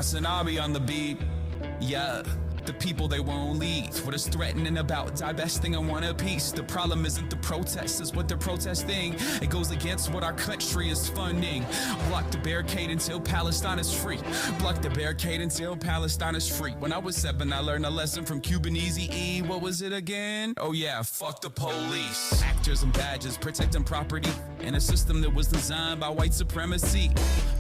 HasanAbi on the beat. Yeah. The people, they won't leave. What is threatening about divesting and want a piece? The problem isn't the protests, it's what they're protesting. It goes against what our country is funding. Block the barricade until Palestine is free. Block the barricade until Palestine is free. When I was 7, I learned a lesson from COATES. What was it again? Oh yeah, fuck the police. Actors and badges protecting property in a system that was designed by white supremacy.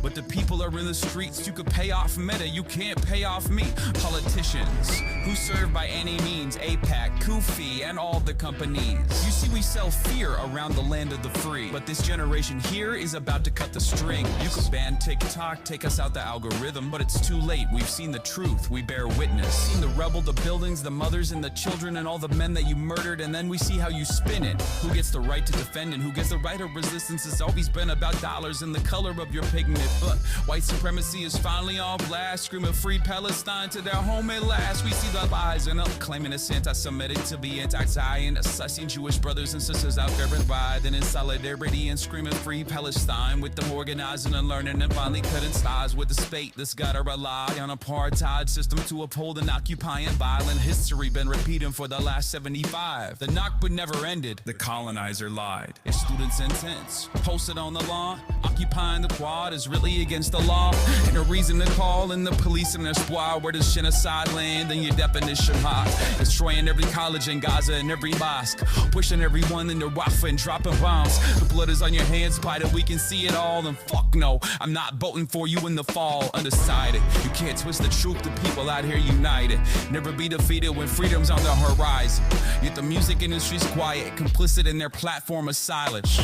But the people are in the streets. You could pay off Meta, you can't pay off me. Politicians who serve by any means APAC, Kufi, and all the companies. You see, we sell fear around the land of the free, but this generation here is about to cut the string. You could ban TikTok, take us out the algorithm, but it's too late. We've seen the truth, we bear witness. Seen the rebel, the buildings, the mothers and the children, and all the men that you murdered, and then we see how you spin it. Who gets the right to defend and who gets the right of resistance? It's always been about dollars and the color of your pigment, but white supremacy is finally on blast, screaming free Palestine to their home at last. We see the lies and claiming it's anti-Semitic to be anti-Zionist. I seen Jewish brothers and sisters out there riding in solidarity and screaming free Palestine, with them organizing and learning and finally cutting ties with the state that's gotta rely on apartheid system to uphold an occupying violent history been repeating for the last 75. The Nakba never ended, the colonizer lied. If students' intents posted on the law, occupying the quad is really against the law, and a reason to call in the police and their squad where does genocide land? Then your definition hot, destroying every college in Gaza and every mosque, pushing everyone in their Rafah and dropping bombs. The blood is on your hands, Biden, we can see it all. And fuck no, I'm not voting for you in the fall. Undecided, you can't twist the truth. The people out here united, never be defeated when freedom's on the horizon. Yet the music industry's quiet, complicit in their platform of silence.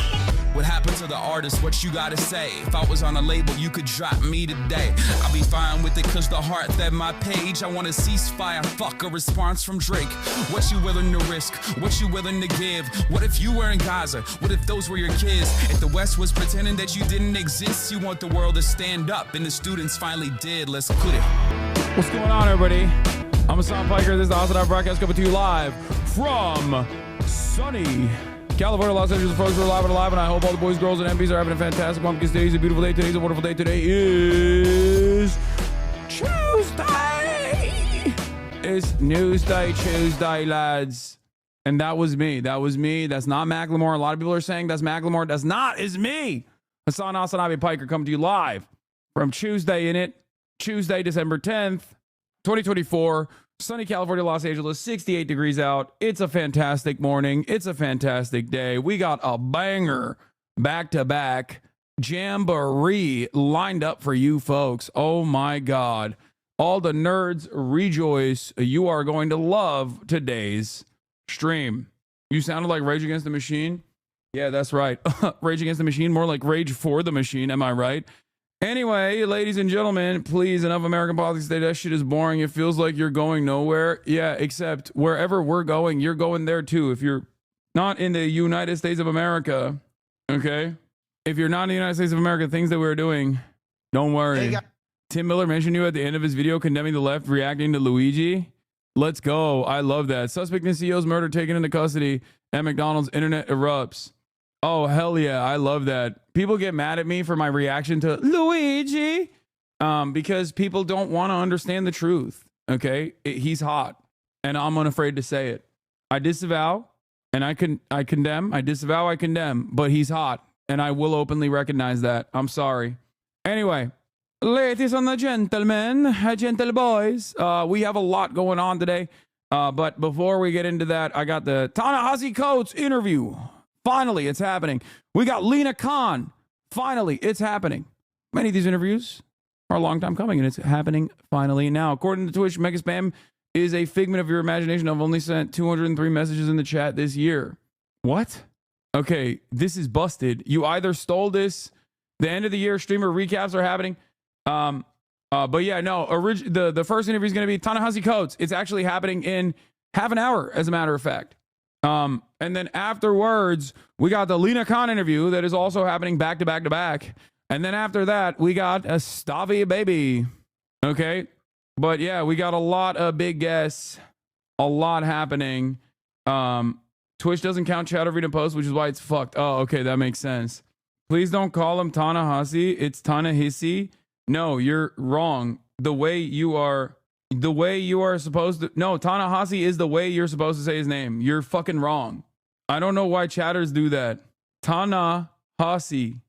What happened to the artist? What you gotta say? If I was on a label, you could drop me today. I'll be fine with it, cause the heart fed my page. I wanna ceasefire, fuck a response from Drake. What you willing to risk? What you willing to give? What if you were in Gaza? What if those were your kids? If the West was pretending that you didn't exist, you want the world to stand up, and the students finally did. Let's put it. What's going on, everybody? I'm Hassan Piker. This is the HasanAbi broadcast coming to you live from sunny California, Los Angeles. Folks, we're live and alive, and I hope all the boys, girls, and MPs are having a fantastic one, because today's a beautiful day. Today's a wonderful day. Today is Tuesday. It's Tuesday, lads. And that was me. That was me. That's not Macklemore. A lot of people are saying that's Macklemore. That's not. It's me. HasanAbi Piker coming to you live from Tuesday Tuesday, December 10th, 2024. Sunny California, Los Angeles, 68 degrees out. It's a fantastic morning. It's a fantastic day. We got a banger back-to-back jamboree lined up for you folks. Oh my God. All the nerds rejoice. You are going to love today's stream. You sounded like Rage Against the Machine. Yeah, that's right. Rage Against the Machine, more like Rage for the Machine. Am I right? Anyway, ladies and gentlemen, please, enough American politics today. That shit is boring. It feels like you're going nowhere. Yeah, except wherever we're going, you're going there too. If you're not in the United States of America, okay? If you're not in the United States of America, things that we're doing, don't worry. Tim Miller mentioned you at the end of his video condemning the left, reacting to Luigi. Let's go. I love that. Suspect in CEO's murder taken into custody at McDonald's. Internet erupts. Oh, hell yeah. I love that. People get mad at me for my reaction to Luigi because people don't want to understand the truth. Okay? He's hot, and I'm unafraid to say it. I disavow, and I condemn. I disavow, I condemn, but he's hot, and I will openly recognize that. I'm sorry. Anyway, ladies and gentlemen, gentle boys, we have a lot going on today, but before we get into that, I got the Ta-NEHISI COATES interview. Finally, it's happening. We got LINA Khan. Finally, it's happening. Many of these interviews are a long time coming, and it's happening finally now. According to Twitch, Mega Spam is a figment of your imagination. I've only sent 203 messages in the chat this year. What? Okay, this is busted. You either stole this. The end of the year streamer recaps are happening. But yeah, no. The first interview is going to be Ta-NEHISI COATES. It's actually happening in half an hour, as a matter of fact. And then afterwards, we got the LINA Khan interview that is also happening back to back to back. And then after that, we got a STAVVYBABY. Okay. But yeah, we got a lot of big guests, a lot happening. Twitch doesn't count chat or read and post, which is why it's fucked. Oh, okay. That makes sense. Please don't call him Ta-NEHISI. It's Ta-NEHISI. No, you're wrong. the way you are supposed to. No, Ta-NEHISI is the way you're supposed to say his name. You're fucking wrong. I don't know why chatters do that. Ta-NEHISI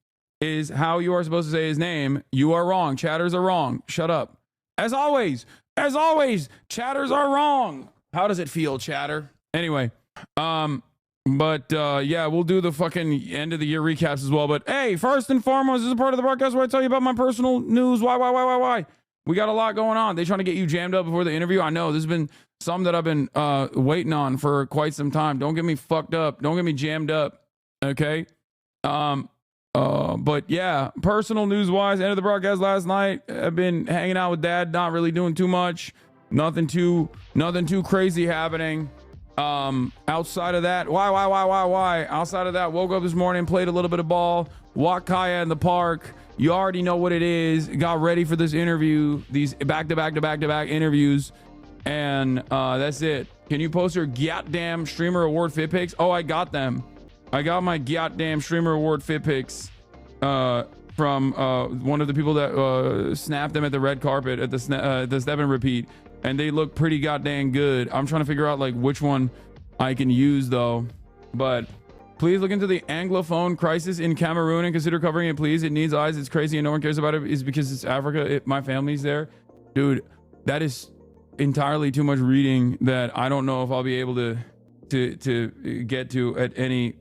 is how you are supposed to say his name. You are wrong. Chatters are wrong. Shut up. As always, chatters are wrong. How does it feel, chatter? Anyway, yeah, we'll do the fucking end of the year recaps as well. But hey, first and foremost, this is a part of the broadcast where I tell you about my personal news. Why? We got a lot going on. They trying to get you jammed up before the interview. I know there's been some that I've been waiting on for quite some time. Don't get me fucked up. Don't get me jammed up. Okay. But yeah, personal news wise, end of the broadcast last night. I've been hanging out with dad, not really doing too much. Nothing too crazy happening. Outside of that, why? Outside of that, woke up this morning, played a little bit of ball, walked Kaya in the park. You already know what it is. Got ready for this interview, these back-to-back interviews, and that's it. Can you post your goddamn streamer award fit pics? Oh, I got them. I got my goddamn streamer award fit pics from one of the people that snapped them at the red carpet at the Step and Repeat, and they look pretty goddamn good. I'm trying to figure out like which one I can use though, but please look into the Anglophone crisis in Cameroon and consider covering it, please. It needs eyes. It's crazy and no one cares about it. Is because it's Africa. My family's there. Dude, that is entirely too much reading that I don't know if I'll be able to get to at any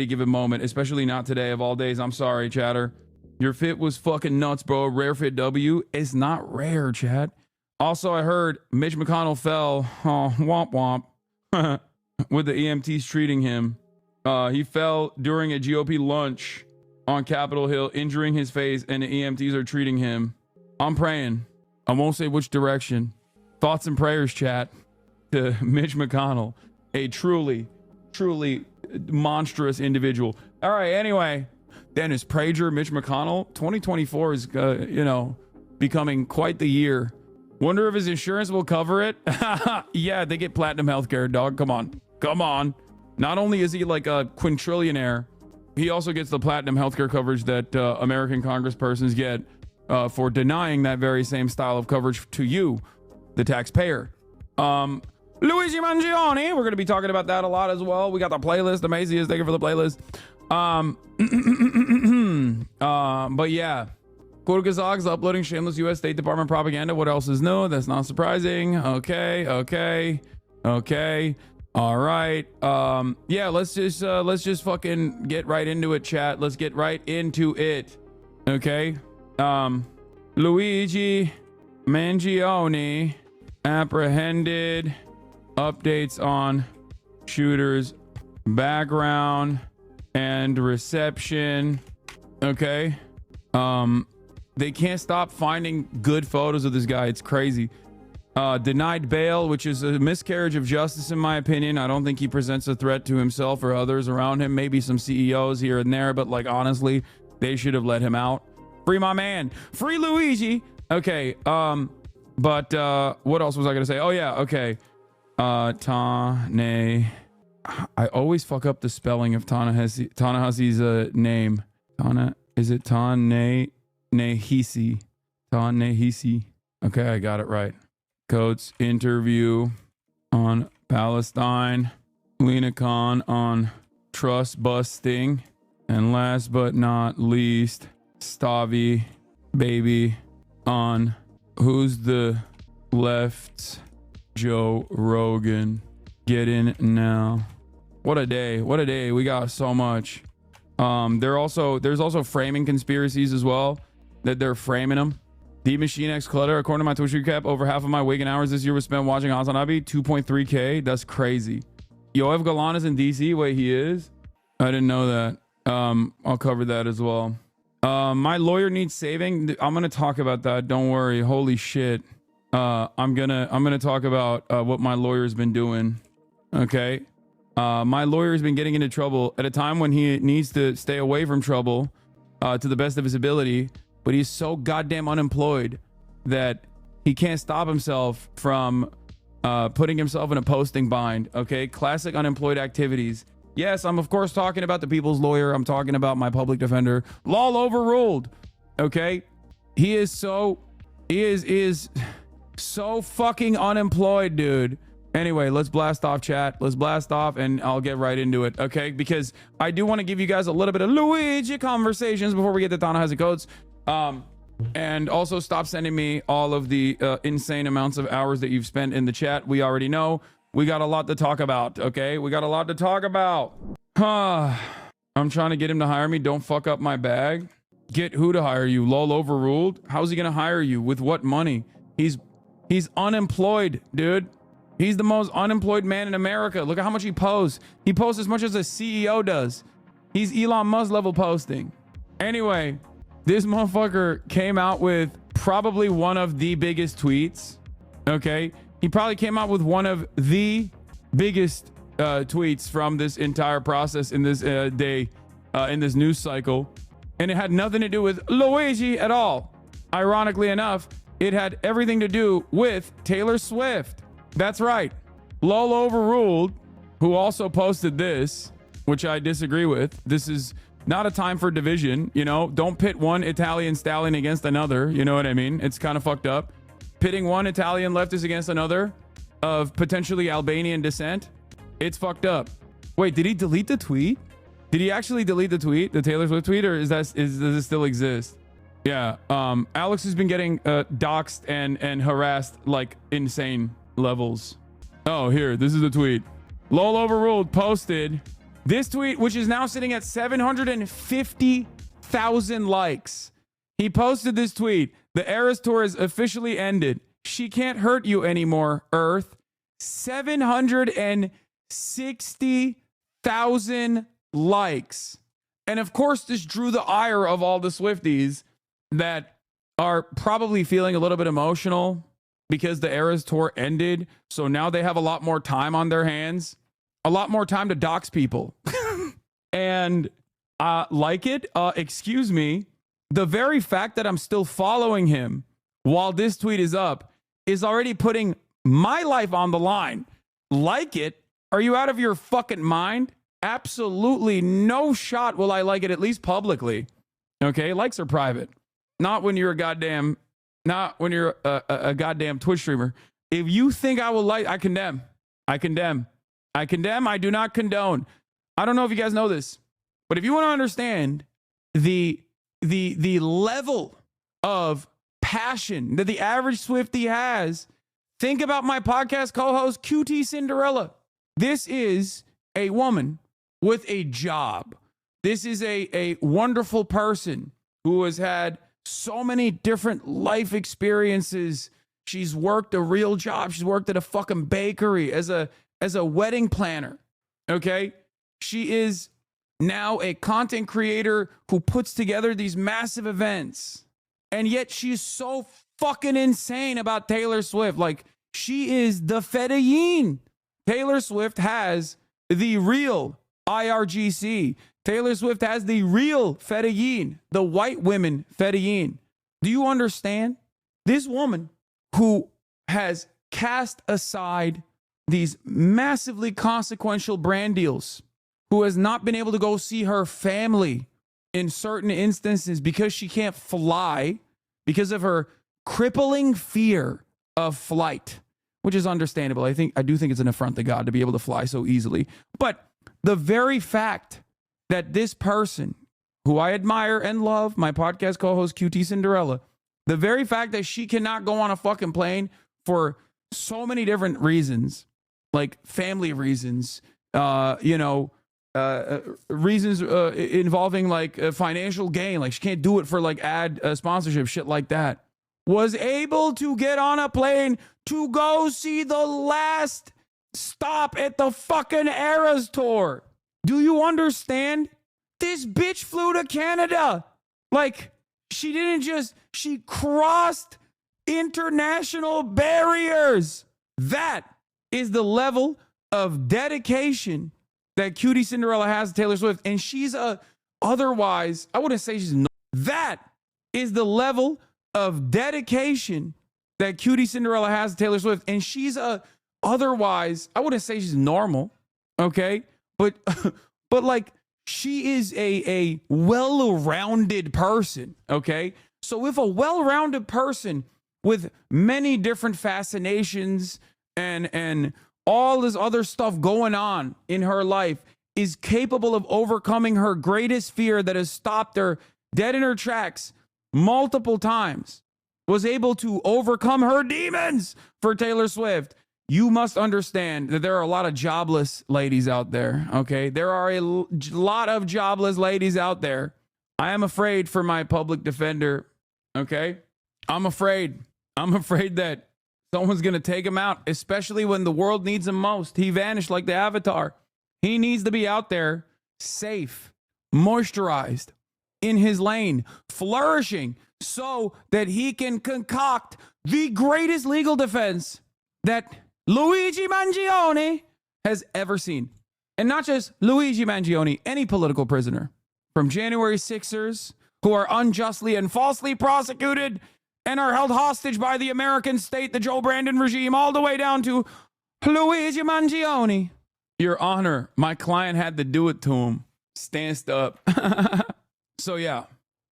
given moment, especially not today of all days. I'm sorry, chatter. Your fit was fucking nuts, bro. Rare fit W. It's not rare, chat. Also, I heard Mitch McConnell fell. Oh, womp womp. With the EMTs treating him. He fell during a GOP lunch on Capitol Hill, injuring his face, and the EMTs are treating him. I'm praying. I won't say which direction. Thoughts and prayers, chat, to Mitch McConnell. A truly monstrous individual. All right, anyway. Dennis Prager, Mitch McConnell. 2024 is, becoming quite the year. Wonder if his insurance will cover it. Yeah, they get platinum healthcare, dog. Come on. Not only is he like a quintrillionaire, he also gets the platinum healthcare coverage that American congresspersons get for denying that very same style of coverage to you, the taxpayer. Luigi Mangione, we're going to be talking about that a lot as well. We got the playlist. Amazing. Thank you for the playlist. But yeah, Kurgazog's uploading shameless U.S. State Department propaganda. What else is new? That's not surprising. Okay. All right. Yeah, let's just fucking get right into it, chat. Let's get right into it. Okay. Luigi Mangione apprehended. Updates on shooter's background and reception. Okay. They can't stop finding good photos of this guy. It's crazy. Denied bail, which is a miscarriage of justice in my opinion. I don't think he presents a threat to himself or others around him. Maybe some CEOs here and there, but like honestly, they should have let him out. Free my man. Free Luigi. Okay. But what else was I gonna say? Oh yeah, okay. I always fuck up the spelling of Ta-NEHISI's name. Is it Ta-NEHISI? Ta-NEHISI. Okay, I got it right. Coates interview on Palestine. Lina Khan on trust busting. And last but not least, STAVVYBABY on who's the left's Joe Rogan. Get in now. What a day. We got so much. There's also framing conspiracies as well, that they're framing them. The Machine X Clutter, according to my Twitch recap, over half of my waking hours this year was spent watching HasanAbi. 2.3k. That's crazy. Yoav Galan is in DC. Wait, he is? I didn't know that. I'll cover that as well. My lawyer needs saving. I'm gonna talk about that. Don't worry. Holy shit. I'm gonna talk about what my lawyer's been doing. Okay. My lawyer's been getting into trouble at a time when he needs to stay away from trouble to the best of his ability, but he's so goddamn unemployed that he can't stop himself from putting himself in a posting bind. Okay. Classic unemployed activities. Yes, I'm of course talking about the people's lawyer. I'm talking about my public defender. Law overruled. Okay. He is so He is so fucking unemployed, dude. Anyway, let's blast off, chat. Let's blast off, and I'll get right into it, okay? Because I do want to give you guys a little bit of Luigi conversations before we get to Ta-NEHISI codes. And also stop sending me all of the insane amounts of hours that you've spent in the chat. We already know. We got a lot to talk about, okay? We got a lot to talk about. I'm trying to get him to hire me. Don't fuck up my bag. Get who to hire you? LOL overruled? How's he gonna hire you? With what money? He's unemployed, dude. He's the most unemployed man in America. Look at how much he posts. He posts as much as a CEO does. He's Elon Musk level posting. Anyway, this motherfucker came out with probably one of the biggest tweets. Okay? He probably came out with one of the biggest tweets from this entire process in this day, in this news cycle. And it had nothing to do with Luigi at all. Ironically enough, it had everything to do with Taylor Swift. That's right. LOL overruled, who also posted this, which I disagree with. This is not a time for division, you know? Don't pit one Italian stallion against another, you know what I mean? It's kind of fucked up. Pitting one Italian leftist against another of potentially Albanian descent, it's fucked up. Wait, did he delete the tweet? Did he actually delete the tweet, the Taylor Swift tweet, or does it still exist? Yeah, Alex has been getting doxxed and harassed like insane levels. Oh, here, this is the tweet. LOL overruled posted this tweet, which is now sitting at 750,000 likes. He posted this tweet. The Eras Tour is officially ended. She can't hurt you anymore, Earth. 760,000 likes. And of course, this drew the ire of all the Swifties that are probably feeling a little bit emotional because the Eras Tour ended. So now they have a lot more time on their hands, a lot more time to dox people. And excuse me, the very fact that I'm still following him while this tweet is up is already putting my life on the line. Like it? Are you out of your fucking mind? Absolutely no shot will I like it, at least publicly. Okay, likes are private. Not when you're a goddamn Twitch streamer. If you think I will like, I condemn. I do not condone. I don't know if you guys know this, but if you want to understand the level of passion that the average Swiftie has, think about my podcast co-host QT Cinderella. This is a woman with a job. This is a wonderful person who has had so many different life experiences. She's worked a real job. She's worked at a fucking bakery as a wedding planner. Okay? She is now a content creator who puts together these massive events. And yet she's so fucking insane about Taylor Swift. Like, she is the Fedayeen. Taylor Swift has the real IRGC. Taylor Swift has the real Fedayeen, the white women Fedayeen. Do you understand? This woman who has cast aside these massively consequential brand deals, who has not been able to go see her family in certain instances because she can't fly because of her crippling fear of flight, which is understandable. I do think it's an affront to God to be able to fly so easily. But the very fact that this person, who I admire and love, my podcast co-host QT Cinderella, the very fact that she cannot go on a fucking plane for so many different reasons, like family reasons, reasons involving like financial gain, like she can't do it for like ad sponsorship, shit like that, was able to get on a plane to go see the last stop at the fucking Eras Tour. Do you understand? This bitch flew to Canada. Like, she crossed international barriers. That is the level of dedication that Cutie Cinderella has to Taylor Swift. And she's otherwise, I wouldn't say she's no. That is the level of dedication that Cutie Cinderella has to Taylor Swift. And she's otherwise, I wouldn't say she's normal, okay? But like, she is a well-rounded person, okay? So if a well-rounded person with many different fascinations and all this other stuff going on in her life is capable of overcoming her greatest fear that has stopped her dead in her tracks multiple times, was able to overcome her demons for Taylor Swift. You must understand that there are a lot of jobless ladies out there, okay? There are a lot of jobless ladies out there. I am afraid for my public defender, okay? I'm afraid that someone's going to take him out, especially when the world needs him most. He vanished like the Avatar. He needs to be out there, safe, moisturized, in his lane, flourishing, so that he can concoct the greatest legal defense that Luigi Mangione has ever seen. And not just Luigi Mangione, any political prisoner. From January 6ers who are unjustly and falsely prosecuted and are held hostage by the American state, the Joe Brandon regime, all the way down to Luigi Mangione. Your Honor, my client had to do it to him. Stanced up. So yeah,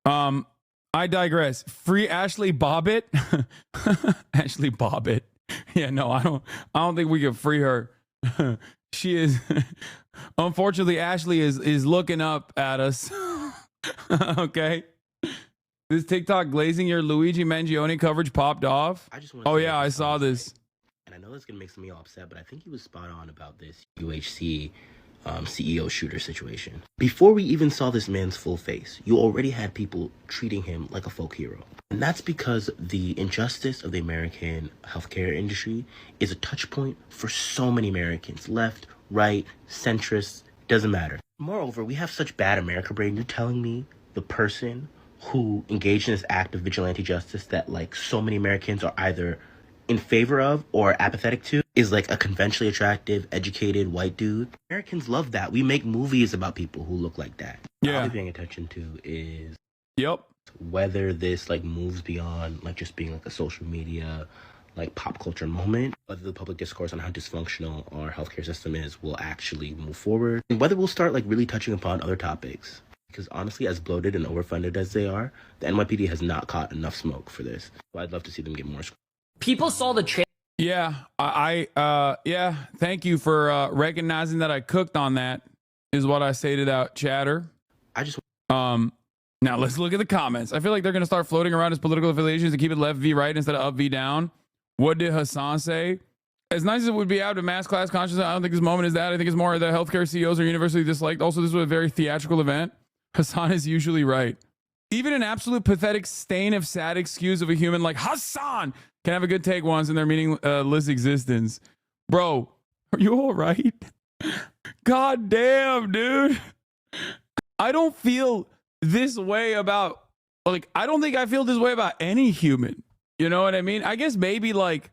I digress. Free Ashley Bobbitt. Ashley Bobbitt. Yeah, no, I don't think we can free her. She is, unfortunately, Ashley is looking up at us. Okay. This TikTok glazing your Luigi Mangione coverage popped off. Oh yeah, I saw this. And I know this is gonna make some of y'all upset, but I think he was spot on about this UHC CEO shooter situation. Before we even saw this man's full face, you already had people treating him like a folk hero. And that's because the injustice of the American healthcare industry is a touch point for so many Americans. Left, right, centrist, doesn't matter. Moreover, we have such bad America brain. You're telling me the person who engaged in this act of vigilante justice that like so many Americans are either in favor of or apathetic to is like a conventionally attractive, educated white dude. Americans love that. We make movies about people who look like that. Yeah. All I'm paying attention to is whether this like moves beyond like just being like a social media, like pop culture moment, whether the public discourse on how dysfunctional our healthcare system is will actually move forward, and whether we'll start like really touching upon other topics. Because honestly, as bloated and overfunded as they are, the NYPD has not caught enough smoke for this. So I'd love to see them get more. People saw the Yeah, yeah, thank you for recognizing that I cooked on that, is what I say to that chatter. Now let's look at the comments. I feel like they're going to start floating around his political affiliations to keep it left v right instead of up v down. What did Hasan say? As nice as it would be out of mass class consciousness, I don't think this moment is that. I think it's more the healthcare CEOs are universally disliked. Also, this was a very theatrical event. Hasan is usually right. Even an absolute pathetic stain of sad excuse of a human like Hasan can have a good take once in their meaningless existence. Bro, are you all right? God damn, dude. I don't feel this way about, like, I don't think I feel this way about any human. You know what I mean? I guess maybe like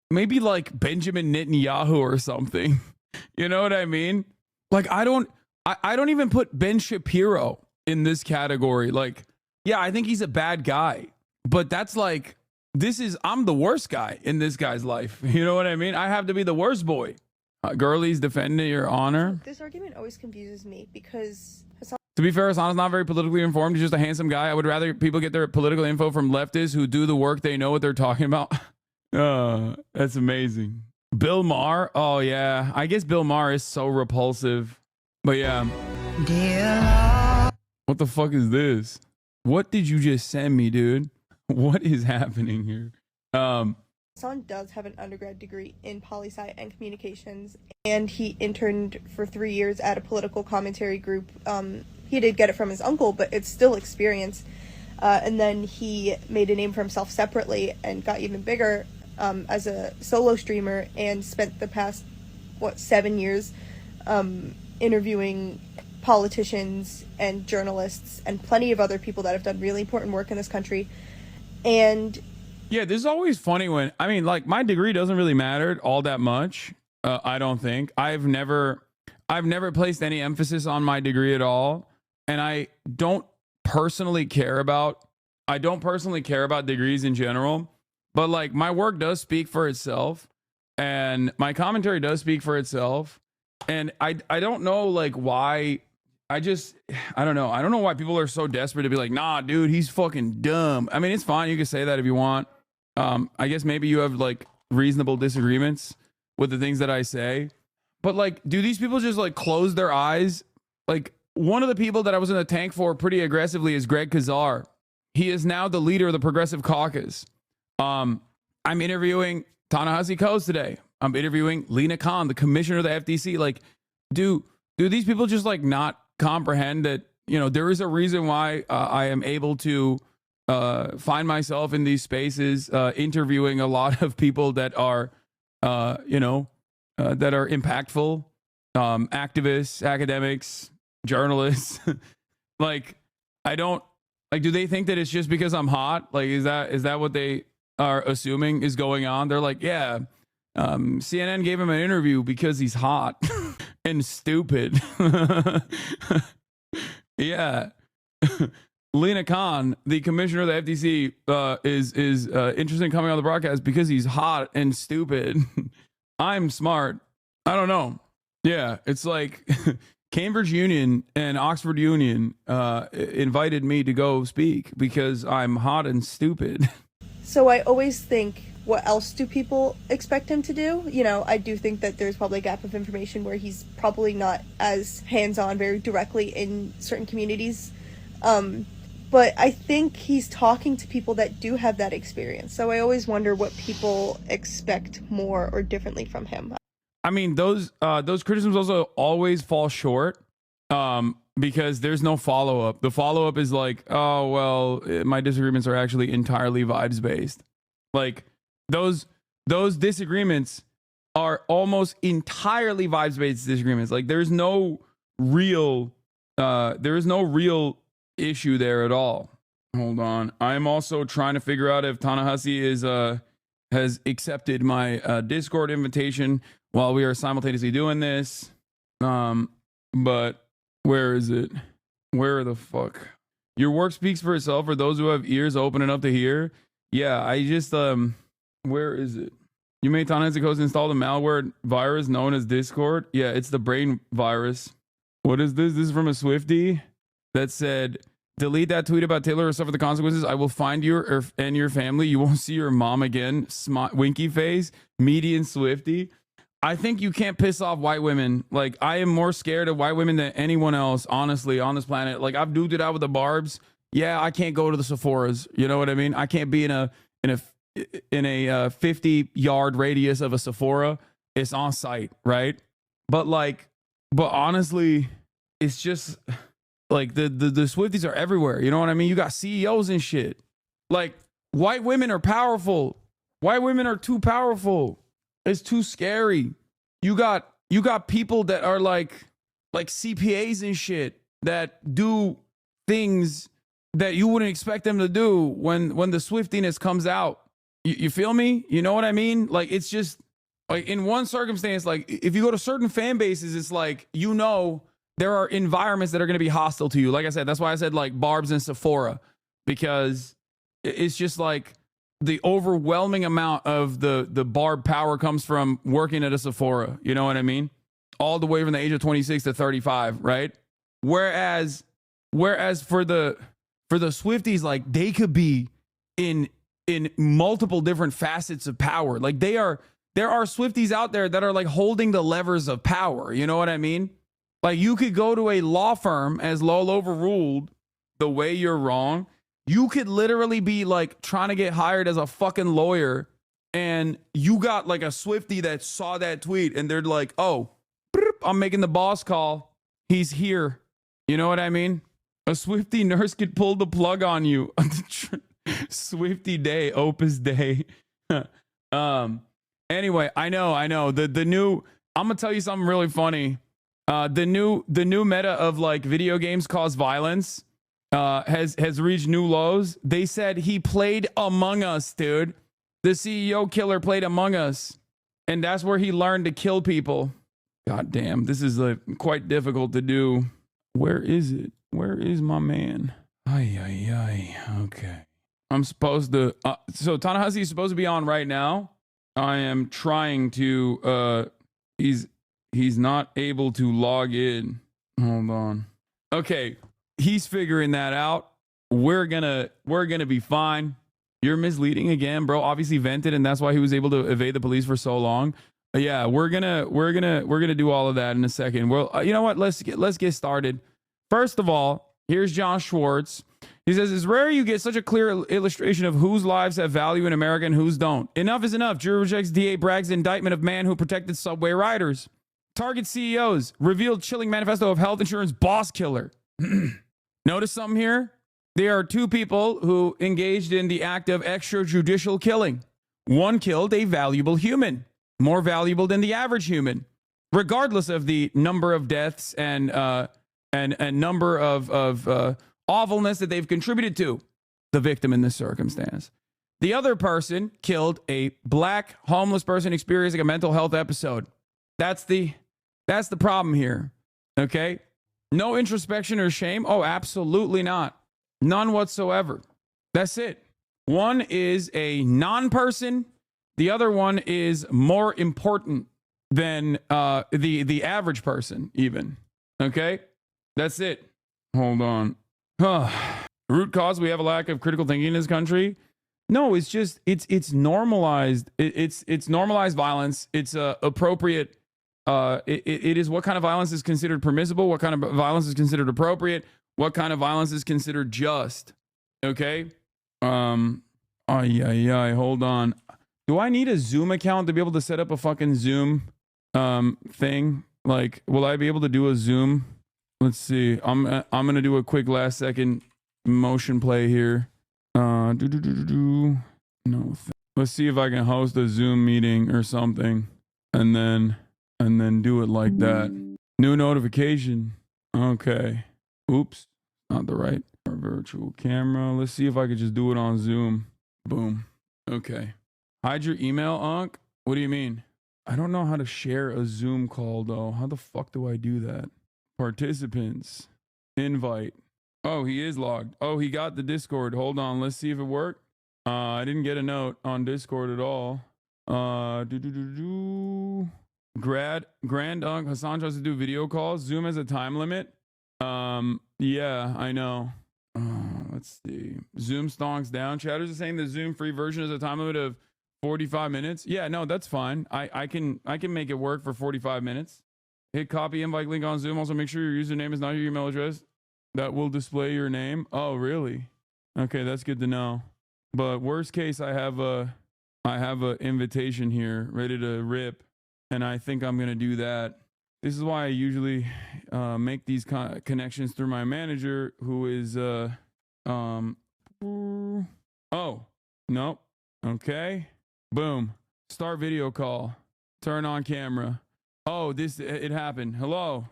Benjamin Netanyahu or something. You know what I mean? Like, I don't even put Ben Shapiro in this category. Like, yeah, I think he's a bad guy, but that's like, I'm the worst guy in this guy's life. You know what I mean? I have to be the worst boy. Girlies defending your honor. This argument always confuses me because to be fair, Hasan's not very politically informed. He's just a handsome guy. I would rather people get their political info from leftists who do the work. They know what they're talking about. That's amazing. Bill Maher. Oh yeah. I guess Bill Maher is so repulsive, but yeah. What the fuck is this? What did you just send me, dude? What is happening here? Hasan does have an undergrad degree in poli-sci and communications, and he interned for 3 years at a political commentary group. He did get it from his uncle, but it's still experience. And then he made a name for himself separately and got even bigger as a solo streamer, and spent the past 7 years interviewing politicians and journalists and plenty of other people that have done really important work in this country. And yeah, this is always funny when, I mean, like, my degree doesn't really matter all that much. I don't think. I've never placed any emphasis on my degree at all. And I don't personally care about degrees in general, but like, my work does speak for itself and my commentary does speak for itself. And I don't know, like, why. I don't know. I don't know why people are so desperate to be like, nah, dude, he's fucking dumb. I mean, it's fine. You can say that if you want. I guess maybe you have like reasonable disagreements with the things that I say, but like, do these people just like close their eyes? Like, one of the people that I was in the tank for pretty aggressively is Greg Kazar. He is now the leader of the Progressive Caucus. I'm interviewing Ta-NEHISI Coates today. I'm interviewing Lina Khan, the commissioner of the FTC. Like, do these people just like not comprehend that, you know, there is a reason why I am able to find myself in these spaces, interviewing a lot of people that are, that are impactful, activists, academics, journalists. Like, I don't like, do they think that it's just because I'm hot? Like, is that what they are assuming is going on? They're like, yeah, CNN gave him an interview because he's hot and stupid. Yeah. Lina Khan, the commissioner of the FTC, is interested in coming on the broadcast because he's hot and stupid. I'm smart. I don't know. Yeah, it's like Cambridge Union and Oxford Union invited me to go speak because I'm hot and stupid. So I always think, what else do people expect him to do? You know, I do think that there's probably a gap of information where he's probably not as hands-on very directly in certain communities. But I think he's talking to people that do have that experience. So I always wonder what people expect more or differently from him. I mean, those criticisms also always fall short because there's no follow-up. The follow-up is like, oh, well, my disagreements are actually entirely vibes-based. Like, those disagreements are almost entirely vibes-based disagreements. Like, there's no real issue there at all. Hold on. I'm also trying to figure out if Ta-NEHISI has accepted my Discord invitation while we are simultaneously doing this. But where is it? Where the fuck? Your work speaks for itself for those who have ears open enough to hear. Yeah, I just where is it? You made Ta-NEHISI Coates install the malware virus known as Discord. Yeah, it's the brain virus. What is this? This is from a Swiftie that said, delete that tweet about Taylor or suffer the consequences. I will find you and your family. You won't see your mom again. Winky face. Median Swiftie. I think you can't piss off white women. Like, I am more scared of white women than anyone else, honestly, on this planet. Like, I've duked it out with the Barbs. Yeah, I can't go to the Sephoras. You know what I mean? I can't be in a 50-yard radius of a Sephora. It's on site, right? But honestly, it's just like the Swifties are everywhere. You know what I mean? You got CEOs and shit. Like, white women are powerful. White women are too powerful. It's too scary. You got people that are like CPAs and shit that do things that you wouldn't expect them to do when the Swiftiness comes out. You feel me? You know what I mean? Like, it's just like, in one circumstance, like, if you go to certain fan bases, it's like, you know, there are environments that are going to be hostile to you. Like I said, that's why I said like Barb's and Sephora, because it's just like the overwhelming amount of the Barb power comes from working at a Sephora. You know what I mean? All the way from the age of 26 to 35, right? Whereas for the Swifties, like, they could be in multiple different facets of power. Like, there are Swifties out there that are like holding the levers of power. You know what I mean? Like, you could go to a law firm, as Lowell overruled the way you're wrong. You could literally be like trying to get hired as a fucking lawyer, and you got like a Swiftie that saw that tweet and they're like, oh, I'm making the boss call. He's here. You know what I mean? A Swiftie nurse could pull the plug on you. Swiftie day, Opus day. Anyway, I know. The new, I'm gonna tell you something really funny. The new meta of like video games cause violence has reached new lows. They said he played Among Us, dude. The CEO killer played Among Us, and that's where he learned to kill people. God damn, this is like quite difficult to do. Where is it? Where is my man? Ay. Okay. I'm supposed to. So Ta-NEHISI is supposed to be on right now. I am trying to. He's not able to log in. Hold on. Okay, he's figuring that out. We're gonna be fine. You're misleading again, bro. Obviously vented, and that's why he was able to evade the police for so long. Yeah, we're gonna do all of that in a second. Well, you know what? Let's get started. First of all, here's John Schwartz. He says, it's rare you get such a clear illustration of whose lives have value in America and whose don't. Enough is enough. Jury rejects DA Bragg's indictment of man who protected subway riders. Target CEOs revealed chilling manifesto of health insurance boss killer. Notice something here? There are two people who engaged in the act of extrajudicial killing. One killed a valuable human, more valuable than the average human, regardless of the number of deaths and number of awfulness that they've contributed to the victim in this circumstance. The other person killed a black homeless person experiencing a mental health episode. That's the problem here. Okay? No introspection or shame. Oh, absolutely not. None whatsoever. That's it. One is a non-person. The other one is more important than the average person even. Okay? That's it. Hold on. Root cause, we have a lack of critical thinking in this country. No, it's just it's normalized. It's normalized violence. It's appropriate. It is what kind of violence is considered permissible, what kind of violence is considered appropriate, what kind of violence is considered just. Okay? Hold on. Do I need a Zoom account to be able to set up a fucking Zoom thing? Like, will I be able to do a Zoom? Let's see. I'm gonna do a quick last second motion play here. No. Let's see if I can host a Zoom meeting or something, and then do it like that. New notification. Okay. Oops. Not the right virtual camera. Let's see if I could just do it on Zoom. Boom. Okay. Hide your email, Unc? What do you mean? I don't know how to share a Zoom call, though. How the fuck do I do that? Participants. Invite. Oh, he is logged. Oh, he got the Discord. Hold on. Let's see if it worked. I didn't get a note on Discord at all. Grand Unc Hassan tries to do video calls. Zoom has a time limit. Yeah, I know. Let's see. Zoom stonks down. Chatters is saying the Zoom free version has a time limit of 45 minutes. Yeah, no, that's fine. I can make it work for 45 minutes. Hit copy invite link on Zoom. Also make sure your username is not your email address. That will display your name. Oh, really? Okay, that's good to know. But worst case, I have a invitation here ready to rip, and I think I'm gonna do that. This is why I usually make these connections through my manager, who is oh, nope. Okay. Boom. Start video call. Turn on camera. Oh, it happened. Hello.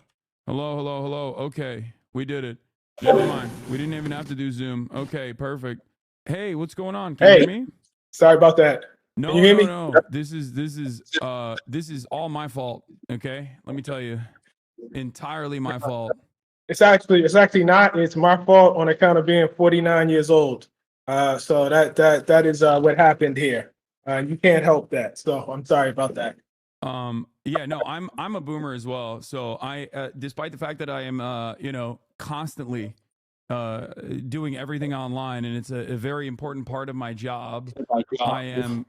Okay. We did it. Never mind. We didn't even have to do Zoom. Okay, perfect. Hey, what's going on? Can you hear me? Sorry about that. No, Can you hear me? no. This is all my fault. Okay? Let me tell you. Entirely my fault. It's actually not. It's my fault on account of being 49 years old. So that is what happened here. You can't help that. So I'm sorry about that. Yeah, no, I'm a boomer as well. So I despite the fact that I am constantly doing everything online, and it's a very important part of my job. I am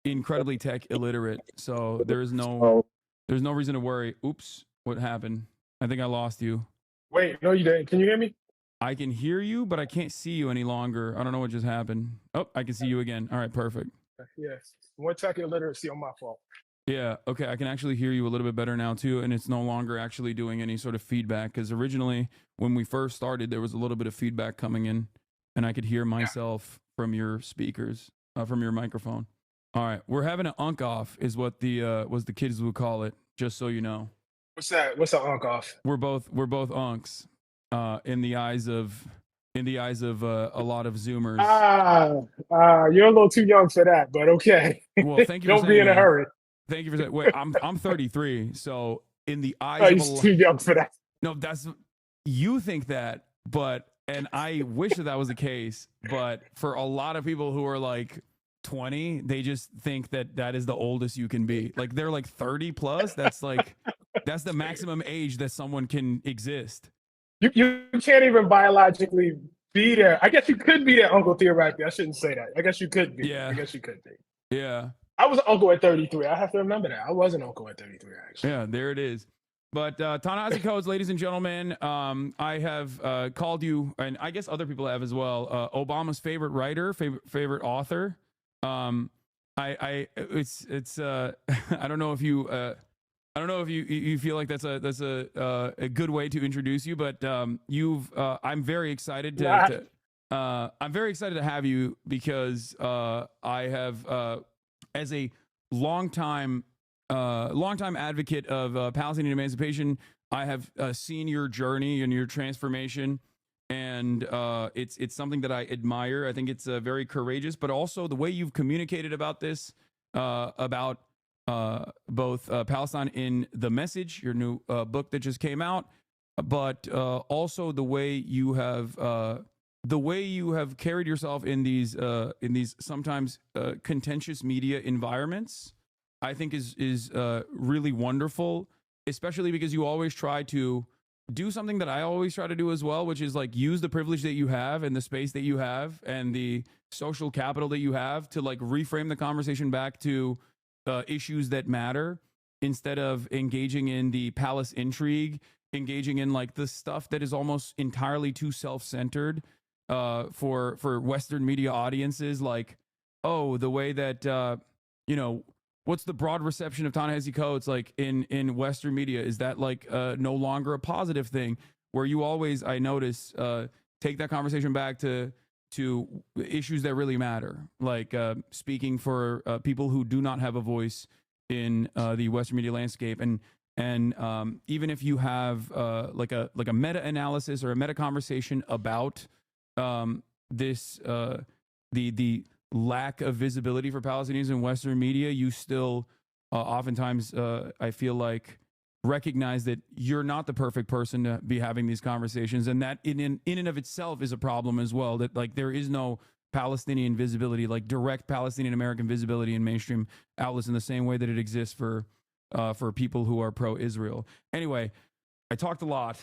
incredibly tech illiterate, so there's no reason to worry. Oops, what happened? I think I lost you. Wait, no, you didn't. Can you hear me? I can hear you, but I can't see you any longer. I don't know what just happened. Oh, I can see you again. All right, perfect. Yes, more tech illiteracy on my fault. Yeah, okay, I can actually hear you a little bit better now too, and it's no longer actually doing any sort of feedback, because originally when we first started there was a little bit of feedback coming in, and I could hear myself from your speakers, from your microphone. All right, we're having an unk off is what the kids would call it, just so you know. What's that? What's an unk off? We're both unks in the eyes of a lot of Zoomers. You're a little too young for that, but okay. Well, thank you. Don't be in a hurry. Thank you for saying. Wait, I'm 33, so in the eyes of he's too young for that. No, you think that, and I wish that was the case, but for a lot of people who are like 20, they just think that is the oldest you can be. Like they're like 30 plus. That's that's the maximum age that someone can exist. You can't even biologically be there. I guess you could be there, Uncle, theoretically. I shouldn't say that. I guess you could be. Yeah. I guess you could be. Yeah. I was an uncle at 33. I have to remember that. I was an uncle at 33, actually. Yeah, there it is. But Ta-NEHISI Coates, ladies and gentlemen, I have called you, and I guess other people have as well, Obama's favorite writer, favorite author. It's I don't know if you I don't know if you feel like that's a good way to introduce you, but I'm very excited to I'm very excited to have you because I have as a longtime advocate of Palestinian emancipation, I have seen your journey and your transformation, and it's something that I admire. I think it's very courageous, but also the way you've communicated about this, about both Palestine in the Message, your new book that just came out, but also the way you have carried yourself in these sometimes contentious media environments. I think is really wonderful, especially because you always try to do something that I always try to do as well, which is like use the privilege that you have and the space that you have and the social capital that you have to like reframe the conversation back to issues that matter instead of engaging in the palace intrigue, engaging in like the stuff that is almost entirely too self-centered for Western media audiences. Like, oh, the way that what's the broad reception of Ta-NEHISI Coates like in Western media? Is that like no longer a positive thing? Where you always, I notice, take that conversation back to issues that really matter, like speaking for people who do not have a voice in the Western media landscape, and even if you have like a meta analysis or a meta conversation about this the lack of visibility for Palestinians in Western media, you still oftentimes, I feel like, recognize that you're not the perfect person to be having these conversations, and that in and of itself is a problem as well. That like there is no Palestinian visibility, like direct Palestinian American visibility in mainstream outlets in the same way that it exists for people who are pro-Israel. Anyway, I talked a lot.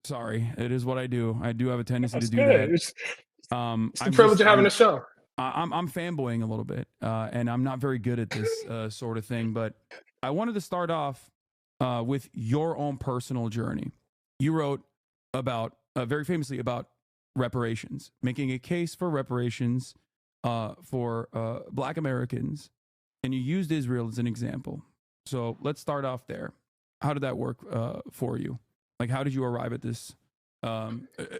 Sorry, it is what I do. I do have a tendency to do that. It's the privilege of having a show. I'm fanboying a little bit, and I'm not very good at this sort of thing. But I wanted to start off with your own personal journey. You wrote about very famously about reparations, making a case for reparations for Black Americans, and you used Israel as an example. So let's start off there. How did that work for you? Like, how did you arrive at this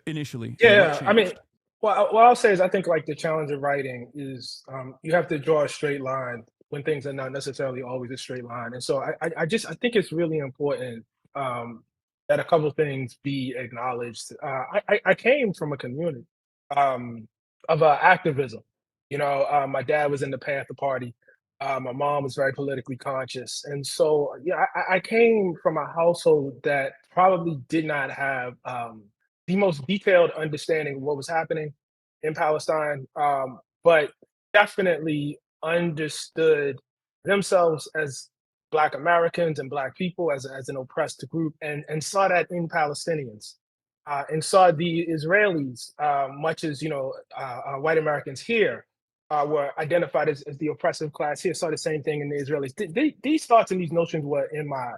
initially? Yeah, I mean, what I'll say is I think like the challenge of writing is you have to draw a straight line when things are not necessarily always a straight line. And so I think it's really important that a couple of things be acknowledged. I came from a community of activism. You know, my dad was in the Panther Party. My mom was very politically conscious. And so, yeah, I came from a household that probably did not have the most detailed understanding of what was happening in Palestine, but definitely understood themselves as Black Americans and Black people as an oppressed group, and saw that in Palestinians, and saw the Israelis, much as white Americans here were identified as the oppressive class here, saw the same thing in the Israelis. These thoughts and these notions were in my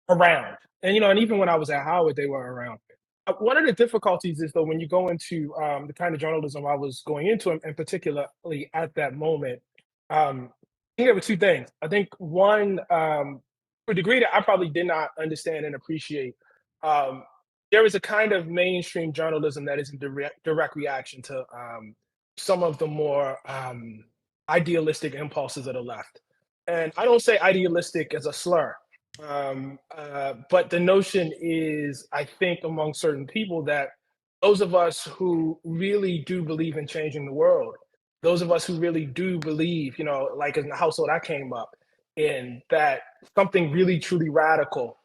around, and and even when I was at Howard, they were around. One of the difficulties is though when you go into the kind of journalism I was going into, and particularly at that moment, I think there were two things. I think one, to a degree that I probably did not understand and appreciate, there is a kind of mainstream journalism that is in direct reaction to some of the more idealistic impulses of the left. And I don't say idealistic as a slur. But the notion is, I think, among certain people that those of us who really do believe in changing the world, those of us who really do believe, like in the household I came up in, that something really truly radical,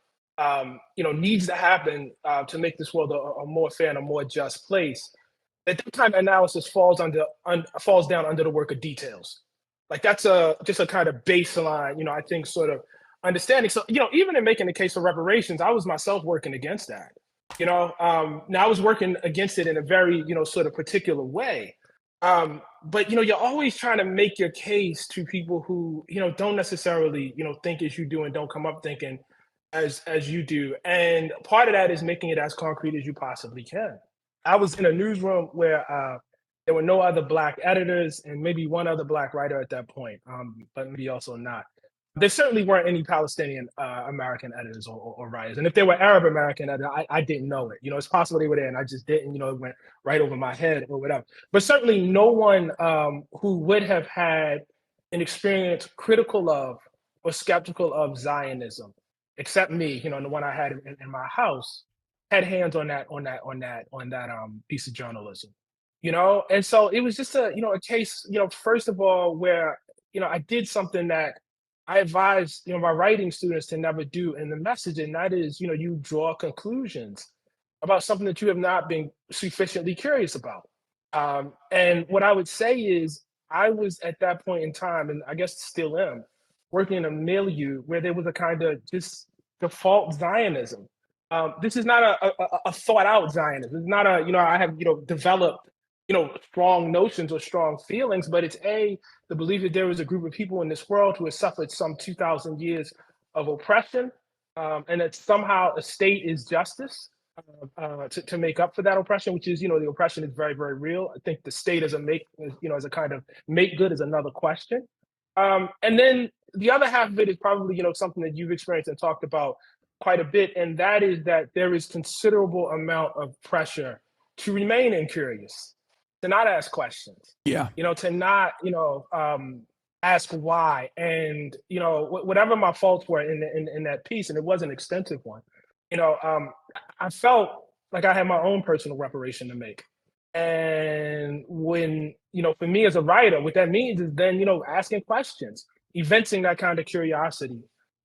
needs to happen to make this world a more fair and a more just place. That kind of analysis falls down under the work of details. Like that's just a kind of baseline, I think, sort of understanding. So, even in making the case for reparations, I was myself working against that. Now I was working against it in a very, sort of particular way. But you're always trying to make your case to people who, don't necessarily, think as you do and don't come up thinking as you do. And part of that is making it as concrete as you possibly can. I was in a newsroom where there were no other Black editors and maybe one other Black writer at that point, but maybe also not. There certainly weren't any Palestinian American editors or writers. And if there were Arab American editors, I didn't know it. It's possible they were there and I just didn't, it went right over my head or whatever. But certainly no one who would have had an experience critical of or skeptical of Zionism, except me, the one I had in my house, had hands on that piece of journalism. And so it was just a case, first of all, where, I did something that I advise, my writing students to never do in the message, and that is, you draw conclusions about something that you have not been sufficiently curious about. And what I would say is, I was at that point in time, and I guess still am, working in a milieu where there was a kind of just default Zionism. This is not a thought out Zionism. It's not I have, developed, strong notions or strong feelings, but it's the belief that there is a group of people in this world who has suffered some 2,000 years of oppression, and that somehow a state is justice to make up for that oppression, which is, the oppression is very, very real. I think the state as a kind of make good is another question. And then the other half of it is probably, something that you've experienced and talked about quite a bit, and that is that there is considerable amount of pressure to remain incurious, to not ask questions. Yeah. To not, ask why. And, whatever my faults were in that piece, and it was an extensive one, I felt like I had my own personal reparation to make. And when, for me as a writer, what that means is then, asking questions, evincing that kind of curiosity,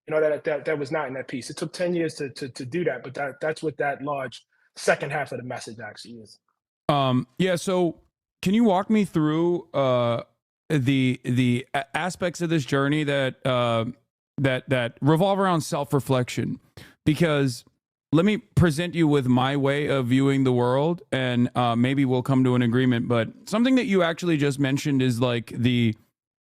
that was not in that piece. It took 10 years to do that, but that's what that large second half of the message actually is. Yeah. So can you walk me through the aspects of this journey that revolve around self-reflection? Because let me present you with my way of viewing the world, and maybe we'll come to an agreement. But something that you actually just mentioned is like the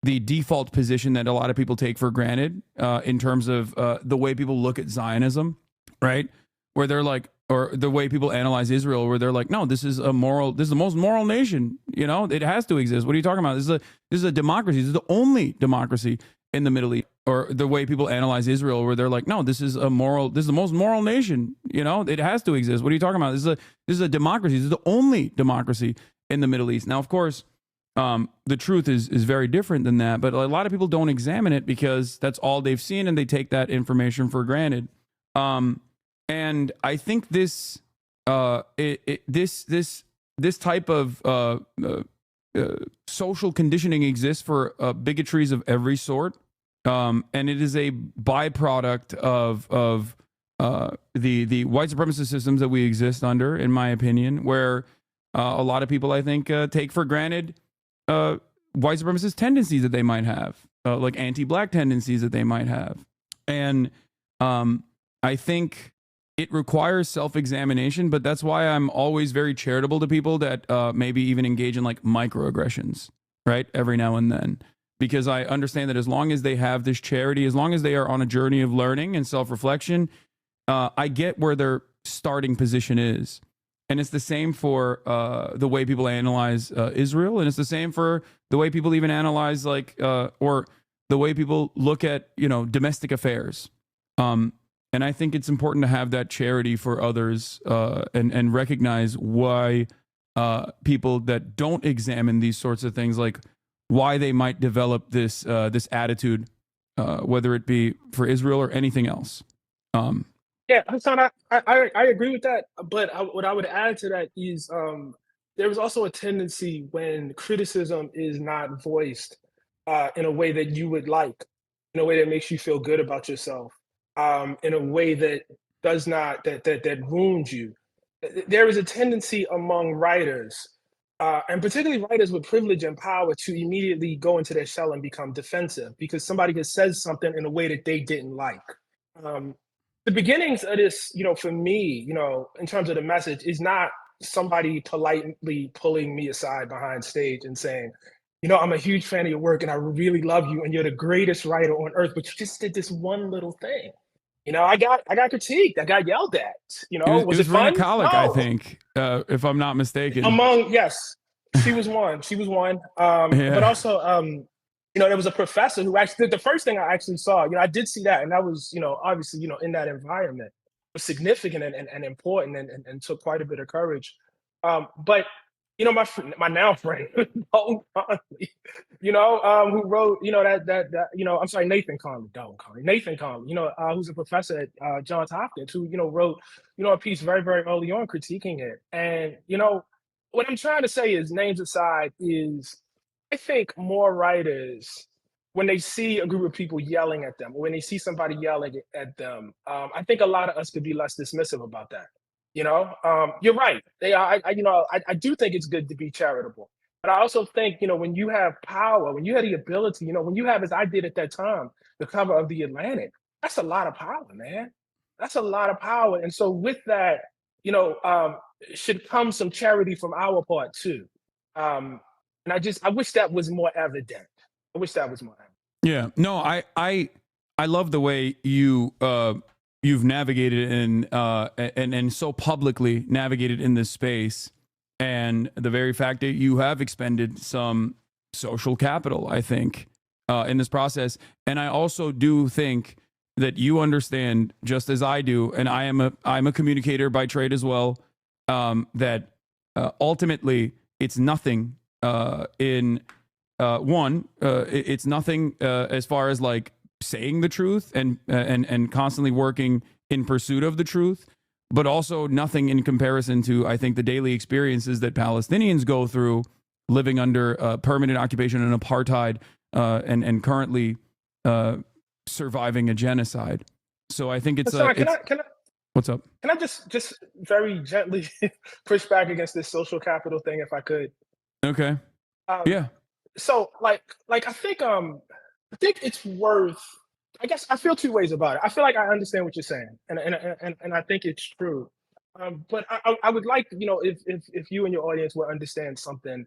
default position that a lot of people take for granted in terms of the way people look at Zionism, right? Where they're like, or the way people analyze Israel, where they're like, no, this is the most moral nation. It has to exist. What are you talking about? This is a democracy. This is the only democracy in the Middle East. Or the way people analyze Israel, where they're like, no, this is the most moral nation. It has to exist. What are you talking about? This is a democracy. This is the only democracy in the Middle East. Now, of course, the truth is very different than that, but a lot of people don't examine it because that's all they've seen, and they take that information for granted. And I think this type of social conditioning exists for bigotries of every sort, and it is a byproduct of the white supremacist systems that we exist under, in my opinion, where a lot of people, I think, take for granted white supremacist tendencies that they might have, like anti-black tendencies that they might have, and I think it requires self-examination, but that's why I'm always very charitable to people that maybe even engage in like microaggressions, right? Every now and then, because I understand that as long as they have this charity, as long as they are on a journey of learning and self-reflection, I get where their starting position is. And it's the same for the way people analyze Israel, and it's the same for the way people even analyze or the way people look at, domestic affairs. And I think it's important to have that charity for others and recognize why people that don't examine these sorts of things, like why they might develop this attitude, whether it be for Israel or anything else. Yeah, Hassan, I agree with that. But what I would add to that is there is also a tendency when criticism is not voiced in a way that you would like, in a way that makes you feel good about yourself, in a way that does not, that wounds you. There is a tendency among writers, and particularly writers with privilege and power, to immediately go into their shell and become defensive because somebody has said something in a way that they didn't like. the beginnings of this, for me, in terms of the message, is not somebody politely pulling me aside behind stage and saying, I'm a huge fan of your work and I really love you and you're the greatest writer on earth, but you just did this one little thing. I got critiqued. I got yelled at. Was it Rena fun? Kalik, I No. think, if I'm not mistaken. Yes, she was one. She was one. Yeah. But also, there was a professor who actually, the first thing I actually saw, I did see that, and that was, obviously, in that environment, was significant and important and took quite a bit of courage. But my now friend, Bo Conley, who wrote, I'm sorry, Nathan Conley, Nathan Conley, who's a professor at Johns Hopkins, who, wrote, a piece very, very early on critiquing it. And, what I'm trying to say is, names aside, is I think more writers, when they see a group of people yelling at them, or when they see somebody yelling at them, I think a lot of us could be less dismissive about that. You're right. I do think it's good to be charitable, but I also think, when you have power, when you have the ability, when you have, as I did at that time, the cover of the Atlantic, that's a lot of power, man. That's a lot of power. And so with that, should come some charity from our part too. And I wish that was more evident. I wish that was more evident. Yeah, no, I love the way you've navigated and so publicly navigated in this space, and the very fact that you have expended some social capital, I think, in this process. And I also do think that you understand, just as I do, and I'm a communicator by trade as well, that ultimately it's nothing it's nothing as far as like saying the truth and constantly working in pursuit of the truth, but also nothing in comparison to, I think, the daily experiences that Palestinians go through living under permanent occupation and apartheid, and currently surviving a genocide. So I think it's what's up? Can I just very gently push back against this social capital thing, if I could? Okay. Yeah. So I think it's worth. I guess I feel two ways about it. I feel like I understand what you're saying, and I think it's true. But I would like, if you and your audience will understand something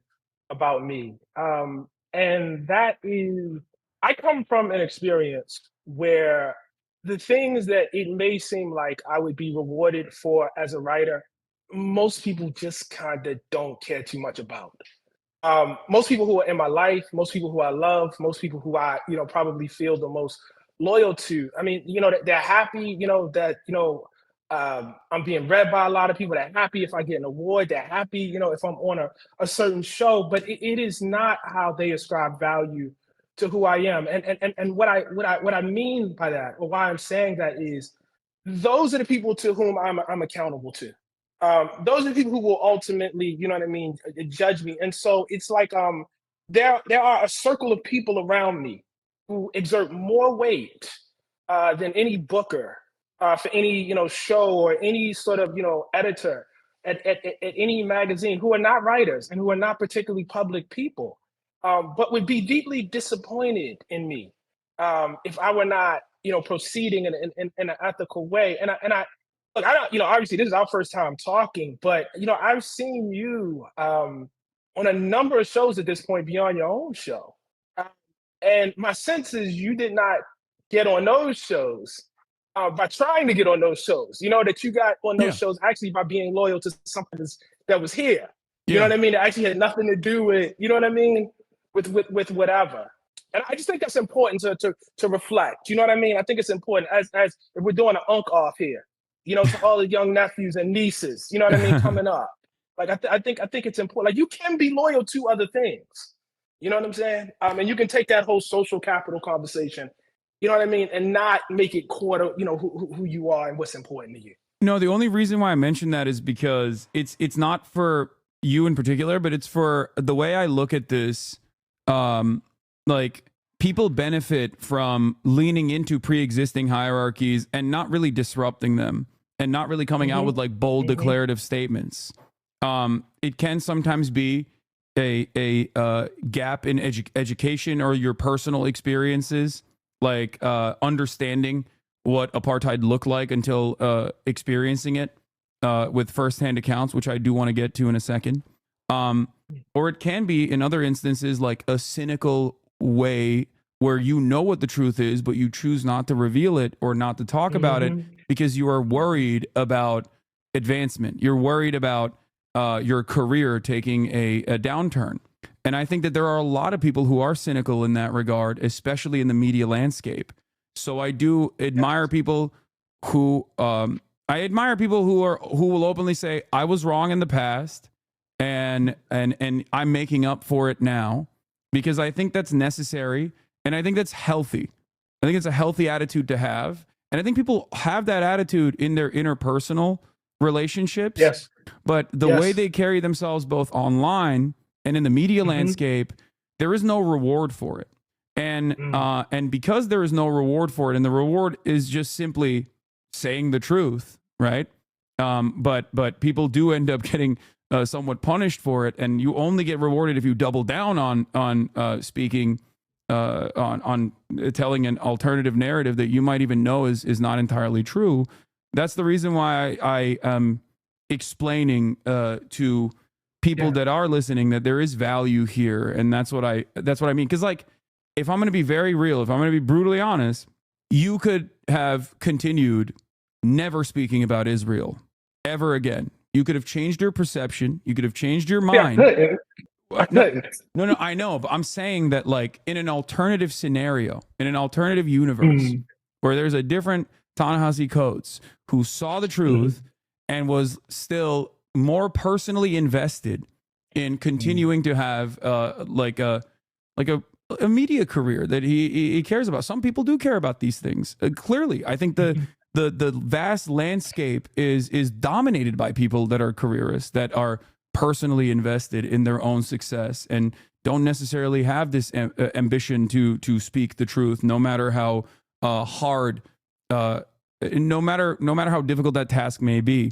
about me, and that is, I come from an experience where the things that it may seem like I would be rewarded for as a writer, most people just kind of don't care too much about. Most people who are in my life, most people who I love, most people who I, probably feel the most loyal to. I mean, they're happy, that, I'm being read by a lot of people. They're happy if I get an award. They're happy, if I'm on a certain show. But it is not how they ascribe value to who I am. And what I mean by that, or why I'm saying that, is those are the people to whom I'm accountable to. Those are the people who will ultimately, judge me. And so it's like there are a circle of people around me who exert more weight than any booker for any show, or any sort of editor at any magazine, who are not writers and who are not particularly public people, but would be deeply disappointed in me if I were not proceeding in an ethical way. And I look, I don't, obviously this is our first time talking, but I've seen you on a number of shows at this point beyond your own show, and my sense is you did not get on those shows by trying to get on those shows. That you got on those shows actually by being loyal to something that was here. You know what I mean? That actually had nothing to do with with whatever. And I just think that's important to reflect. You know what I mean? I think it's important as if we're doing an unk off here, to all the young nephews and nieces, you know what I mean, coming up. Like, I think it's important. Like, you can be loyal to other things. You know what I'm saying? And you can take that whole social capital conversation, you know what I mean, and not make it quarter, who you are and what's important to you. No, the only reason why I mentioned that is because it's not for you in particular, but it's for the way I look at this. Like, people benefit from leaning into pre-existing hierarchies and not really disrupting them, and not really coming out with like bold declarative statements. It can sometimes be a gap in education or your personal experiences, like understanding what apartheid looked like until experiencing it with firsthand accounts, which I do want to get to in a second. Or it can be, in other instances, like a cynical way where you know what the truth is, but you choose not to reveal it or not to talk about it because you are worried about advancement. You're worried about your career taking a downturn. And I think that there are a lot of people who are cynical in that regard, especially in the media landscape. So I do admire people who who will openly say, I was wrong in the past and I'm making up for it now, because I think that's necessary and I think that's healthy. I think it's a healthy attitude to have. And I think people have that attitude in their interpersonal relationships. Yes. But the way they carry themselves both online and in the media landscape, there is no reward for it. And because there is no reward for it, and the reward is just simply saying the truth, right? But people do end up getting somewhat punished for it, and you only get rewarded if you double down on speaking on telling an alternative narrative that you might even know is not entirely true. That's the reason why I am explaining to people that are listening that there is value here, and that's what I mean. Because, like, if I'm going to be very real, if I'm going to be brutally honest, you could have continued never speaking about Israel ever again. You could have changed your perception. You could have changed your mind. No, I know, but I'm saying that, like, in an alternative scenario, in an alternative universe, where there's a different Ta-NEHISI Coates who saw the truth and was still more personally invested in continuing to have like a media career that he cares about. Some people do care about these things. Clearly, I think the vast landscape is dominated by people that are careerists, that are personally invested in their own success and don't necessarily have this ambition to speak the truth, no matter how hard, no matter how difficult that task may be.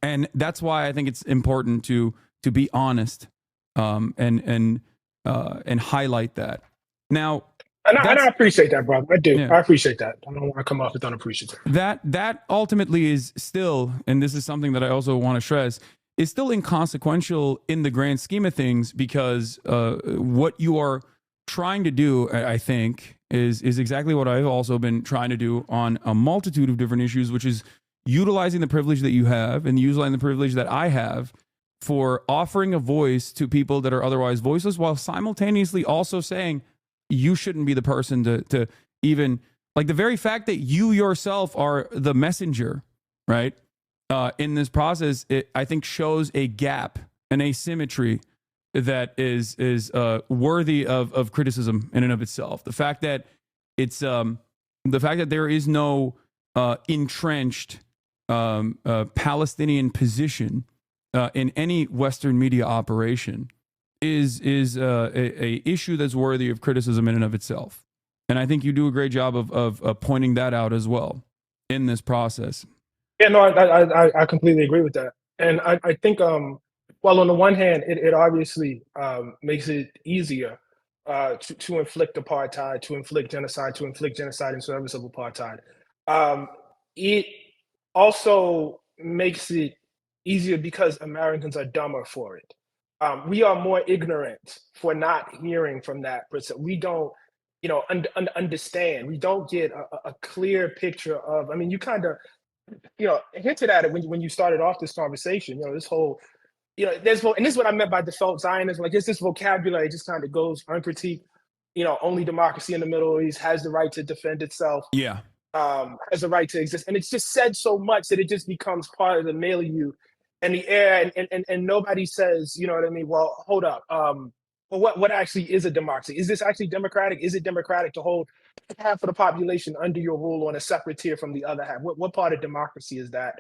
And that's why I think it's important to be honest and highlight that. Now, and I appreciate that, brother. I do. Yeah. I appreciate that. I don't want to come off as unappreciative. That ultimately is still, and this is something that I also want to stress, is still inconsequential in the grand scheme of things, because what you are trying to do, I think, is exactly what I've also been trying to do on a multitude of different issues, which is utilizing the privilege that you have and utilizing the privilege that I have for offering a voice to people that are otherwise voiceless, while simultaneously also saying you shouldn't be the person to even, like, the very fact that you yourself are the messenger, right? In this process, it, I think, shows a gap, an asymmetry that is worthy of criticism in and of itself. The fact that it's the fact that there is no entrenched Palestinian position in any Western media operation is a issue that's worthy of criticism in and of itself. And I think you do a great job of pointing that out as well in this process. Yeah, no, I completely agree with that. And I think, well, on the one hand, it obviously makes it easier to inflict apartheid, to inflict genocide in service of apartheid. It also makes it easier because Americans are dumber for it. We are more ignorant for not hearing from that person. We don't, understand. We don't get a clear picture of, I mean, you kind of, hinted at it when you started off this conversation, this whole, and this is what I meant by default Zionism, like there's this vocabulary just kind of goes uncritiqued, only democracy in the Middle East has the right to defend itself. Yeah. Has the right to exist. And it's just said so much that it just becomes part of the milieu and the air, and nobody says, you know what I mean? Well, hold up. Well, what actually is a democracy? Is this actually democratic? Is it democratic to hold half of the population under your rule on a separate tier from the other half? What part of democracy is that?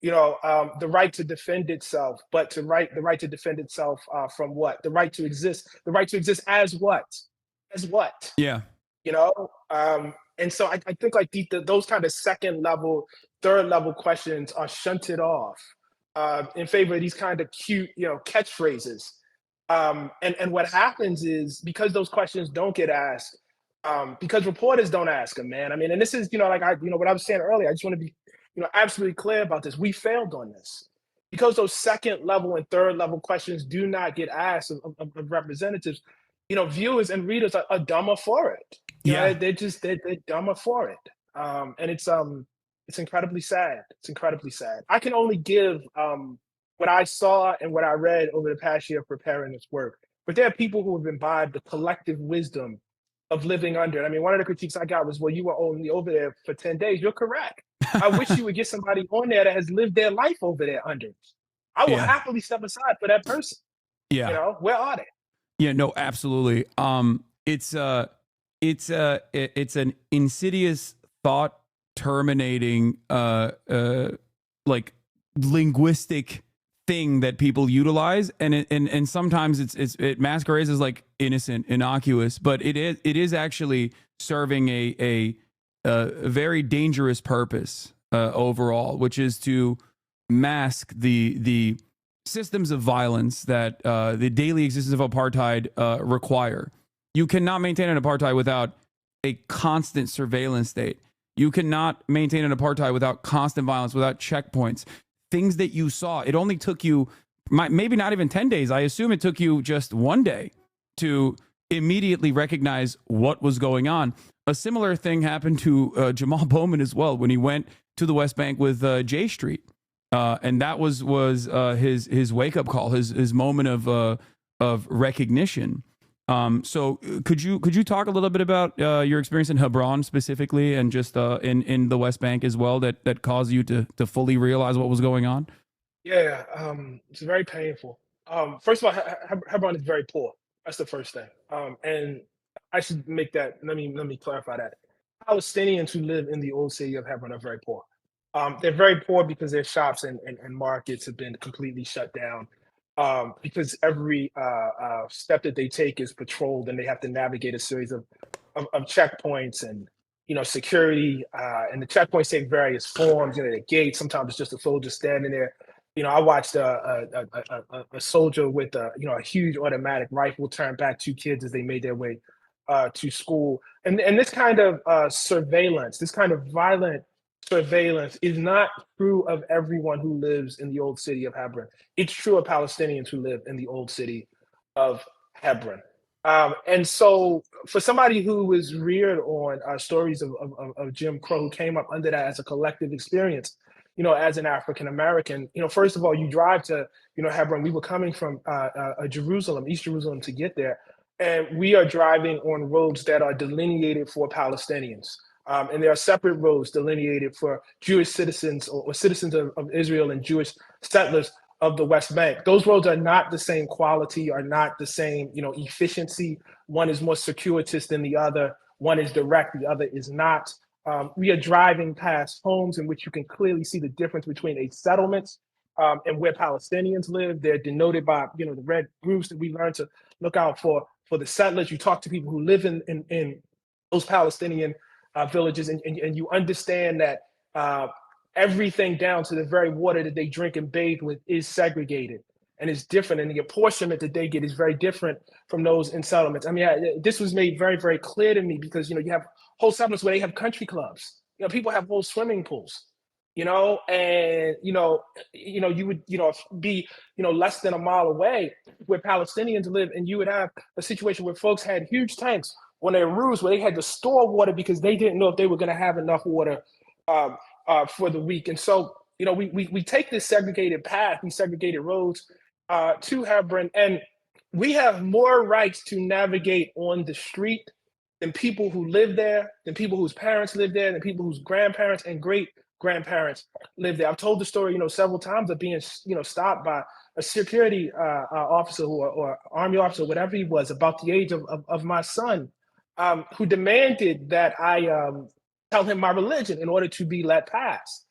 The right to defend itself, but the right to defend itself from what? The right to exist as what? As what? Yeah. And so I think like those kind of second level, third level questions are shunted off in favor of these kind of cute, catchphrases. And what happens is, because those questions don't get asked, because reporters don't ask them, man. I mean, and this is, like what I was saying earlier. I just want to be, absolutely clear about this. We failed on this because those second level and third level questions do not get asked of representatives. Viewers and readers are dumber for it. They're dumber for it. And it's incredibly sad. It's incredibly sad. I can only give what I saw and what I read over the past year preparing this work. But there are people who have imbibed the collective wisdom of living under it. I mean, one of the critiques I got was, well, you were only over there for 10 days. You're correct. I wish you would get somebody on there that has lived their life over there under it. I will happily step aside for that person. Yeah. Where are they? Yeah, no, absolutely. It's an insidious thought terminating like linguistic thing that people utilize, and sometimes it masquerades as like innocent, innocuous, but it is actually serving a very dangerous purpose overall, which is to mask the systems of violence that the daily existence of apartheid require. You cannot maintain an apartheid without a constant surveillance state. You cannot maintain an apartheid without constant violence, without checkpoints. Things that you saw, it only took you maybe not even 10 days. I assume it took you just one day to immediately recognize what was going on. A similar thing happened to Jamal Bowman as well when he went to the West Bank with J Street. And that was his wake-up call, his moment of recognition. So could you talk a little bit about your experience in Hebron specifically, and just in the West Bank as well, that caused you to fully realize what was going on? Yeah, it's very painful. First of all, Hebron is very poor. That's the first thing. And I should make that. Let me clarify that. Palestinians who live in the old city of Hebron are very poor. They're very poor because their shops and markets have been completely shut down. Because every step that they take is patrolled, and they have to navigate a series of checkpoints and security. And the checkpoints take various forms. The gate. Sometimes it's just a soldier standing there. I watched a soldier with a huge automatic rifle turn back two kids as they made their way to school. And this kind of surveillance, this kind of violent surveillance is not true of everyone who lives in the old city of Hebron. It's true of Palestinians who live in the old city of Hebron. And so for somebody who was reared on stories of Jim Crow, who came up under that as a collective experience, as an African-American, first of all, you drive to, Hebron. We were coming from Jerusalem, East Jerusalem, to get there. And we are driving on roads that are delineated for Palestinians. And there are separate roads delineated for Jewish citizens or citizens of Israel and Jewish settlers of the West Bank. Those roads are not the same quality, are not the same, efficiency. One is more circuitous than the other. One is direct, the other is not. We are driving past homes in which you can clearly see the difference between a settlement and where Palestinians live. They're denoted by, the red groups that we learned to look out for the settlers. You talk to people who live in those Palestinian villages, and you understand that everything down to the very water that they drink and bathe with is segregated and is different, and the apportionment that they get is very different from those in settlements. I mean, this was made very, very clear to me because you have whole settlements where they have country clubs. People have whole swimming pools. And you would be less than a mile away where Palestinians live, and you would have a situation where folks had huge tanks on their roofs where they had to store water because they didn't know if they were going to have enough water for the week. And so, we take this segregated path, these segregated roads to Hebron, and we have more rights to navigate on the street than people who live there, than people whose parents live there, than people whose grandparents and great-grandparents live there. I've told the story, several times of being, stopped by a security officer or army officer, whatever he was, about the age of my son, who demanded that I tell him my religion in order to be let pass.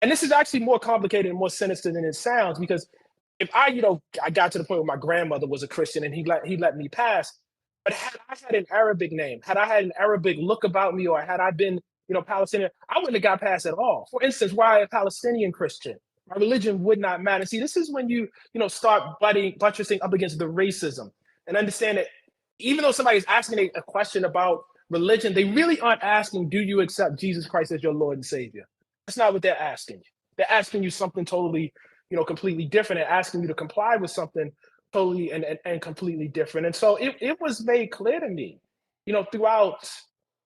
And this is actually more complicated and more sinister than it sounds, because if I got to the point where my grandmother was a Christian and he let me pass, but had I had an Arabic name, had I had an Arabic look about me, or had I been, Palestinian, I wouldn't have got past at all. For instance, why a Palestinian Christian? My religion would not matter. See, this is when you start buttressing up against the racism and understand that even though somebody is asking a question about religion, they really aren't asking, do you accept Jesus Christ as your Lord and Savior? That's not what they're asking. They're asking you something totally, completely different, and asking you to comply with something totally and completely different. And so it was made clear to me, throughout,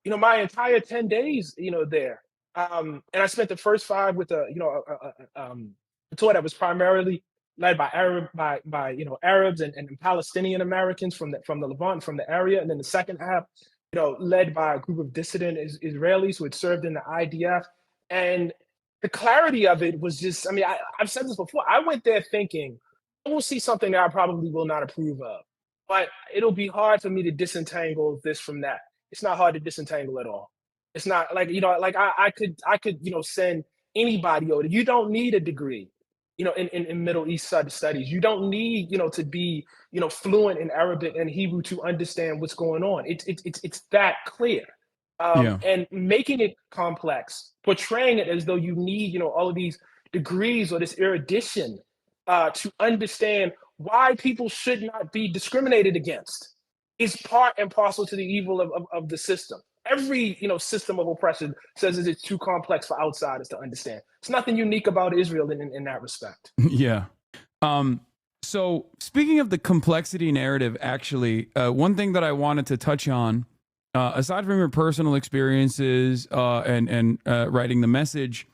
my entire 10 days, there. And I spent the first 5 with a tour that was primarily led by Arabs and Palestinian Americans from the Levant, from the area, and then the second half, led by a group of dissident Israelis who had served in the IDF. And the clarity of it was just, I've said this before. I went there thinking, I will see something that I probably will not approve of, but it'll be hard for me to disentangle this from that. It's not hard to disentangle at all. It's not like, I could, send anybody over. You don't need a degree, in Middle East studies. You don't need, to be, fluent in Arabic and Hebrew to understand what's going on. It's that clear. And making it complex, portraying it as though you need, all of these degrees or this erudition to understand why people should not be discriminated against is part and parcel to the evil of the system. Every system of oppression says it's too complex for outsiders to understand. It's nothing unique about Israel in that respect. Yeah. So speaking of the complexity narrative, actually, one thing that I wanted to touch on, aside from your personal experiences and writing the message,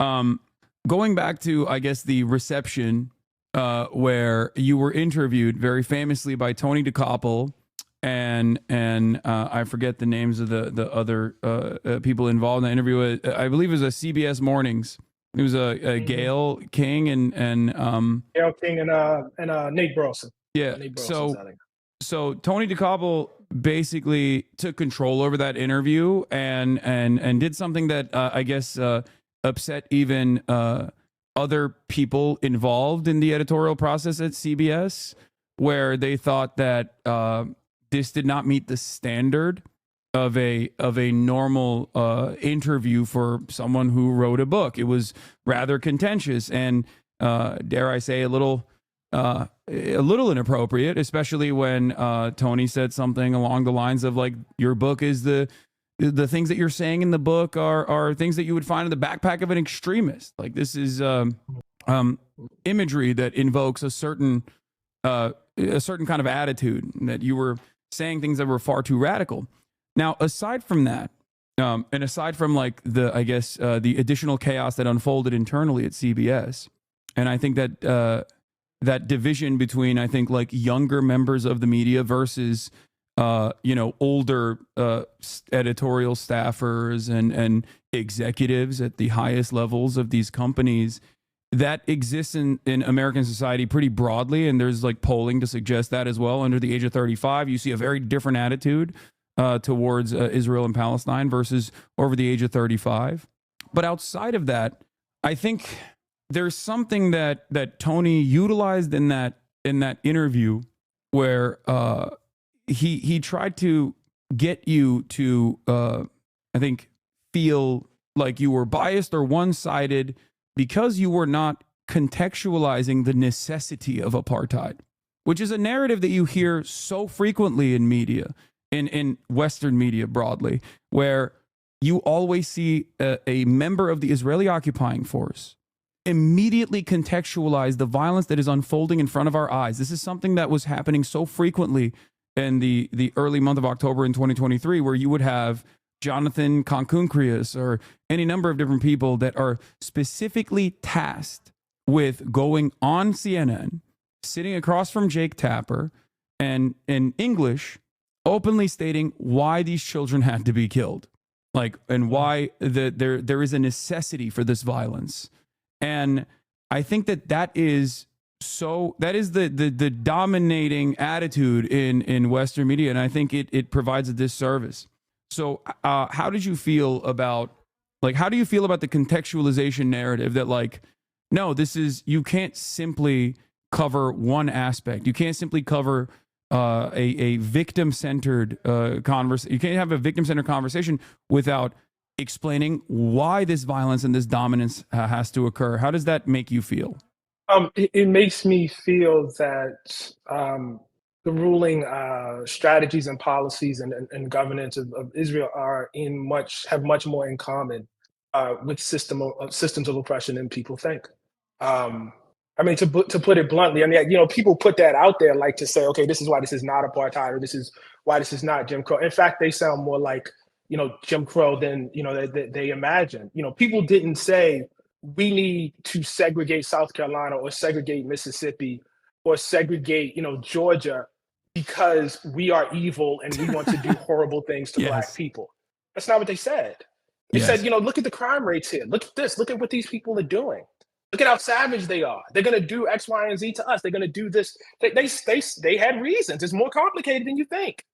going back to, I guess, the reception where you were interviewed very famously by Tony DeCoppel and I forget the names of the other people involved in the interview. I believe it was a CBS Mornings. It was a Gail King and Gail King and Nate Burleson. Yeah. Nate Burleson, So Tony DeCoppel basically took control over that interview and did something that I guess upset even other people involved in the editorial process at CBS, where they thought that this did not meet the standard of a normal interview for someone who wrote a book. It was rather contentious and dare I say a little inappropriate, especially when Tony said something along the lines of like, your book is the things that you're saying in the book are things that you would find in the backpack of an extremist. Like, this is imagery that invokes a certain kind of attitude, that you were saying things that were far too radical. Now, aside from that, and aside from like the additional chaos that unfolded internally at CBS, and I think that that division between, I think, like younger members of the media versus older editorial staffers and executives at the highest levels of these companies, that exists in American society pretty broadly. And there's like polling to suggest that as well. Under the age of 35, you see a very different attitude towards Israel and Palestine versus over the age of 35. But outside of that, I think there's something that Tony utilized in that interview where he tried to get you to I think feel like you were biased or one-sided because you were not contextualizing the necessity of apartheid, which is a narrative that you hear so frequently in media, in Western media broadly, where you always see a member of the Israeli occupying force immediately contextualize the violence that is unfolding in front of our eyes. This is something that was happening so frequently in the early month of October in 2023, where you would have Jonathan Conkuncrius or any number of different people that are specifically tasked with going on CNN, sitting across from Jake Tapper, and in English, openly stating why these children had to be killed, like, and why there is a necessity for this violence. And I think that is the dominating attitude in Western media, and I think it provides a disservice. So how did you feel about the contextualization narrative that, like, no, you can't simply cover one aspect. You can't simply cover a victim-centered conversation. You can't have a victim-centered conversation without explaining why this violence and this dominance has to occur. How does that make you feel? It makes me feel that the ruling strategies and policies and governance of Israel have much more in common with systems of oppression than people think. I mean, to put it bluntly, I mean, you know, people put that out there like to say, okay, this is why this is not apartheid, or this is why this is not Jim Crow. In fact, they sound more like, you know, Jim Crow than, you know, they imagine. You know, people didn't say we need to segregate South Carolina or segregate Mississippi or segregate, you know, Georgia because we are evil and we want to do horrible things to Black people. That's not what they said. They said, you know, look at the crime rates here. Look at this. Look at what these people are doing. Look at how savage they are. They're going to do X, Y, and Z to us. They're going to do this. They had reasons. It's more complicated than you think.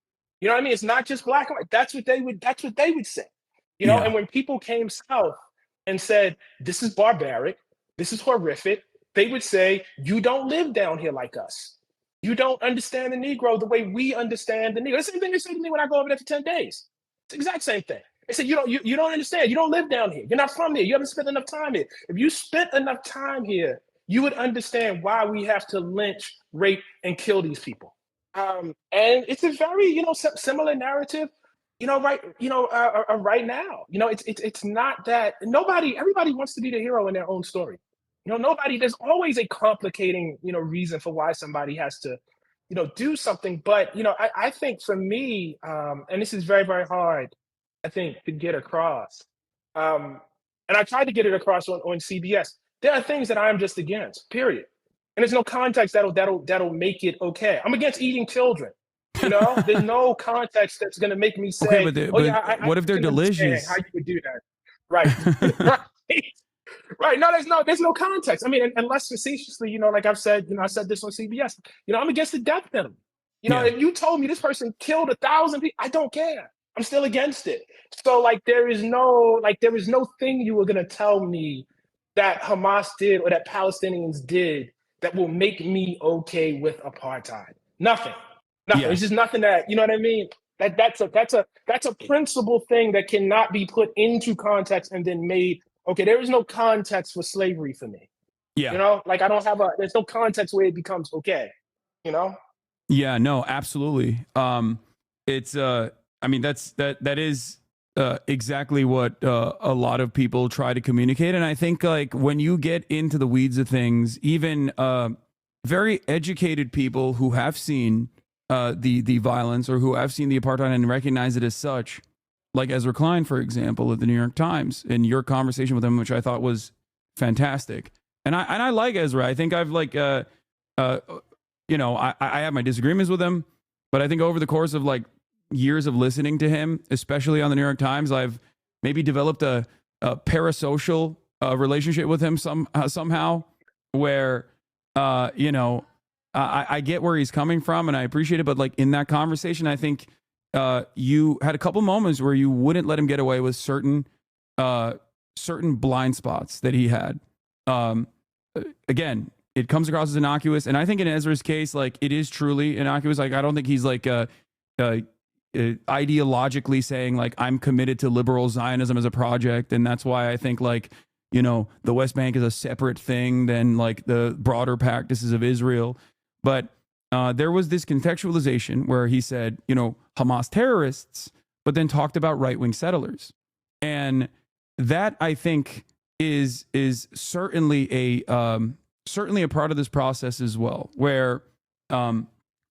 You know what I mean? It's not just black and white. That's what they would say. You know, and when people came south and said, this is barbaric, this is horrific, they would say, you don't live down here like us. You don't understand the Negro the way we understand the Negro. The same thing they say to me when I go over there for 10 days. It's the exact same thing. They said, you don't understand. You don't live down here. You're not from here. You haven't spent enough time here. If you spent enough time here, you would understand why we have to lynch, rape, and kill these people. And it's a very, you know, similar narrative, you know, right now. You know, it's not that everybody wants to be the hero in their own story. You know, there's always a complicating, you know, reason for why somebody has to, you know, do something. But, you know, I think for me, and this is very, very hard, I think, to get across. And I tried to get it across on CBS. There are things that I'm just against, period. And there's no context that'll make it okay. I'm against eating children. You know, there's no context that's going to make me say, okay, but what if they're delicious? How you would do that? Right. Right. Right. No, there's no context. I mean, unless facetiously, you know, like I've said, you know, I said this on CBS, you know, I'm against the death penalty. You know, if you told me this person killed 1,000 people, I don't care. I'm still against it. So like, there is no thing you were going to tell me that Hamas did or that Palestinians did that will make me okay with apartheid. Nothing. Yeah. It's just nothing that, you know what I mean? That's a principle thing that cannot be put into context and then made, okay, there is no context for slavery for me. Yeah. You know, like there's no context where it becomes okay, you know? Yeah, no, absolutely. It's, I mean, that is exactly what a lot of people try to communicate. And I think like when you get into the weeds of things, even very educated people who have seen the violence or who have seen the apartheid and recognize it as such, like Ezra Klein, for example, at the New York Times, in your conversation with him, which I thought was fantastic. And I like Ezra. I think I've like, you know, I have my disagreements with him, but I think over the course of like years of listening to him, especially on the New York Times, I've maybe developed a parasocial relationship with him somehow where, you know, I get where he's coming from and I appreciate it. But like in that conversation, I think you had a couple moments where you wouldn't let him get away with certain blind spots that he had. Again, it comes across as innocuous. And I think in Ezra's case, like it is truly innocuous. Like, I don't think he's like, ideologically saying like I'm committed to liberal Zionism as a project, and that's why I think like, you know, the West Bank is a separate thing than like the broader practices of Israel. But there was this contextualization where he said, you know, Hamas terrorists, but then talked about right-wing settlers, and that I think is certainly a part of this process as well. Where I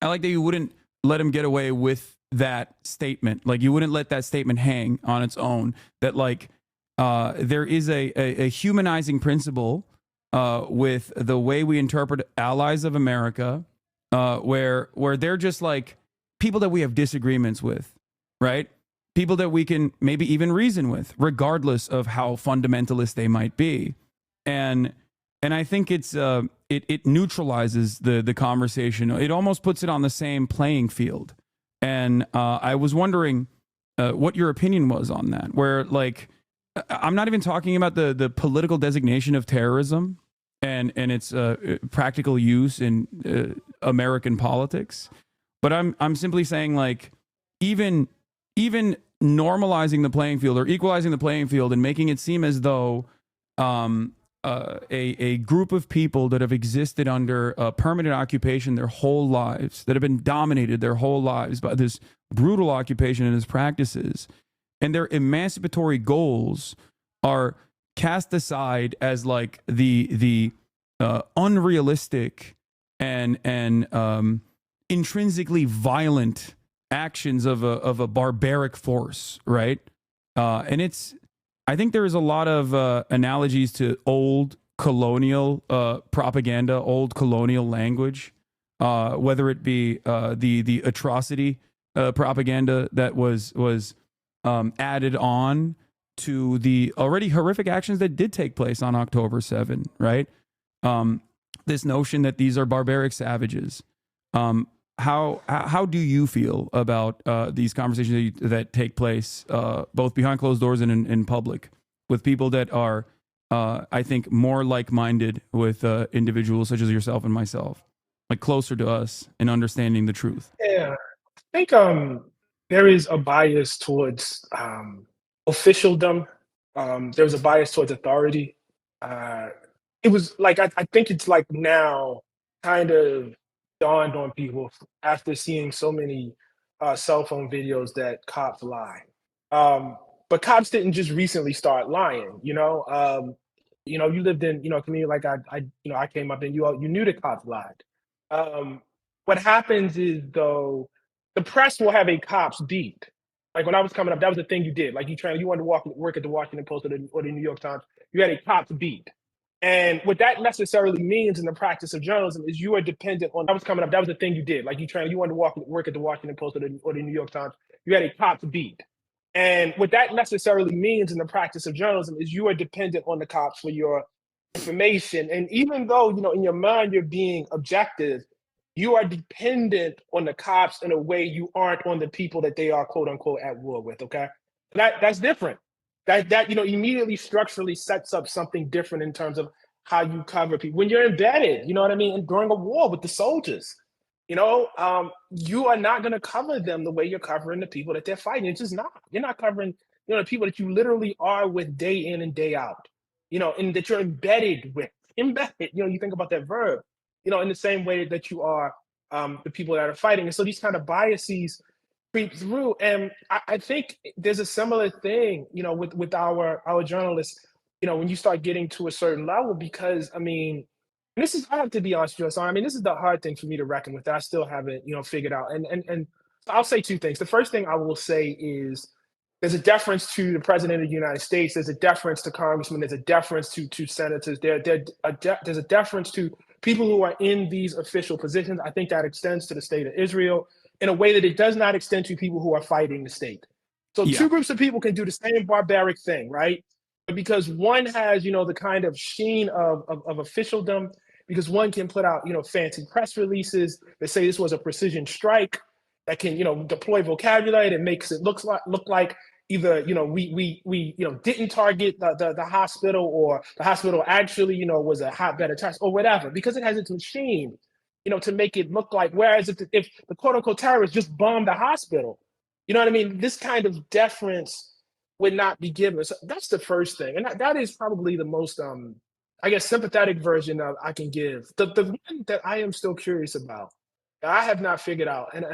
like that you wouldn't let him get away with that statement. Like you wouldn't let that statement hang on its own, that like there is a humanizing principle with the way we interpret allies of America, where they're just like people that we have disagreements with, right? People that we can maybe even reason with, regardless of how fundamentalist they might be. And I think it neutralizes the conversation. It almost puts it on the same playing field. And I was wondering what your opinion was on that, where like, I'm not even talking about the political designation of terrorism and its practical use in American politics, but I'm simply saying like, even normalizing the playing field or equalizing the playing field and making it seem as though a group of people that have existed under permanent occupation their whole lives, that have been dominated their whole lives by this brutal occupation and its practices, and their emancipatory goals are cast aside as like the unrealistic and intrinsically violent actions of a barbaric force, right? And I think there is a lot of analogies to old colonial propaganda, old colonial language, whether it be the atrocity propaganda that was added on to the already horrific actions that did take place on October 7, right? This notion that these are barbaric savages. How do you feel about these conversations that take place both behind closed doors and in public with people that are, I think, more like-minded with individuals such as yourself and myself, like closer to us in understanding the truth? Yeah, I think there is a bias towards officialdom. There's a bias towards authority. It was like I think it's like now kind of dawned on people after seeing so many cell phone videos that cops lie. But cops didn't just recently start lying. You lived in a community like I came up in. You knew the cops lied. What happens is though the press will have a cops beat. Like when I was coming up, that was the thing you did. Like you wanted to work at the Washington Post or the New York Times. You had a cops beat. And what that necessarily means in the practice of journalism is you are dependent on. I was coming up. That was the thing you did. Like you wanted to work at the Washington Post or the New York Times. You had a cops beat. And what that necessarily means in the practice of journalism is you are dependent on the cops for your information. And even though in your mind you're being objective, you are dependent on the cops in a way you aren't on the people that they are quote unquote at war with. Okay, that's different. That immediately structurally sets up something different in terms of how you cover people when you're embedded. You know what I mean? And during a war with the soldiers, you are not going to cover them the way you're covering the people that they're fighting. It's just not. You're not covering the people that you literally are with day in and day out. And that you're embedded with. Embedded. You think about that verb. In the same way that you are the people that are fighting. And so these kind of biases creep through. And I think there's a similar thing, with our journalists, when you start getting to a certain level, because and this is hard to be honest with you. So this is the hard thing for me to reckon with that I still haven't, figured out. And I'll say two things. The first thing I will say is there's a deference to the president of the United States. There's a deference to congressmen. There's a deference to senators. There's a deference to people who are in these official positions. I think that extends to the state of Israel in a way that it does not extend to people who are fighting the state. So two groups of people can do the same barbaric thing, right? But because one has, the kind of sheen of officialdom, because one can put out, fancy press releases that say this was a precision strike, that can, deploy vocabulary that makes it look like either, we didn't target the hospital, or the hospital actually, was a hotbed of attacks or whatever, because it has its machine, to make it look like, whereas if the quote unquote terrorists just bombed the hospital, this kind of deference would not be given. So that's the first thing. And that is probably the most, sympathetic version of I can give. The one that I am still curious about, I have not figured out, and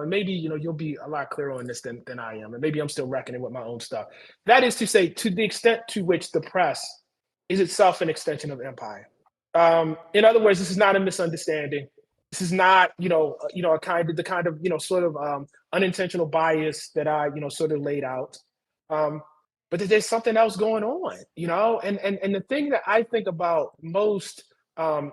maybe you'll be a lot clearer on this than I am, and maybe I'm still reckoning with my own stuff. That is to say, to the extent to which the press is itself an extension of empire. In other words, this is not a misunderstanding. This is not the kind of sort of unintentional bias that I sort of laid out. But that there's something else going on, and the thing that I think about most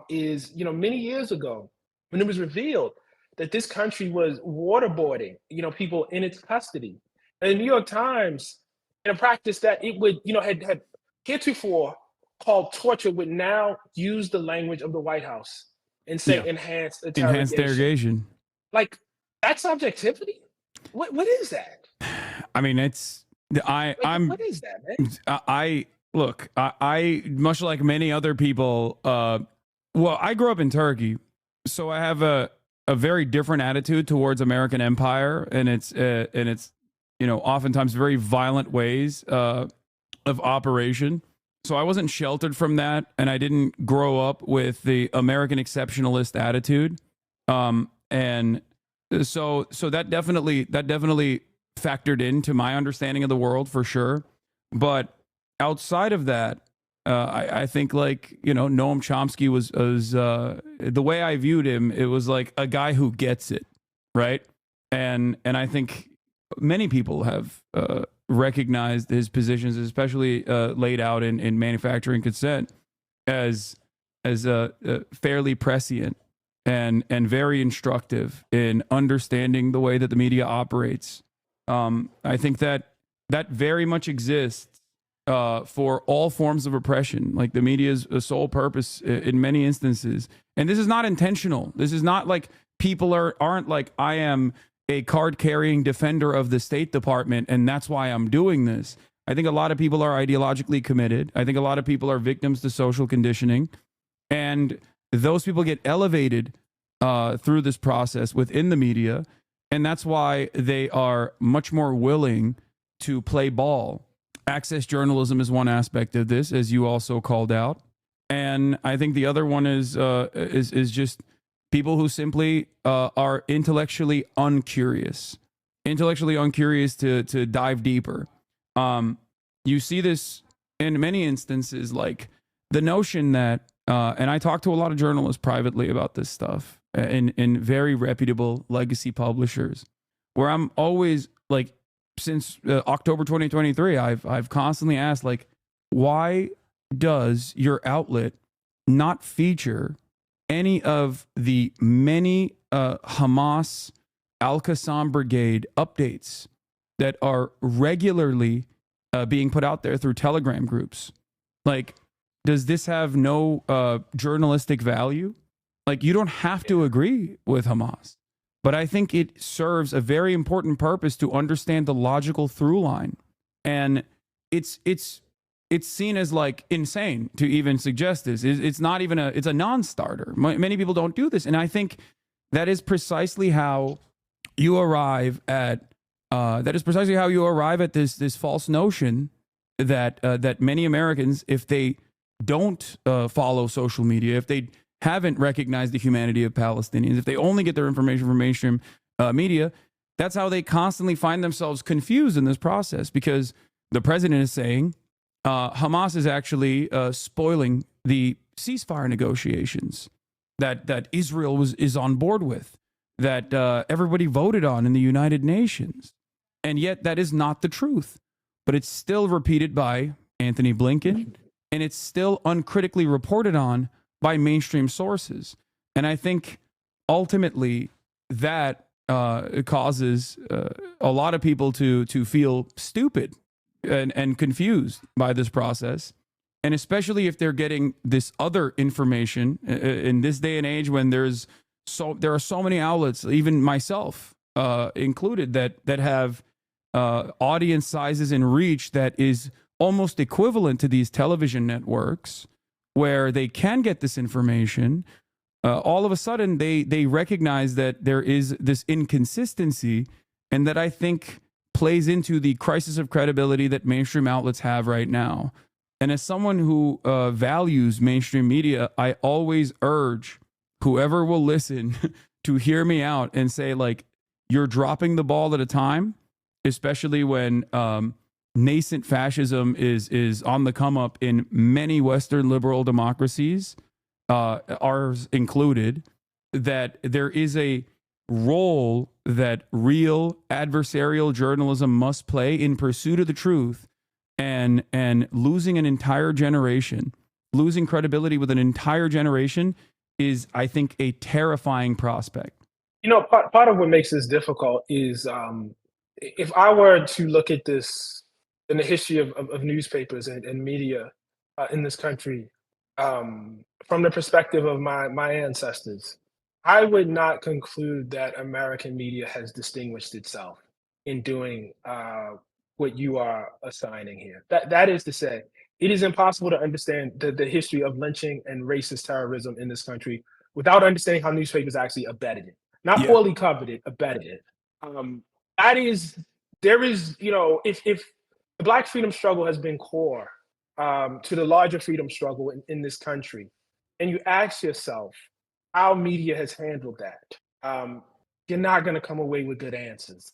is many years ago, when it was revealed that this country was waterboarding, people in its custody. And the New York Times, in a practice that it would, had heretofore called torture, would now use the language of the White House and say enhanced interrogation. Like, that's objectivity? What is that? It's what is that, man? I much like many other people, I grew up in Turkey. So I have a very different attitude towards American empire and its oftentimes very violent ways of operation. So I wasn't sheltered from that, and I didn't grow up with the American exceptionalist attitude. And so that definitely factored into my understanding of the world for sure. But outside of that, I think, like, Noam Chomsky was the way I viewed him. It was like a guy who gets it, right? And I think many people have recognized his positions, especially laid out in Manufacturing Consent, as fairly prescient and very instructive in understanding the way that the media operates. I think that very much exists for all forms of oppression. Like, the media's sole purpose in many instances, and this is not intentional. This is not like people aren't like, I am a card-carrying defender of the State Department, and that's why I'm doing this. I think a lot of people are ideologically committed. I think a lot of people are victims to social conditioning, and those people get elevated through this process within the media, and that's why they are much more willing to play ball. Access journalism is one aspect of this, as you also called out, and I think the other one is just people who simply are intellectually uncurious to dive deeper. You see this in many instances, like the notion that, and I talk to a lot of journalists privately about this stuff in very reputable legacy publishers, where I'm always like, since October 2023, I've constantly asked, like, why does your outlet not feature any of the many Hamas Al-Qassam Brigade updates that are regularly being put out there through Telegram groups? Like, does this have no journalistic value? Like, you don't have to agree with Hamas, but I think it serves a very important purpose to understand the logical through line. And it's seen as like insane to even suggest this. It's not even it's a non-starter. Many people don't do this. And I think that is precisely how you arrive at this false notion that many Americans, if they don't follow social media, if they haven't recognized the humanity of Palestinians, if they only get their information from mainstream media, that's how they constantly find themselves confused in this process, because the president is saying Hamas is actually spoiling the ceasefire negotiations that Israel is on board with, that everybody voted on in the United Nations. And yet that is not the truth. But it's still repeated by Anthony Blinken, and it's still uncritically reported on by mainstream sources. And I think ultimately that causes a lot of people to feel stupid and confused by this process. And especially if they're getting this other information in this day and age, when there are so many outlets, even myself included, that have audience sizes and reach that is almost equivalent to these television networks, where they can get this information. All of a sudden they recognize that there is this inconsistency, and that I think plays into the crisis of credibility that mainstream outlets have right now. And as someone who values mainstream media, I always urge whoever will listen to hear me out and say, like, you're dropping the ball at a time, especially when nascent fascism is on the come up in many Western liberal democracies, ours included, that there is a role that real adversarial journalism must play in pursuit of the truth, and losing an entire generation, losing credibility with an entire generation is, I think, a terrifying prospect. Part of what makes this difficult is if I were to look at this in the history of newspapers and media in this country from the perspective of my ancestors, I would not conclude that American media has distinguished itself in doing what you are assigning here. That is to say, it is impossible to understand the history of lynching and racist terrorism in this country without understanding how newspapers actually abetted it. Not poorly covered it, abetted it. If the Black freedom struggle has been core to the larger freedom struggle in this country, and you ask yourself how media has handled that, you're not going to come away with good answers.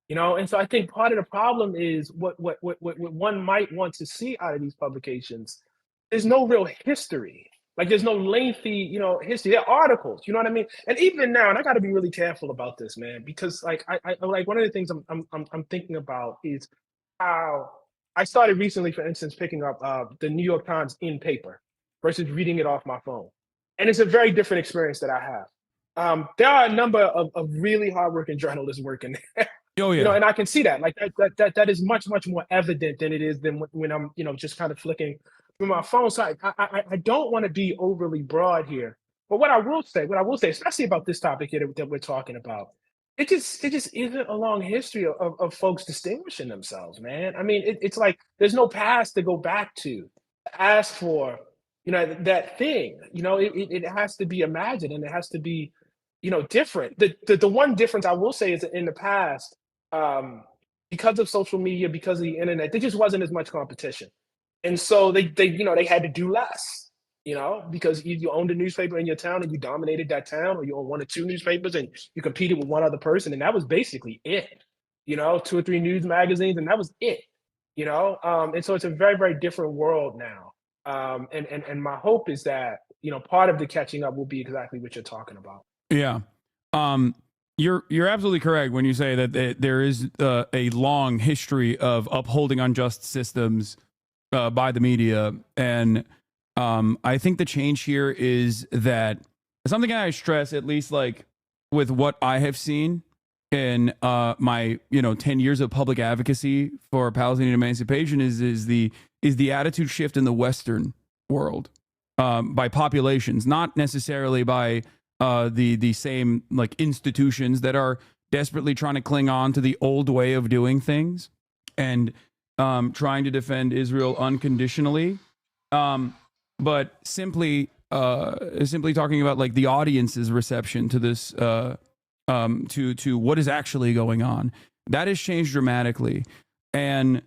And so I think part of the problem is what one might want to see out of these publications. There's no real history. Like there's no lengthy, history. There are articles, you know what I mean? And even now, and I got to be really careful about this, man, because like I like one of the things I'm thinking about is how I started recently, for instance, picking up the New York Times in paper versus reading it off my phone, and it's a very different experience that I have. There are a number of really hardworking journalists working there. Oh yeah. And I can see that. Like that is much more evident than it is than when I'm, just kind of flicking through my phone. So I don't want to be overly broad here. But what I will say, especially about this topic here that we're talking about, it just isn't a long history of folks distinguishing themselves, man. I mean, it's like there's no past to go back to ask for, that thing. It has to be imagined, and it has to be, different. The one difference I will say is that in the past, because of social media, because of the internet, there just wasn't as much competition. And so they had to do less, because you owned a newspaper in your town and you dominated that town, or you owned one or two newspapers and you competed with one other person. And that was basically it, 2 or 3 news magazines, and that was it, and so it's a very, very different world now. And my hope is that, part of the catching up will be exactly what you're talking about. Yeah. You're absolutely correct when you say that there is a long history of upholding unjust systems by the media. And I think the change here is that something I stress, at least like with what I have seen in my 10 years of public advocacy for Palestinian emancipation, is the attitude shift in the Western world by populations, not necessarily by the same like institutions that are desperately trying to cling on to the old way of doing things and trying to defend Israel unconditionally, but simply talking about like the audience's reception to this, to what is actually going on. That has changed dramatically, and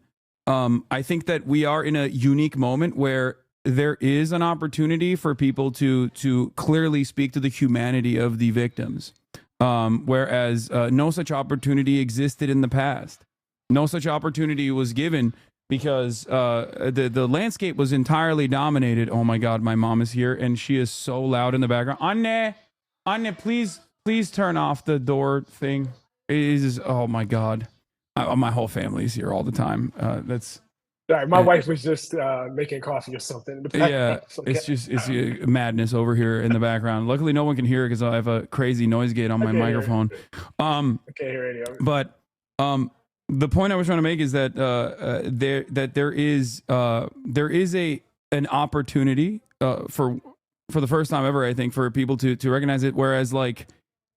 I think that we are in a unique moment where there is an opportunity for people to clearly speak to the humanity of the victims, whereas no such opportunity existed in the past. No such opportunity was given because the landscape was entirely dominated. Oh my God, my mom is here and she is so loud in the background. Anne, please turn off the door thing. It is, oh my God, my whole family is here all the time. That's. Sorry, my wife was just making coffee or something. Yeah, it's madness over here in the background. Luckily, no one can hear it because I have a crazy noise gate on my microphone. I can't hear any of it. But the point I was trying to make is that there is an opportunity for the first time ever, I think, for people to recognize it. Whereas like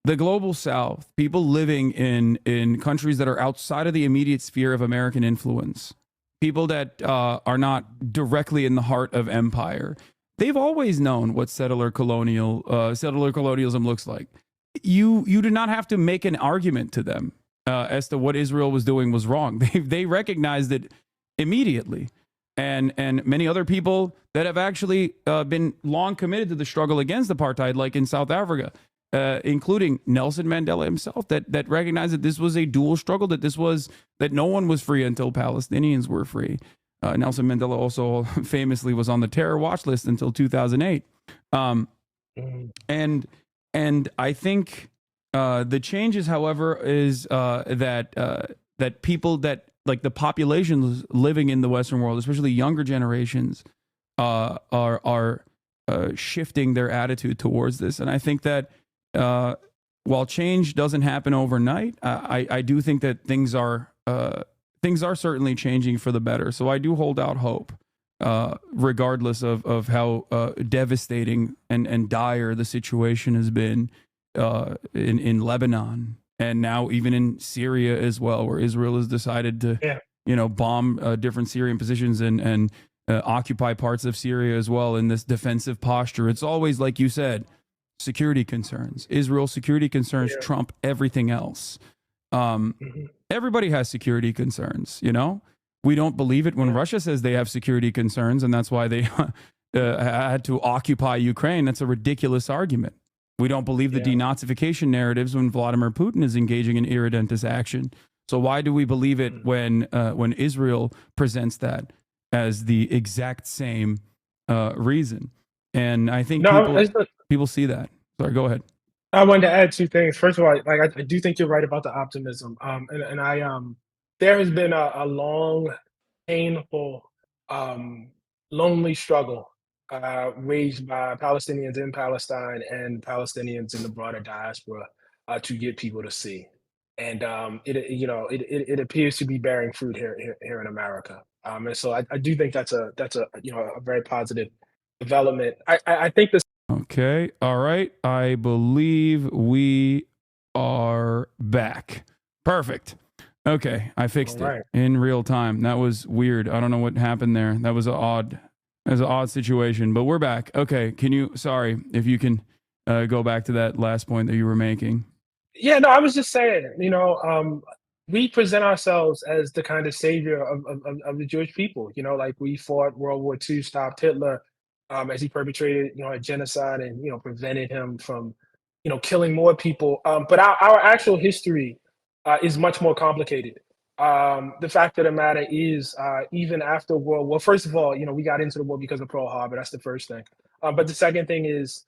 the global South, people living in countries that are outside of the immediate sphere of American influence, people that are not directly in the heart of empire, they've always known what settler colonialism looks like. You do not have to make an argument to them as to what Israel was doing was wrong. They recognized it immediately, and many other people that have actually been long committed to the struggle against apartheid, like in South Africa, including Nelson Mandela himself, that recognized that this was a dual struggle, that no one was free until Palestinians were free. Nelson Mandela also famously was on the terror watch list until 2008. And I think the changes, however, is that people that like the populations living in the Western world, especially younger generations, are shifting their attitude towards this. And I think that while change doesn't happen overnight, I do think that things are certainly changing for the better. So I do hold out hope, regardless of how devastating and dire the situation has been in Lebanon, and now even in Syria as well, where Israel has decided to bomb different Syrian positions and occupy parts of Syria as well in this defensive posture. It's always, like you said, security concerns. Israel's security concerns trump everything else. Everybody has security concerns, We don't believe it when Russia says they have security concerns, and that's why they had to occupy Ukraine. That's a ridiculous argument. We don't believe the denazification narratives when Vladimir Putin is engaging in irredentist action. So why do we believe it when Israel presents that as the exact same reason? And I think people see that. Sorry, go ahead. I wanted to add two things. First of all, like I do think you're right about the optimism. And there has been a long, painful, lonely struggle waged by Palestinians in Palestine and Palestinians in the broader diaspora to get people to see. And it appears to be bearing fruit here in America. And so I do think that's a very positive development. I think this. Okay. All right. I believe we are back. Perfect. Okay. I fixed it in real time. That was weird. I don't know what happened there. That was an odd situation, but we're back. Okay. Sorry if you can go back to that last point that you were making. Yeah, no, I was just saying, we present ourselves as the kind of savior of the Jewish people, like we fought World War II, stopped Hitler, as he perpetrated, a genocide and, prevented him from, killing more people. But our actual history is much more complicated. The fact of the matter is, even after first of all, we got into the war because of Pearl Harbor. That's the first thing. But the second thing is,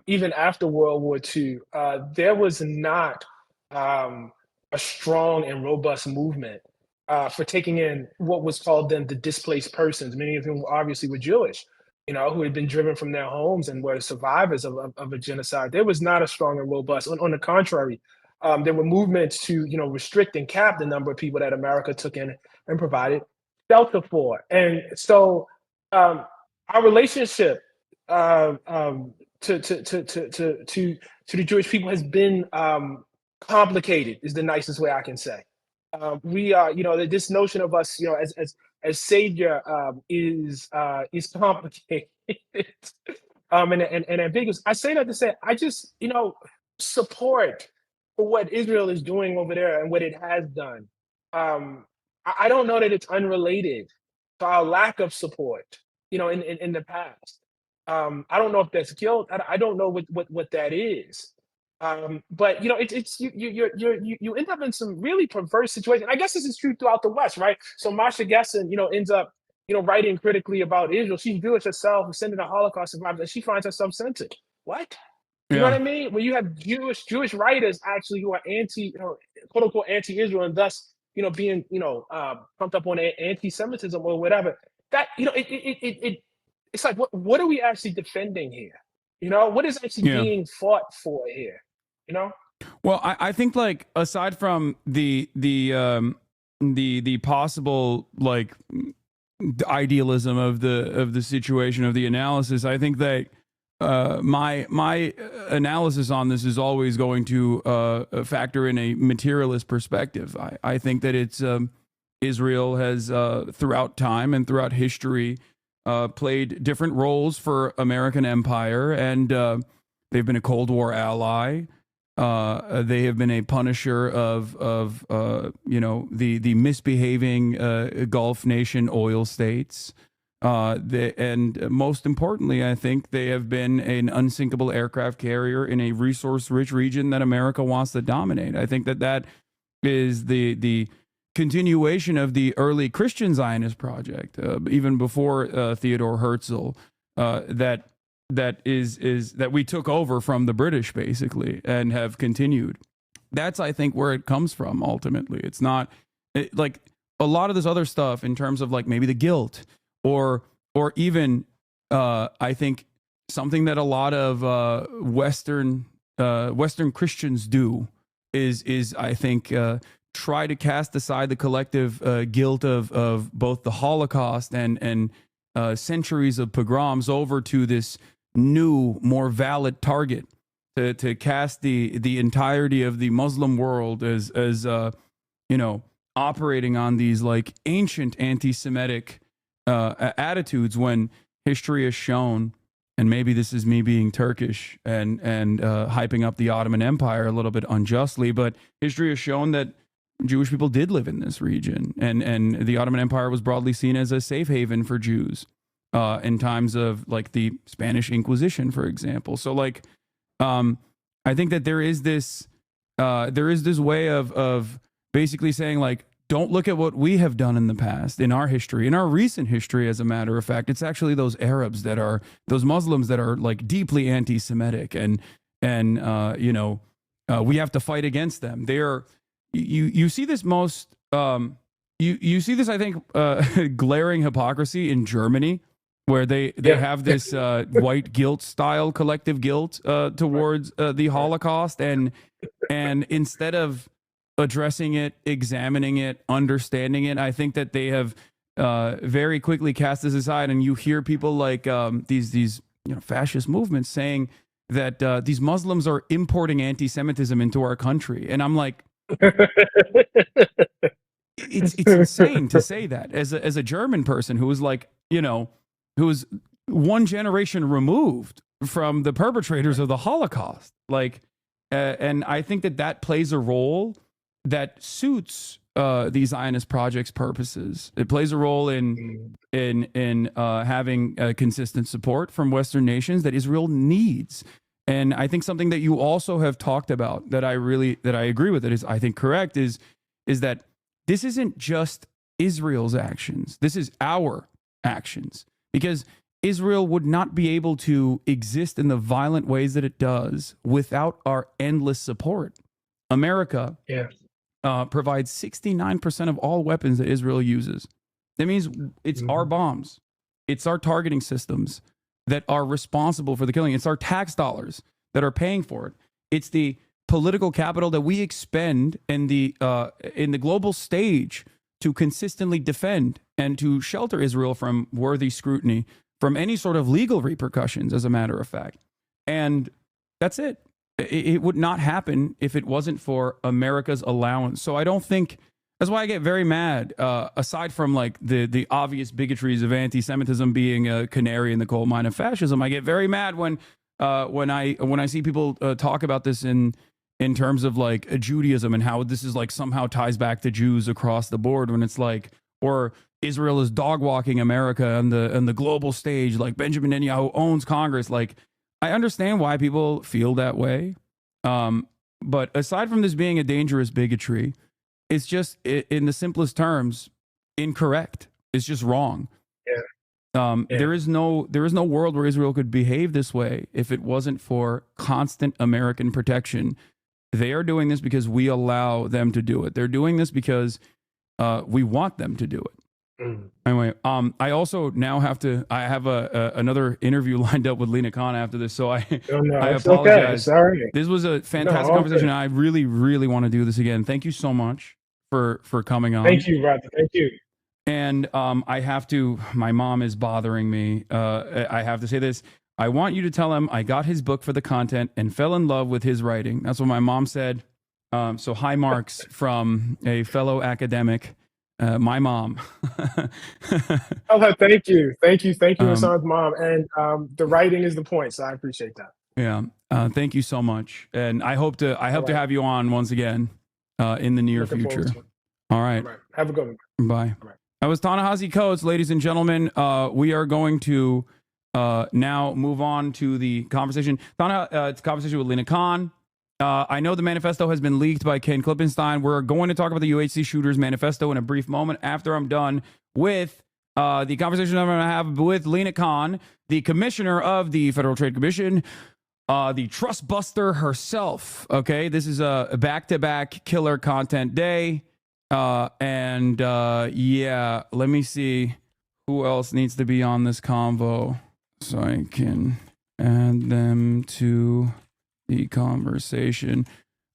even after World War II, there was not a strong and robust movement for taking in what was called then the displaced persons, many of whom obviously were Jewish, who had been driven from their homes and were survivors of a genocide. There was not a strong and robust. On the contrary, there were movements to, restrict and cap the number of people that America took in and provided shelter for. And so our relationship to the Jewish people has been complicated, is the nicest way I can say. We are, this notion of us, as savior is complicated and ambiguous. I say that to say I just, support for what Israel is doing over there and what it has done. I don't know that it's unrelated to our lack of support, in the past. I don't know if that's guilt. I don't know what that is. But it's you end up in some really perverse situations. I guess this is true throughout the West, right? So Masha Gessen, ends up, writing critically about Israel. She's Jewish herself, descendant of Holocaust survivors, and she finds herself censored. What? You know what I mean? When you have Jewish writers actually who are anti, quote unquote anti-Israel, and thus, being, pumped up on anti-Semitism or whatever. That it's like what are we actually defending here? What is actually being fought for here? Well, I think like aside from the possible like idealism of the situation of the analysis, I think that my analysis on this is always going to factor in a materialist perspective. I think that it's Israel has throughout time and throughout history played different roles for American empire, and they've been a Cold War ally. They have been a punisher of the misbehaving Gulf nation oil states. And most importantly, I think they have been an unsinkable aircraft carrier in a resource-rich region that America wants to dominate. I think that is the continuation of the early Christian Zionist project, even before Theodore Herzl, that we took over from the British basically and have continued. That's, I think, where it comes from ultimately. It's not like a lot of this other stuff in terms of like maybe the guilt or even I think something that a lot of Western Christians do is I think try to cast aside the collective guilt of both the Holocaust and centuries of pogroms over to this new, more valid target to cast the entirety of the Muslim world as operating on these like ancient anti-Semitic attitudes, when history has shown, and maybe this is me being Turkish and hyping up the Ottoman Empire a little bit unjustly, but history has shown that Jewish people did live in this region, and the Ottoman Empire was broadly seen as a safe haven for Jews in times of like the Spanish Inquisition, for example. So like, I think that there is this way of basically saying like, don't look at what we have done in the past, in our history, in our recent history. As a matter of fact, it's actually those Arabs that are, those Muslims that are like deeply anti-Semitic, and we have to fight against them. They're, you see this most, you see this, I think, glaring hypocrisy in Germany, where they have this white guilt style collective guilt towards the Holocaust, and instead of addressing it, examining it, understanding it, I think that they have very quickly cast this aside. And you hear people like these fascist movements saying that these Muslims are importing anti-Semitism into our country, and I'm like, it's insane to say that as a German person who was like, who was one generation removed from the perpetrators of the Holocaust, like, and I think that plays a role that suits the Zionist project's purposes. It plays a role in having consistent support from Western nations that Israel needs. And I think something that you also have talked about that I agree with, it is, I think, correct, is that this isn't just Israel's actions. This is our actions, because Israel would not be able to exist in the violent ways that it does without our endless support. America provides 69% of all weapons that Israel uses. That means it's our bombs. It's our targeting systems that are responsible for the killing. It's our tax dollars that are paying for it. It's the political capital that we expend in the global stage to consistently defend and to shelter Israel from worthy scrutiny, from any sort of legal repercussions, as a matter of fact. And that's it. It would not happen if it wasn't for America's allowance. So I don't think, that's why I get very mad, aside from like the obvious bigotries of anti-Semitism being a canary in the coal mine of fascism. I get very mad when I see people talk about this in terms of like Judaism and how this is like somehow ties back to Jews across the board, when it's like, or Israel is dog walking America on the global stage, like Benjamin Netanyahu owns Congress. Like, I understand why people feel that way. But aside from this being a dangerous bigotry, it's just, in the simplest terms, incorrect. It's just wrong. There is no world where Israel could behave this way if it wasn't for constant American protection. They are doing this because we allow them to do it. They're doing this because we want them to do it. Anyway, I also now have another interview lined up with Lina Khan after this, so I apologize. Okay. Sorry. This was a fantastic conversation. I really, really want to do this again. Thank you so much for coming on. Thank you, Roger. Thank you. And I have to, my mom is bothering me. I have to say this. I want you to tell him I got his book for the content and fell in love with his writing. That's what my mom said. So high marks from a fellow academic. My mom. Oh, thank you, Hassan's mom. And the writing is the point, so I appreciate that. Yeah, thank you so much, and I hope to have you on once again in the near future. All right. Have a good one. Bye. That was Ta-NEHISI Coates, ladies and gentlemen. We are going to now move on to the conversation. It's a conversation with Lina Khan. I know the manifesto has been leaked by Ken Klippenstein. We're going to talk about the UHC shooters manifesto in a brief moment after I'm done with the conversation I'm going to have with Lina Khan, the commissioner of the Federal Trade Commission, the trust buster herself. Okay, this is a back-to-back killer content day. Yeah, let me see who else needs to be on this convo so I can add them to the conversation.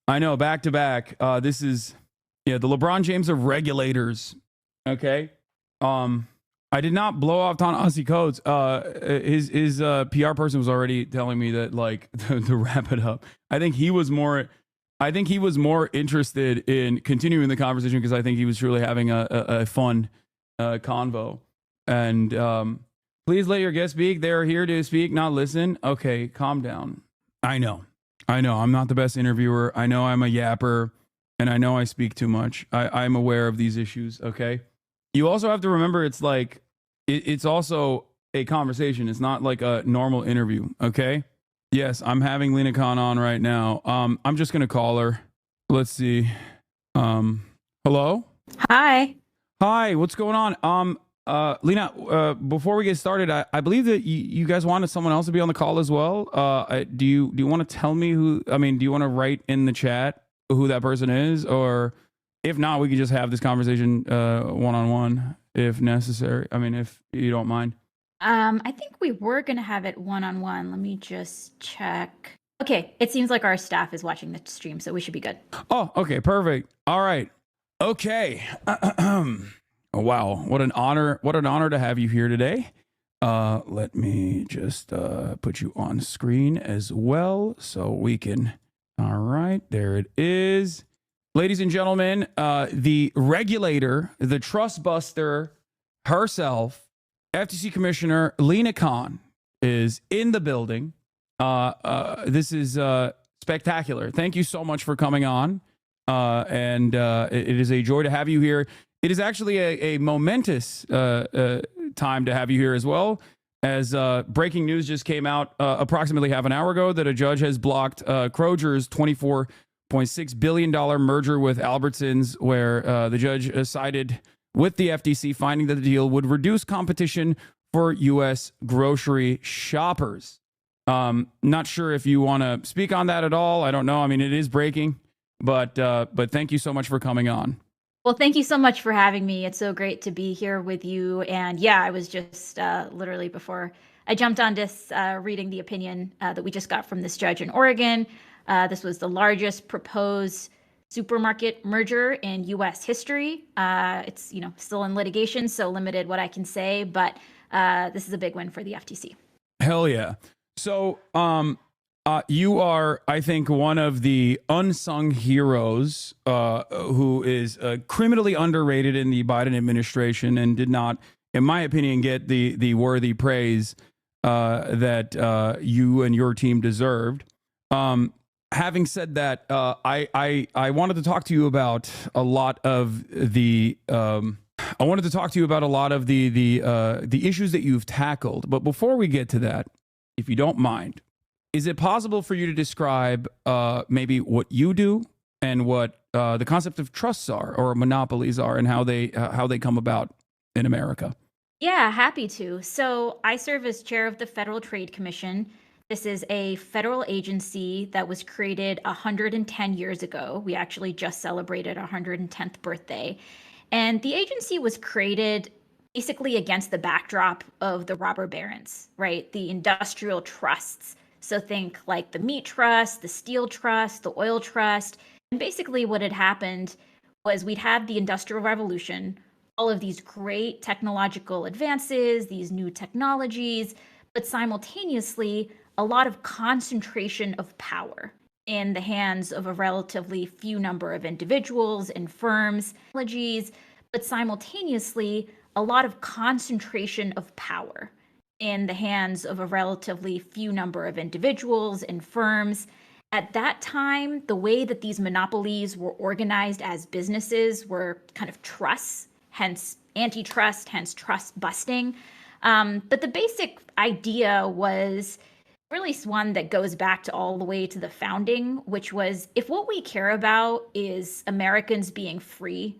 I know, back to back. This is, the LeBron James of regulators. Okay. I did not blow off Ta-NEHISI Coates. His PR person was already telling me that, like, to wrap it up. I think he was more interested in continuing the conversation because I think he was truly having a fun convo. And please let your guests speak. They're here to speak, not listen. Okay, calm down. I know. I'm not the best interviewer. I know I'm a yapper. and I know I speak too much. I'm aware of these issues. Okay. You also have to remember it's like it's also a conversation. It's not like a normal interview. Okay. Yes, I'm having Lina Khan on right now. I'm just gonna call her. Let's see. Hello. Hi. Hi. What's going on? Lina. Before we get started, I believe that you guys wanted someone else to be on the call as well. Do you want to tell me who? I mean, do you want to write in the chat who that person is, or if not, we can just have this conversation one-on-one if necessary. I mean, if you don't mind. I think we were going to have it one-on-one. Let me just check. Okay, it seems like our staff is watching the stream, so we should be good. Oh, okay, perfect. All right. Okay. Wow, what an honor to have you here today. Let me just put you on screen as well so we can. All right, there it is. Ladies and gentlemen, the regulator, the trust buster herself, FTC Commissioner Lina Khan is in the building. This is spectacular. Thank you so much for coming on. And it is a joy to have you here. It is actually a momentous time to have you here as well, as breaking news just came out approximately half an hour ago that a judge has blocked Kroger's $24.6 billion merger with Albertsons, where the judge sided with the FTC, finding that the deal would reduce competition for U.S. grocery shoppers. Not sure if you want to speak on that at all. I don't know. I mean, it is breaking, but thank you so much for coming on. Well, thank you so much for having me. It's so great to be here with you. And yeah, I was just literally before I jumped on this reading the opinion that we just got from this judge in Oregon. This was the largest proposed supermarket merger in U.S. history. It's still in litigation, so limited what I can say, but this is a big win for the FTC. Hell yeah. So you are, I think, one of the unsung heroes who is criminally underrated in the Biden administration and did not, in my opinion, get the worthy praise that you and your team deserved. Having said that, I wanted to talk to you about a lot of the issues that you've tackled. But before we get to that, if you don't mind, is it possible for you to describe maybe what you do and what the concept of trusts are or monopolies are and how they come about in America? Yeah, happy to. So I serve as chair of the Federal Trade Commission. This is a federal agency that was created 110 years ago. We actually just celebrated our 110th birthday. And the agency was created basically against the backdrop of the robber barons, right? The industrial trusts. So think like the meat trust, the steel trust, the oil trust. And basically what had happened was we'd had the Industrial Revolution, all of these great technological advances, these new technologies, but simultaneously a lot of concentration of power in the hands of a relatively few number of individuals and firms, but simultaneously a lot of concentration of power in the hands of a relatively few number of individuals and firms. At that time, the way that these monopolies were organized as businesses were kind of trusts, hence antitrust, hence trust busting. But the basic idea was really one that goes back to all the way to the founding, which was if what we care about is Americans being free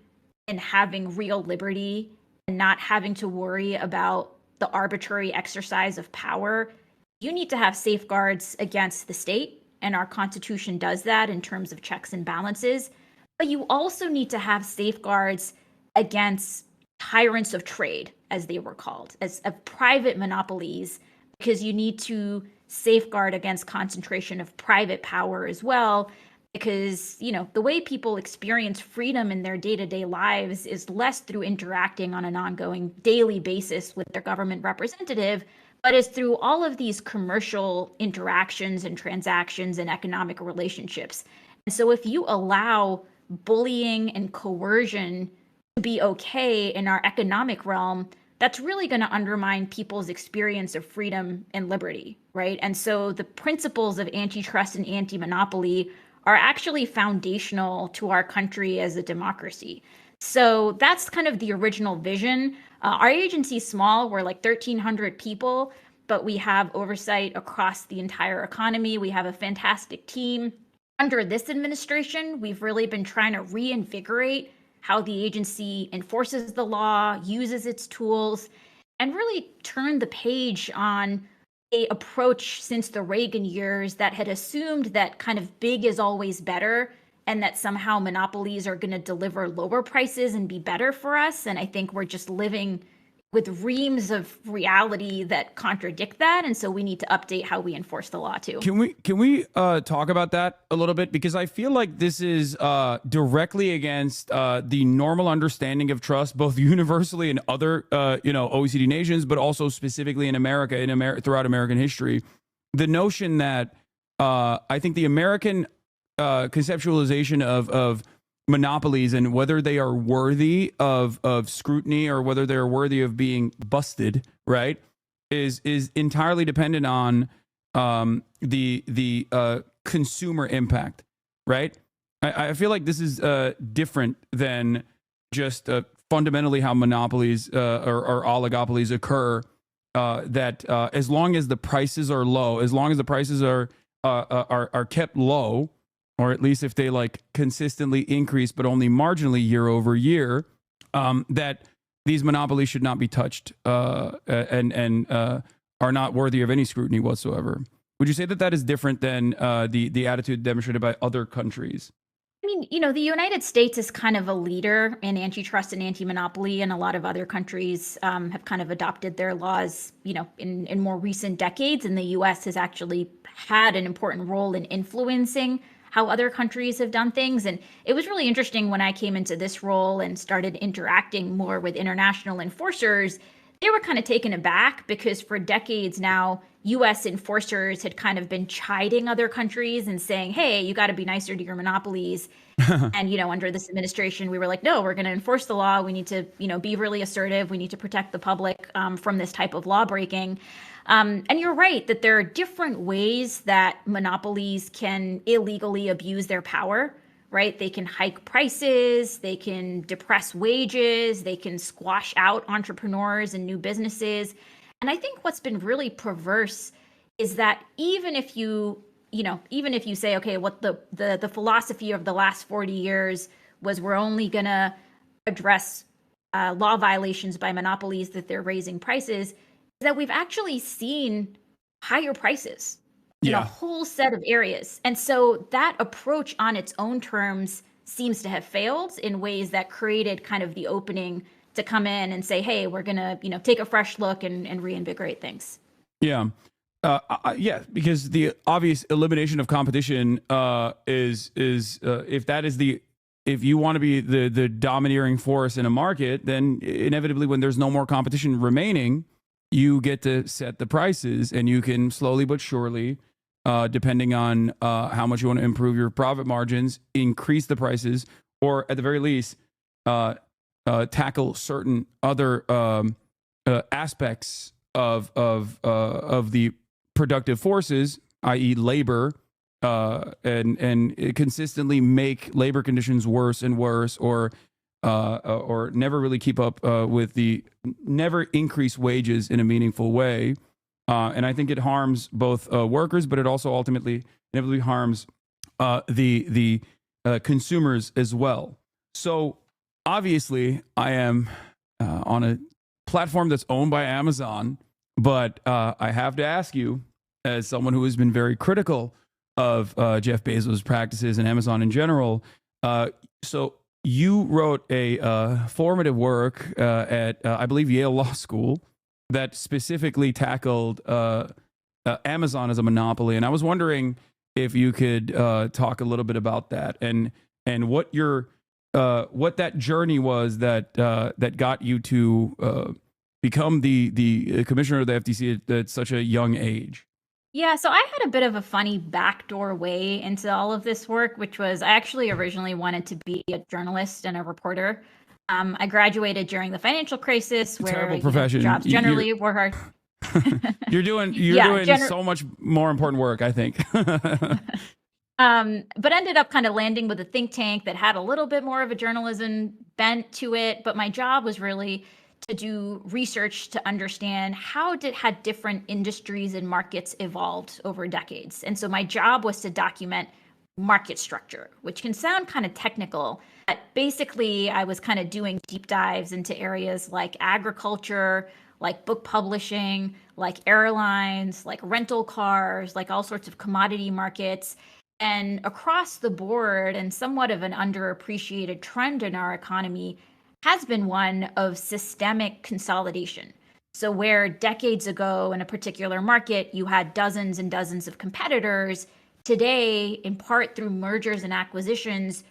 and having real liberty and not having to worry about the arbitrary exercise of power, you need to have safeguards against the state. And our Constitution does that in terms of checks and balances. But you also need to have safeguards against tyrants of trade, as they were called, as of private monopolies, because you need to safeguard against concentration of private power as well, because the way people experience freedom in their day-to-day lives is less through interacting on an ongoing daily basis with their government representative, but is through all of these commercial interactions and transactions and economic relationships. And so if you allow bullying and coercion to be okay in our economic realm, that's really going to undermine people's experience of freedom and liberty, right? And so the principles of antitrust and anti-monopoly are actually foundational to our country as a democracy. So that's kind of the original vision. Our agency's small. We're like 1,300 people, but we have oversight across the entire economy. We have a fantastic team. Under this administration, we've really been trying to reinvigorate how the agency enforces the law, uses its tools, and really turn the page on a approach since the Reagan years that had assumed that kind of big is always better and that somehow monopolies are going to deliver lower prices and be better for us. And I think we're just living with reams of reality that contradict that, and so we need to update how we enforce the law too. Can we talk about that a little bit, because I feel like this is directly against the normal understanding of trust, both universally in other OECD nations, but also specifically in America, throughout American history. The notion that I think the American conceptualization of monopolies and whether they are worthy of scrutiny or whether they're worthy of being busted, right, is entirely dependent on the consumer impact, right? I feel like this is different than just fundamentally how monopolies or oligopolies occur. That as long as the prices are low, as long as the prices are kept low, or at least if they like consistently increase, but only marginally year over year, that these monopolies should not be touched and are not worthy of any scrutiny whatsoever. Would you say that that is different than the attitude demonstrated by other countries? I mean, the United States is kind of a leader in antitrust and anti-monopoly, and a lot of other countries have kind of adopted their laws, in more recent decades. And the U.S. has actually had an important role in influencing how other countries have done things. And it was really interesting when I came into this role and started interacting more with international enforcers. They were kind of taken aback because for decades now, U.S. enforcers had kind of been chiding other countries and saying, hey, you got to be nicer to your monopolies. And, under this administration, we were like, no, we're going to enforce the law. We need to, be really assertive. We need to protect the public from this type of law breaking. And you're right that there are different ways that monopolies can illegally abuse their power, right? They can hike prices, they can depress wages, they can squash out entrepreneurs and new businesses. And I think what's been really perverse is that even if you say, okay, what the philosophy of the last 40 years was we're only going to address law violations by monopolies that they're raising prices, that we've actually seen higher prices in a whole set of areas. And so that approach on its own terms seems to have failed in ways that created kind of the opening to come in and say, hey, we're going to, take a fresh look and reinvigorate things. Yeah. Because the obvious elimination of competition is if you want to be the domineering force in a market, then inevitably when there's no more competition remaining, you get to set the prices, and you can slowly but surely, depending on how much you want to improve your profit margins, increase the prices, or at the very least, tackle certain other aspects of the productive forces, i.e., labor, and consistently make labor conditions worse and worse, or never really keep up never increase wages in a meaningful way. And I think it harms both workers, but it also ultimately inevitably harms the consumers as well. So obviously, I am on a platform that's owned by Amazon, but I have to ask you, as someone who has been very critical of Jeff Bezos' practices and Amazon in general, so you wrote a formative work at, I believe, Yale Law School that specifically tackled Amazon as a monopoly. And I was wondering if you could talk a little bit about that and what what that journey was that got you to become the commissioner of the FTC at such a young age. Yeah, so I had a bit of a funny backdoor way into all of this work, which was I actually originally wanted to be a journalist and a reporter. I graduated during the financial crisis, where terrible profession. Jobs generally were hard. You're doing so much more important work, I think. But ended up kind of landing with a think tank that had a little bit more of a journalism bent to it. But my job was really to do research to understand had different industries and markets evolved over decades. And so my job was to document market structure, which can sound kind of technical. But basically, I was kind of doing deep dives into areas like agriculture, like book publishing, like airlines, like rental cars, like all sorts of commodity markets. And across the board, and somewhat of an underappreciated trend in our economy, has been one of systemic consolidation. So, where decades ago in a particular market, you had dozens and dozens of competitors, today, in part through mergers and acquisitions,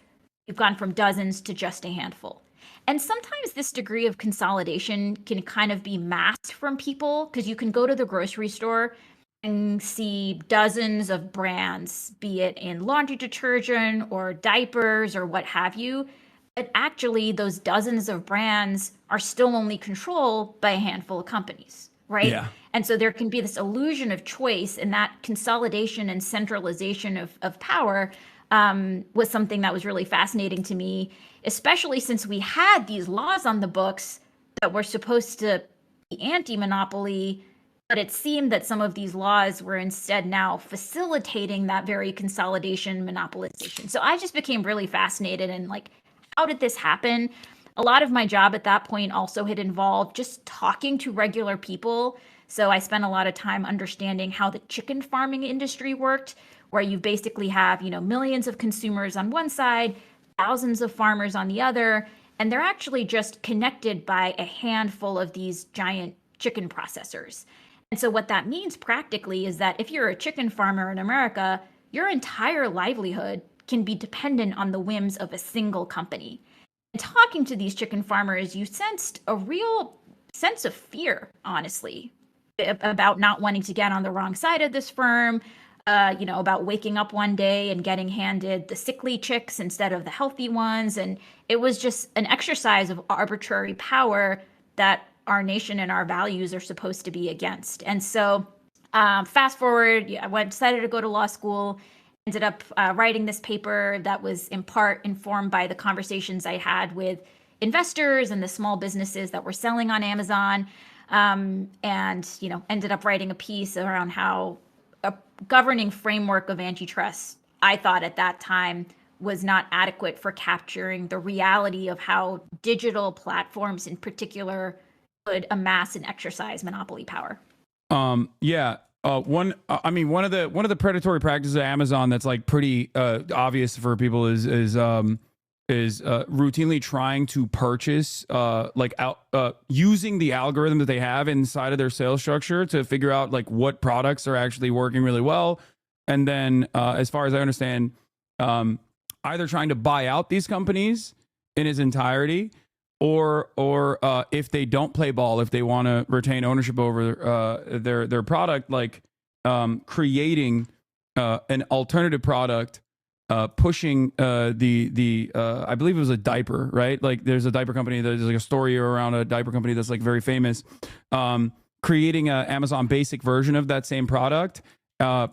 you've gone from dozens to just a handful. And sometimes this degree of consolidation can kind of be masked from people because you can go to the grocery store and see dozens of brands, be it in laundry detergent or diapers or what have you. But actually, those dozens of brands are still only controlled by a handful of companies, right? Yeah. And so there can be this illusion of choice, and that consolidation and centralization of power was something that was really fascinating to me, especially since we had these laws on the books that were supposed to be anti-monopoly, but it seemed that some of these laws were instead now facilitating that very consolidation, monopolization. So I just became really fascinated in like, how did this happen? A lot of my job at that point also had involved just talking to regular people. So I spent a lot of time understanding how the chicken farming industry worked, where you basically have, millions of consumers on one side, thousands of farmers on the other, and they're actually just connected by a handful of these giant chicken processors. And so what that means practically is that if you're a chicken farmer in America, your entire livelihood can be dependent on the whims of a single company. And talking to these chicken farmers, you sensed a real sense of fear, honestly, about not wanting to get on the wrong side of this firm, about waking up one day and getting handed the sickly chicks instead of the healthy ones. And it was just an exercise of arbitrary power that our nation and our values are supposed to be against. And so fast forward, I decided to go to law school, ended up writing this paper that was in part informed by the conversations I had with investors and the small businesses that were selling on Amazon. And ended up writing a piece around how a governing framework of antitrust, I thought at that time, was not adequate for capturing the reality of how digital platforms in particular could amass and exercise monopoly power. One of the predatory practices of Amazon that's like pretty obvious for people is routinely trying to purchase using the algorithm that they have inside of their sales structure to figure out like what products are actually working really well, and then as far as I understand, either trying to buy out these companies in its entirety, or if they don't play ball, if they want to retain ownership over their product, like creating an alternative product, pushing I believe it was a diaper, right? Like there's a diaper company, there's like a story around a diaper company that's like very famous, creating a Amazon basic version of that same product,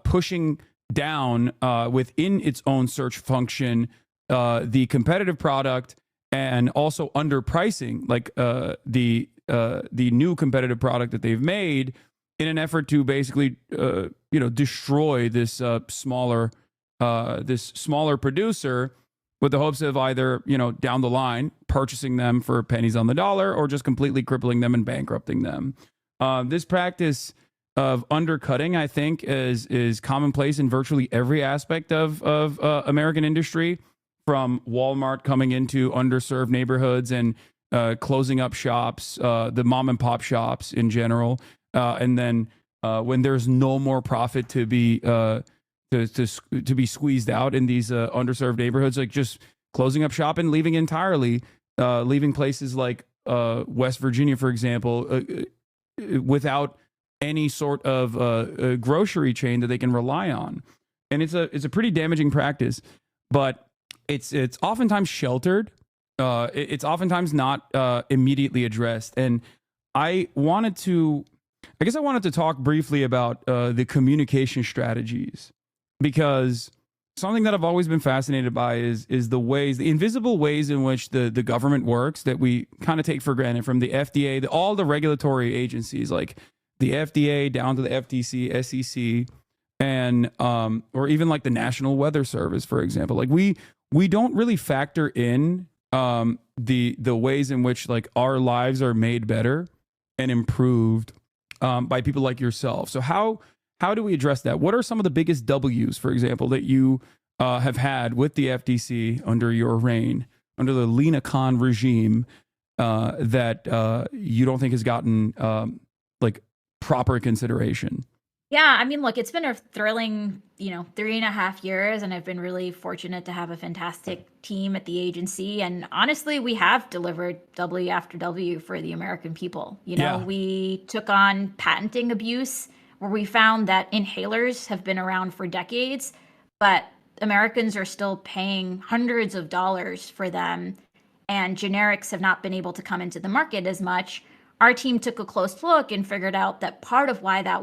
pushing down within its own search function the competitive product, and also underpricing like the new competitive product that they've made in an effort to basically destroy this smaller producer, with the hopes of either down the line purchasing them for pennies on the dollar, or just completely crippling them and bankrupting them. This practice of undercutting, I think, is commonplace in virtually every aspect of American industry, from Walmart coming into underserved neighborhoods and closing up shops, the mom and pop shops in general, and then when there's no more profit to be squeezed out in these underserved neighborhoods, like just closing up shop and leaving entirely, leaving places like West Virginia, for example, without any sort of grocery chain that they can rely on. And it's a pretty damaging practice, but it's oftentimes sheltered. It's oftentimes not immediately addressed. And I wanted to talk briefly about the communication strategies, because something that I've always been fascinated by is the invisible ways in which the government works that we kind of take for granted, from the FDA, all the regulatory agencies like the FDA down to the FTC, SEC, and or even like the National Weather Service, for example. Like we don't really factor in the ways in which like our lives are made better and improved by people like yourself. So how do we address that? What are some of the biggest W's, for example, that you have had with the FTC under your reign, under the LINA Khan regime, that you don't think has gotten like proper consideration? Yeah, I mean, look, it's been a thrilling, 3.5 years, and I've been really fortunate to have a fantastic team at the agency. And honestly, we have delivered W after W for the American people. We took on patenting abuse, where we found that inhalers have been around for decades, but Americans are still paying hundreds of dollars for them, and generics have not been able to come into the market as much. Our team took a close look and figured out that part of why that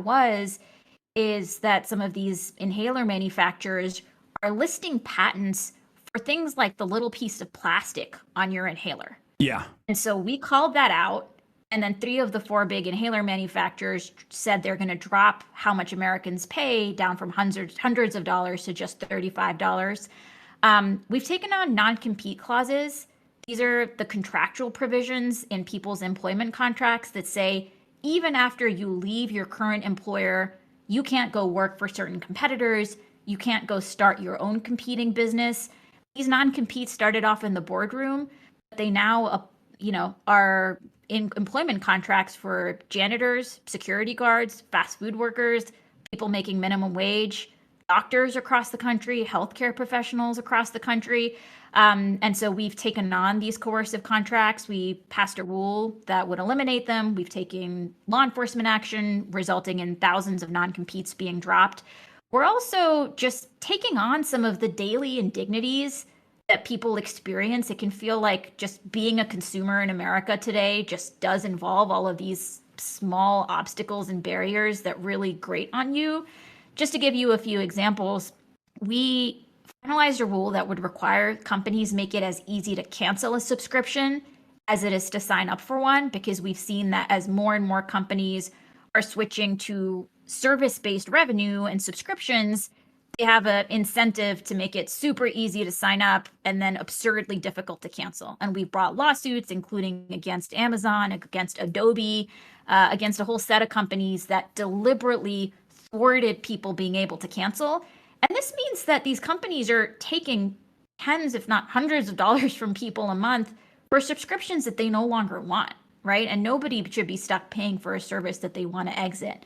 is that some of these inhaler manufacturers are listing patents for things like the little piece of plastic on your inhaler. Yeah. And so we called that out. And then 3 of the 4 big inhaler manufacturers said they're going to drop how much Americans pay down from hundreds of dollars to just $35. We've taken on non-compete clauses. These are the contractual provisions in people's employment contracts that say, even after you leave your current employer, you can't go work for certain competitors. You can't go start your own competing business. These non-competes started off in the boardroom, but they now, are in employment contracts for janitors, security guards, fast food workers, people making minimum wage, doctors across the country, healthcare professionals across the country. And so we've taken on these coercive contracts. We passed a rule that would eliminate them. We've taken law enforcement action, resulting in thousands of non-competes being dropped. We're also just taking on some of the daily indignities that people experience. It can feel like just being a consumer in America today just does involve all of these small obstacles and barriers that really grate on you. Just to give you a few examples, we finalized a rule that would require companies make it as easy to cancel a subscription as it is to sign up for one, because we've seen that as more and more companies are switching to service-based revenue and subscriptions, they have an incentive to make it super easy to sign up and then absurdly difficult to cancel. And we've brought lawsuits, including against Amazon, against Adobe, against a whole set of companies that deliberately thwarted people being able to cancel. And this means that these companies are taking tens, if not hundreds of dollars from people a month for subscriptions that they no longer want, right? And nobody should be stuck paying for a service that they want to exit.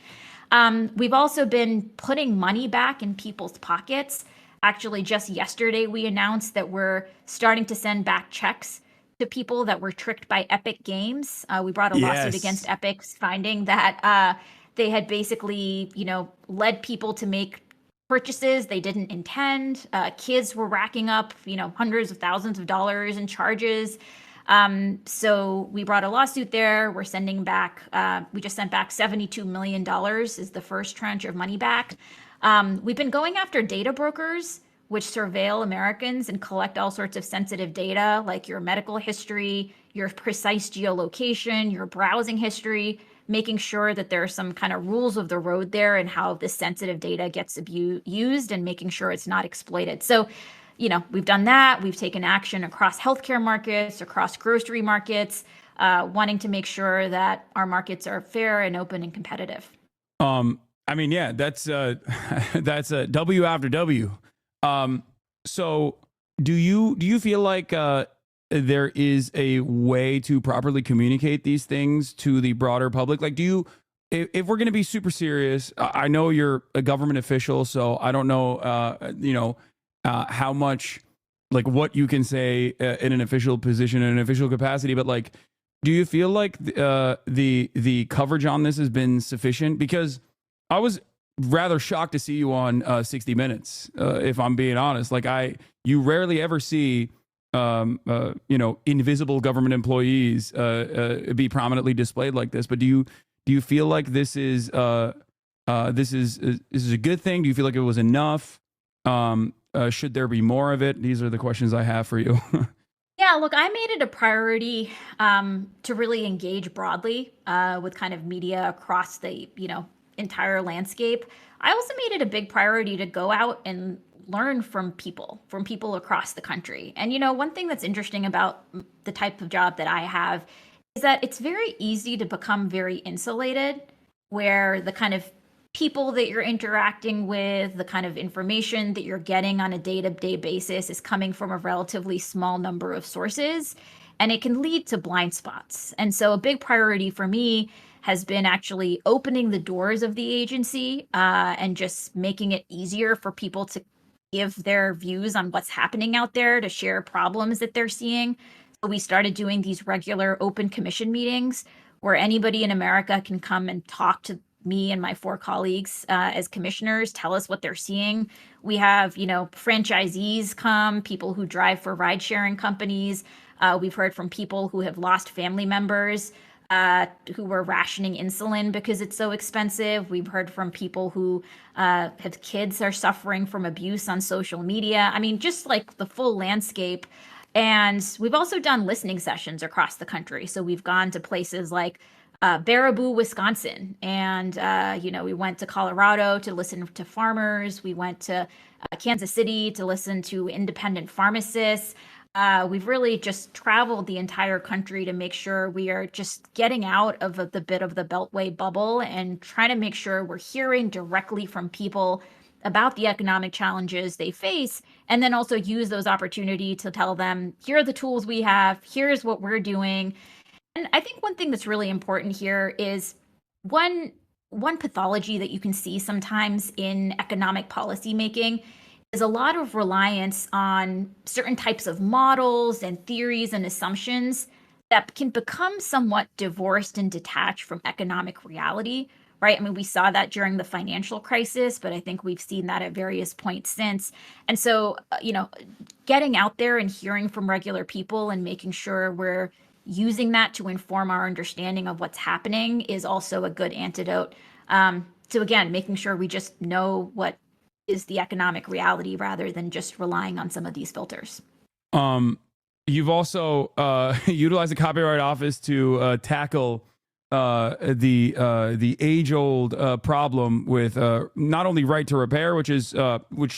We've also been putting money back in people's pockets. Actually, just yesterday, we announced that we're starting to send back checks to people that were tricked by Epic Games. We brought a lawsuit against Epic, finding that they had basically, led people to make purchases they didn't intend. Kids were racking up, hundreds of thousands of dollars in charges. So we brought a lawsuit there. We're sending back, we just sent back $72 million is the first tranche of money back. We've been going after data brokers, which surveil Americans and collect all sorts of sensitive data, like your medical history, your precise geolocation, your browsing history, making sure that there are some kind of rules of the road there and how this sensitive data gets used, and making sure it's not exploited. So, we've done that. We've taken action across healthcare markets, across grocery markets, wanting to make sure that our markets are fair and open and competitive. That's that's a W after W. So do you feel like there is a way to properly communicate these things to the broader public? Like, if we're going to be super serious, I know you're a government official, so I don't know, how much, like, what you can say in an official position, in an official capacity, but like, do you feel like the coverage on this has been sufficient? Because I was rather shocked to see you on 60 Minutes, if I'm being honest. Like, you rarely ever see invisible government employees be prominently displayed like this. But do you feel like this is a good thing? Do you feel like it was enough? Should there be more of it? These are the questions I have for you. Yeah, look, I made it a priority to really engage broadly with kind of media across the, entire landscape. I also made it a big priority to go out and learn from people across the country. And, one thing that's interesting about the type of job that I have is that it's very easy to become very insulated, where the kind of people that you're interacting with, the kind of information that you're getting on a day-to-day basis is coming from a relatively small number of sources, and it can lead to blind spots. And so a big priority for me has been actually opening the doors of the agency and just making it easier for people to give their views on what's happening out there, to share problems that they're seeing. So we started doing these regular open commission meetings where anybody in America can come and talk to me and my 4 colleagues as commissioners, tell us what they're seeing. We have, franchisees come, people who drive for ride sharing companies. We've heard from people who have lost family members who were rationing insulin because it's so expensive. We've heard from people who have kids are suffering from abuse on social media. I mean, just like the full landscape. And we've also done listening sessions across the country. So we've gone to places like Baraboo, Wisconsin. And, we went to Colorado to listen to farmers. We went to Kansas City to listen to independent pharmacists. We've really just traveled the entire country to make sure we are just getting out of the bit of the Beltway bubble and trying to make sure we're hearing directly from people about the economic challenges they face, and then also use those opportunities to tell them, here are the tools we have, here's what we're doing. And I think one thing that's really important here is one pathology that you can see sometimes in economic policy making is a lot of reliance on certain types of models and theories and assumptions that can become somewhat divorced and detached from economic reality, right? I mean, we saw that during the financial crisis, but I think we've seen that at various points since. And so, getting out there and hearing from regular people and making sure we're using that to inform our understanding of what's happening is also a good antidote to, again, making sure we just know what is the economic reality rather than just relying on some of these filters. You've also utilized the Copyright Office to tackle the age-old problem with not only right to repair, which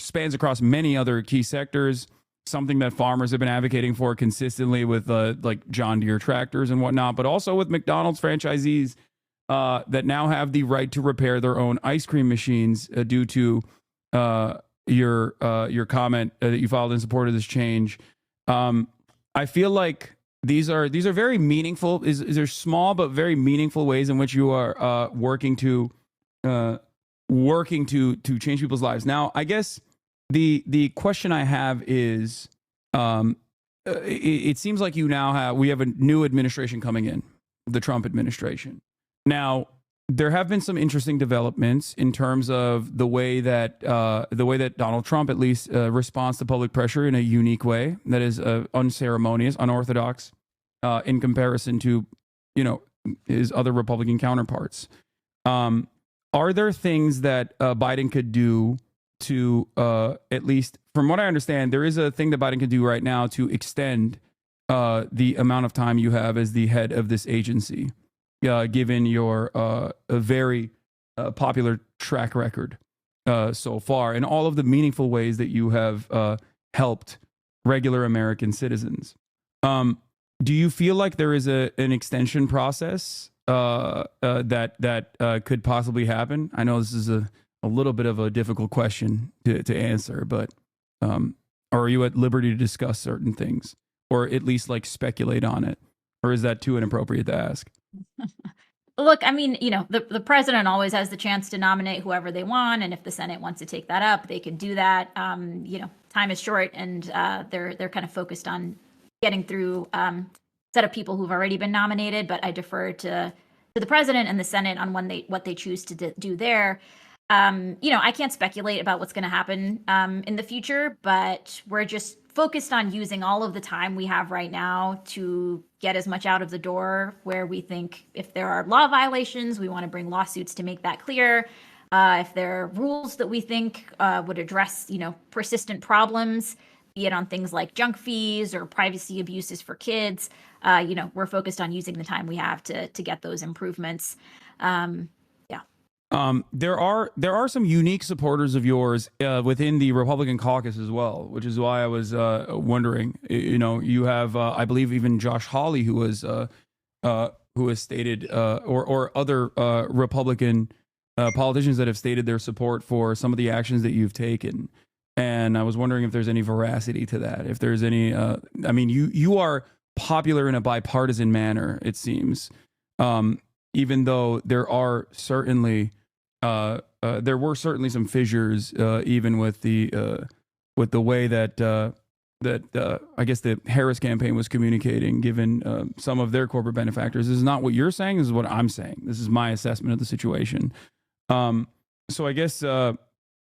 spans across many other key sectors, something that farmers have been advocating for consistently with like John Deere tractors and whatnot, but also with McDonald's franchisees that now have the right to repair their own ice cream machines due to your comment that you filed in support of this change. I feel like these are very meaningful. They're small but very meaningful ways in which you are working to change people's lives. Now, I guess the question I have is, it seems like we have a new administration coming in, the Trump administration. Now, there have been some interesting developments in terms of the way that Donald Trump at least responds to public pressure in a unique way that is unceremonious, unorthodox in comparison to his other Republican counterparts. Are there things that Biden could do to at least, from what I understand, there is a thing that Biden could do right now to extend the amount of time you have as the head of this agency? Given your a very popular track record so far and all of the meaningful ways that you have helped regular American citizens. Do you feel like there is an extension process that could possibly happen? I know this is a little bit of a difficult question to answer, but are you at liberty to discuss certain things or at least like speculate on it? Or is that too inappropriate to ask? Look, I mean, the president always has the chance to nominate whoever they want, and if the Senate wants to take that up, they can do that. Time is short, and they're kind of focused on getting through a set of people who've already been nominated. But I defer to the president and the Senate on what they choose to do there. I can't speculate about what's going to happen in the future, but we're just focused on using all of the time we have right now to get as much out of the door where we think if there are law violations, we want to bring lawsuits to make that clear. If there are rules that we think would address, persistent problems, be it on things like junk fees or privacy abuses for kids, we're focused on using the time we have to get those improvements. There are some unique supporters of yours within the Republican caucus as well, which is why I was wondering. You have, I believe, even Josh Hawley, who has stated, or other Republican politicians that have stated their support for some of the actions that you've taken. And I was wondering if there's any veracity to that. If there's any, you are popular in a bipartisan manner, it seems. Even though there are certainly. There were certainly some fissures, even with the way that I guess the Harris campaign was communicating, given some of their corporate benefactors. This is not what you're saying. This is what I'm saying. This is my assessment of the situation. So I guess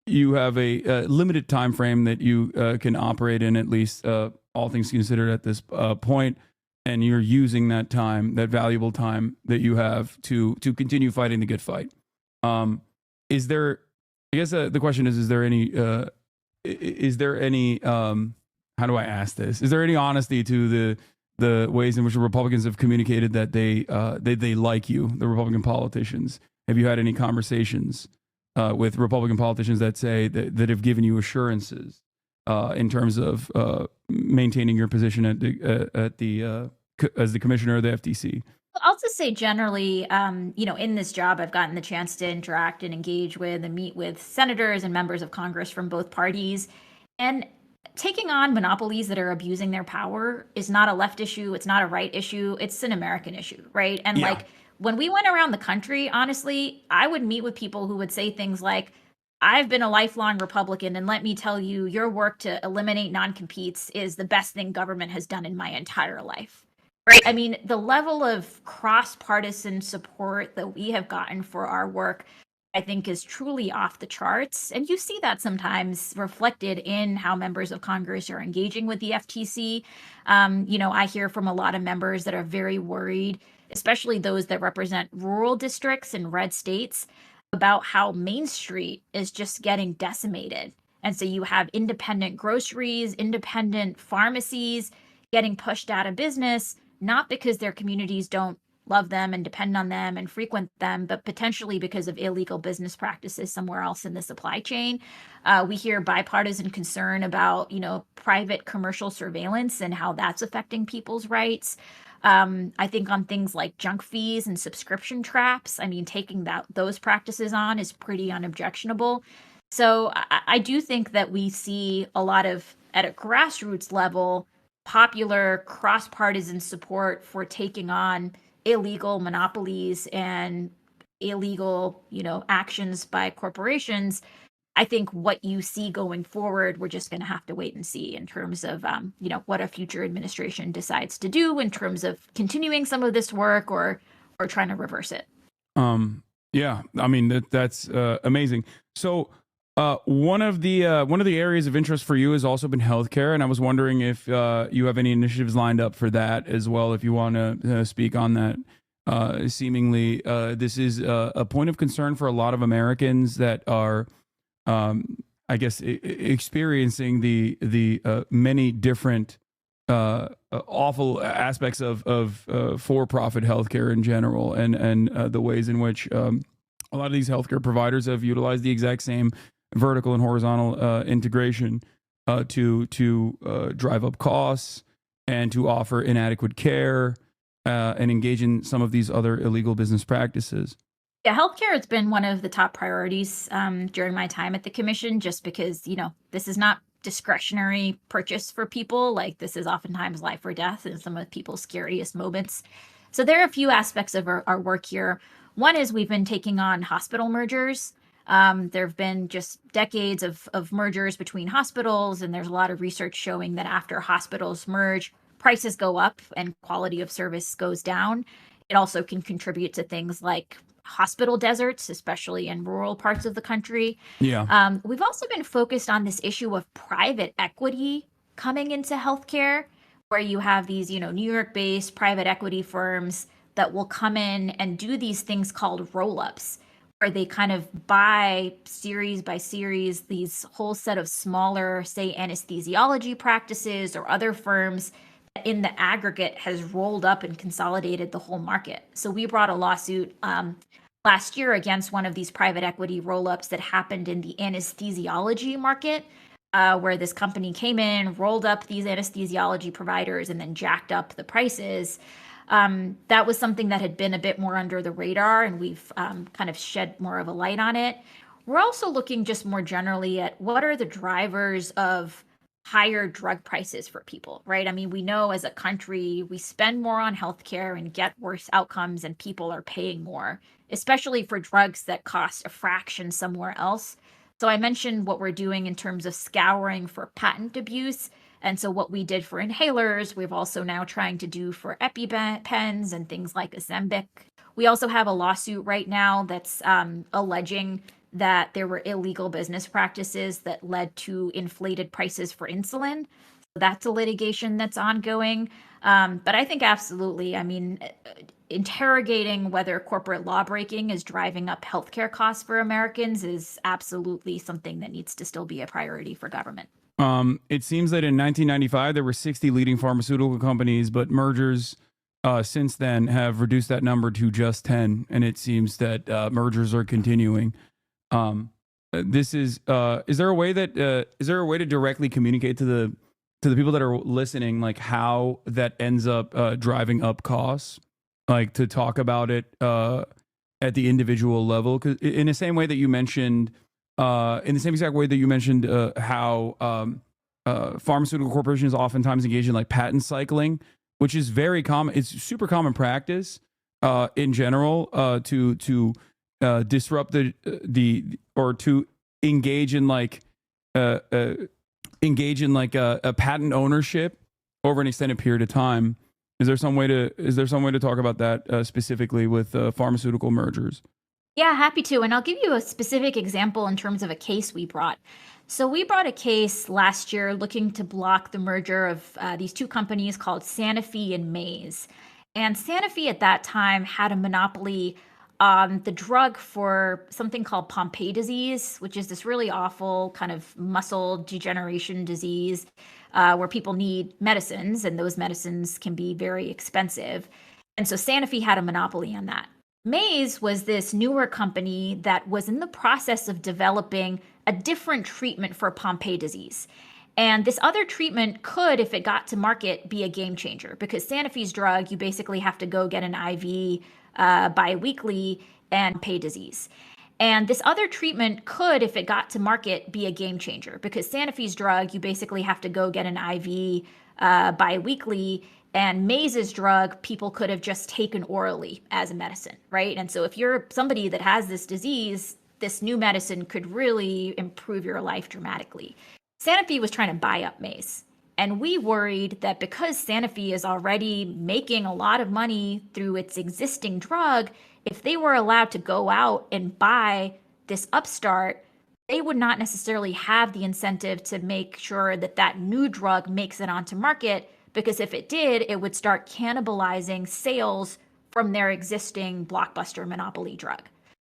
you have a limited time frame that you can operate in, at least all things considered at this point, and you're using that time, that valuable time that you have to continue fighting the good fight. Is there, I guess the question is there any, how do I ask this? Is there any honesty to the ways in which the Republicans have communicated that they like you, the Republican politicians? Have you had any conversations with Republican politicians that say that have given you assurances in terms of maintaining your position as the commissioner of the FTC? I'll just say generally, in this job, I've gotten the chance to interact and engage with and meet with senators and members of Congress from both parties. And taking on monopolies that are abusing their power is not a left issue. It's not a right issue. It's an American issue, right? And when we went around the country, honestly, I would meet with people who would say things like, I've been a lifelong Republican, and let me tell you, your work to eliminate non-competes is the best thing government has done in my entire life. Right. I mean, the level of cross-partisan support that we have gotten for our work, I think, is truly off the charts. And you see that sometimes reflected in how members of Congress are engaging with the FTC. I hear from a lot of members that are very worried, especially those that represent rural districts in red states, about how Main Street is just getting decimated. And so you have independent groceries, independent pharmacies getting pushed out of business, not because their communities don't love them and depend on them and frequent them, but potentially because of illegal business practices somewhere else in the supply chain. We hear bipartisan concern about, private commercial surveillance and how that's affecting people's rights. I think on things like junk fees and subscription traps, taking those practices on is pretty unobjectionable. So I do think that we see a lot of, at a grassroots level, popular cross-partisan support for taking on illegal monopolies and illegal, actions by corporations. I think what you see going forward, we're just going to have to wait and see in terms of, what a future administration decides to do in terms of continuing some of this work or trying to reverse it. Yeah, that's amazing. So one of the areas of interest for you has also been healthcare, and I was wondering if you have any initiatives lined up for that as well. If you want to speak on that, seemingly this is a point of concern for a lot of Americans that are, I guess, experiencing the many different awful aspects of for-profit healthcare in general, and the ways in which a lot of these healthcare providers have utilized the exact same vertical and horizontal integration to drive up costs and to offer inadequate care and engage in some of these other illegal business practices. Yeah, healthcare has been one of the top priorities during my time at the commission, just because, this is not discretionary purchase for people. Like, this is oftentimes life or death in some of people's scariest moments. So there are a few aspects of our work here. One is we've been taking on hospital mergers. There have been just decades of mergers between hospitals, and there's a lot of research showing that after hospitals merge, prices go up and quality of service goes down. It also can contribute to things like hospital deserts, especially in rural parts of the country. Yeah. We've also been focused on this issue of private equity coming into healthcare, where you have these, New York-based private equity firms that will come in and do these things called roll-ups, where they kind of buy series by series these whole set of smaller, say, anesthesiology practices or other firms that in the aggregate has rolled up and consolidated the whole market. So we brought a lawsuit last year against one of these private equity roll-ups that happened in the anesthesiology market, where this company came in, rolled up these anesthesiology providers, and then jacked up the prices. That was something that had been a bit more under the radar, and we've kind of shed more of a light on it. We're also looking just more generally at what are the drivers of higher drug prices for people, right? I mean, we know as a country, we spend more on healthcare and get worse outcomes, and people are paying more, especially for drugs that cost a fraction somewhere else. So I mentioned what we're doing in terms of scouring for patent abuse. And so what we did for inhalers, we've also now trying to do for EpiPens and things like Ozempic. We also have a lawsuit right now that's alleging that there were illegal business practices that led to inflated prices for insulin. So that's a litigation that's ongoing. But I think absolutely, I mean, interrogating whether corporate law breaking is driving up healthcare costs for Americans is absolutely something that needs to still be a priority for government. It seems that in 1995, there were 60 leading pharmaceutical companies, but mergers since then have reduced that number to just 10. And it seems that mergers are continuing. Is there a way to directly communicate to the people that are listening, like how that ends up driving up costs, like to talk about it at the individual level? 'Cause in the same way that you mentioned, in the same exact way that you mentioned how pharmaceutical corporations oftentimes engage in like patent cycling, which is very common. It's super common practice in general to disrupt or to engage in like a patent ownership over an extended period of time. Is there some way to talk about that specifically with pharmaceutical mergers? Yeah, happy to. And I'll give you a specific example in terms of a case we brought. So we brought a case last year looking to block the merger of these two companies called Sanofi and Maze. And Sanofi at that time had a monopoly on the drug for something called Pompe disease, which is this really awful kind of muscle degeneration disease where people need medicines, and those medicines can be very expensive. And so Sanofi had a monopoly on that. Maze was this newer company that was in the process of developing a different treatment for Pompe disease. And this other treatment could, if it got to market, be a game changer, because Sanofi's drug, you basically have to go get an IV biweekly and Pompe disease. And this other treatment could, if it got to market, be a game changer, because Sanofi's drug, you basically have to go get an IV biweekly, and Maze's drug, people could have just taken orally as a medicine, right? And so if you're somebody that has this disease, this new medicine could really improve your life dramatically. Sanofi was trying to buy up Maze. And we worried that because Sanofi is already making a lot of money through its existing drug, if they were allowed to go out and buy this upstart, they would not necessarily have the incentive to make sure that that new drug makes it onto market, because if it did, it would start cannibalizing sales from their existing blockbuster monopoly drug.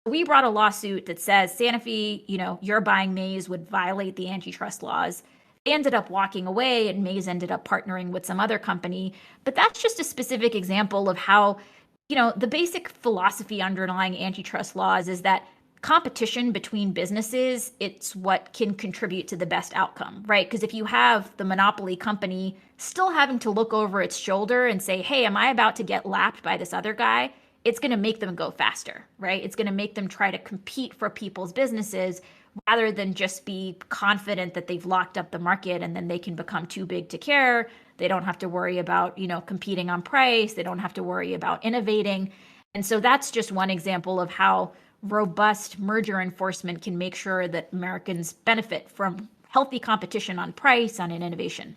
We brought a lawsuit that says Sanofi, you're buying Maze would violate the antitrust laws. They ended up walking away, and Maze ended up partnering with some other company. But that's just a specific example of how, the basic philosophy underlying antitrust laws is that competition between businesses, it's what can contribute to the best outcome, right? Because if you have the monopoly company still having to look over its shoulder and say, hey, am I about to get lapped by this other guy? It's going to make them go faster, right? It's going to make them try to compete for people's businesses rather than just be confident that they've locked up the market and then they can become too big to care. They don't have to worry about, competing on price. They don't have to worry about innovating. And so that's just one example of how robust merger enforcement can make sure that Americans benefit from healthy competition on price, on innovation.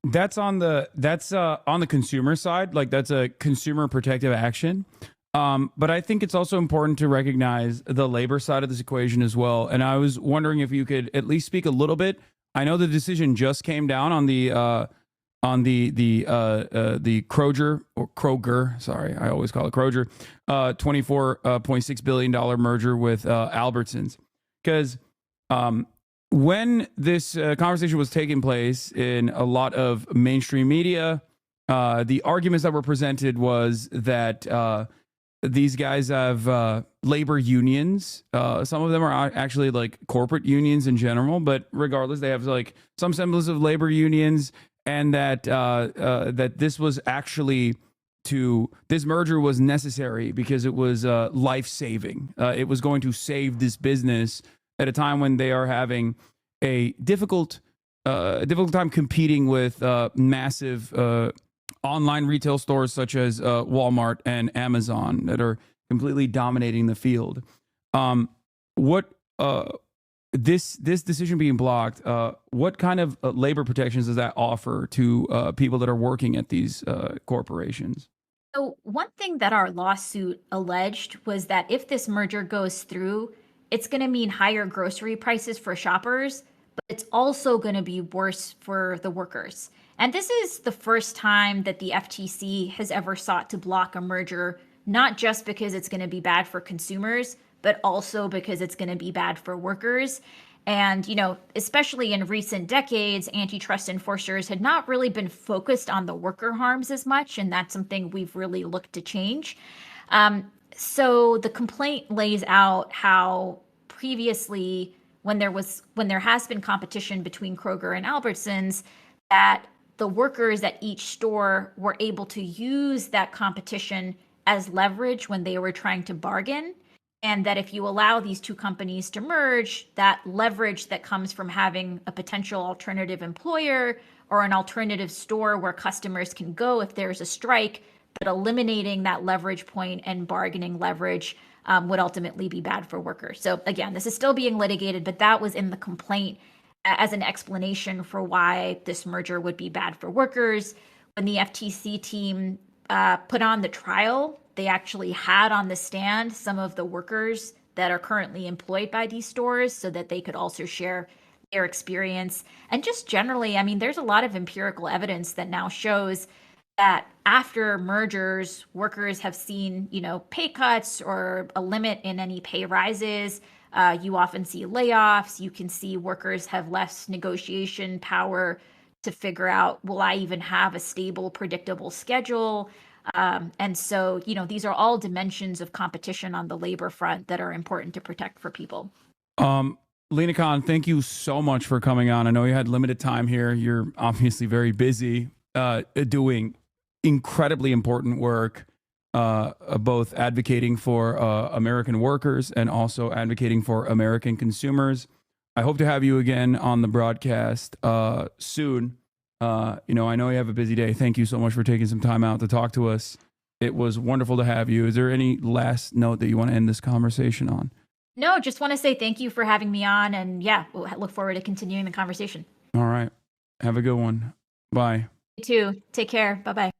That's on the consumer side, like that's a consumer protective action. But I think it's also important to recognize the labor side of this equation as well. And I was wondering if you could at least speak a little bit. I know the decision just came down on the on the Kroger, sorry, I always call it Kroger, $24.6 billion merger with Albertsons. Because when this conversation was taking place in a lot of mainstream media, the arguments that were presented was that these guys have labor unions. Some of them are actually like corporate unions in general, but regardless, they have like some semblance of labor unions, and that that this was actually this merger was necessary because it was life-saving. It was going to save this business at a time when they are having a difficult time competing with massive online retail stores such as Walmart and Amazon that are completely dominating the field. This decision being blocked, what kind of labor protections does that offer to people that are working at these corporations? So one thing that our lawsuit alleged was that if this merger goes through, it's going to mean higher grocery prices for shoppers, but it's also going to be worse for the workers. And this is the first time that the FTC has ever sought to block a merger, not just because it's going to be bad for consumers, but also because it's going to be bad for workers. And, you know, especially in recent decades, antitrust enforcers had not really been focused on the worker harms as much, and that's something we've really looked to change. So the complaint lays out how previously, when there has been competition between Kroger and Albertsons, that the workers at each store were able to use that competition as leverage when they were trying to bargain. And that if you allow these two companies to merge, that leverage that comes from having a potential alternative employer or an alternative store where customers can go if there's a strike, but eliminating that leverage point and bargaining leverage would ultimately be bad for workers. So again, this is still being litigated, but that was in the complaint as an explanation for why this merger would be bad for workers. When the FTC team put on the trial, they actually had on the stand some of the workers that are currently employed by these stores so that they could also share their experience. And just generally, I mean, there's a lot of empirical evidence that now shows that after mergers, workers have seen, you know, pay cuts or a limit in any pay rises. You often see layoffs. You can see workers have less negotiation power to figure out, will I even have a stable, predictable schedule? And so, you know, these are all dimensions of competition on the labor front that are important to protect for people. Lina Khan, thank you so much for coming on. I know you had limited time here. You're obviously very busy doing incredibly important work, both advocating for American workers and also advocating for American consumers. I hope to have you again on the broadcast soon. You know, I know you have a busy day. Thank you so much for taking some time out to talk to us. It was wonderful to have you. Is there any last note that you want to end this conversation on? No, just want to say thank you for having me on. And yeah, we'll look forward to continuing the conversation. All right. Have a good one. Bye. You too. Take care. Bye-bye.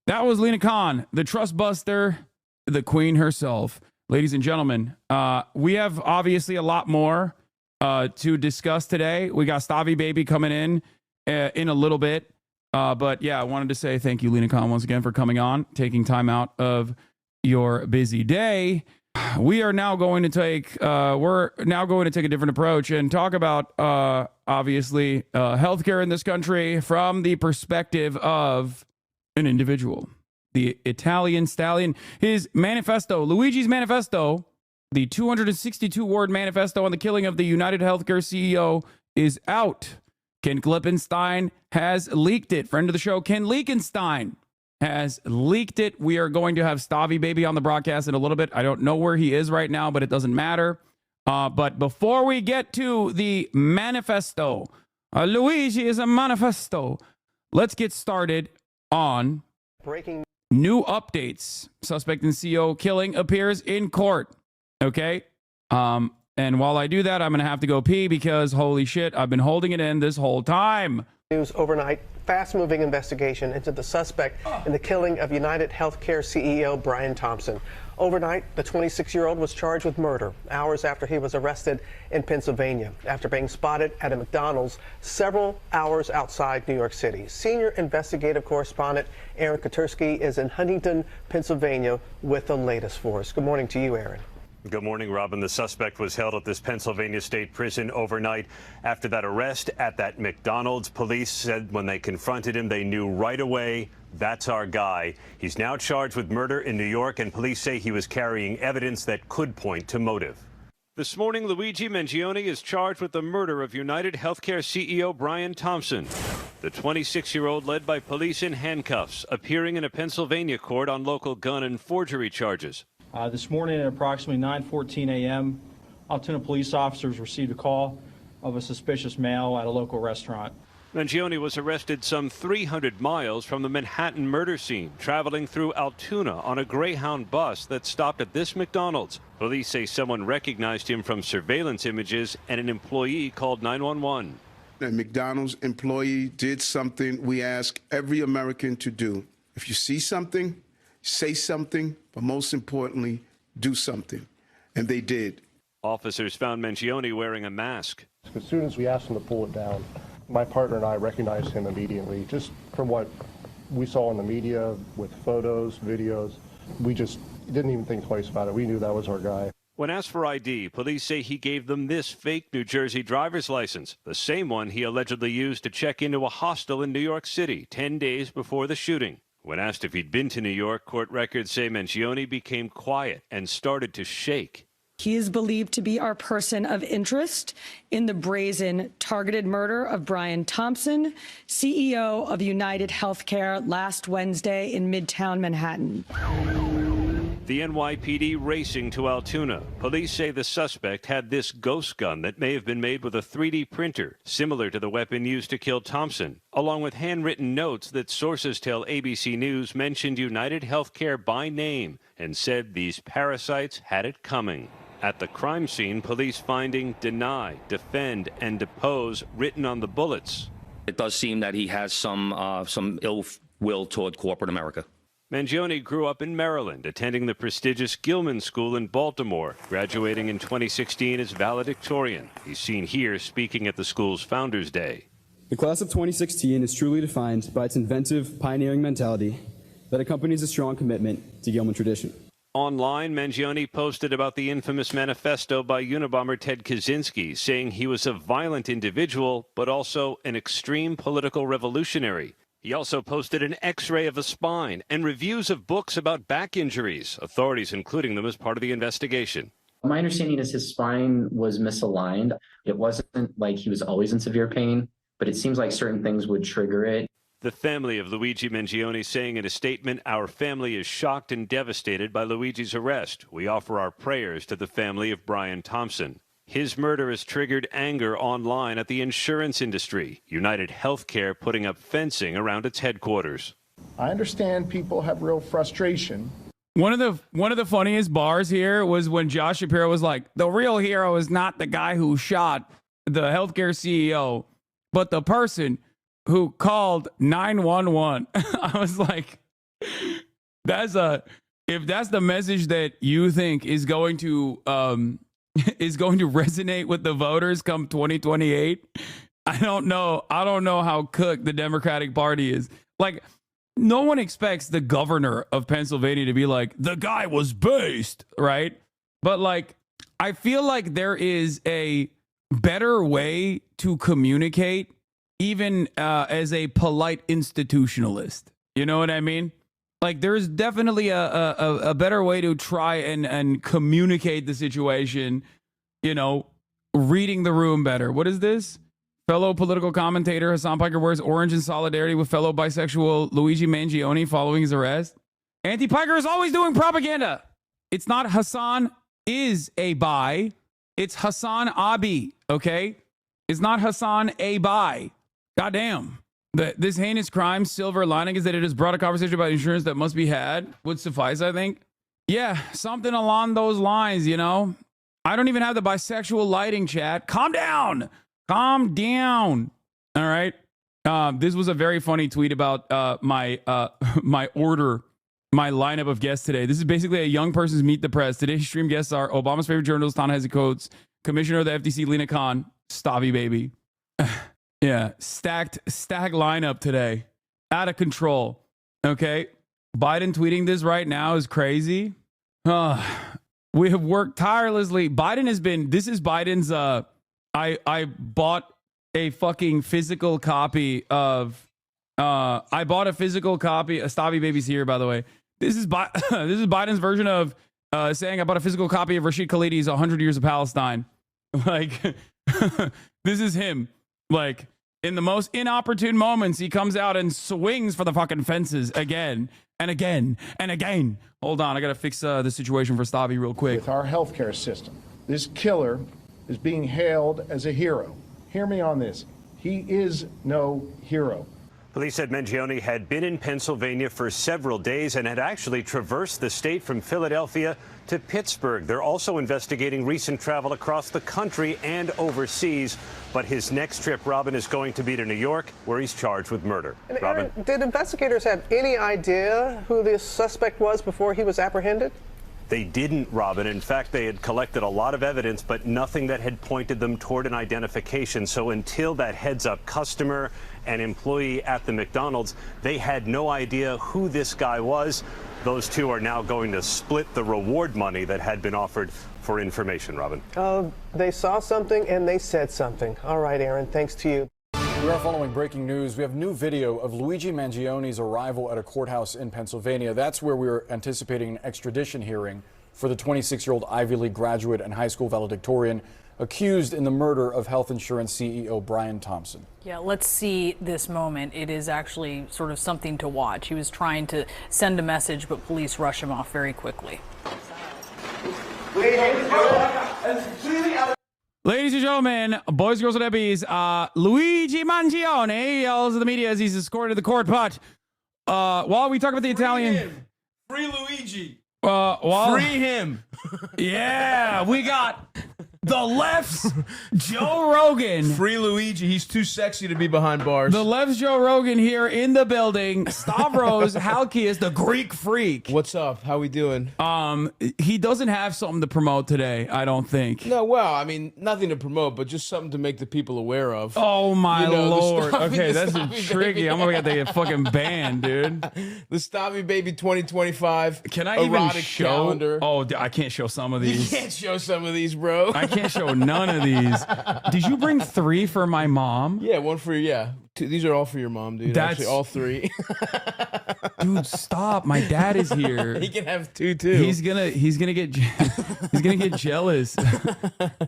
That was Lina Khan, the trust buster, the queen herself. Ladies and gentlemen, we have obviously a lot more to discuss today. We got STAVVYBABY coming in a little bit. But yeah, I wanted to say thank you, Lina Khan, once again for coming on, taking time out of your busy day. We are now going to take a different approach and talk about obviously healthcare in this country from the perspective of an individual. The Italian stallion, his manifesto, Luigi's manifesto, the 262-word manifesto on the killing of the United Healthcare CEO is out. Ken Klippenstein has leaked it. Friend of the show, Ken Leakenstein, has leaked it. We are going to have STAVVYBABY on the broadcast in a little bit. I don't know where he is right now, but it doesn't matter. But before we get to the manifesto, Luigi is a manifesto. Let's get started on breaking new updates. Suspect in CEO killing appears in court. Okay. And while I do that, I'm going to have to go pee because holy shit, I've been holding it in this whole time. News overnight, fast-moving investigation into the suspect in the killing of United Healthcare CEO Brian Thompson. Overnight, the 26-year-old was charged with murder hours after he was arrested in Pennsylvania after being spotted at a McDonald's several hours outside New York City. Senior investigative correspondent Aaron Katursky is in Huntington, Pennsylvania with the latest for us. Good morning to you, Aaron. Good morning, Robin. The suspect was held at this Pennsylvania state prison overnight after that arrest at that McDonald's. Police said when they confronted him, they knew right away, that's our guy. He's now charged with murder in New York, and police say he was carrying evidence that could point to motive. This morning, Luigi Mangione is charged with the murder of United Healthcare CEO Brian Thompson. The 26-year-old led by police in handcuffs, appearing in a Pennsylvania court on local gun and forgery charges. This morning at approximately 9:14 a.m., Altoona police officers received a call of a suspicious male at a local restaurant. Mangione was arrested some 300 miles from the Manhattan murder scene, traveling through Altoona on a Greyhound bus that stopped at this McDonald's. Police say someone recognized him from surveillance images and an employee called 911. A McDonald's employee did something we ask every American to do. If you see something, say something, but most importantly, do something. And they did. Officers found Mangione wearing a mask. As soon as we asked him to pull it down, my partner and I recognized him immediately, just from what we saw in the media with photos, videos. We just didn't even think twice about it. We knew that was our guy. When asked for ID, police say he gave them this fake New Jersey driver's license, the same one he allegedly used to check into a hostel in New York City 10 days before the shooting. When asked if he'd been to New York, court records say Mangione became quiet and started to shake. He is believed to be our person of interest in the brazen targeted murder of Brian Thompson, CEO of United Healthcare, last Wednesday in Midtown Manhattan. The NYPD racing to Altoona. Police say the suspect had this ghost gun that may have been made with a 3D printer, similar to the weapon used to kill Thompson, along with handwritten notes that sources tell ABC News mentioned United Healthcare by name and said these parasites had it coming. At the crime scene, police finding deny, defend, and depose written on the bullets. It does seem that he has some ill will toward corporate America. Mangione grew up in Maryland, attending the prestigious Gilman School in Baltimore, graduating in 2016 as valedictorian. He's seen here speaking at the school's Founders Day. The class of 2016 is truly defined by its inventive, pioneering mentality that accompanies a strong commitment to Gilman tradition. Online, Mangione posted about the infamous manifesto by Unabomber Ted Kaczynski, saying he was a violent individual, but also an extreme political revolutionary. He also posted an X-ray of the spine and reviews of books about back injuries, authorities including them as part of the investigation. My understanding is his spine was misaligned. It wasn't like he was always in severe pain, but it seems like certain things would trigger it. The family of Luigi Mangione saying in a statement, "Our family is shocked and devastated by Luigi's arrest. We offer our prayers to the family of Brian Thompson." His murder has triggered anger online at the insurance industry. United Healthcare putting up fencing around its headquarters. I understand people have real frustration. One of the funniest bars here was when Josh Shapiro was like, "The real hero is not the guy who shot the healthcare CEO, but the person who called 911." I was like, if that's the message that you think is going to resonate with the voters come 2028, I don't know how cooked the Democratic Party is. Like, no one expects the governor of Pennsylvania to be like, "The guy was based," right? But like, I feel like there is a better way to communicate, even as a polite institutionalist. You know what I mean? Like, there's definitely a better way to try and communicate the situation, you know, reading the room better. What is this? Fellow political commentator Hasan Piker wears orange in solidarity with fellow bisexual Luigi Mangione following his arrest. Anti-Piker is always doing propaganda. It's not Hasan is a bi. It's HasanAbi, okay? It's not Hasan a bi. Goddamn. This heinous crime, silver lining is that it has brought a conversation about insurance that must be had. Would suffice, I think. Yeah, something along those lines, you know. I don't even have the bisexual lighting chat. Calm down. Calm down. All right. This was a very funny tweet about my order my lineup of guests today. This is basically a young person's Meet the Press. Today's stream guests are Obama's favorite journalist, TA-NEHISI COATES, Commissioner of the FTC, LINA Khan, STAVVYBABY. Yeah, stacked lineup today. Out of control. Okay. Biden tweeting this right now is crazy. We have worked tirelessly. This is Biden's, I bought a fucking physical copy of, STAVVYBABY's here, by the way. This is Biden's version of saying I bought a physical copy of Rashid Khalidi's 100 Years of Palestine. Like, this is him. Like, in the most inopportune moments, he comes out and swings for the fucking fences again and again and again. Hold on, I gotta fix the situation for Stavvy real quick. With our healthcare system, this killer is being hailed as a hero. Hear me on this. He is no hero. Police said Mangione had been in Pennsylvania for several days and had actually traversed the state from Philadelphia to Pittsburgh. They're also investigating recent travel across the country and overseas. But his next trip, Robin, is going to be to New York, where he's charged with murder. And Robin? Aaron, did investigators have any idea who this suspect was before he was apprehended? They didn't, Robin. In fact, they had collected a lot of evidence, but nothing that had pointed them toward an identification. So until that heads-up customer and employee at the McDonald's, they had no idea who this guy was. Those two are now going to split the reward money that had been offered for information, Robin. They saw something and they said something. All right, Aaron, thanks to you. We are following breaking news. We have new video of Luigi Mangione's arrival at a courthouse in Pennsylvania. That's where we were anticipating an extradition hearing for the 26-year-old Ivy League graduate and high school valedictorian accused in the murder of health insurance CEO Brian Thompson. Yeah, let's see this moment. It is actually sort of something to watch. He was trying to send a message, but police rush him off very quickly. Ladies and gentlemen, boys, girls, and ebbies, Luigi Mangione yells at the media as he's escorted to the court. But while we talk about the Italian... Free Luigi. Free him. Yeah, we got the left's Joe Rogan. Free Luigi. He's too sexy to be behind bars. The left's Joe Rogan here in the building. Stavros Halkias, the Greek freak. What's up? How we doing? He doesn't have something to promote today, I don't think. No, well, I mean, nothing to promote, but just something to make the people aware of. Oh, my Lord. Okay, that's STAVVYBABY. tricky. I'm going to get the fucking banned, dude. The STAVVYBABY 2025. Can I even show? Calendar. Oh, I can't show some of these. You can't show some of these, bro. I can't show none of these. Did you bring 3 for my mom? Yeah, one for yeah. These are all for your mom, dude. That's actually all 3. Dude, stop! My dad is here. He can have 2 too. He's gonna get jealous.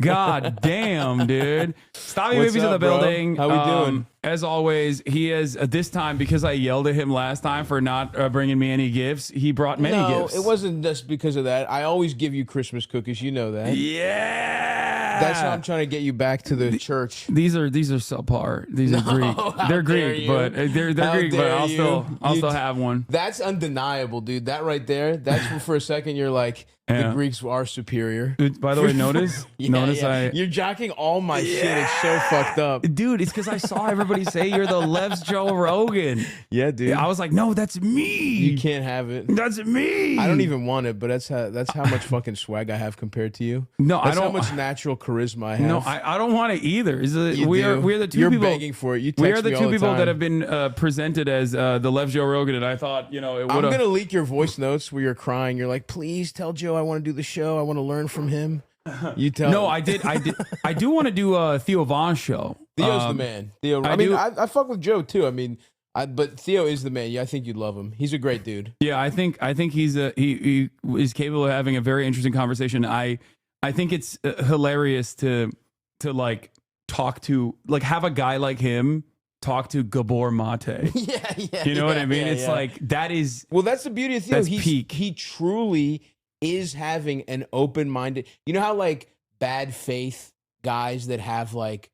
God damn, dude! STAVVYBABY's in the building. How we doing? As always, he is this time because I yelled at him last time for not bringing me any gifts. He brought many gifts. No, it wasn't just because of that. I always give you Christmas cookies. You know that. Yeah. That's how I'm trying to get you back to the church. These are subpar. These are Greek. They're Greek, but they're Greek. But I'll still have one. That's undeniable, dude. That right there. That's when for a second you're like, the Greeks are superior. By the way, notice. You're jacking all my shit. It's so fucked up, dude. It's because I saw everybody say you're the left's Joe Rogan. Yeah, dude. I was like, no, that's me. You can't have it. That's me. I don't even want it, but that's how much fucking swag I have compared to you. No, that's I don't. How much natural charisma I have. No, I don't want it either. We're the two You're people. begging for it. You text we are the me two all people time. that have been presented as the left Joe Rogan, and I thought, it would. I'm gonna leak your voice notes where you're crying. You're like, please tell Joe I want to do the show. I want to learn from him. You tell. No, him. I do want to do a Theo Von show. Theo's the man. Theo. I fuck with Joe too. But Theo is the man. Yeah, I think you'd love him. He's a great dude. Yeah, I think he's he is capable of having a very interesting conversation. I think it's hilarious to like talk to have a guy like him talk to Gabor Mate. Yeah. You know what I mean? It's like that is. Well, that's the beauty of Theo. That's peak. He truly is having an open-minded. You know how like bad faith guys that have like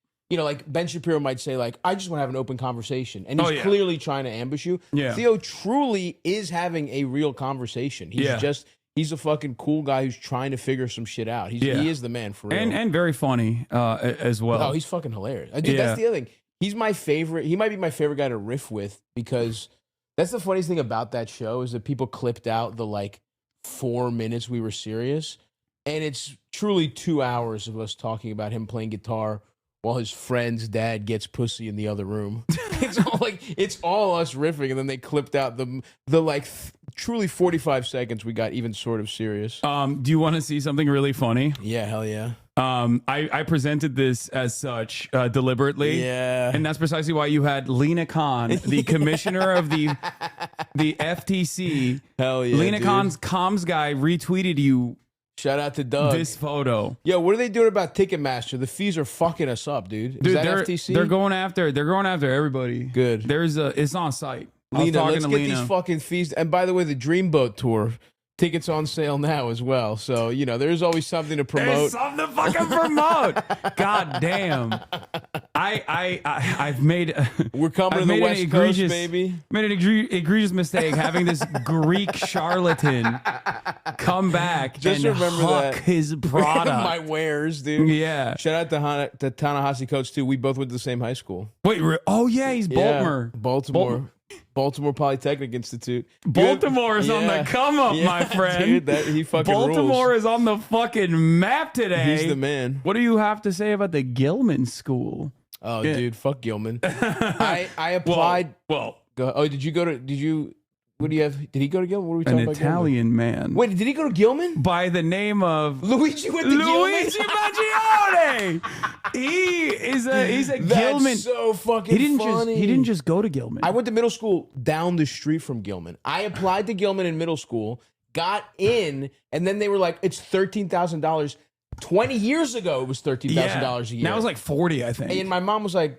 Ben Shapiro might say like, I just want to have an open conversation, and he's clearly trying to ambush you. Yeah. Theo truly is having a real conversation. He's a fucking cool guy who's trying to figure some shit out. He is the man for real. And very funny as well. Oh, he's fucking hilarious. Dude, that's the other thing. He's my favorite. He might be my favorite guy to riff with because That's the funniest thing about that show is that people clipped out the like 4 minutes we were serious, and it's truly 2 hours of us talking about him playing guitar while his friend's dad gets pussy in the other room. It's all us riffing, and then they clipped out the like truly 45 seconds we got even sort of serious. Do you want to see something really funny? Yeah, hell yeah. I presented this as such deliberately. Yeah. And that's precisely why you had Lina Khan, the commissioner of the FTC. Hell yeah. Lina dude. Khan's comms guy retweeted you. Shout out to Doug. This photo. Yo, what are they doing about Ticketmaster? The fees are fucking us up, dude. Dude, that FTC? They're going after everybody. Good. It's on site. Lina, let's get these fucking fees. And by the way, the Dreamboat tour tickets on sale now as well. So, you know, there's always something to promote. There's something to fucking promote. God damn. I've made We're coming to the West Coast, baby. Made an egregious mistake having this Greek charlatan come back Just and remember huck that. his product. My wares, dude. Yeah. Shout out to Ta-NEHISI coach too. We both went to the same high school. Wait, oh yeah, he's Baltimore. Baltimore Polytechnic Institute. Baltimore is on the come up, my friend. Dude, he fucking Baltimore rules. is on the fucking map today. He's the man. What do you have to say about the Gilman School? Oh, dude, fuck Gilman. I applied. Well, did you? What do you have? Did he go to Gilman? What are we talking an about? Italian man. Wait, did he go to Gilman? By the name of Luigi went to Luigi Mangione. He's a Gilman. That's so fucking funny. He didn't just go to Gilman. I went to middle school down the street from Gilman. I applied to Gilman in middle school, got in, and then they were like, "It's $13,000." 20 years ago, it was $13,000 a year. Now it's like 40, I think. And my mom was like,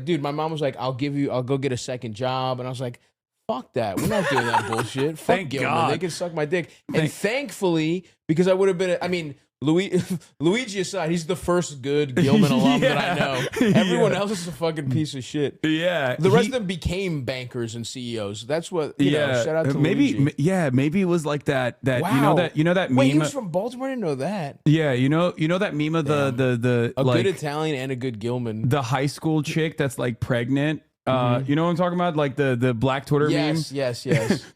dude, I'll go get a second job. And I was like, fuck that. We're not doing that bullshit. Fuck Thank Gilman. God. They can suck my dick. And thankfully, because I would have been, Luigi aside, he's the first good Gilman alum that I know. Everyone else is a fucking piece of shit. Yeah. The rest of them became bankers and CEOs. That's what, you know, shout out to Luigi. Maybe it was like that, Wow. you know that meme. Wait, he was from Baltimore? I didn't know that. Yeah, you know that meme of the A like, good Italian and a good Gilman. the high school chick that's like pregnant. You know what I'm talking about? Like the black Twitter meme? Yes.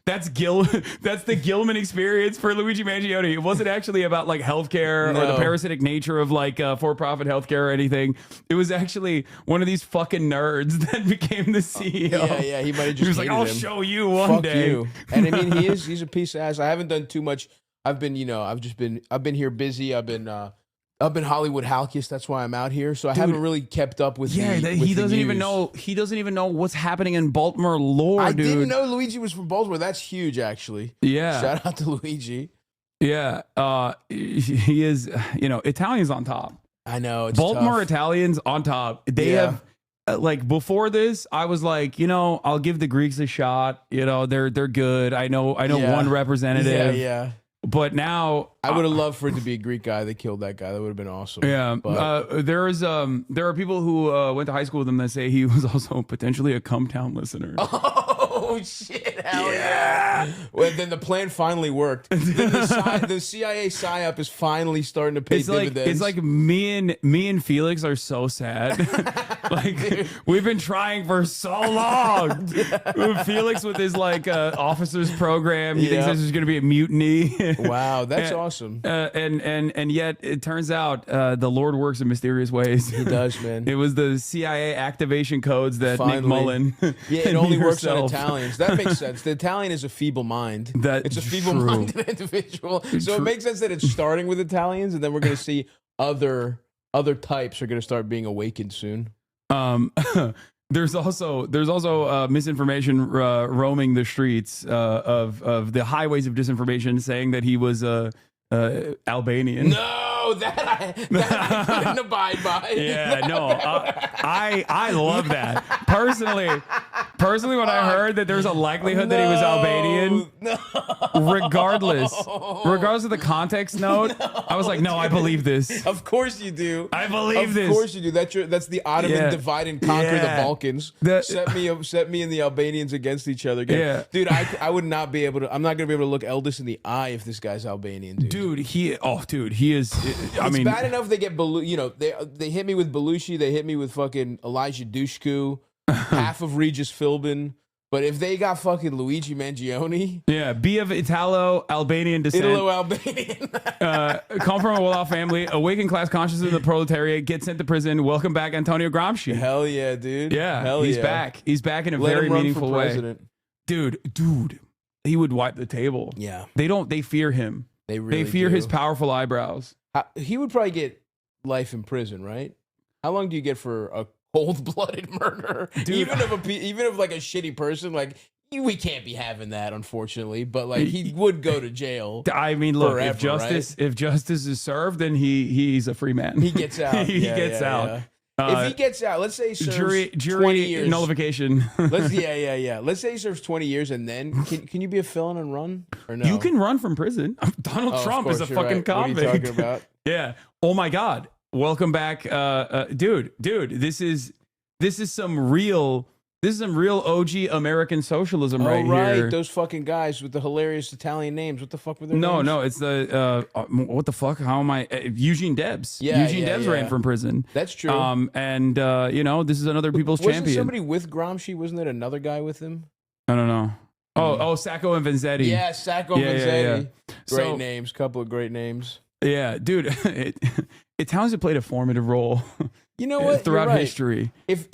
That's the Gilman experience for Luigi Mangione. It wasn't actually about like healthcare or the parasitic nature of like for-profit healthcare or anything. It was actually one of these fucking nerds that became the CEO. Yeah, he might have just He was like, hated I'll him. show you one Fuck day. you. And I mean, he's a piece of ass. I haven't done too much. I've been here busy. I've been Hollywood Halkias. That's why I'm out here. So I haven't really kept up with he doesn't even news. know. He doesn't even know what's happening in Baltimore lore, I dude. didn't know Luigi was from Baltimore. That's huge, actually. Yeah. Shout out to Luigi. Yeah. He is. You know, Italians on top. I know. It's Baltimore tough. Italians on top. They have. Like before this, I was like, you know, I'll give the Greeks a shot. You know, they're good. I know one representative. Yeah. But now I would have loved for it to be a Greek guy that killed that guy. That would have been awesome. Yeah. But there are people who went to high school with him that say he was also potentially a Come Town listener. oh shit! Hell yeah! Well, then the plan finally worked. The CIA psyop is finally starting to pay dividends. It's like me and Felix are so sad. Like we've been trying for so long. Felix with his like officers program. He thinks there's going to be a mutiny. Wow, that's awesome. And yet it turns out the Lord works in mysterious ways. He does, man. It was the CIA activation codes that Finally. Nick Mullen. Yeah, it only works on Italians. That makes sense. The Italian is a feeble mind. It's a feeble-minded individual. So it makes sense that it's starting with Italians, and then we're going to see other types are going to start being awakened soon. There's also misinformation roaming the streets of the highways of disinformation, saying that he was Albanian. No, that I couldn't abide by. Yeah, no, I love that personally. When I heard that there's a likelihood that he was Albanian, regardless of the context note, I was like, no, I believe this. Of course you do. I believe this. Of course you do. That's the Ottoman divide and conquer the Balkans. Set me and the Albanians against each other again. Yeah. Dude, I would not be able to. I'm not going to be able to look Eldis in the eye if this guy's Albanian, dude. He is. It's bad enough they get they hit me with Belushi, they hit me with fucking Elijah Dushku, half of Regis Philbin. But if they got fucking Luigi Mangione, Yeah, be of Italo-Albanian descent. Italo-Albanian, Come from a well-off family, awaken class consciousness of the proletariat, get sent to prison. Welcome back, Antonio Gramsci. hell yeah, dude. Yeah, hell he's yeah. back. He's back in a Let very him run for meaningful way. president. Dude, he would wipe the table. Yeah. They fear him. They really fear do. his powerful eyebrows. He would probably get life in prison, right? How long do you get for a cold-blooded murder? Dude, even of like a shitty person, like we can't be having that, unfortunately. But like he would go to jail. I mean, look, forever, if justice is served, then he's a free man. He gets out. he gets out. Yeah. If he gets out, let's say he serves jury 20 years. nullification. Let's Let's say he serves 20 years, and then can you be a felon and run or no? You can run from prison. Donald Oh, of Trump is a course, you're fucking right. What are you convict. talking about? Yeah. Oh my God. Welcome back, dude. This is some real OG American socialism right here. Those fucking guys with the hilarious Italian names. What the fuck were their names? No, it's the what the fuck? How am I? Eugene Debs. Eugene Debs ran from prison. That's true. And this is another people's Wasn't champion. somebody with Gramsci? Wasn't there another guy with him? I don't know. Oh, Sacco and Vanzetti. Yeah, Sacco and Vanzetti. Great So- names. Couple of great names. Yeah, dude. Italians have played a formative role. You know what? Throughout You're right. history. If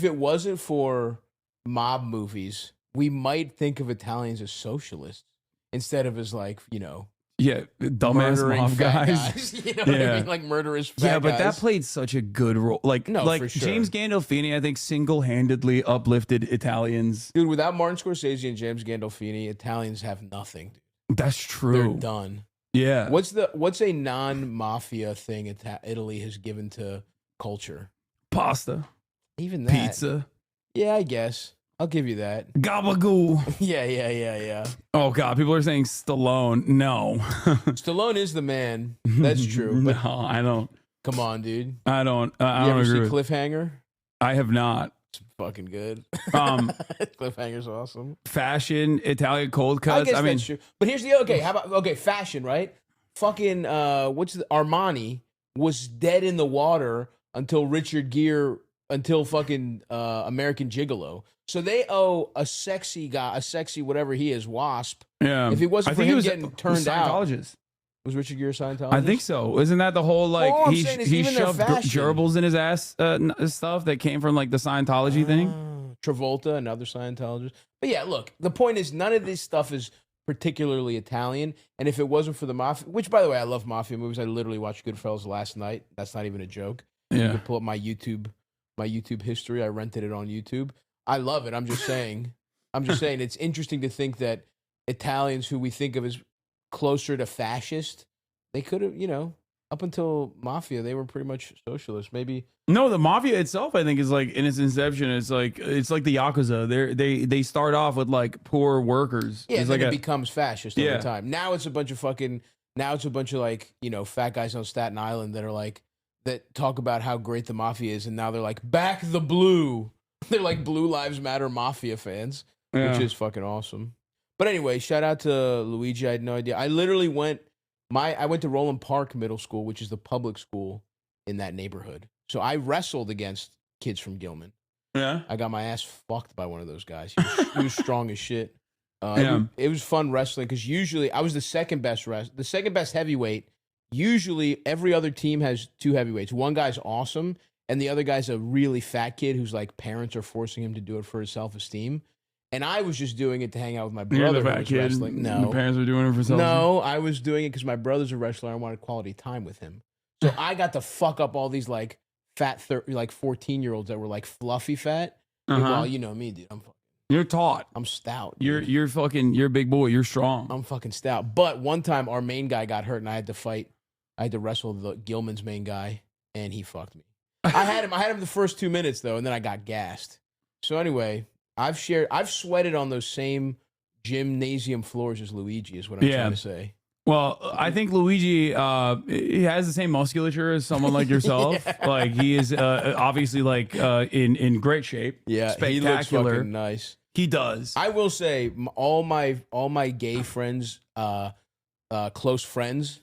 it wasn't for mob movies, we might think of Italians as socialists instead of as like, Yeah, dumbass murdering mob fat guys. You know what I mean? Like murderous fat Yeah, but guys. that played such a good role. Like for sure. James Gandolfini, I think single-handedly uplifted Italians. Dude, without Martin Scorsese and James Gandolfini, Italians have nothing. That's true. They're done. Yeah. What's a non-mafia thing Italy has given to culture? Pasta. Even that. Pizza. Yeah, I guess. I'll give you that. Gabagool. Yeah. Oh, God. People are saying Stallone. No. Stallone is the man. That's true. But No, I don't. come on, dude. I don't. I You don't ever see agree. Cliffhanger? I have not. It's fucking good. Cliffhanger's awesome. Fashion, Italian cold I cuts. guess I mean, that's true. But here's the how about fashion, right? Fucking Armani was dead in the water until Richard Gere, until fucking American Gigolo. So they owe a sexy guy, a sexy whatever he is, Wasp. yeah. If it wasn't I for think he him was getting turned out, Scientologist. was Richard Gere a Scientologist? I think so. Isn't that the whole like All I'm he saying is he even their shoved fashion. gerbils in his ass stuff that came from like the Scientology thing? Travolta, another Scientologist. But yeah, look, the point is none of this stuff is particularly Italian. And if it wasn't for the mafia, which by the way, I love mafia movies. I literally watched Goodfellas last night. That's not even a joke. You Yeah. can pull up my YouTube history. I rented it on YouTube. I love it. I'm just saying it's interesting to think that Italians who we think of as closer to fascist, they could have, up until mafia, they were pretty much socialist. Maybe No, the mafia itself, I think, is like in its inception, it's like the Yakuza. They start off with like poor workers. yeah, it's then like it becomes fascist Yeah. over time. Now it's a bunch of like, fat guys on Staten Island that are like, that talk about how great the mafia is, and now they're like, back the blue. They're like Blue Lives Matter mafia fans, Yeah. which is fucking awesome. But anyway, shout out to Luigi. I had no idea. I literally I went to Roland Park Middle School, which is the public school in that neighborhood. So I wrestled against kids from Gilman. Yeah. I got my ass fucked by one of those guys. He was strong as shit. Yeah. It was fun wrestling because usually I was the second best heavyweight. Usually every other team has two heavyweights. One guy's awesome, and the other guy's a really fat kid whose like parents are forcing him to do it for his self-esteem. And I was just doing it to hang out with my You're brother the who fat was kid. wrestling. No, The parents were doing it for self. no, I was doing it because my brother's a wrestler. I wanted quality time with him. So I got to fuck up all these like fat 14-year-olds that were like fluffy fat. Uh-huh. Well, you know me, dude. You're taut. I'm stout. Dude. You're a big boy. You're strong. I'm fucking stout. But one time our main guy got hurt and I had to fight. I had to wrestle the Gilman's main guy, and he fucked me. I had him the first 2 minutes though, and then I got gassed. So anyway, I've sweated on those same gymnasium floors as Luigi, is what I'm trying to say. Well, I think Luigi, he has the same musculature as someone like yourself. Yeah. Like he is obviously like in great shape. Yeah, he looks spectacular. fucking nice. He does. I will say, all my gay friends, close friends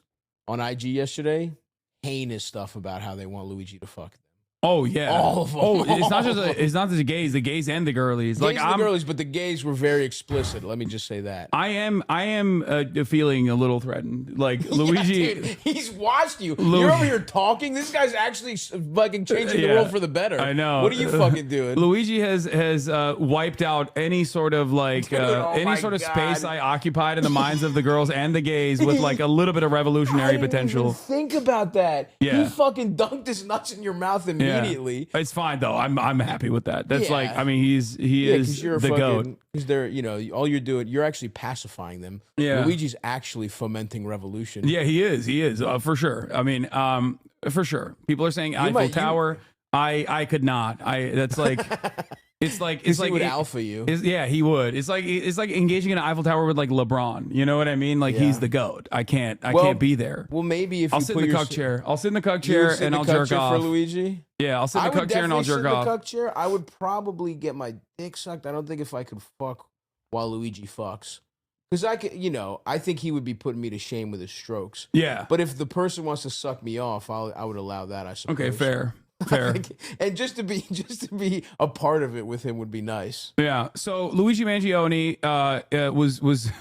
on IG yesterday, heinous stuff about how they want Luigi to fuck them. Oh yeah. All of them. Oh, it's not just the gays and the girlies. Gays and the girlies, but the gays were very explicit. Let me just say that. I am feeling a little threatened. Like Luigi, yeah, dude, he's watched you. You're over here talking. This guy's actually fucking changing the world for the better. I know. What are you fucking doing? Luigi has wiped out any sort of like any sort of space I occupied in the minds of the girls and the gays with like a little bit of revolutionary potential. Even think about that. Yeah. He fucking dunked his nuts in your mouth immediately. It's fine though. I'm happy with that. That's Yeah. like, I mean, he is you're the goat. Because they're, you know, all you're doing, you're actually pacifying them. Yeah. Luigi's actually fomenting revolution. Yeah, he is for sure. I mean, for sure. People are saying Eiffel Tower. I could not. That's like. It's like he would alpha you. Yeah, he would. It's like engaging in an Eiffel Tower with like LeBron. You know what I mean? Like he's the goat. I can't be there. Well, maybe if I'll you sit put in the cuck chair. I'll sit in the cuck chair and I'll jerk off. For Luigi. Yeah, I'll sit in the cuck chair and I'll jerk off. I would definitely sit in the cuck chair. I would probably get my dick sucked. I don't think if I could fuck while Luigi fucks. Because I could, you know, I think he would be putting me to shame with his strokes. Yeah. But if the person wants to suck me off, I would allow that. I suppose. Okay, fair. And just to be a part of it with him would be nice. Yeah. So Luigi Mangione was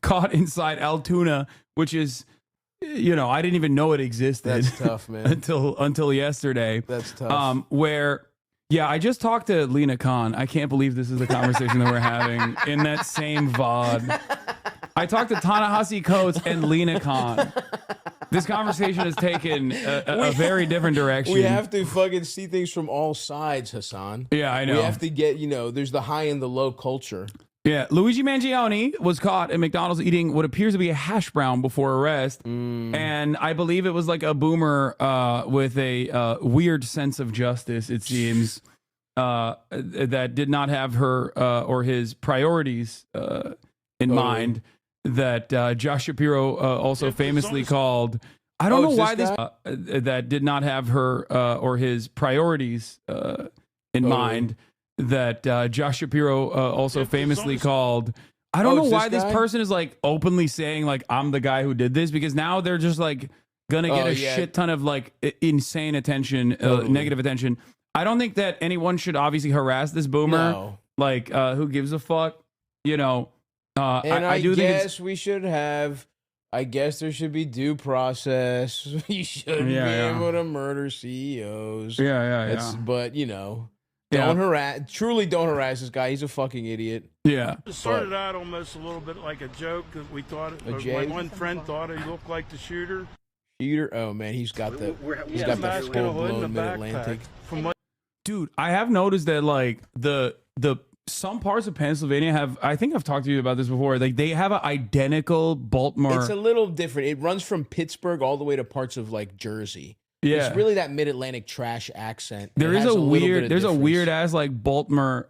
caught inside Altoona, which is, you know, I didn't even know it existed. That's tough, man. until yesterday. That's tough. Where, yeah, I just talked to Lina Khan. I can't believe this is the conversation that we're having in that same VOD. I talked to Ta-NEHISI Coates and Lina Khan. This conversation has taken a very different direction. We have to fucking see things from all sides, Hasan. Yeah, I know. We have to get, you know, there's the high and the low culture. Yeah, Luigi Mangione was caught at McDonald's eating what appears to be a hash brown before arrest. And I believe it was like a boomer with a weird sense of justice, it seems, that did not have her or his priorities in mind. That Josh Shapiro also famously called. I don't know why this that did not have her or his priorities in mind. That Josh Shapiro also famously called. I don't know why this person is like openly saying like I'm the guy who did this, because now they're just like gonna get a shit ton of like insane attention, negative attention. I don't think that anyone should obviously harass this boomer. No. Like who gives a fuck, you know. And I do guess we should have. I guess there should be due process. You shouldn't be able to murder CEOs. Yeah. But you know, don't harass. Truly, don't harass this guy. He's a fucking idiot. Yeah. It started out almost a little bit like a joke because we thought my one friend thought he looked like the shooter. Oh man, he's got the full blown Mid-Atlantic. Dude, I have noticed that like the some parts of Pennsylvania have, I think I've talked to you about this before, like they have an identical Baltimore. It's a little different. It runs from Pittsburgh all the way to parts of like Jersey. Yeah. It's really that Mid-Atlantic trash accent. There's a weird ass like Baltimore.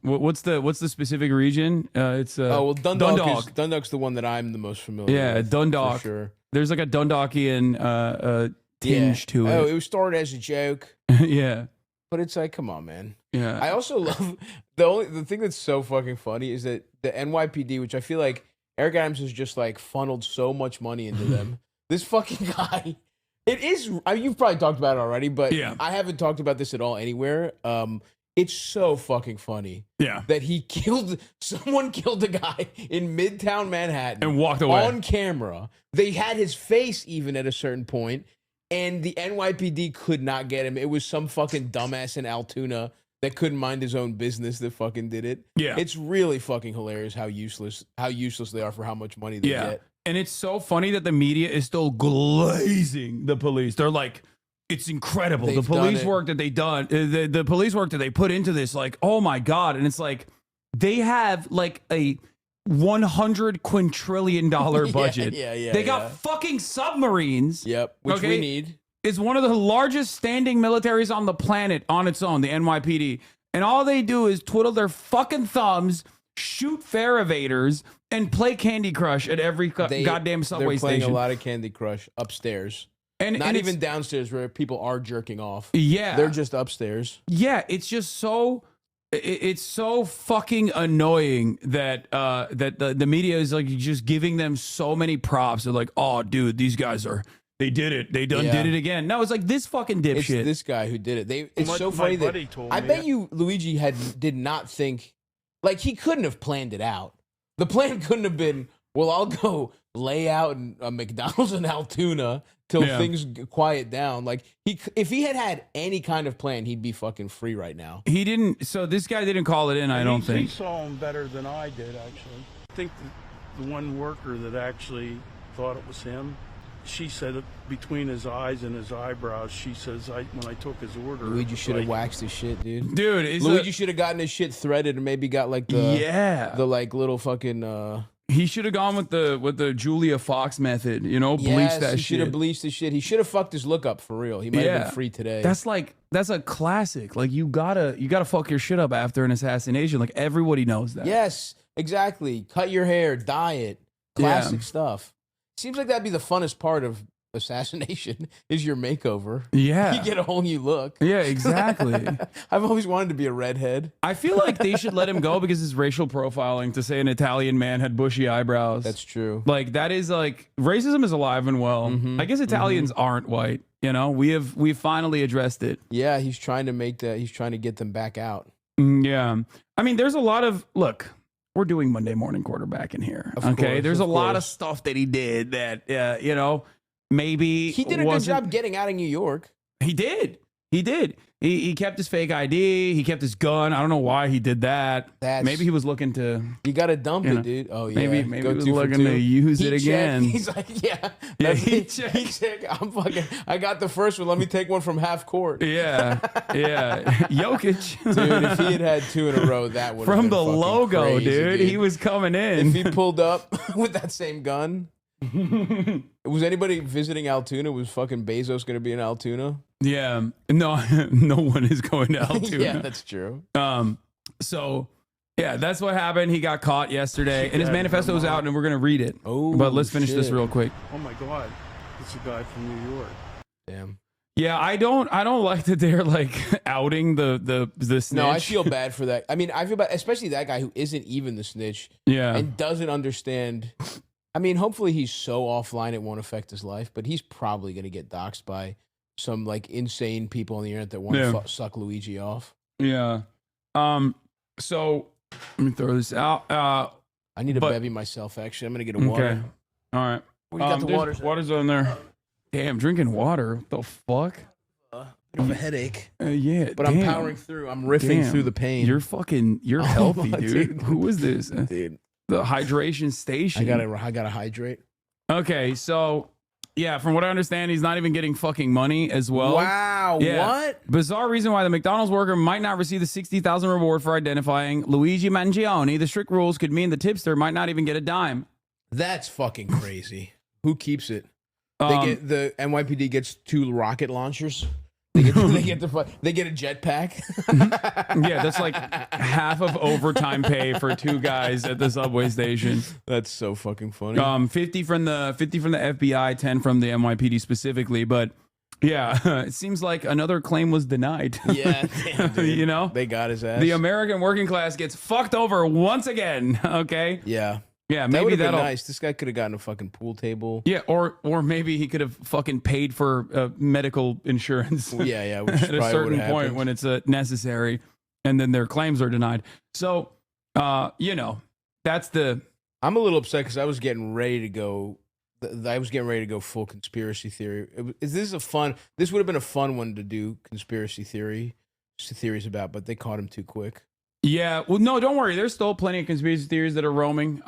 What's the specific region? It's Dundalk's the one that I'm the most familiar with. Yeah, Dundalk. For sure. There's like a Dundakian tinge to it. Oh, it was started as a joke. Yeah. But it's like, come on, man. Yeah. I also love the thing that's so fucking funny is that the NYPD, which I feel like Eric Adams has just like funneled so much money into them. This fucking guy, it is. I mean, you've probably talked about it already, but I haven't talked about this at all anywhere. It's so fucking funny. Yeah. That someone killed a guy in Midtown Manhattan and walked away on camera. They had his face even at a certain point. And the NYPD could not get him. It was some fucking dumbass in Altoona that couldn't mind his own business that fucking did it. Yeah. It's really fucking hilarious how useless they are for how much money they get. And it's so funny that the media is still glazing the police. They're like, it's incredible. The police work that they done, the police work that they put into this, like, oh my God. And it's like, they have like a $100 quintillion budget. They got fucking submarines. Yep, which we need. It's one of the largest standing militaries on the planet on its own, the NYPD. And all they do is twiddle their fucking thumbs, shoot fare evaders, and play Candy Crush at every goddamn subway station. They're playing a lot of Candy Crush upstairs. And not even downstairs where people are jerking off. Yeah. They're just upstairs. Yeah, it's just so... It's so fucking annoying that that the media is like just giving them so many props. They're like, oh, dude, these guys They did it. They did it again. No, it's like this fucking It's dipshit. this guy who did it. It's My so funny buddy that told I me bet that. you Luigi did not think, like, he couldn't have planned it out. The plan couldn't have been, well, I'll go lay out in a McDonald's in Altoona till things quiet down. Like, if he had any kind of plan, he'd be fucking free right now. He didn't. So this guy didn't call it in. I don't He think. saw him better than I did, actually. I think the one worker that actually thought it was him, she said it between his eyes and his eyebrows. She says, when I took his order, Luigi should have waxed his shit, dude. Dude, Luigi should have gotten his shit threaded and maybe got like the like little fucking. He should have gone with the Julia Fox method. You know, bleach that he shit. should have bleached his shit. He should have fucked his look up for real. He might have been free today. That's a classic. Like you gotta fuck your shit up after an assassination. Like everybody knows that. Yes, exactly. Cut your hair, dye it. Classic stuff. Seems like that'd be the funnest part of assassination is your makeover. Yeah. You get a whole new look. Yeah, exactly. I've always wanted to be a redhead. I feel like they should let him go because it's racial profiling to say an Italian man had bushy eyebrows. That's true. Like that is like racism is alive and well. I guess Italians aren't white. You know, we've finally addressed it. Yeah, he's trying to make that. He's trying to get them back out. Yeah. I mean, there's a lot of look. We're doing Monday Morning Quarterback in here. Of Okay. course, There's a of lot of course. stuff that he did that, you know, maybe He did a good job getting out of New York. He did. He did. He kept his fake ID. He kept his gun. I don't know why he did that. Maybe he was looking to. You got to dump you it, know, dude. Oh yeah. Maybe he Go was 2 for looking 2. to use He it checked. again. He's like, yeah. Yeah, He checked. I'm fucking. I got the first one. Let me take one from half court. Yeah. Jokic. Dude, if he had had 2 in a row, that would From been the fucking logo, crazy, dude. He was coming in. If he pulled up with that same gun. Was anybody visiting Altoona? Was fucking Bezos going to be in Altoona? Yeah. No one is going to Altoona. Yeah, that's true. So yeah, that's what happened. He got caught yesterday, and his manifesto is out, and we're gonna read it. Oh, but let's finish this real quick. Oh my God, it's a guy from New York. Damn. Yeah, I don't like that they're like outing the snitch. No, I feel bad for that. I mean, I feel bad, especially that guy who isn't even the snitch. Yeah. And doesn't understand. I mean, hopefully he's so offline it won't affect his life, but he's probably going to get doxxed by some like insane people on the internet that want to suck Luigi off. Yeah. So let me throw this out. I need to bevy myself, actually. I'm going to get a water. Okay. All right. We got the there's water's on there. Damn, drinking water. What the fuck? Bit of a headache. Yeah. But damn. I'm powering through. I'm riffing through the pain. You're healthy, Oh, dude. Who is this? Dude. The hydration station. I gotta hydrate. Okay, so yeah, from what I understand, he's not even getting fucking money as well. Wow, what? Bizarre reason why the McDonald's worker might not receive the $60,000 reward for identifying Luigi Mangione. The strict rules could mean the tipster might not even get a dime. That's fucking crazy. Who keeps it? The NYPD gets 2 rocket launchers. They get a jetpack. Yeah, that's like half of overtime pay for 2 guys at the subway station. That's so fucking funny. 50 from the FBI, 10 from the NYPD specifically, but yeah, it seems like another claim was denied. Yeah, damn, dude. You know, they got his ass. The American working class gets fucked over once again. Okay. Yeah. Yeah, That maybe would have been that'll nice. This guy could have gotten a fucking pool table. Yeah, or maybe he could have fucking paid for medical insurance. Yeah, which at a certain point when it's necessary, and then their claims are denied. So, you know, that's the. I'm a little upset because I was getting ready to go. I was getting ready to go full conspiracy theory. This would have been a fun one to do conspiracy theories about, but they caught him too quick. Yeah, well, no, don't worry. There's still plenty of conspiracy theories that are roaming.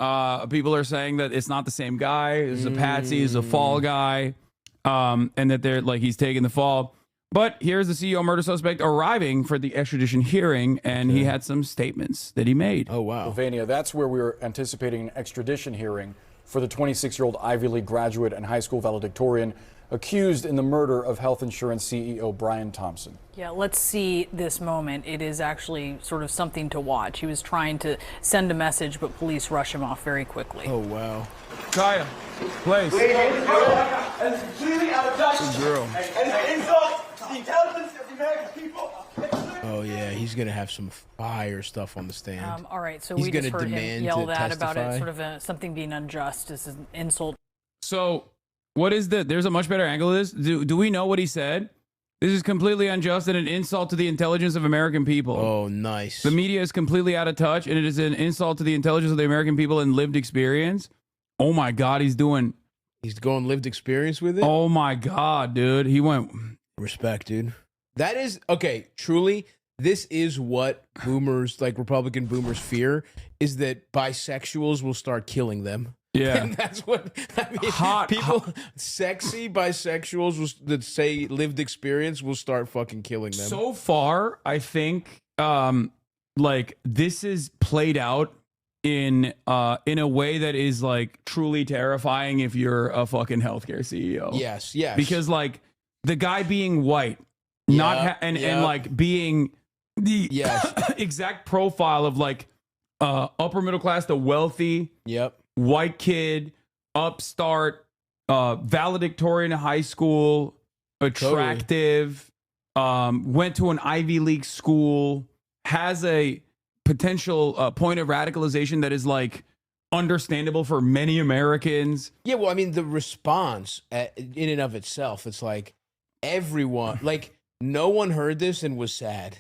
People are saying that it's not the same guy. It's a patsy. It's a fall guy, and that they're like he's taking the fall. But here's the CEO murder suspect arriving for the extradition hearing, and he had some statements that he made. Oh wow, Pennsylvania. That's where we were anticipating an extradition hearing for the 26-year-old Ivy League graduate and high school valedictorian accused in the murder of health insurance CEO Brian Thompson. Yeah, let's see this moment. It is actually sort of something to watch. He was trying to send a message, but police rush him off very quickly. Oh, wow. Kaya, place. And it's completely out of touch. Good girl. And it's an insult to the intelligence of the American people. Oh, yeah, he's going to have some fire stuff on the stand. All right, so he's we just gonna heard him demand yell to that about it, testify. sort of something being unjust. This is an insult. So, What is there's a much better angle of this. Do we know what he said? This is completely unjust and an insult to the intelligence of American people. Oh, nice. The media is completely out of touch, and it is an insult to the intelligence of the American people and lived experience. Oh my God, he's going lived experience with it? Oh my God, dude. He went. Respect, dude. That is, okay, truly, this is what boomers, like Republican boomers, fear, is that bisexuals will start killing them. Yeah. And that's what, I mean, people, sexy bisexuals that say lived experience will start fucking killing them. So far, I think, like, this is played out in a way that is, like, truly terrifying if you're a fucking healthcare CEO. Yes, yes. Because, like, the guy being white, and like being the exact profile of like upper middle class to wealthy, white kid, upstart, valedictorian in high school, attractive, went to an Ivy League school, has a potential point of radicalization that is like understandable for many Americans. Yeah, well, I mean, the response in and of itself, it's like everyone, like, no one heard this and was sad.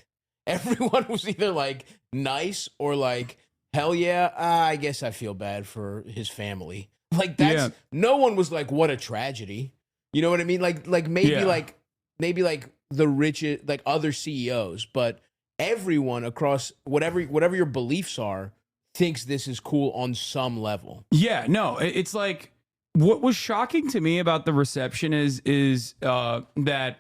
Everyone was either like nice or like, hell yeah, I guess I feel bad for his family. Like, that's no one was like, what a tragedy. You know what I mean? Like maybe like the richest, like other CEOs, but everyone across whatever your beliefs are thinks this is cool on some level. Yeah, no, it's like what was shocking to me about the reception is that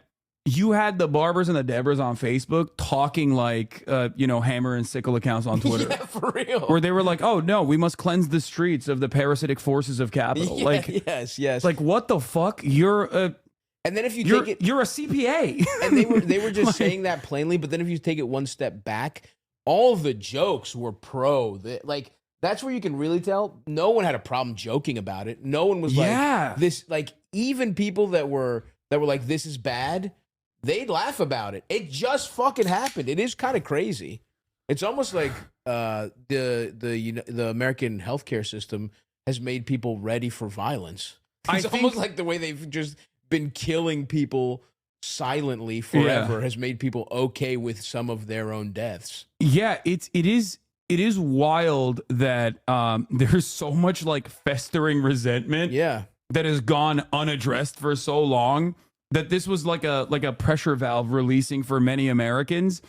you had the Barbers and the Debras on Facebook talking like, hammer and sickle accounts on Twitter. Yeah, for real. Where they were like, oh, no, we must cleanse the streets of the parasitic forces of capital. Yeah, like, yes. Like, what the fuck? You're a... And then if you take it... You're a CPA. And they were just saying that plainly, but then if you take it one step back, all the jokes were pro. Like, that's where you can really tell. No one had a problem joking about it. No one was like, this, like, even people that were like, this is bad, they'd laugh about it. It just fucking happened. It is kind of crazy. It's almost like the American healthcare system has made people ready for violence. It's almost like the way they've just been killing people silently forever has made people okay with some of their own deaths. Yeah, it is wild that there's so much like festering resentment that has gone unaddressed for so long. That this was like a pressure valve releasing for many Americans,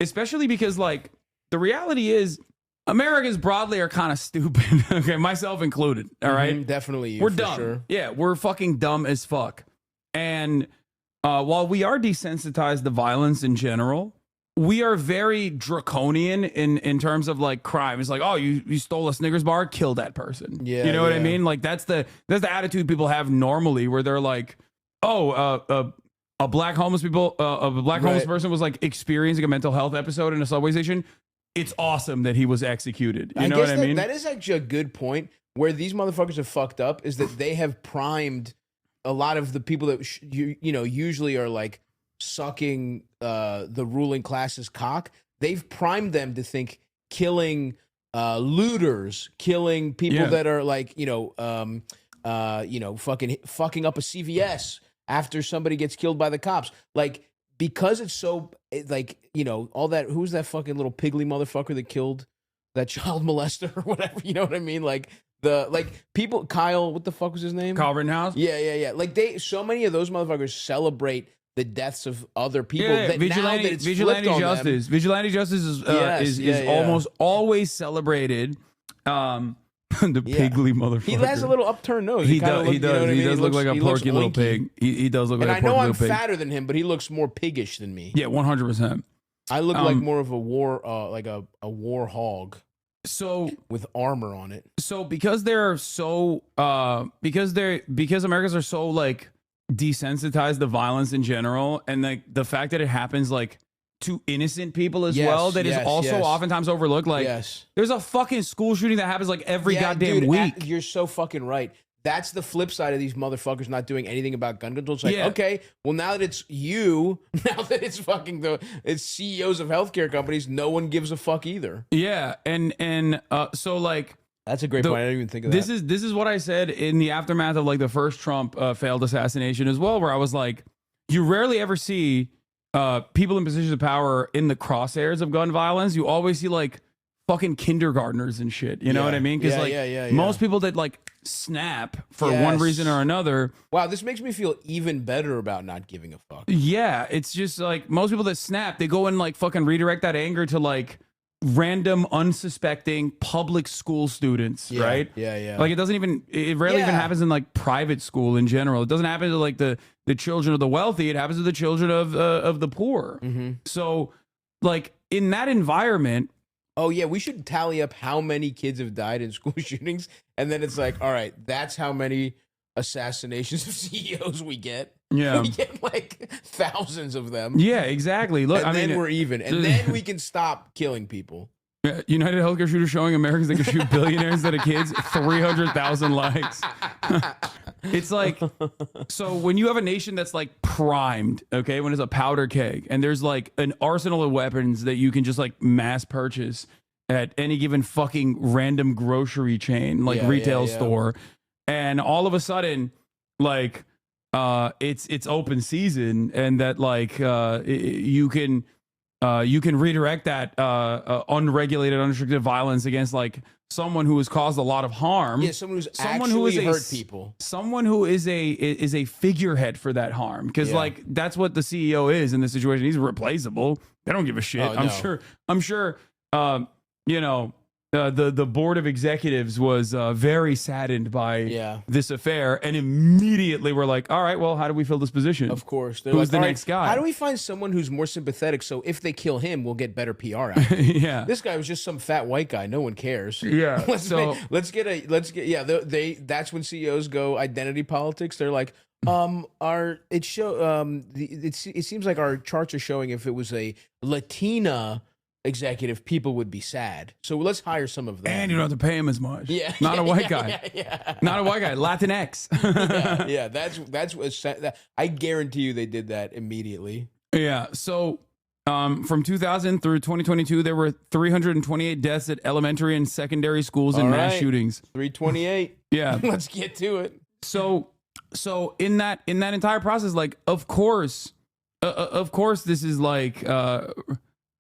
especially because like the reality is Americans broadly are kind of stupid. Okay, myself included. All right, definitely, we're dumb. Sure. Yeah, we're fucking dumb as fuck. And while we are desensitized to violence in general, we are very draconian in terms of like crime. It's like, oh, you stole a Snickers bar, kill that person. Yeah, you know what I mean? Like that's the attitude people have normally, where they're like, oh, a black homeless homeless person was like experiencing a mental health episode in a subway station. It's awesome that he was executed. You know what I mean? That is actually a good point. Where these motherfuckers have fucked up is that they have primed a lot of the people that usually are like sucking the ruling class's cock. They've primed them to think killing looters, killing people that are like fucking up a CVS after somebody gets killed by the cops. Like, because it's so like, all that, who's that fucking little piggly motherfucker that killed that child molester or whatever, you know what I mean? Like people, Kyle, what the fuck was his name? Kyle Rittenhouse? Yeah. Like so many of those motherfuckers celebrate the deaths of other people. Yeah, that vigilante, now that it's vigilante flipped on justice. them, vigilante justice is almost always celebrated. The piggly motherfucker. He has a little upturned nose. He does look like a porky little pig. He does look like a porky little pig. And I know I'm fatter than him, but he looks more piggish than me. Yeah, 100%. I look like more of a war, like a war hog. So with armor on it. So because they're so because Americans are so like desensitized to violence in general, and like the fact that it happens like to innocent people as well, that is also oftentimes overlooked. Like there's a fucking school shooting that happens like every goddamn week. You're so fucking right. That's the flip side of these motherfuckers not doing anything about gun control. It's like, okay, well, now that it's you, now that it's fucking it's CEOs of healthcare companies, no one gives a fuck either. Yeah, and so like That's a great point. I didn't even think of that. This is what I said in the aftermath of like the first Trump failed assassination as well, where I was like, you rarely ever see people in positions of power in the crosshairs of gun violence. You always see like fucking kindergartners and shit. You know what I mean? Because most people that like snap for one reason or another. Wow, this makes me feel even better about not giving a fuck. Yeah, it's just like most people that snap, they go and like fucking redirect that anger to like random unsuspecting public school students, right? Yeah. Like it rarely even happens in like private school in general. It doesn't happen to like the children of the wealthy. It happens to the children of the poor. So like in that environment. Oh yeah, we should tally up how many kids have died in school shootings, and then it's like, all right, that's how many assassinations of CEOs we get. Yeah, we get like thousands of them. Yeah, exactly. Look, and then we're even, and then we can stop killing people. United Healthcare shooter showing Americans they can shoot billionaires instead of kids. 300,000 likes. It's like, so when you have a nation that's like primed, okay, when it's a powder keg, and there's like an arsenal of weapons that you can just like mass purchase at any given fucking random grocery chain, like retail store, and all of a sudden, like, it's open season, and that like you can redirect that unregulated, unrestricted violence against like someone who has caused a lot of harm. Yeah, someone who's actually hurt people. Someone who is a figurehead for that harm, because like that's what the CEO is in this situation. He's replaceable. They don't give a shit. I'm sure. You know. The board of executives was very saddened by this affair, and immediately we're like, all right, well, how do we fill this position? Of course. Who's like, the next guy? How do we find someone who's more sympathetic so if they kill him, we'll get better PR out of it? Yeah. This guy was just some fat white guy. No one cares. Yeah. That's when CEOs go identity politics. They're like, it seems like our charts are showing if it was a Latina executive, people would be sad. So let's hire some of them. And you don't have to pay him as much. Yeah. Not a white guy. Not a white guy. Latinx. That's what I guarantee you they did that immediately. Yeah. So from 2000 through 2022, there were 328 deaths at elementary and secondary schools in mass shootings. 328. Yeah. Let's get to it. So in that entire process, like, of course, this is like,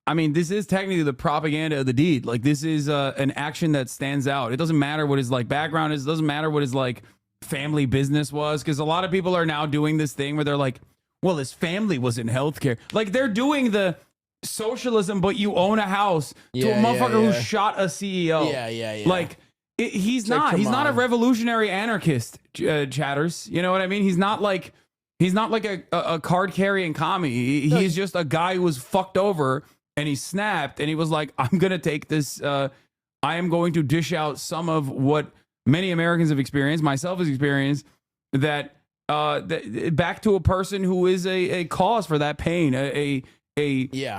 I mean, this is technically the propaganda of the deed. Like, this is an action that stands out. It doesn't matter what his like background is. It doesn't matter what his like family business was, because a lot of people are now doing this thing where they're like, well, his family was in healthcare. Like, they're doing the socialism, but you own a house to a motherfucker who shot a CEO. Yeah. Like, he's not a revolutionary anarchist, chatters. You know what I mean? He's not like a card carrying commie. He's just a guy who was fucked over. And he snapped, and he was like, I'm going to take this. I am going to dish out some of what many Americans have experienced, myself has experienced, that back to a person who is a cause for that pain, a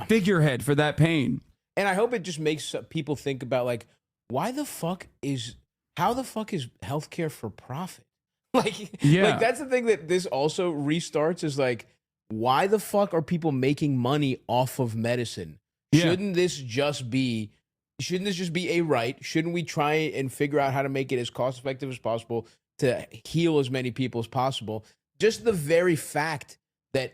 figurehead for that pain. And I hope it just makes people think about, like, how the fuck is healthcare for profit? Like that's the thing that this also restarts is like, why the fuck are people making money off of medicine? Shouldn't this just be a right? Shouldn't we try and figure out how to make it as cost effective as possible to heal as many people as possible? Just the very fact that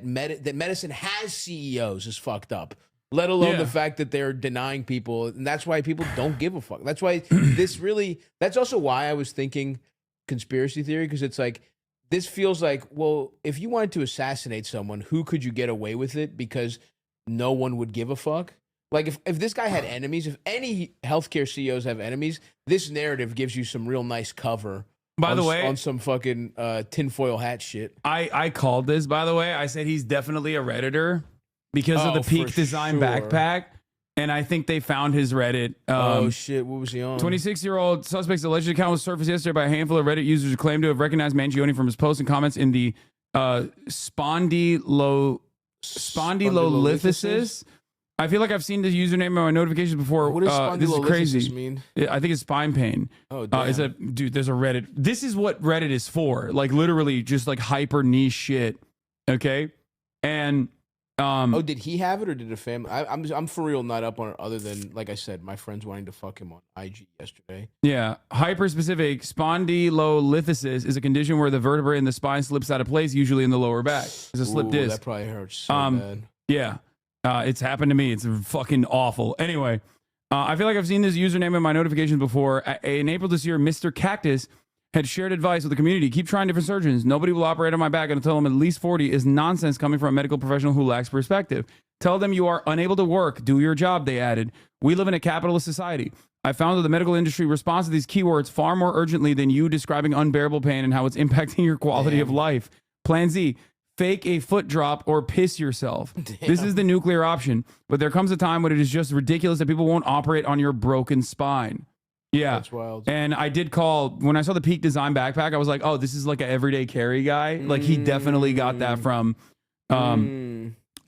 medicine has CEOs is fucked up. Let alone the fact that they're denying people, and that's why people don't give a fuck. That's why that's also why I was thinking conspiracy theory, because it's like, this feels like, well, if you wanted to assassinate someone, who could you get away with it? Because no one would give a fuck. Like, if this guy had enemies, if any healthcare CEOs have enemies, this narrative gives you some real nice cover. By the way, on some fucking tinfoil hat shit. I called this, by the way. I said he's definitely a Redditor because of the Peak Design backpack. And I think they found his Reddit. Oh, shit. What was he on? 26-year-old suspect's alleged account was surfaced yesterday by a handful of Reddit users who claimed to have recognized Mangione from his posts and comments in the spondyloliphysis. I feel like I've seen this username in my notifications before. What does this is crazy. mean? I think it's spine pain. Oh, damn. There's a Reddit. This is what Reddit is for. Like, literally just like hyper niche shit. Okay? And Oh, did he have it or did a family? I'm for real not up on it. Other than like I said, my friends wanting to fuck him on IG yesterday. Yeah, hyperspecific spondylolisthesis is a condition where the vertebrae in the spine slips out of place, usually in the lower back. It's a slip disc. That probably hurts so bad. Yeah, it's happened to me. It's fucking awful. Anyway, I feel like I've seen this username in my notifications before. In April this year, Mr. Cactus had shared advice with the community. Keep trying different surgeons. Nobody will operate on my back until I'm at least 40 is nonsense coming from a medical professional who lacks perspective. Tell them you are unable to work. Do your job, they added. We live in a capitalist society. I found that the medical industry responds to these keywords far more urgently than you describing unbearable pain and how it's impacting your quality of life. Plan Z, fake a foot drop or piss yourself. This is the nuclear option, but there comes a time when it is just ridiculous that people won't operate on your broken spine. Yeah. That's wild. And I did call, when I saw the Peak Design backpack, I was like, oh, this is like an everyday carry guy. Like he definitely got that from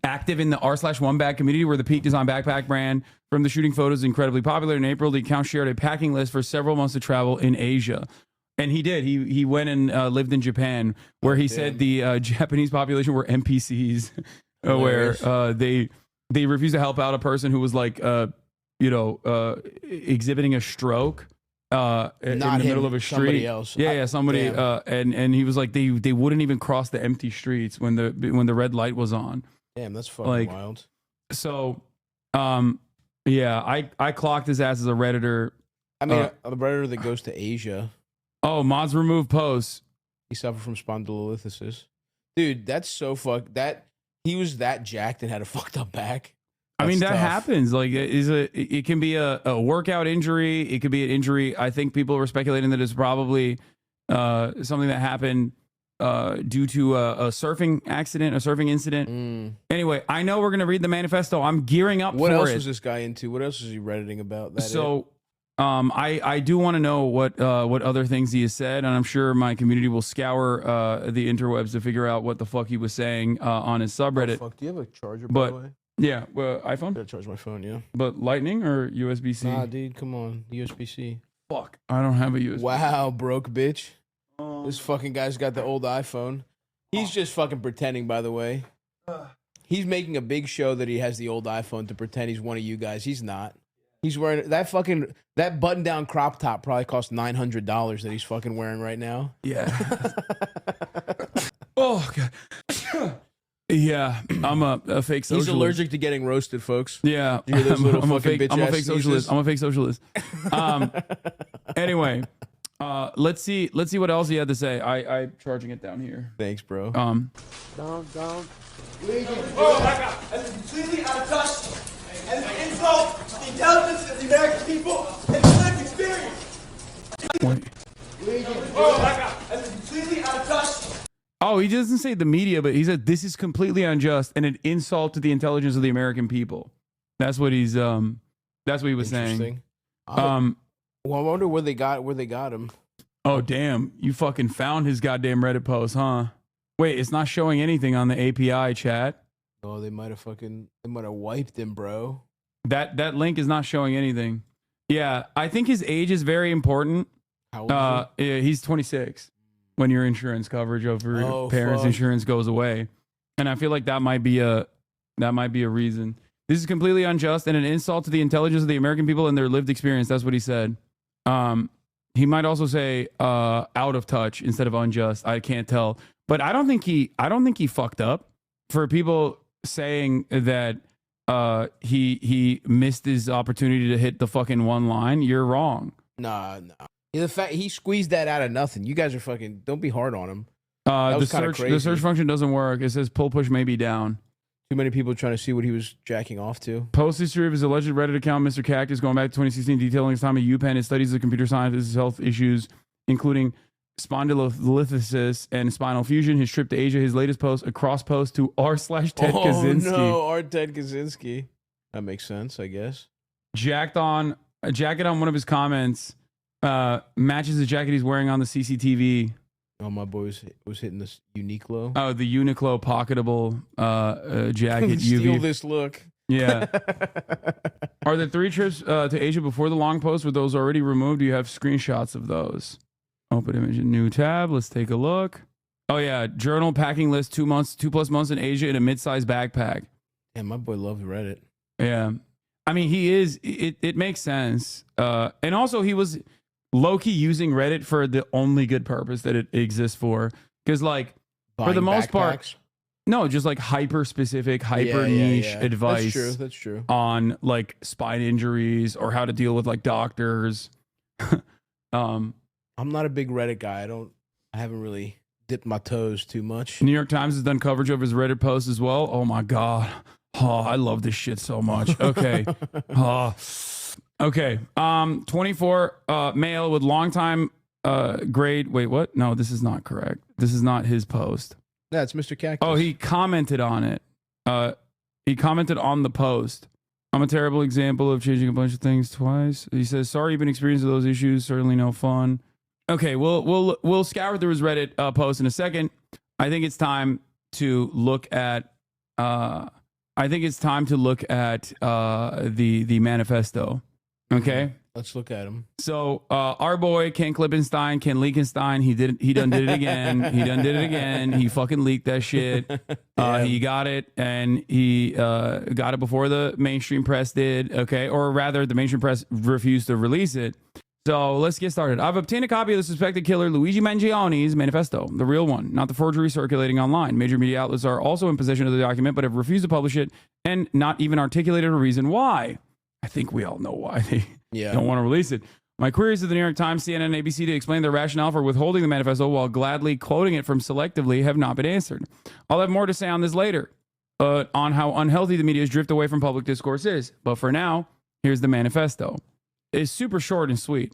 active in the r/1 bag community where the Peak Design backpack brand from the shooting photos is incredibly popular. In April, the account shared a packing list for several months of travel in Asia. And he did. He went and lived in Japan where he said the Japanese population were NPCs where they refused to help out a person who was like, exhibiting a stroke in the middle of a street. Somebody else. Yeah, somebody. And he was like, they wouldn't even cross the empty streets when the red light was on. Damn, that's fucking wild. So, I clocked his ass as a Redditor. I mean, a Redditor that goes to Asia. Oh, mods remove posts. He suffered from spondylolisthesis. Dude, that's so fucked. That he was that jacked and had a fucked up back. I mean, that tough. happens. Like, it can be a workout injury. It could be an injury. I think people were speculating that it's probably something that happened due to a surfing accident, a surfing incident. Anyway, I know we're going to read the manifesto. I'm gearing up for it. What else was this guy into? What else was he Redditing about? I do want to know what other things he has said, and I'm sure my community will scour the interwebs to figure out what the fuck he was saying on his subreddit. Oh, fuck. Do you have a charger, by the way? Yeah, iPhone? I gotta charge my phone, yeah. But Lightning or USB-C? Nah, dude, come on. USB-C. Fuck. I don't have a USB-C. Wow, broke bitch. This fucking guy's got the old iPhone. He's just fucking pretending, by the way. He's making a big show that he has the old iPhone to pretend he's one of you guys. He's not. He's wearing that button-down crop top probably cost $900 that he's fucking wearing right now. Yeah. Oh, God. Yeah, I'm a fake socialist. He's allergic to getting roasted, folks. Yeah, you hear those little I'm a fucking fake socialist. I'm a fake socialist. Anyway, let's see what else he had to say. I'm charging it down here. Thanks, bro. Down. Oh my God, that's completely out of touch. And it's an insult to the intelligence of the American people and the lived experience. Oh my God, that's completely out of touch. Oh, he doesn't say the media, but he said this is completely unjust and an insult to the intelligence of the American people. That's what he was saying. Well, I wonder where they got him. Oh, damn. You fucking found his goddamn Reddit post, huh? Wait, it's not showing anything on the API chat. Oh, they might have wiped him, bro. That link is not showing anything. Yeah, I think his age is very important. How old is he? He's 26. When your insurance coverage over parents' insurance goes away. And I feel like that might be a reason. This is completely unjust and an insult to the intelligence of the American people and their lived experience. That's what he said. He might also say out of touch instead of unjust. I can't tell. But I don't think he fucked up. For people saying that he missed his opportunity to hit the fucking one line, you're wrong. Nah. The fact he squeezed that out of nothing. You guys are fucking. Don't be hard on him. The search function doesn't work. It says pull push may be down. Too many people trying to see what he was jacking off to. Post history of his alleged Reddit account, Mr. Cactus, going back to 2016, detailing his time at UPenn, his studies of computer science, his health issues, including spondylolisthesis and spinal fusion. His trip to Asia. His latest post, a cross post to r/Ted Kaczynski. Oh no, r/Ted Kaczynski. That makes sense, I guess. A jacket on one of his comments. Matches the jacket he's wearing on the CCTV. Oh, my boy was hitting this Uniqlo. Oh, the Uniqlo pocketable jacket. Steal this look. Yeah. Are the 3 trips to Asia before the long post? Were those already removed? Do you have screenshots of those? Open image in new tab. Let's take a look. Oh yeah, journal packing list. 2 plus months in Asia in a mid-sized backpack. Yeah, my boy loves Reddit. Yeah. I mean, he is. It makes sense. And also, he was low-key using Reddit for the only good purpose that it exists for. Because, like, for the most part, no, just like hyper-specific, hyper-niche advice. That's true. On, like, spine injuries or how to deal with, like, doctors. I'm not a big Reddit guy. I haven't really dipped my toes too much. New York Times has done coverage of his Reddit post as well. Oh, my God. Oh, I love this shit so much. Okay. Okay. 24 male with longtime grade. Wait, what? No, this is not correct. This is not his post. Yeah, it's Mr. Cactus. Oh, he commented on it. He commented on the post. I'm a terrible example of changing a bunch of things twice. He says, sorry you've been experiencing those issues. Certainly no fun. Okay, we'll scour through his Reddit post in a second. I think it's time to look at the manifesto. Okay. Let's look at him. So our boy Ken Klippenstein, Ken Leakenstein, he done did it again. He done did it again. He fucking leaked that shit. He got it, and he got it before the mainstream press did. Okay, or rather, the mainstream press refused to release it. So let's get started. I've obtained a copy of the suspected killer Luigi Mangioni's manifesto, the real one, not the forgery circulating online. Major media outlets are also in possession of the document, but have refused to publish it and not even articulated a reason why. I think we all know why they don't want to release it. My queries to the New York Times, CNN, and ABC to explain their rationale for withholding the manifesto while gladly quoting it from selectively have not been answered. I'll have more to say on this later, on how unhealthy the media's drift away from public discourse is. But for now, here's the manifesto. It's super short and sweet.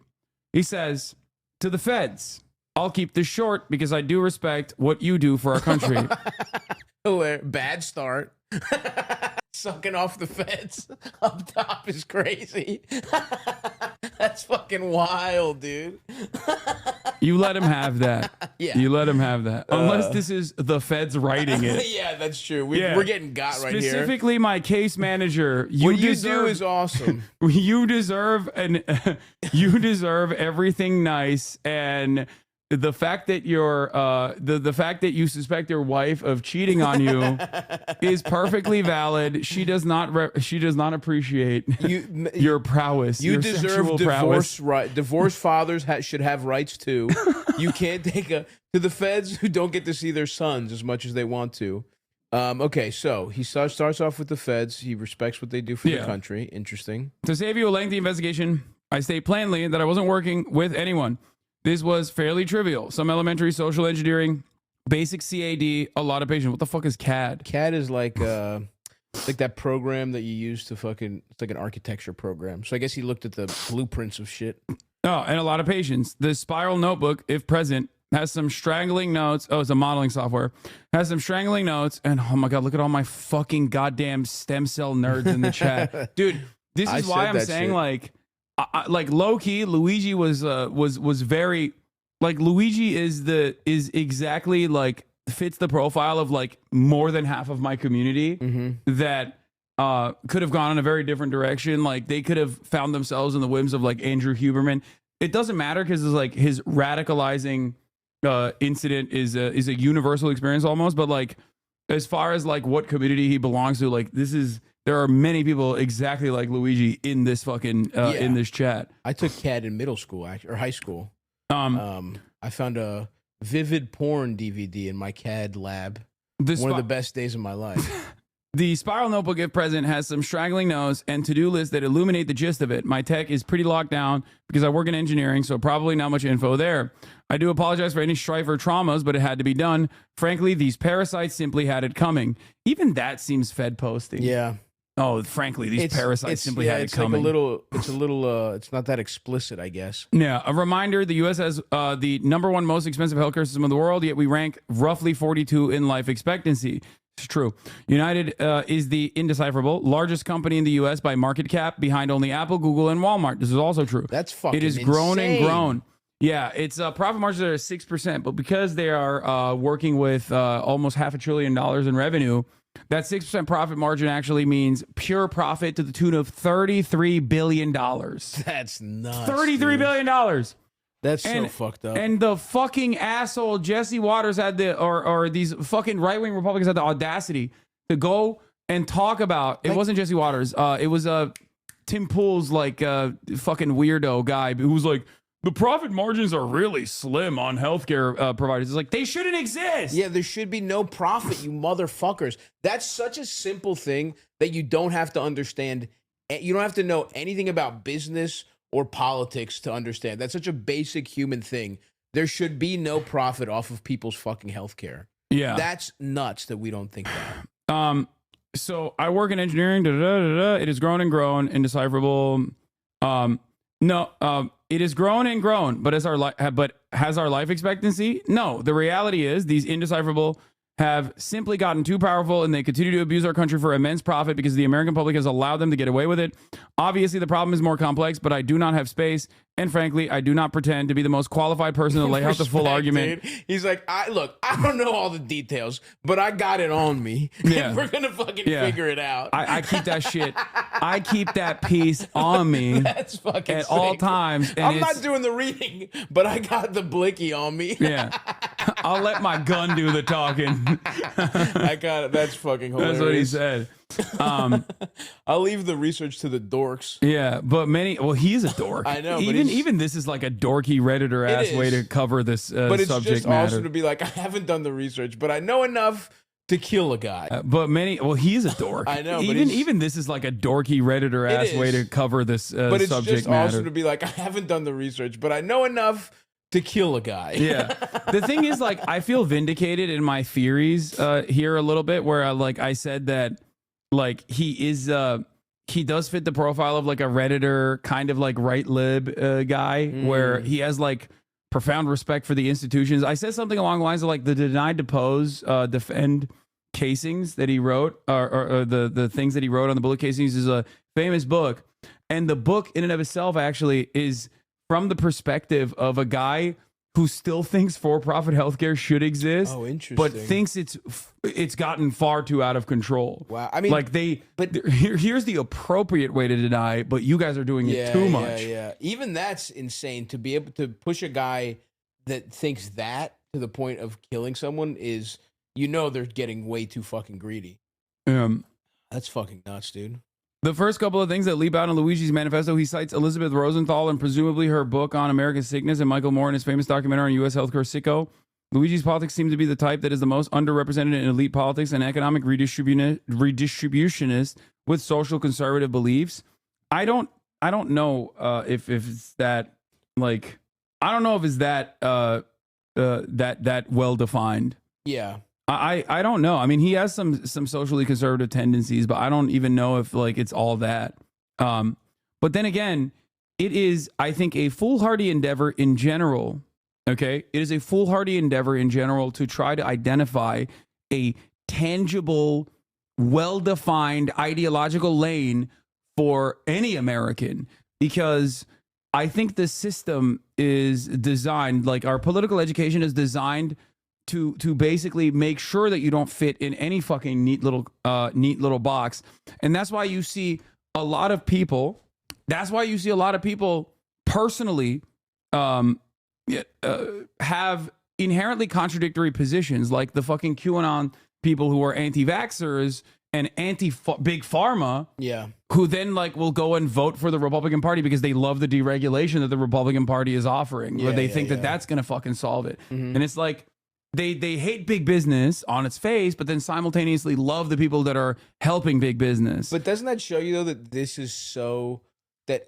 He says, to the feds, I'll keep this short because I do respect what you do for our country. Bad start. Sucking off the feds up top is crazy. That's fucking wild, dude. You let him have that. Yeah. You let him have that. Unless this is the feds writing it. Yeah, that's true. We're getting got right here. Specifically, my case manager. What you do is awesome. You deserve you deserve everything nice, and the fact that you're the fact that you suspect your wife of cheating on you is perfectly valid. She does not appreciate your prowess. You your deserve divorce. Prowess. Right? Divorced fathers should have rights too. You can't take to the feds who don't get to see their sons as much as they want to. Okay, so he starts off with the feds. He respects what they do for the country. Interesting. To save you a lengthy investigation, I state plainly that I wasn't working with anyone. This was fairly trivial. Some elementary social engineering, basic CAD, a lot of patience. What the fuck is CAD? CAD is like that program that you use to fucking, it's like an architecture program. So I guess he looked at the blueprints of shit. Oh, and a lot of patience. The spiral notebook, if present, has some strangling notes. Oh, it's a modeling software. Has some strangling notes. And oh my God, look at all my fucking goddamn stem cell nerds in the chat. Dude, this is why I'm saying shit. Like low key, Luigi was very like Luigi is exactly like fits the profile of like more than half of my community that could have gone in a very different direction. Like they could have found themselves in the whims of like Andrew Huberman. It doesn't matter because it's like his radicalizing incident is a universal experience almost. But like as far as like what community he belongs to, like there are many people exactly like Luigi in this fucking in this chat. I took CAD in middle school or high school. I found a vivid porn DVD in my CAD lab. One of the best days of my life. The spiral notebook, if present, has some straggling notes and to-do lists that illuminate the gist of it. My tech is pretty locked down because I work in engineering, so probably not much info there. I do apologize for any strife or traumas, but it had to be done. Frankly, these parasites simply had it coming. Even that seems Fed posting. Yeah. Oh, frankly, these parasites simply had it coming. It's not that explicit, I guess. Yeah. A reminder, the U.S. has the #1 most expensive healthcare system in the world, yet we rank roughly 42 in life expectancy. It's true. United is the indecipherable largest company in the U.S. by market cap, behind only Apple, Google, and Walmart. This is also true. That's fucking It is grown and grown. Yeah, its profit margins are 6%, but because they are working with almost $500 billion in revenue, that 6% profit margin actually means pure profit to the tune of $33 billion. That's nuts. $33 billion. That's so fucked up. And the fucking asshole Jesse Waters had or these fucking right-wing Republicans had the audacity to go and talk about, it wasn't Jesse Waters. It was Tim Pool's like fucking weirdo guy who was like, the profit margins are really slim on healthcare providers. It's like, they shouldn't exist. Yeah, there should be no profit, you motherfuckers. That's such a simple thing that you don't have to understand. You don't have to know anything about business or politics to understand. That's such a basic human thing. There should be no profit off of people's fucking healthcare. Yeah. That's nuts that we don't think that. So I work in engineering. It has grown and grown, indecipherable. It has grown and grown, but has our life expectancy? No. The reality is these indecipherable have simply gotten too powerful, and they continue to abuse our country for immense profit because the American public has allowed them to get away with it. Obviously, the problem is more complex, but I do not have space, and frankly, I do not pretend to be the most qualified person to lay out the full argument. Dude. He's like, I don't know all the details, but I got it on me. Yeah. We're gonna fucking figure it out. I keep that shit. I keep that piece on me. That's fucking at sick. all times. And I'm not doing the reading, but I got the blicky on me. Yeah. I'll let my gun do the talking. I got it. That's fucking hilarious. That's what he said. I'll leave the research to the dorks. Yeah, but he's a dork. I know. Even this is like a dorky Redditor ass way to cover this but it's subject just matter. awesome to be like, I haven't done the research, but I know enough to kill a guy. He's a dork. I know. Even this is like a dorky Redditor ass way to cover this subject matter. But it's just awesome to be like, I haven't done the research, but I know enough to kill a guy. Yeah. The thing is, like, I feel vindicated in my theories here a little bit, where I said that, like, he does fit the profile of like a Redditor kind of like right lib guy, where he has like profound respect for the institutions. I said something along the lines of like the denied depose, defend casings that he wrote, or the things that he wrote on the bullet casings is a famous book. And the book in and of itself actually is from the perspective of a guy who still thinks for-profit healthcare should exist, but thinks it's gotten far too out of control. Wow, I mean, like here's the appropriate way to deny, but you guys are doing it too much. Yeah, even that's insane to be able to push a guy that thinks that to the point of killing someone is, they're getting way too fucking greedy. That's fucking nuts, dude. The first couple of things that leap out in Luigi's manifesto, he cites Elizabeth Rosenthal and presumably her book on America's sickness, and Michael Moore in his famous documentary on U.S. healthcare sicko. Luigi's politics seem to be the type that is the most underrepresented in elite politics and economic redistributionist with social conservative beliefs. I don't know if it's that, like, I don't know if it's that that well defined. Yeah. I don't know. I mean, he has some socially conservative tendencies, but I don't even know if like it's all that. But then again, it is, I think, a foolhardy endeavor in general. Okay, it is a foolhardy endeavor in general to try to identify a tangible, well-defined ideological lane for any American, because I think the system is designed, like our political education is designed to basically make sure that you don't fit in any fucking neat little box. And that's why you see a lot of people, personally have inherently contradictory positions, like the fucking QAnon people who are anti-vaxxers and anti-big pharma, who then like will go and vote for the Republican Party because they love the deregulation that the Republican Party is offering, where they think that that's going to fucking solve it. And it's like, They hate big business on its face, but then simultaneously love the people that are helping big business. But doesn't that show you, though, that this is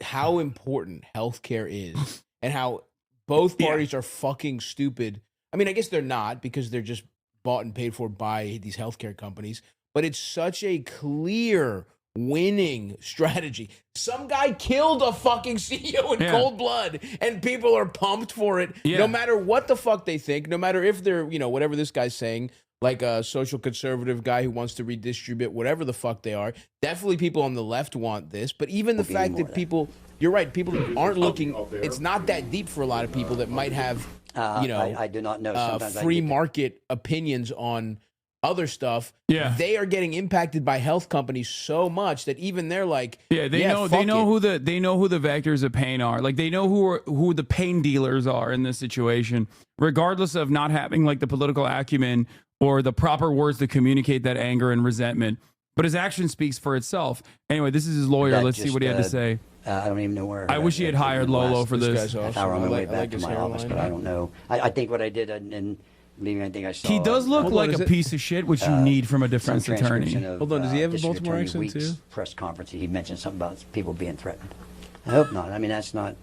how important healthcare is and how both parties are fucking stupid? I mean, I guess they're not, because they're just bought and paid for by these healthcare companies, but it's such a clear winning strategy. Some guy killed a fucking CEO in cold blood, and people are pumped for it, no matter what the fuck they think, no matter if they're, whatever this guy's saying, like a social conservative guy who wants to redistribute whatever the fuck they are. Definitely people on the left want this, but even the fact that people, you're right, people aren't looking, it's not that deep for a lot of people that might have, I do not know. Free market opinions on other stuff. They are getting impacted by health companies so much that even they're like, they know who the vectors of pain are. Like, they know who the pain dealers are in this situation, regardless of not having like the political acumen or the proper words to communicate that anger and resentment. but his action speaks for itself. Anyway, this is his lawyer. That Let's see just, what he had to say. I don't even know where. I wish he had hired Lolo for this. Hour on my way back to my office, but I don't know. I think what I did, and believe me, I think I saw. He does look like a piece of shit, which you need from a defense attorney. Hold on, does he have a Baltimore accent too? Press conference, he mentioned something about people being threatened. I hope not. I mean, that's not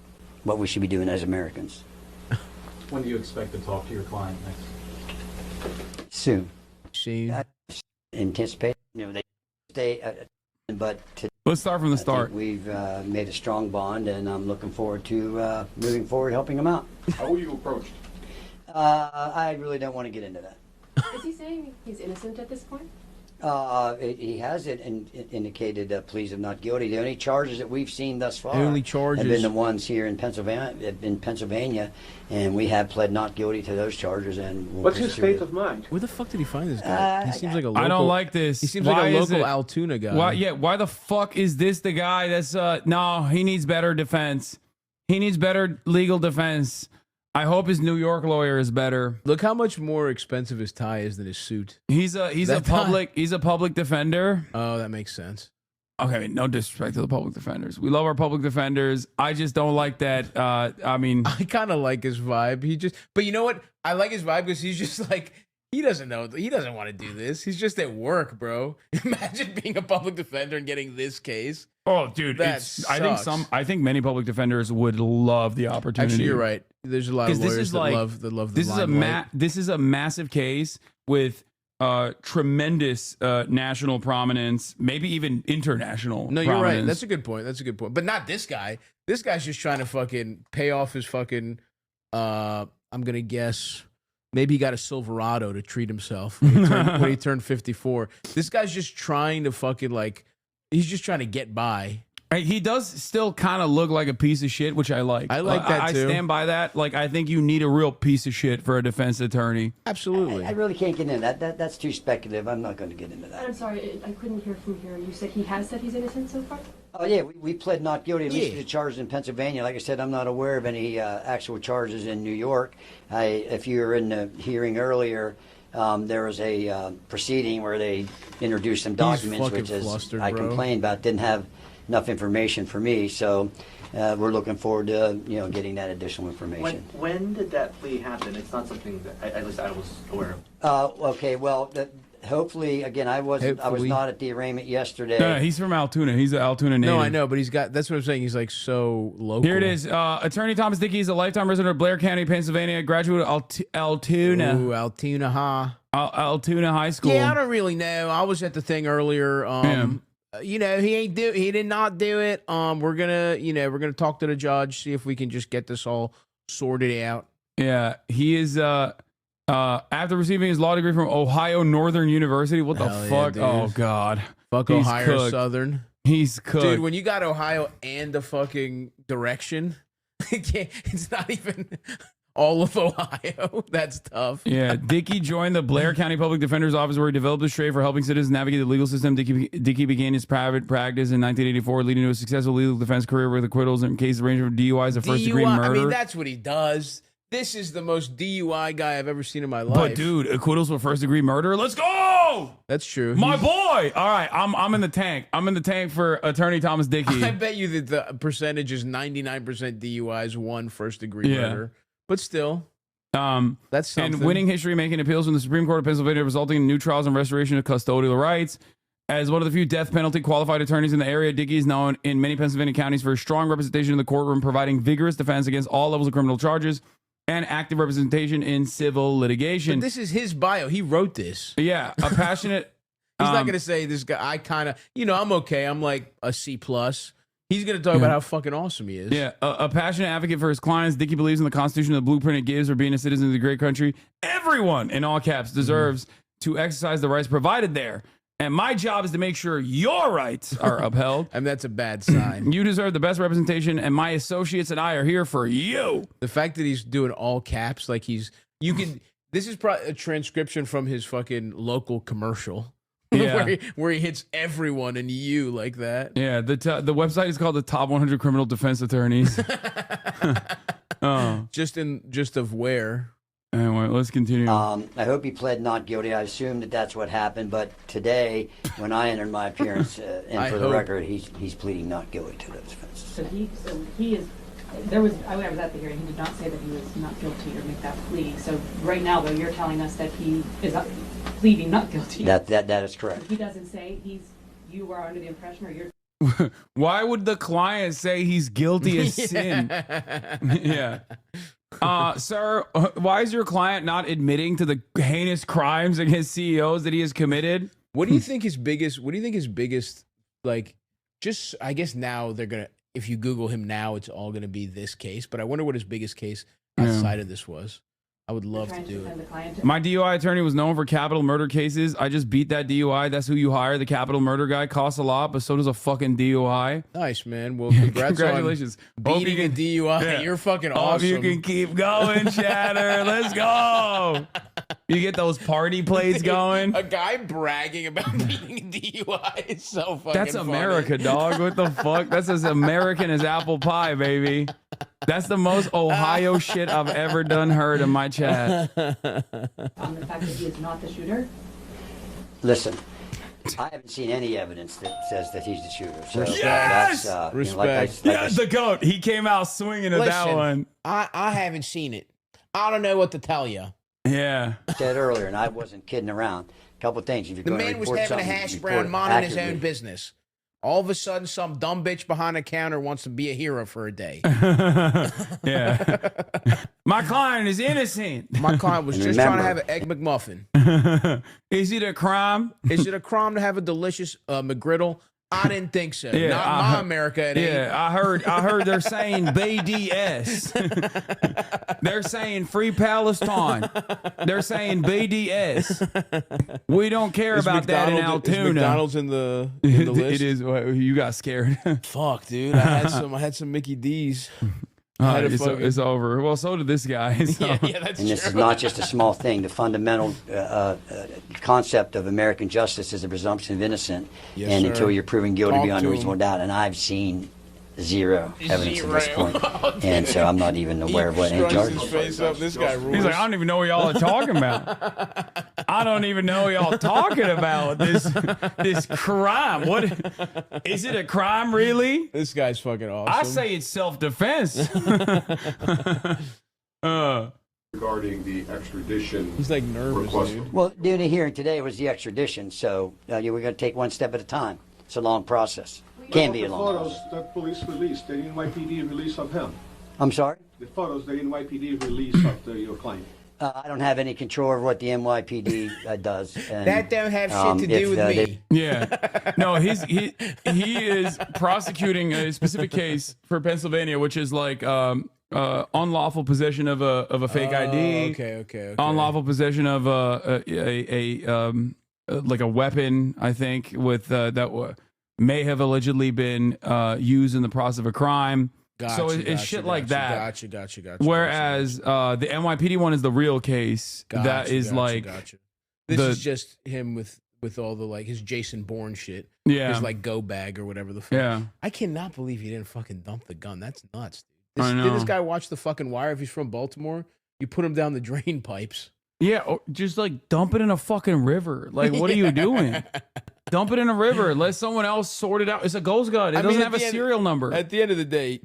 what we should be doing as Americans. When do you expect to talk to your client next? Soon. I anticipate, they stay, but let's start from the start. We've made a strong bond, and I'm looking forward to moving forward, helping them out. How were you approached? I really don't want to get into that. Is he saying he's innocent at this point? He has indicated pleas of not guilty. The only charges that we've seen thus far only charges have been the ones here in Pennsylvania, and we have pled not guilty to those charges. And what's his state of mind? Where the fuck did he find this guy? He seems like a local. I don't like this. He seems Why like a is local it- Altoona guy. Why the fuck is this the guy that's no, he needs better defense. He needs better legal defense. I hope his New York lawyer is better. Look how much more expensive his tie is than his suit. He's a public defender. Oh, that makes sense. Okay, no disrespect to the public defenders. We love our public defenders. I just don't like that. I mean, I kind of like his vibe. But you know what? I like his vibe because he's just like, he doesn't know. He doesn't want to do this. He's just at work, bro. Imagine being a public defender and getting this case. Oh, dude, that I think many public defenders would love the opportunity. Actually, you're right. There's a lot of lawyers that love the this limelight. This is a massive case with tremendous national prominence, maybe even international. No, prominence. you're right. That's a good point. That's a good point. But not this guy. This guy's just trying to fucking pay off his fucking. I'm gonna guess. Maybe he got a Silverado to treat himself when he turned 54. This guy's just trying to fucking he's just trying to get by. He does still kind of look like a piece of shit, which I like. I like that too. I stand by that. Like, I think you need a real piece of shit for a defense attorney. Absolutely. I really can't get into that. That's too speculative. I'm not going to get into that. I'm sorry, I couldn't hear from here. You said he has said he's innocent so far? Oh, yeah, we pled not guilty, at least to the charges in Pennsylvania. Like I said, I'm not aware of any actual charges in New York. If you were in the hearing earlier, there was a proceeding where they introduced some documents, which, as I complained about, didn't have enough information for me. So we're looking forward to getting that additional information. When did that plea happen? It's not something that at least I was aware of. Okay, well, hopefully, again, I was not at the arraignment yesterday. No, he's from Altoona. He's an Altoona native. No, I know, but that's what I'm saying. He's like so local. Here it is. Attorney Thomas Dickey is a lifetime resident of Blair County, Pennsylvania, graduate of Altoona. Ooh, Altoona High School. Yeah, I don't really know. I was at the thing earlier. He did not do it. We're gonna talk to the judge, see if we can just get this all sorted out. Yeah, he is after receiving his law degree from Ohio Northern University. What the fuck? Yeah, oh God. Fuck He's Ohio cooked. Southern. He's cooked. Dude, when you got Ohio and the fucking direction, it's not even all of Ohio. That's tough. Yeah, Dickey joined the Blair County Public Defender's Office, where he developed his trade for helping citizens navigate the legal system. Dickey began his private practice in 1984, leading to a successful legal defense career with acquittals in cases ranging from DUIs to first-degree murder. I mean, that's what he does. This is the most DUI guy I've ever seen in my life. But dude, acquittals for first-degree murder. Let's go. That's true. My boy. All right, I'm in the tank. I'm in the tank for Attorney Thomas Dickey. I bet you that the percentage is 99% DUIs, 1 first-degree murder. But still, that's something. And winning history, making appeals from the Supreme Court of Pennsylvania, resulting in new trials and restoration of custodial rights. As one of the few death penalty qualified attorneys in the area, Dickey is known in many Pennsylvania counties for his strong representation in the courtroom, providing vigorous defense against all levels of criminal charges and active representation in civil litigation. But this is his bio. He wrote this. Yeah, a passionate. He's not going to say this guy. I kind of, I'm okay. I'm like a C+. He's going to talk about how fucking awesome he is. Yeah, a passionate advocate for his clients, Dickey believes in the Constitution and the blueprint it gives for being a citizen of the great country. Everyone, in all caps, deserves to exercise the rights provided there. And my job is to make sure your rights are upheld. And that's a bad sign. You deserve the best representation, and my associates and I are here for you. The fact that he's doing all caps, like this is probably a transcription from his fucking local commercial. Yeah. where he hits everyone and you like that. Yeah, the website is called the Top 100 Criminal Defense Attorneys. Just of where? Anyway, let's continue. I hope he pled not guilty. I assume that that's what happened. But today, when I entered my appearance, and for the record, he's pleading not guilty to those offenses. So he is. There was. I was at the hearing. He did not say that he was not guilty or make that plea. So right now, though, you're telling us that he is pleading not guilty. That is correct. He doesn't say you are under the impression, or you're. Why would the client say he's guilty as sin? Yeah. Sir, why is your client not admitting to the heinous crimes against CEOs that he has committed? What do you think his biggest, like, just, I guess now they're going to, if you Google him now, it's all going to be this case, but I wonder what his biggest case outside of this was. I would love to do it. My DUI attorney was known for capital murder cases. I just beat that DUI. That's who you hire. The capital murder guy costs a lot, but so does a fucking DUI. Nice, man. Well, congratulations. On beating a DUI. Yeah. You're fucking awesome. Hope you can keep going, Chatter. Let's go. You get those party plates going. A guy bragging about beating a DUI is so fucking That's America, dog. What the fuck? That's as American as apple pie, baby. That's the most Ohio shit I've ever heard in my chat. On the fact that he is not the shooter? Listen, I haven't seen any evidence that says that he's the shooter. So yes! That's, Respect. The GOAT. He came out swinging at that one. I haven't seen it. I don't know what to tell you. Yeah. I said earlier, and I wasn't kidding around. A couple of things. If you're the going man to was report having a something, hash report brown, minding his accurately. own business. All of a sudden, some dumb bitch behind the counter wants to be a hero for a day. Yeah. My client is innocent. My client was just trying to have an Egg McMuffin. Is it a crime? Is it a crime to have a delicious McGriddle? I didn't think so. Yeah, Not in my America. It ain't. Yeah, I heard they're saying BDS. They're saying Free Palestine. They're saying BDS. We don't care about that in Altoona. Is McDonald's in the list? It is. You got scared. Fuck, dude. I had some Mickey D's. It's over. Well, so did this guy. So. Yeah, that's and this true. Is not just a small thing. The fundamental concept of American justice is a presumption of innocence, and until you're proven guilty beyond a reasonable doubt. And I've seen zero evidence at this point, and so I'm not even aware of what any charges. This guy rules. He's like, I don't even know what y'all are talking about. I don't even know what y'all talking about. This crime. What is it? A crime, really? This guy's fucking awesome. I say it's self-defense. Regarding the extradition, he's like nervous, dude. Well, during the hearing today was the extradition, so we're going to take one step at a time. It's a long process. Can be a long process. The photos that police released, the NYPD release of him. I'm sorry? The photos the NYPD release of your client. I don't have any control over what the NYPD does. And, that don't have shit to do with me. Yeah. No, he is prosecuting a specific case for Pennsylvania, which is like unlawful possession of a fake ID. Okay. Unlawful possession of like a weapon, I think, with that may have allegedly been used in the process of a crime. It's shit like that. Gotcha. Whereas the NYPD one is the real case. That is This is just him with all the his Jason Bourne shit. Yeah. His go bag or whatever the fuck. Yeah. I cannot believe he didn't fucking dump the gun. That's nuts, I know. Did this guy watch the fucking Wire? If he's from Baltimore, you put him down the drain pipes. Yeah, or just dump it in a fucking river. What are you doing? Dump it in a river. Let someone else sort it out. It's a ghost gun. It doesn't have a serial number. At the end of the day,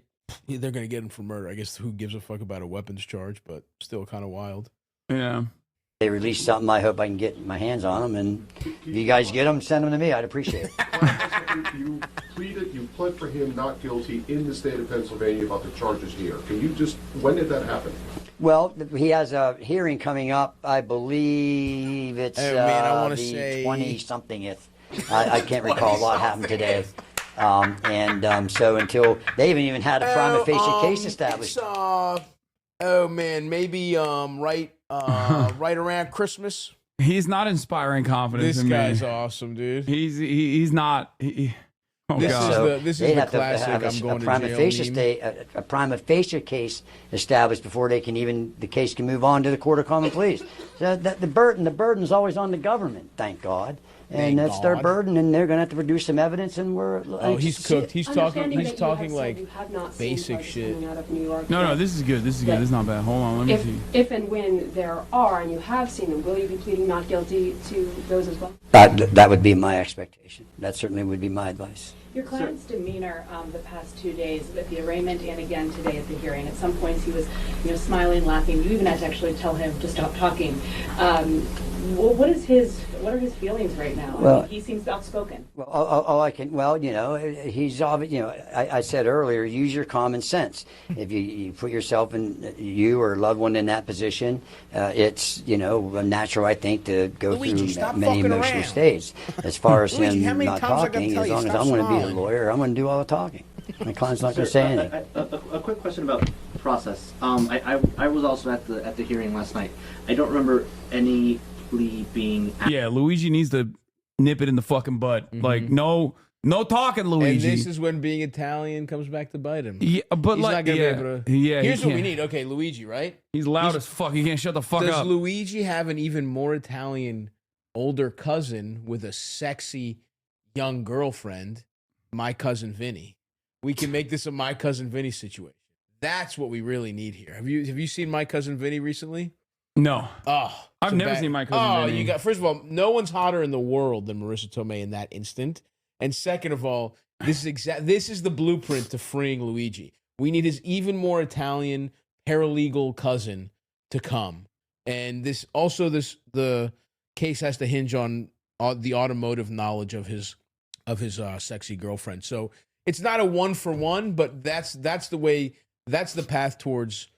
they're going to get him for murder. I guess who gives a fuck about a weapons charge, but still kind of wild. Yeah. They release something. I hope I can get my hands on them. And if you guys get them, send them to me. I'd appreciate it. You pled for him not guilty in the state of Pennsylvania about the charges here. When did that happen? Well, he has a hearing coming up. I believe it's the 20-something. I can't recall. A lot happened today. So until they haven't even had a prima facie case established. Maybe right around Christmas. He's not inspiring confidence in me. This guy's awesome, dude. He's not. This is the classic. I'm going to jail. A prima facie case established before the case can move on to the court of common pleas. The burden's always on the government, thank God. And Thank that's their God. burden, and they're going to have to produce some evidence, and we're... Oh, he's cooked. He's talking Understanding like that you have not basic seen shit. coming out of New York No, yet. this is good. This is good. This is not bad. Hold on, let me see. If and when there are, and you have seen them, will you be pleading not guilty to those as well? That would be my expectation. That certainly would be my advice. Your client's demeanor the past 2 days at the arraignment and again today at the hearing. At some points he was, smiling, laughing. You even had to actually tell him to stop talking. What are his feelings right now? Well, he seems outspoken. Well, all I can, he's obvious. I said earlier, use your common sense. If you put yourself in, you or a loved one in that position, it's, natural, I think, to go Luigi, through stop many fucking emotional around. states. As far as Luigi, how him many not times I gotta talking, tell as you, long as stop I'm going to be the smiling? lawyer, I'm going to do all the talking. My client's not going to say anything. A quick question about process. I was also at the hearing last night. I don't remember any plea being. Yeah, Luigi needs to nip it in the fucking butt. Like, no talking, Luigi. And this is when being Italian comes back to bite him. Yeah, but he's like, not gonna be able to. yeah, Here's he what we can't. need. Okay, Luigi, right? He's loud as fuck. He can't shut the fuck Does up. Luigi have an even more Italian older cousin with a sexy young girlfriend? My cousin Vinny. We can make this a My Cousin Vinny situation. That's what we really need here. Have you seen My Cousin Vinny recently? No. Oh, I've never seen My Cousin Vinny. You got, first of all, no one's hotter in the world than Marissa Tomei in that instant. And second of all, this is the blueprint to freeing Luigi. We need his even more Italian paralegal cousin to come. And the case has to hinge on the automotive knowledge of his sexy girlfriend. So it's not a 1-for-1, but that's the path towards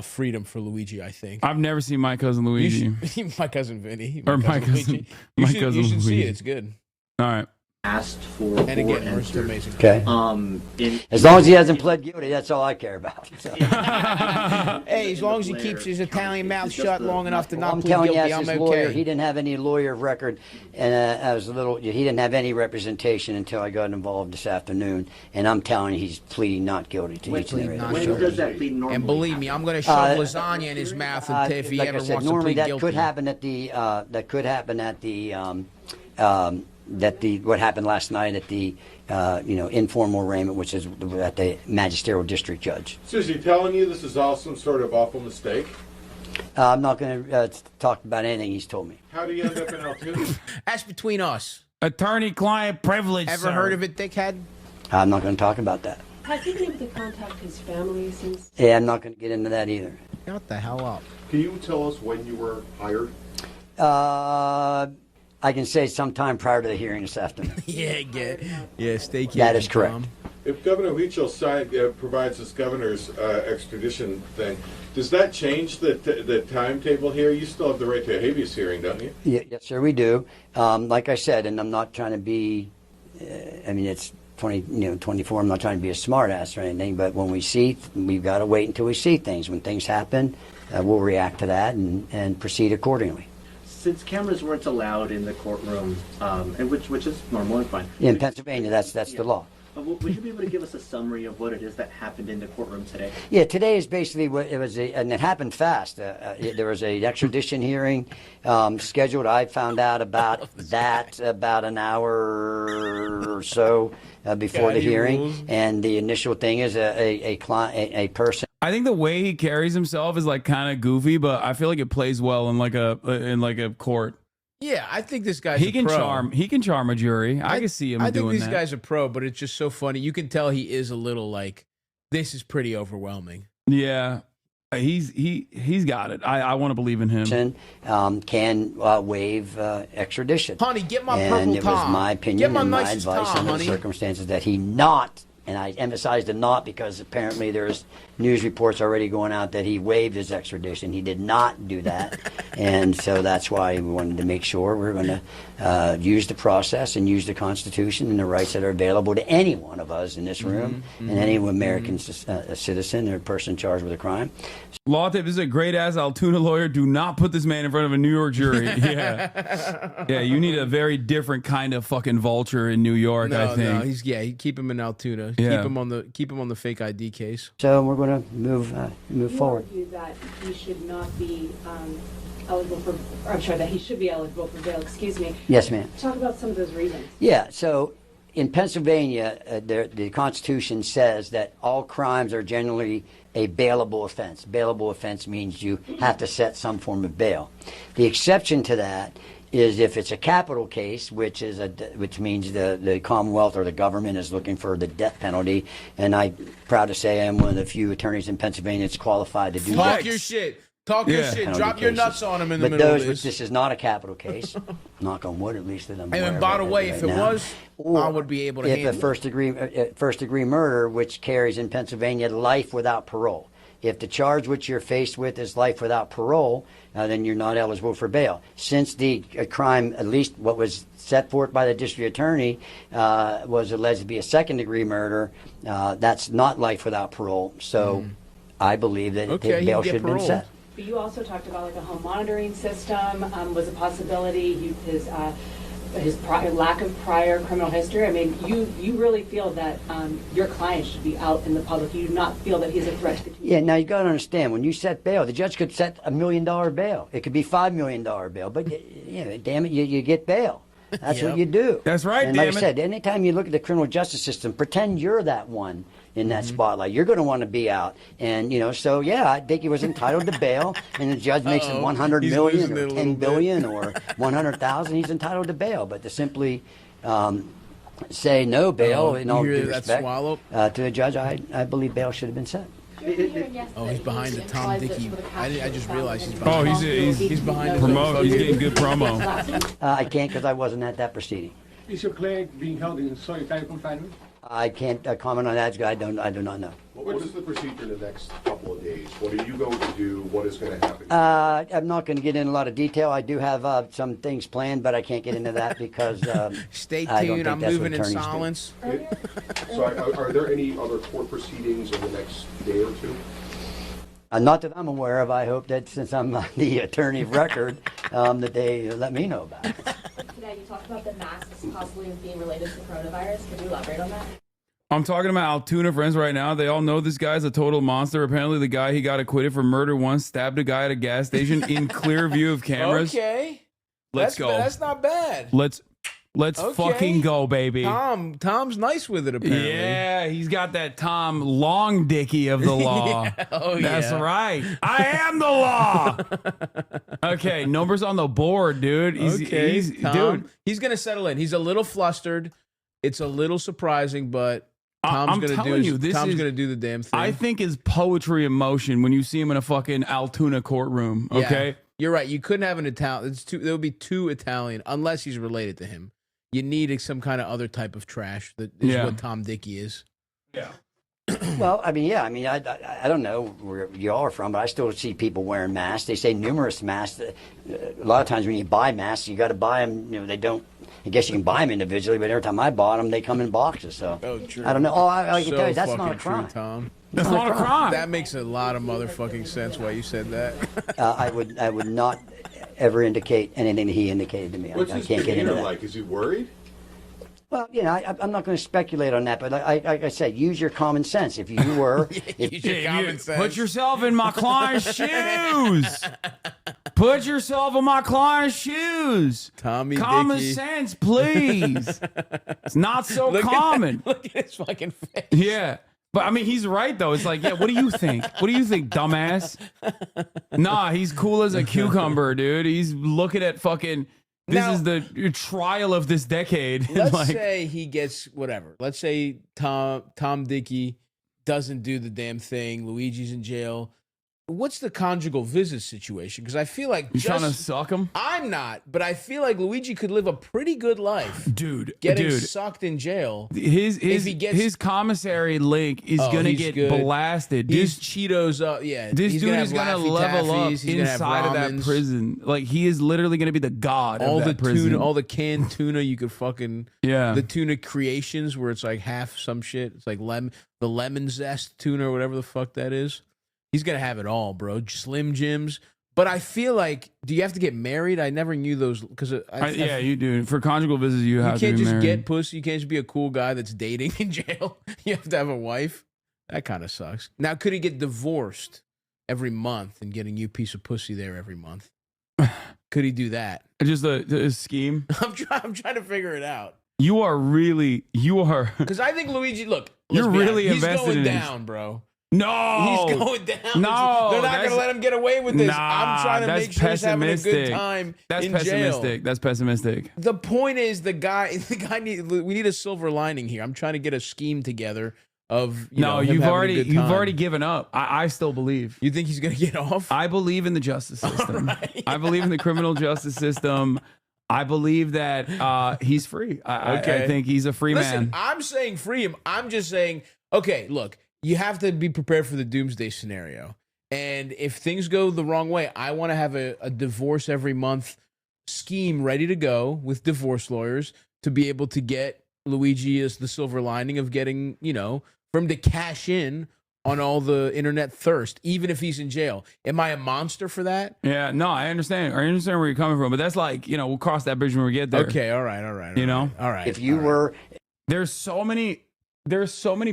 freedom for Luigi, I think. I've never seen My Cousin Luigi. My cousin Vinny. Or My Cousin Luigi. My You Cousin should see Luigi. it. It's good. All right. Asked for And again, or Marissa's entered. amazing. Okay. As long as he hasn't pled guilty, that's all I care about. So. Hey, as long as he keeps his Italian mouth shut long enough to not I'm plead telling you, guilty, as his I'm lawyer, okay. he didn't have any lawyer of record, and he didn't have any representation until I got involved this afternoon. And I'm telling you, he's pleading not guilty to each and every When charge. does that plead normally? And believe me, I'm going to shove lasagna in his mouth if he like ever I said, wants to normally plead that guilty. could happen at what happened last night at the informal arraignment, which is at the magisterial district judge. So is he telling you this is all some sort of awful mistake? I'm not going to talk about anything he's told me. How do you end up in Altoona? That's between us. Attorney-client privilege, Ever sir. heard of it, dickhead? I'm not going to talk about that. Has he been able to contact his family since? Yeah, I'm not going to get into that either. What the hell up? Can you tell us when you were hired? I can say sometime prior to the hearing this afternoon. Yeah, stay kid. That is correct. Tom. If Governor Huichel provides this governor's extradition thing, does that change the timetable here? You still have the right to a habeas hearing, don't you? Yeah, yes, sir, we do. Like I said, and I'm not trying to be, it's 24, I'm not trying to be a smart ass or anything, but when we've got to wait until we see things. When things happen, we'll react to that and proceed accordingly. Since cameras weren't allowed in the courtroom, and which is normal and fine. In Pennsylvania, that's the law. Would you be able to give us a summary of what it is that happened in the courtroom today? Yeah, today is basically what it was, and it happened fast. There was an extradition hearing scheduled. I found out about that about an hour or so before the hearing, and the initial thing is a person. I think the way he carries himself is like kind of goofy, but I feel like it plays well in like a court. Yeah, I think this guy's He can pro. charm. He can charm a jury. I can see him I doing think these that. guys are pro, but it's just so funny. You can tell he is a little like, this is pretty overwhelming. Yeah, he's got it. I want to believe in him. Can waive extradition. Honey, get my and purple it was Tom. my opinion Get my and my nicest advice Tom, under honey. the circumstances that he not, and I emphasize the not because apparently there's news reports already going out that he waived his extradition. He did not do that. And so that's why we wanted to make sure we're going to use the process and use the Constitution and the rights that are available to any one of us in this room and any American citizen or person charged with a crime. Law tip: this is a great ass Altoona lawyer. Do not put this man in front of a New York jury. Yeah, you need a very different kind of fucking vulture in New York. I think. No, keep him in Altoona. Yeah. Keep him on the fake ID case. So we're going to move You forward. argue that he should not be eligible for, or I'm sorry, that he should be eligible for bail, excuse me. Yes, ma'am. Talk about some of those reasons. Yeah, so in Pennsylvania, the Constitution says that all crimes are generally a bailable offense. Bailable offense means you have to set some form of bail. The exception to that is if it's a capital case, which means the Commonwealth or the government is looking for the death penalty. And I'm proud to say I'm one of the few attorneys in Pennsylvania that's qualified to do that. Talk your shit. Talk your shit. Drop your nuts on him in the but middle those, of this. this is not a capital case. Knock on wood, at least that I'm aware And of by the it way, right if it now. was, I would be able to If handle a first degree murder, which carries in Pennsylvania life without parole. If the charge which you're faced with is life without parole, then you're not eligible for bail. Since the crime, at least what was set forth by the district attorney, was alleged to be a second-degree murder, that's not life without parole. So I believe that bail should have been set. But you also talked about like a home monitoring system was a possibility. His lack of prior criminal history. I mean, you really feel that your client should be out in the public. You do not feel that he's a threat to the community. Yeah, now you got to understand, when you set bail, the judge could set $1 million bail. It could be $5 million bail, but damn it, you get bail. That's what you do. That's right, and damn like I said, anytime you look at the criminal justice system, pretend you're that one in that spotlight. You're going to want to be out. And, so, yeah, I think he was entitled to bail, and the judge makes it 100 million or 10 billion or 100,000, he's entitled to bail. But to simply say no bail, in all due respect, to the judge, I believe bail should have been set. Oh, he's behind the Tom Dickey. I just realized he's behind. Oh, he's behind the promo. He's getting good promo. I can't because I wasn't at that proceeding. Is your client being held in solitary confinement? I can't comment on that. I do not know. What is the procedure in the next couple of days? What are you going to do? What is going to happen? I'm not going to get into a lot of detail. I do have some things planned, but I can't get into that because stay I don't tuned. think I'm that's moving what in attorneys silence. So are there any other court proceedings in the next day or two? Not that I'm aware of. I hope that since I'm the attorney of record, that they let me know about it. Today you talked about the masks possibly being related to coronavirus. Could you elaborate on that? I'm talking about Altoona friends right now. They all know this guy's a total monster. Apparently, the guy he got acquitted for murder once stabbed a guy at a gas station in clear view of cameras. Okay. Let's go. That's not bad. Let's Okay. fucking go, baby. Tom's nice with it, apparently. Yeah, he's got that Tom Long Dicky of the law. That's right. I am the law. Okay, numbers on the board, dude. Tom, he's gonna settle in. He's a little flustered. It's a little surprising, but Tom's gonna do the damn thing. I think is poetry in motion when you see him in a fucking Altoona courtroom. Okay, yeah, you're right. You couldn't have an Italian. There would be two Italian unless he's related to him. You need some kind of other type of trash that is what Tom Dickey is. Yeah. Well, I don't know where you all are from, but I still see people wearing masks. They say numerous masks. A lot of times when you buy masks, you got to buy them. They don't. I guess you can buy them individually, but every time I bought them, they come in boxes. So I don't know. Oh, I can tell you that's not a crime. True, Tom. That's not a crime. That makes a lot of motherfucking sense why you said that. I would not ever indicate anything that he indicated to me. What's I his can't get into demeanor that. like? Is he worried? Well, I'm not going to speculate on that, but like I said, use your common sense. If you were, put yourself in my client's shoes. Put yourself in my client's shoes. Tommy Common Dickey. sense, please. It's not so common. Look at his fucking face. Yeah. But I mean, he's right though. It's like, yeah, what do you think? What do you think, dumbass? Nah, he's cool as a cucumber, dude. He's looking at fucking. This is the trial of this decade. Let's say he gets whatever. Let's say Tom Dickey doesn't do the damn thing. Luigi's in jail. What's the conjugal visit situation? Because I feel like you trying to suck him. I'm not, but I feel like Luigi could live a pretty good life, dude. Getting sucked in jail. His commissary link is gonna get blasted. He's Cheetos up. Yeah, this he's dude is gonna level up He's inside of that prison. Like he is literally gonna be the god all of that the prison. Tuna, all the canned tuna you could fucking the tuna creations where it's like half some shit. It's like the lemon zest tuna or whatever the fuck that is. He's going to have it all, bro. Slim Jims. But I feel like, do you have to get married? I never knew those. Because yeah, you do. For conjugal visits, you have to be married. You can't just get pussy. You can't just be a cool guy that's dating in jail. You have to have a wife. That kind of sucks. Now, could he get divorced every month and getting you a piece of pussy there every month? could he do that? Just a scheme. I'm trying to figure it out. You are Because I think Luigi. Look, you're really he's invested going in this. down, bro. No, he's going down. No, they're not going to let him get away with this. Nah, I'm trying to make sure he's having a good time That's in pessimistic. jail. That's pessimistic. The point is, the guy we need a silver lining here. I'm trying to get a scheme together of you've already given up. I still believe. You think he's going to get off? I believe in the justice system. Right. I believe in the criminal justice system. I believe that he's free. I think he's a free man. I'm saying free him. I'm just saying, okay, look, you have to be prepared for the doomsday scenario. And if things go the wrong way, I want to have a divorce every month scheme ready to go with divorce lawyers to be able to get Luigi as the silver lining of getting, for him to cash in on all the internet thirst, even if he's in jail. Am I a monster for that? Yeah, no, I understand. I understand where you're coming from, but that's like, we'll cross that bridge when we get there. Okay, all right. All right. If you were, there's so many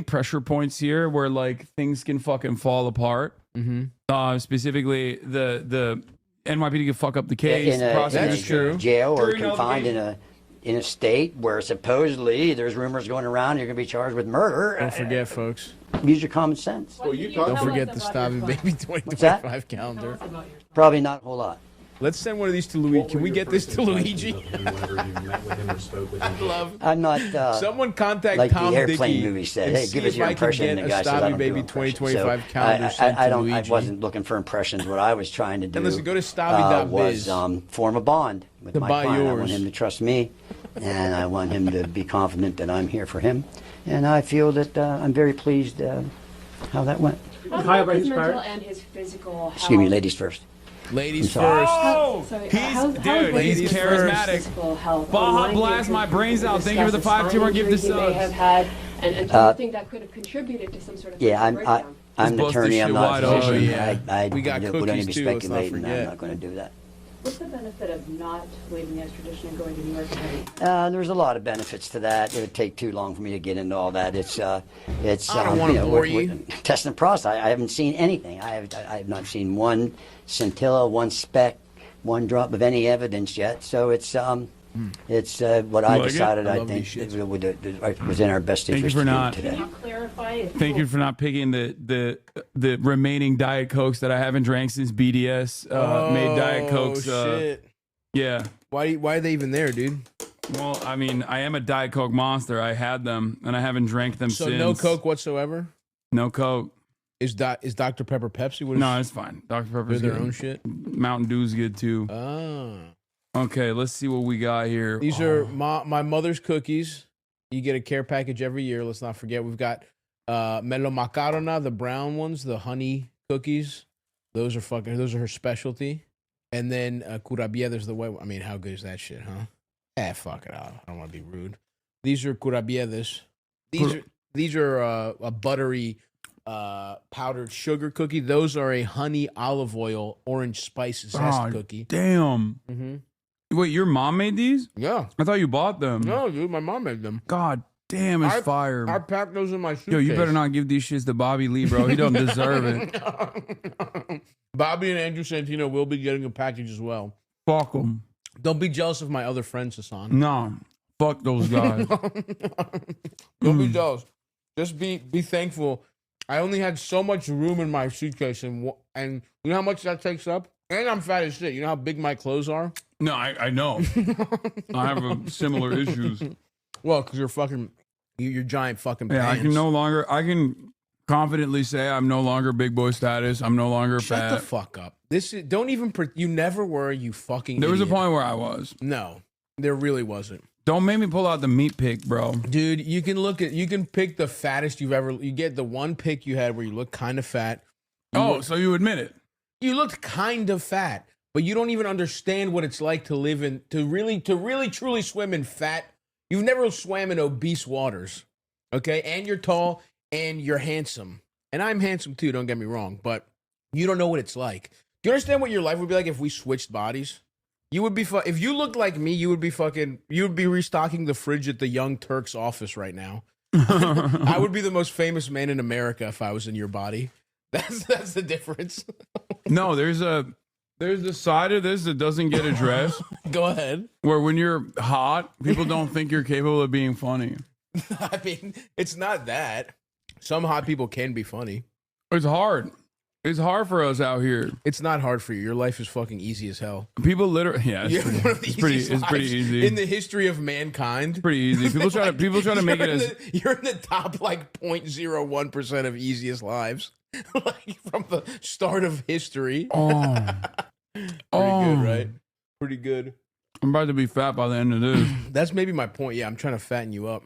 pressure points here where like things can fucking fall apart. Mm-hmm. Specifically, the NYPD can fuck up the case. That's true. Jail or confined in a state where supposedly there's rumors going around you're going to be charged with murder. Don't forget, folks. Use your common sense. Don't forget the STAVVYBABY 2025 calendar. Probably not a whole lot. Let's send one of these to Luigi. Can we get this to Luigi? I'm not. Someone contact like Tom the airplane Dickey movie said. and Hey, see give us if your I can impression. get And the guy a said, I don't do STAVVYBABY impressions. 2025 So calendar sent to I Luigi. wasn't looking for impressions. What I was trying to do And listen, go to STAVVY.biz. was form a bond with To my buy client. I yours. want him to trust me, and I want him to be confident that I'm here for him. And I feel that I'm very pleased how that went. How about his mental and his physical health? Excuse me, ladies first. Ladies I'm sorry. first. He's charismatic. Baja blast my brains out. Thank you for the 5-2 gift to He may have subs. had, and do you think that could have contributed to some sort of Yeah, breakdown? I'm an attorney. I'm not a physician. I We got would only cookies be too, let's not speculating. I'm forget. not going to do that. What's the benefit of not waiving the extradition and going to New York? There's a lot of benefits to that. It would take too long for me to get into all that. It's I don't want to bore you. Testing the process. I haven't seen anything. I have not seen one scintilla, one speck, one drop of any evidence yet. So it's what I decided. I think it was in our best interest to do today. Can you clarify? Thank you for not picking the remaining Diet Cokes that I haven't drank since BDS made Diet Cokes. Shit. Yeah. Why are they even there, dude? Well, I mean, I am a Diet Coke monster. I had them, and I haven't drank them So since. no Coke whatsoever? No Coke. Is Dr. Pepper Pepsi? No, it's fine. Dr. Pepper's They're their good. own shit? Mountain Dew's good, too. Ah. Okay, let's see what we got here. These are my mother's cookies. You get a care package every year. Let's not forget. We've got Melo Macarona, the brown ones, the honey cookies. Those are her specialty. And then Curabia, there's the white one. I mean, how good is that shit, huh? Fuck it. I don't want to be rude. These are Curabiedas. These are a buttery powdered sugar cookie. Those are a honey olive oil orange spice zest cookie. Damn. Mm-hmm. Wait, your mom made these? Yeah. I thought you bought them. No, dude, my mom made them. God damn, it's fire. I packed those in my suitcase. Yo, you better not give these shits to Bobby Lee, bro. He don't deserve it. Bobby and Andrew Santino will be getting a package as well. Fuck them. Don't be jealous of my other friends, Hasan. No. Fuck those guys. Don't be jealous. Just be thankful. I only had so much room in my suitcase, and you know how much that takes up? And I'm fat as shit. You know how big my clothes are? No, I know. I have similar issues. Well, because you're giant fucking pants. Yeah, I can confidently say I'm no longer big boy status. I'm no longer fat. Shut the fuck up. You never were, you fucking There was a idiot. point where I was. No, there really wasn't. Don't make me pull out the meat pick, bro. Dude, you can pick the fattest you get the one pick you had where you look kind of fat. So you admit it. You looked kind of fat, but you don't even understand what it's like to live in, to really truly swim in fat. You've never swam in obese waters, okay? And you're tall and you're handsome. And I'm handsome too, don't get me wrong, but you don't know what it's like. Do you understand what your life would be like if we switched bodies? You would be if you looked like me, you would be restocking the fridge at the Young Turks office right now. I would be the most famous man in America if I was in your body. That's the difference. No, there's There's the side of this that doesn't get addressed. Go ahead. Where when you're hot, people don't think you're capable of being funny. I mean, it's not that. Some hot people can be funny. It's hard. It's hard for us out here. It's not hard for you. Your life is fucking easy as hell. People literally, yeah, it's pretty easy in the history of mankind. It's pretty easy. People try to make it as you're in the top like 0.01% of easiest lives, like from the start of history. Oh, pretty good, right? Pretty good. I'm about to be fat by the end of this. That's maybe my point. Yeah, I'm trying to fatten you up.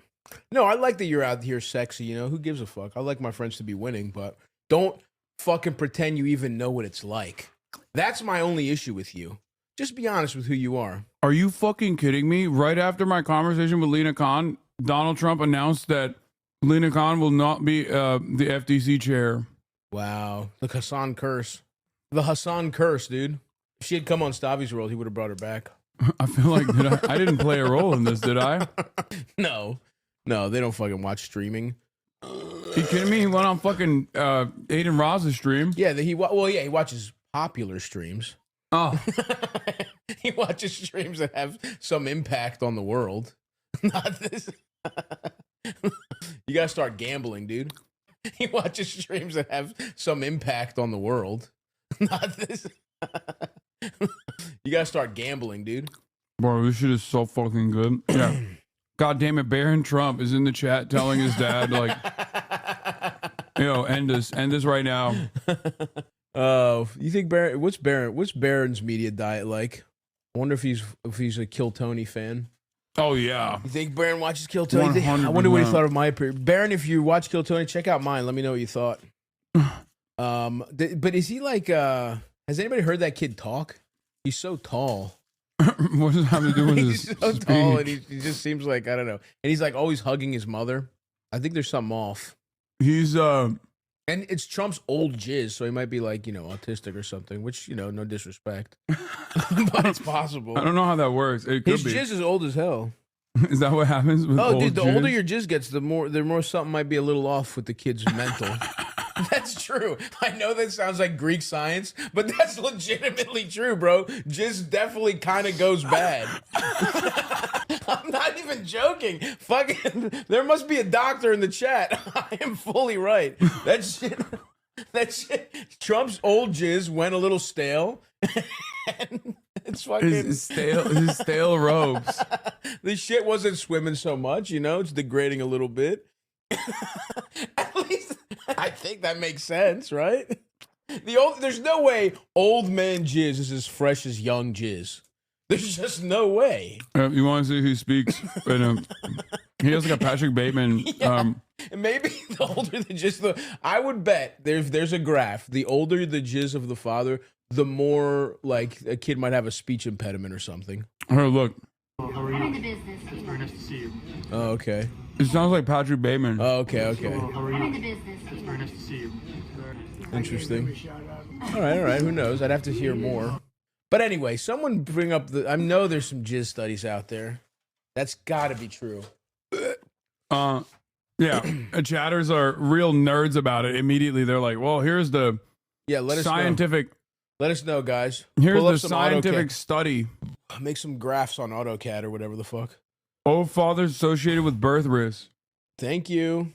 No, I like that you're out here sexy. You know, who gives a fuck? I like my friends to be winning, but don't fucking pretend you even know what it's like. That's my only issue with you. Just be honest with who you are. Are you fucking kidding me? Right after my conversation with Lina Khan, Donald Trump announced that Lina Khan will not be the FTC chair. Wow. The Hassan curse. The Hassan curse, dude. If she had come on Stavvy's World, he would have brought her back. I feel like I didn't play a role in this, did I? No, they don't fucking watch streaming. You kidding me? He went on fucking Aiden Ross's stream. Yeah, he watches popular streams. Oh. He watches streams that have some impact on the world. Not this. You gotta start gambling, dude. He watches streams that have some impact on the world. Not this. You gotta start gambling, dude. Bro, this shit is so fucking good. Yeah. God damn it, Barron Trump is in the chat telling his dad, like, end this right now. Oh, you think Barron? What's Barron's media diet like? I wonder if he's a Kill Tony fan. Oh yeah. You think Barron watches Kill Tony? I wonder what he thought of my appearance. Barron, if you watch Kill Tony, check out mine. Let me know what you thought. But is he like? Has anybody heard that kid talk? He's so tall. What does that have to do with his He's so speech? tall, and he just seems like, I don't know. And he's like always hugging his mother. I think there's something off. He's and it's Trump's old jizz, so he might be like, autistic or something, which, no disrespect. But it's possible. I don't know how that works. It could His be. jizz is old as hell. Is that what happens with old dude, the jizz? older your jizz gets, the more something might be a little off with the kid's mental. That's true. I know that sounds like Greek science, but that's legitimately true, bro. Jizz definitely kind of goes bad. I'm not even joking. Fucking, there must be a doctor in the chat. I am fully right. That shit. Trump's old jizz went a little stale. And it's fucking his stale robes. The shit wasn't swimming so much, it's degrading a little bit. At least I think that makes sense, right? There's no way old man jizz is as fresh as young jizz. There's just no way. You want to see who speaks? He has like a Patrick Bateman. Yeah. Maybe the older the jizz, I would bet there's a graph. The older the jizz of the father, the more like a kid might have a speech impediment or something. Oh, look. How are you? I'm in the business. Very nice to see you. Oh, okay. It sounds like Patrick Bateman. Oh, okay. How are you? I'm in the business. Very nice to see you. Interesting. All right. Who knows? I'd have to hear more. But anyway, someone bring up I know there's some jizz studies out there. That's got to be true. Yeah. Chatters are real nerds about it. Immediately, they're like, "Well, here's the let us scientific. Let us know, guys. Here's Pull up the some scientific AutoCAD. study. Make some graphs on AutoCAD or whatever the fuck. Old fathers associated with birth risk. Thank you.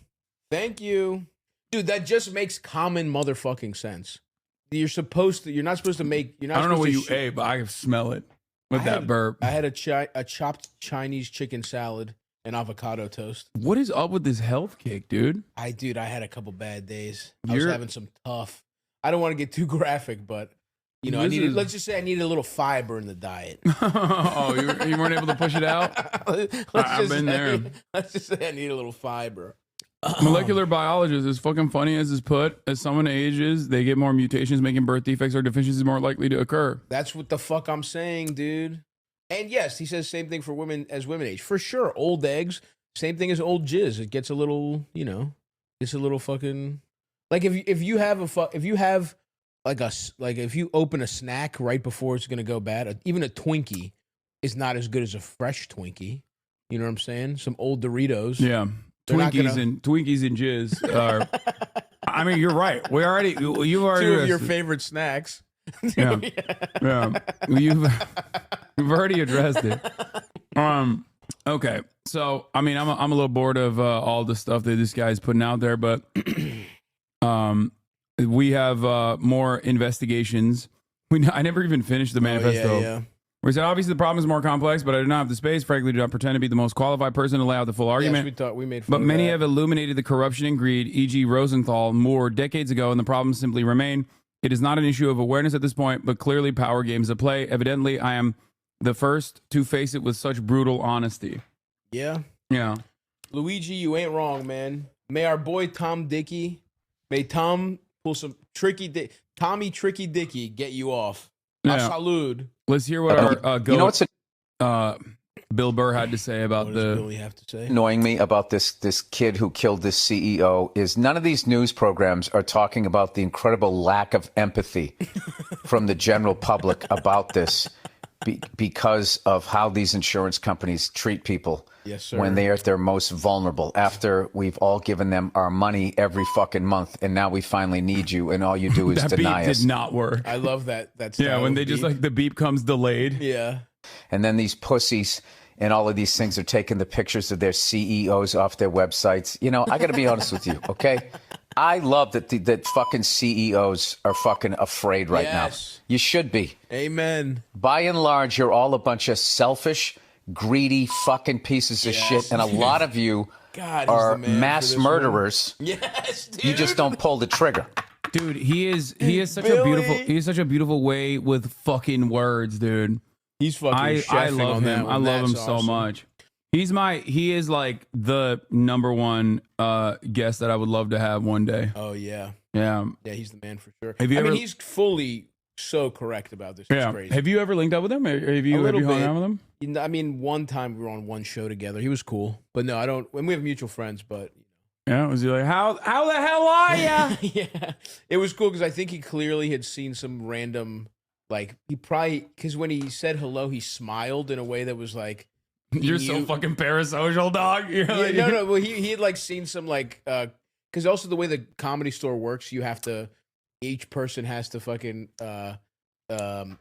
Dude, that just makes common motherfucking sense. You're not supposed to make, I don't know what you ate, but I can smell it with that burp. I had a chopped Chinese chicken salad and avocado toast. What is up with this health kick, dude? I had a couple bad days. I was having some tough. I don't want to get too graphic, but let's just say I needed a little fiber in the diet. Oh, you weren't able to push it out? I've been there. Let's just say I need a little fiber. Molecular biologists, as fucking funny as is put, as someone ages, they get more mutations, making birth defects or deficiencies more likely to occur. That's what the fuck I'm saying, dude. And yes, he says same thing for women as women age. For sure, old eggs, same thing as old jizz. It gets a little, it's a little fucking like if you open a snack right before it's gonna go bad, even a Twinkie is not as good as a fresh Twinkie. You know what I'm saying? Some old Doritos. Yeah. Twinkies and jizz are. I mean, you're right. You've already two of your favorite snacks. Yeah. Yeah. You've already addressed it. Okay. So, I mean, I'm a little bored of all the stuff that this guy's putting out there, but we have more investigations. I never even finished the manifesto. Yeah. We said, obviously, the problem is more complex, but I do not have the space. Frankly, do not pretend to be the most qualified person to lay out the full argument. Yes, we thought we made fun but of many that. have illuminated the corruption and greed, e.g. Rosenthal, Moore, decades ago, and the problems simply remain. It is not an issue of awareness at this point, but clearly power games at play. Evidently, I am the first to face it with such brutal honesty. Yeah. Yeah. Luigi, you ain't wrong, man. May our boy Tom Dickey, may Tom pull some Tommy Tricky Dickey get you off. Yeah. Salud. Let's hear what our You know what's Bill Burr had to say about What does Billy have to say? annoying me about this kid who killed this CEO is none of these news programs are talking about the incredible lack of empathy from the general public about this because of how these insurance companies treat people Yes, sir. when they are at their most vulnerable. After we've all given them our money every fucking month, and now we finally need you, and all you do is that deny beep us. did not work. I love that. That's Yeah, when they just like the beep comes delayed. Yeah. And then these pussies and all of these things are taking the pictures of their CEOs off their websites. You know, I got to be honest with you, okay? I love that that fucking CEOs are fucking afraid right now. You should be. Amen. By and large, you're all a bunch of selfish, greedy fucking pieces of shit, and a lot of you God, he's are the man mass for this murderers. one. Yes, dude. You just don't pull the trigger. Dude, he is such Billy. such a beautiful way with fucking words, dude. He's fucking I chefing love on him. that one. I love him That's so awesome. much. He is like the number one guest that I would love to have one day. Oh yeah. Yeah. Yeah, he's the man for sure. Have you I ever- mean, he's fully so correct about this. It's Yeah. crazy. Have you ever linked up with him? Have you hung out with him? You know, I mean, one time we were on one show together. He was cool, but no, I don't. And we have mutual friends, but Yeah. Was he like, how the hell are ya? yeah, it was cool because I think he clearly had seen some random, like he probably because when he said hello, he smiled in a way that was like, You're so fucking parasocial, dog. You're Yeah, like- no. Well, he had like seen some like because also the way the Comedy Store works, you have to each person has to fucking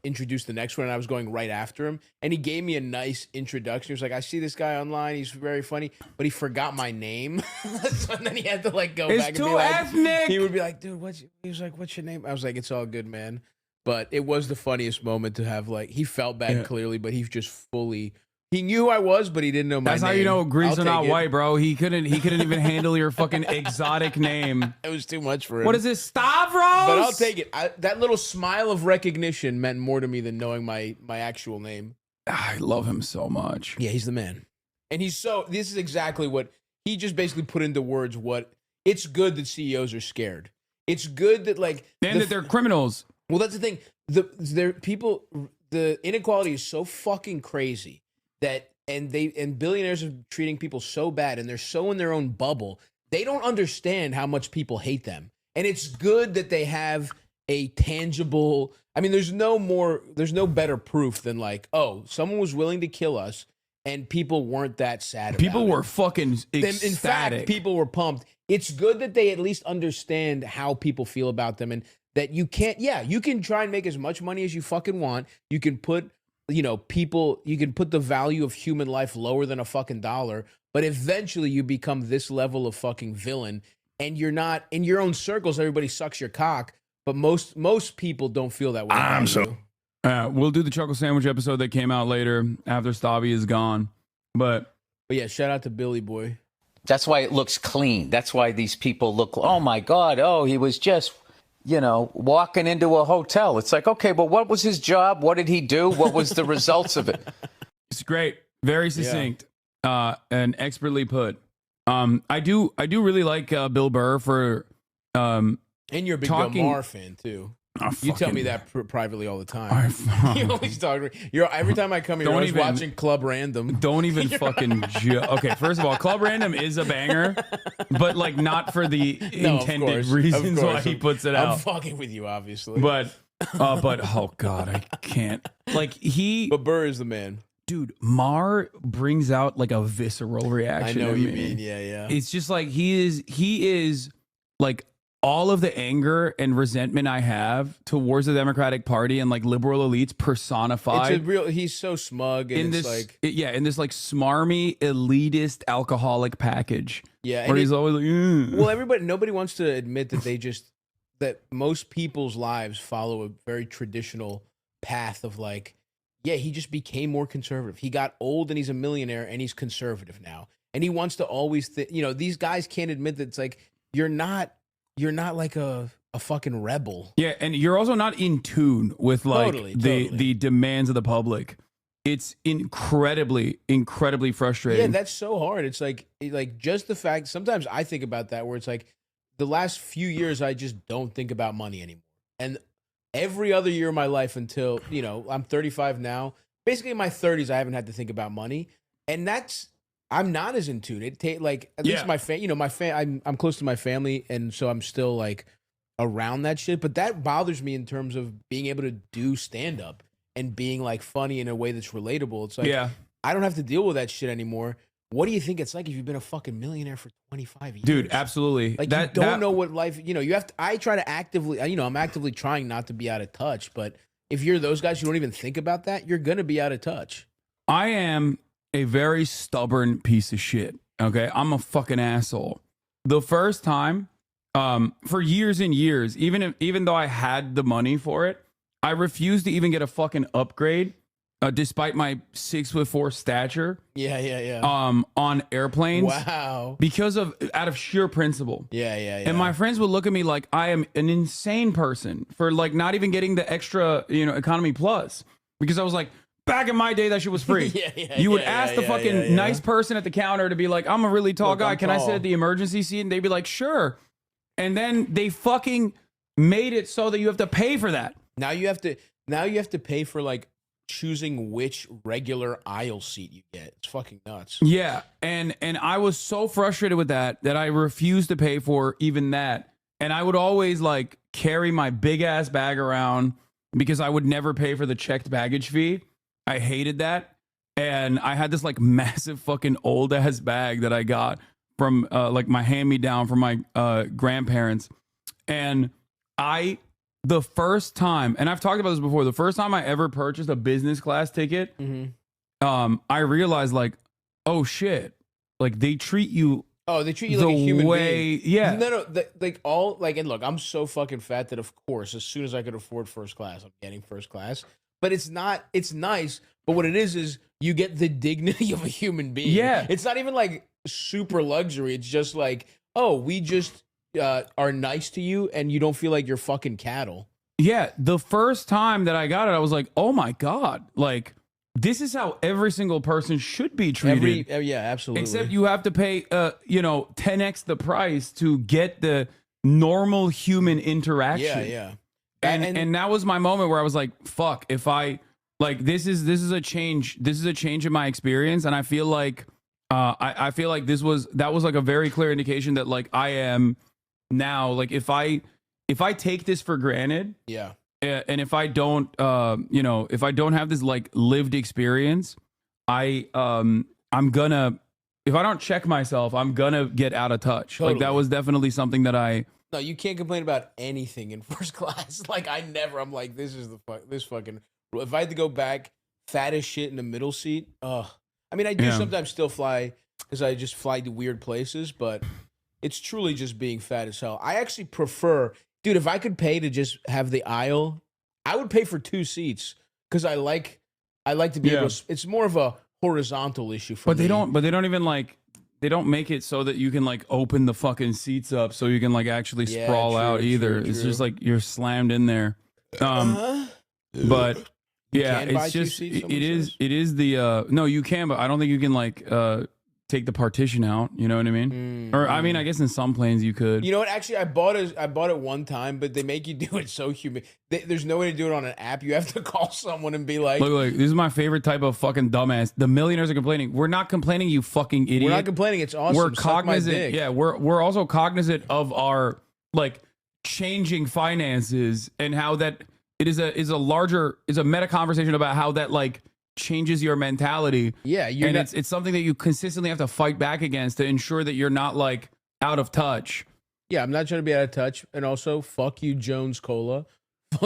introduce the next one. And I was going right after him, and he gave me a nice introduction. He was like, "I see this guy online. He's very funny, but he forgot my name." So then he had to like go It's back and too be like, ethnic. He would be like, "Dude, he was like, what's your name?" I was like, "It's all good, man." But it was the funniest moment to have. Like he felt bad Yeah. clearly, but he just fully. He knew who I was, but he didn't know my That's name. how you know Greeks I'll are not take it. white, bro. He couldn't even handle your fucking exotic name. It was too much for him. What is this, Stavros? But I'll take it. That little smile of recognition meant more to me than knowing my actual name. I love him so much. Yeah, he's the man. And he's so. This is exactly what he just basically put into words. What it's good that CEOs are scared. It's good that like And that they're criminals. Well, that's the thing. The inequality is so fucking crazy that and billionaires are treating people so bad and they're so in their own bubble. They don't understand how much people hate them. And it's good that they have a tangible. I mean, there's no better proof than like, oh, someone was willing to kill us and people weren't that sad about People it. were fucking In ecstatic. fact, people were pumped. It's good that they at least understand how people feel about them and that you can't, you can try and make as much money as you fucking want. You can put, you can put the value of human life lower than a fucking dollar, but eventually you become this level of fucking villain and you're not in your own circles. Everybody sucks your cock, but most people don't feel that way. We'll do the Chuckle Sandwich episode that came out later after Stabby is gone. But yeah, shout out to Billy Boy. That's why it looks clean. That's why these people look, oh my God, he was just, walking into a hotel. It's like, okay, but what was his job? What did he do? What was the results of it? It's great. Very succinct. And expertly put. I do really like Bill Burr for And you're a big Bill talking- Maher fan too. Oh, You tell fucking- me that privately all the time. You always talk. Every time I come here, you're always watching Club Random. Don't even fucking okay, first of all, Club Random is a banger, but like not for the No, of intended course, reasons of why course. he puts it I'm out. fucking with you, obviously. But oh god, I can't. Like But Burr is the man. Dude, Mar brings out like a visceral reaction. I know in what you me. mean. Yeah. It's just like he is like all of the anger and resentment I have towards the Democratic Party and like liberal elites personified. It's a real. He's so smug and in it's this, like in this like smarmy elitist alcoholic package. Yeah, where and he's always like, well, nobody wants to admit that that most people's lives follow a very traditional path of like, yeah, he just became more conservative. He got old and he's a millionaire and he's conservative now, and he wants to always, these guys can't admit that it's like you're not like a fucking rebel. Yeah, and you're also not in tune with like the demands of the public. It's incredibly frustrating. Yeah, that's so hard. It's like just the fact. Sometimes I think about that, where it's like the last few years I just don't think about money anymore, and every other year of my life until I'm 35 now. Basically, in my 30s, I haven't had to think about money, and I'm not as in tune. At least I'm close to my family, and so I'm still like around that shit. But that bothers me in terms of being able to do stand up and being like funny in a way that's relatable. It's like, I don't have to deal with that shit anymore. What do you think it's like if you've been a fucking millionaire for 25 years? Dude, absolutely. Like you don't know what life, you have to, I try to actively, I'm actively trying not to be out of touch, but if you're those guys who don't even think about that, you're going to be out of touch. I am a very stubborn piece of shit. Okay. I'm a fucking asshole. The first time, for years and years, even though I had the money for it, I refused to even get a fucking upgrade, despite my 6'4" stature. Yeah. On airplanes. Wow. Because out of sheer principle. Yeah. And my friends would look at me like I am an insane person for like not even getting the extra, economy plus. Because I was like, back in my day, that shit was free. You would ask the fucking nice person at the counter to be like, I'm a really tall guy. Can I sit at the emergency seat? And they'd be like, sure. And then they fucking made it so that you have to pay for that. Now you have to pay for like choosing which regular aisle seat you get. It's fucking nuts. Yeah, and I was so frustrated with that I refused to pay for even that. And I would always like carry my big ass bag around because I would never pay for the checked baggage fee. I hated that. And I had this like massive fucking old ass bag that I got from like my hand-me-down from my grandparents. And the first time, and I've talked about this before, the first time I ever purchased a business class ticket, I realized like, oh shit, like they treat you. Oh, they treat you like a human being. Yeah. No, and look, I'm so fucking fat that of course, as soon as I could afford first class, I'm getting first class. But it's nice. But what it is you get the dignity of a human being. Yeah. It's not even like super luxury. It's just like, oh, we just are nice to you and you don't feel like you're fucking cattle. Yeah. The first time that I got it, I was like, oh my God, like this is how every single person should be treated. Yeah, absolutely. Except you have to pay, 10x the price to get the normal human interaction. Yeah. And that was my moment where I was like, fuck, if I like, this is a change in my experience. And I feel like, I feel like that was like a very clear indication that like I am now, like if I take this for granted, and if I don't, if I don't have this like lived experience, I'm gonna, if I don't check myself, I'm gonna get out of touch. Totally. Like that was definitely something that No, you can't complain about anything in first class. Like I'm like, this fucking, if I had to go back fat as shit in the middle seat, I mean, I do sometimes still fly because I just fly to weird places, but it's truly just being fat as hell. I actually prefer, dude, if I could pay to just have the aisle, I would pay for 2 seats because I like to be able to, it's more of a horizontal issue for me. But they don't even like, they don't make it so that you can like open the fucking seats up so you can like actually sprawl out either. It's just like you're slammed in there. But yeah, it's just it is the no, you can, but I don't think you can like take the partition out. You know what I mean? Or I mean, I guess in some planes you could. You know what? Actually, I bought it one time, but they make you do it so human. There's no way to do it on an app. You have to call someone and be like, "Look, this is my favorite type of fucking dumbass." The millionaires are complaining. We're not complaining, you fucking idiot. We're not complaining. It's awesome. We're cognizant. Yeah, we're also cognizant of our like changing finances and how that it is a meta conversation about how that like changes your mentality. Yeah, it's something that you consistently have to fight back against to ensure that you're not like out of touch. Yeah, I'm not trying to be out of touch. And also, fuck you, Jones Cola.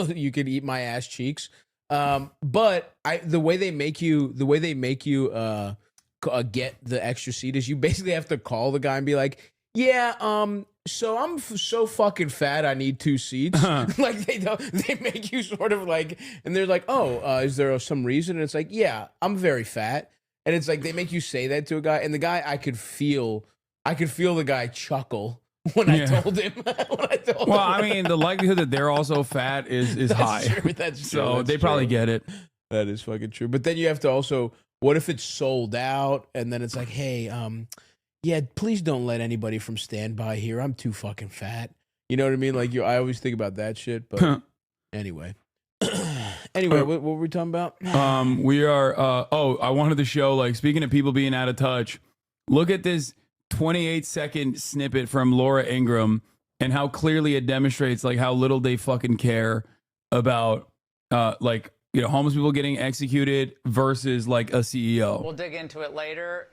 You can eat my ass cheeks. But the way they make you get the extra seat is you basically have to call the guy and be like, yeah, so I'm so fucking fat I need 2 seats. Like they make you sort of like, and they're like, oh, is there some reason? And it's like, yeah, I'm very fat. And it's like they make you say that to a guy, and the guy, I could feel the guy chuckle when I told him. Well, I mean, the likelihood that they're also fat is high. True, that's true. So That's they probably true. get it. That is fucking true. But then you have to also, what if it's sold out? And then it's like, hey, yeah, please don't let anybody from standby here. I'm too fucking fat. You know what I mean? Like, I always think about that shit. But anyway. What were we talking about? We are, I wanted to show, like, speaking of people being out of touch, look at this 28-second snippet from Laura Ingraham and how clearly it demonstrates, like, how little they fucking care about, like, you know, homeless people getting executed versus, like, a CEO. We'll dig into it later.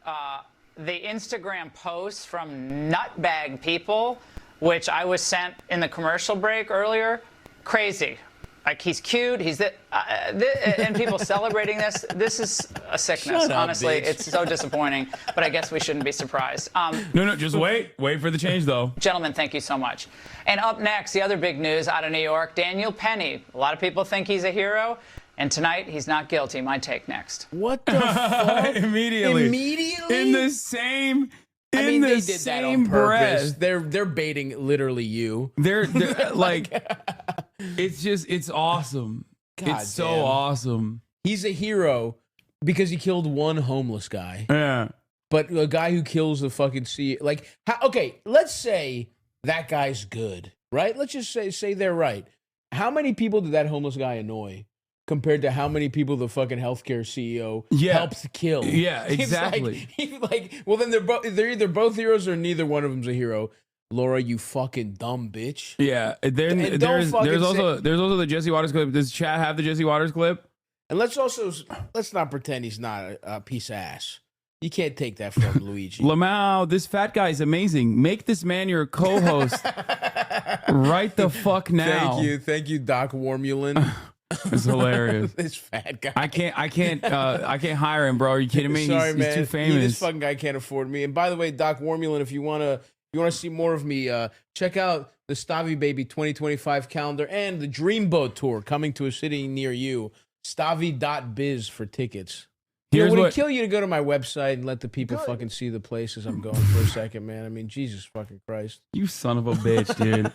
The Instagram posts from nutbag people, which I was sent in the commercial break earlier, crazy. Like, he's cute, he's and people celebrating this. This is a sickness. Shut up, honestly. bitch. It's so disappointing, but I guess we shouldn't be surprised. No, just wait for the change, though. Gentlemen, thank you so much. And up next, the other big news out of New York, Daniel Penny. A lot of people think he's a hero, and tonight he's not guilty. My take next. What the fuck? Immediately. In the same they did that on purpose. breath. They're baiting literally you. They're like, it's awesome. God it's so damn. awesome. He's a hero because he killed one homeless guy. Yeah. But a guy who kills the fucking CEO, like, okay, let's say that guy's good, right? Let's just say they're right. How many people did that homeless guy annoy compared to how many people the fucking healthcare CEO helped kill? Yeah, It's exactly. well, then they're either both heroes or neither one of them's a hero. Laura, you fucking dumb bitch. Yeah, there's also the Jesse Waters clip. Does chat have the Jesse Waters clip? And let's not pretend he's not a piece of ass. You can't take that from Luigi. Lamau, this fat guy is amazing. Make this man your co-host right the fuck now. Thank you, Doc Wormulin. It's hilarious. This fat guy. I can't hire him, bro. Are you kidding me? Sorry, man. He's too famous. This fucking guy can't afford me. And by the way, Doc Wormulin, if you wanna see more of me, check out the STAVVYBABY 2025 calendar and the Dreamboat Tour coming to a city near you. Stavvy.biz for tickets. Would it kill you to go to my website and let the people fucking see the places I'm going for a second, man? I mean, Jesus fucking Christ. You son of a bitch, dude.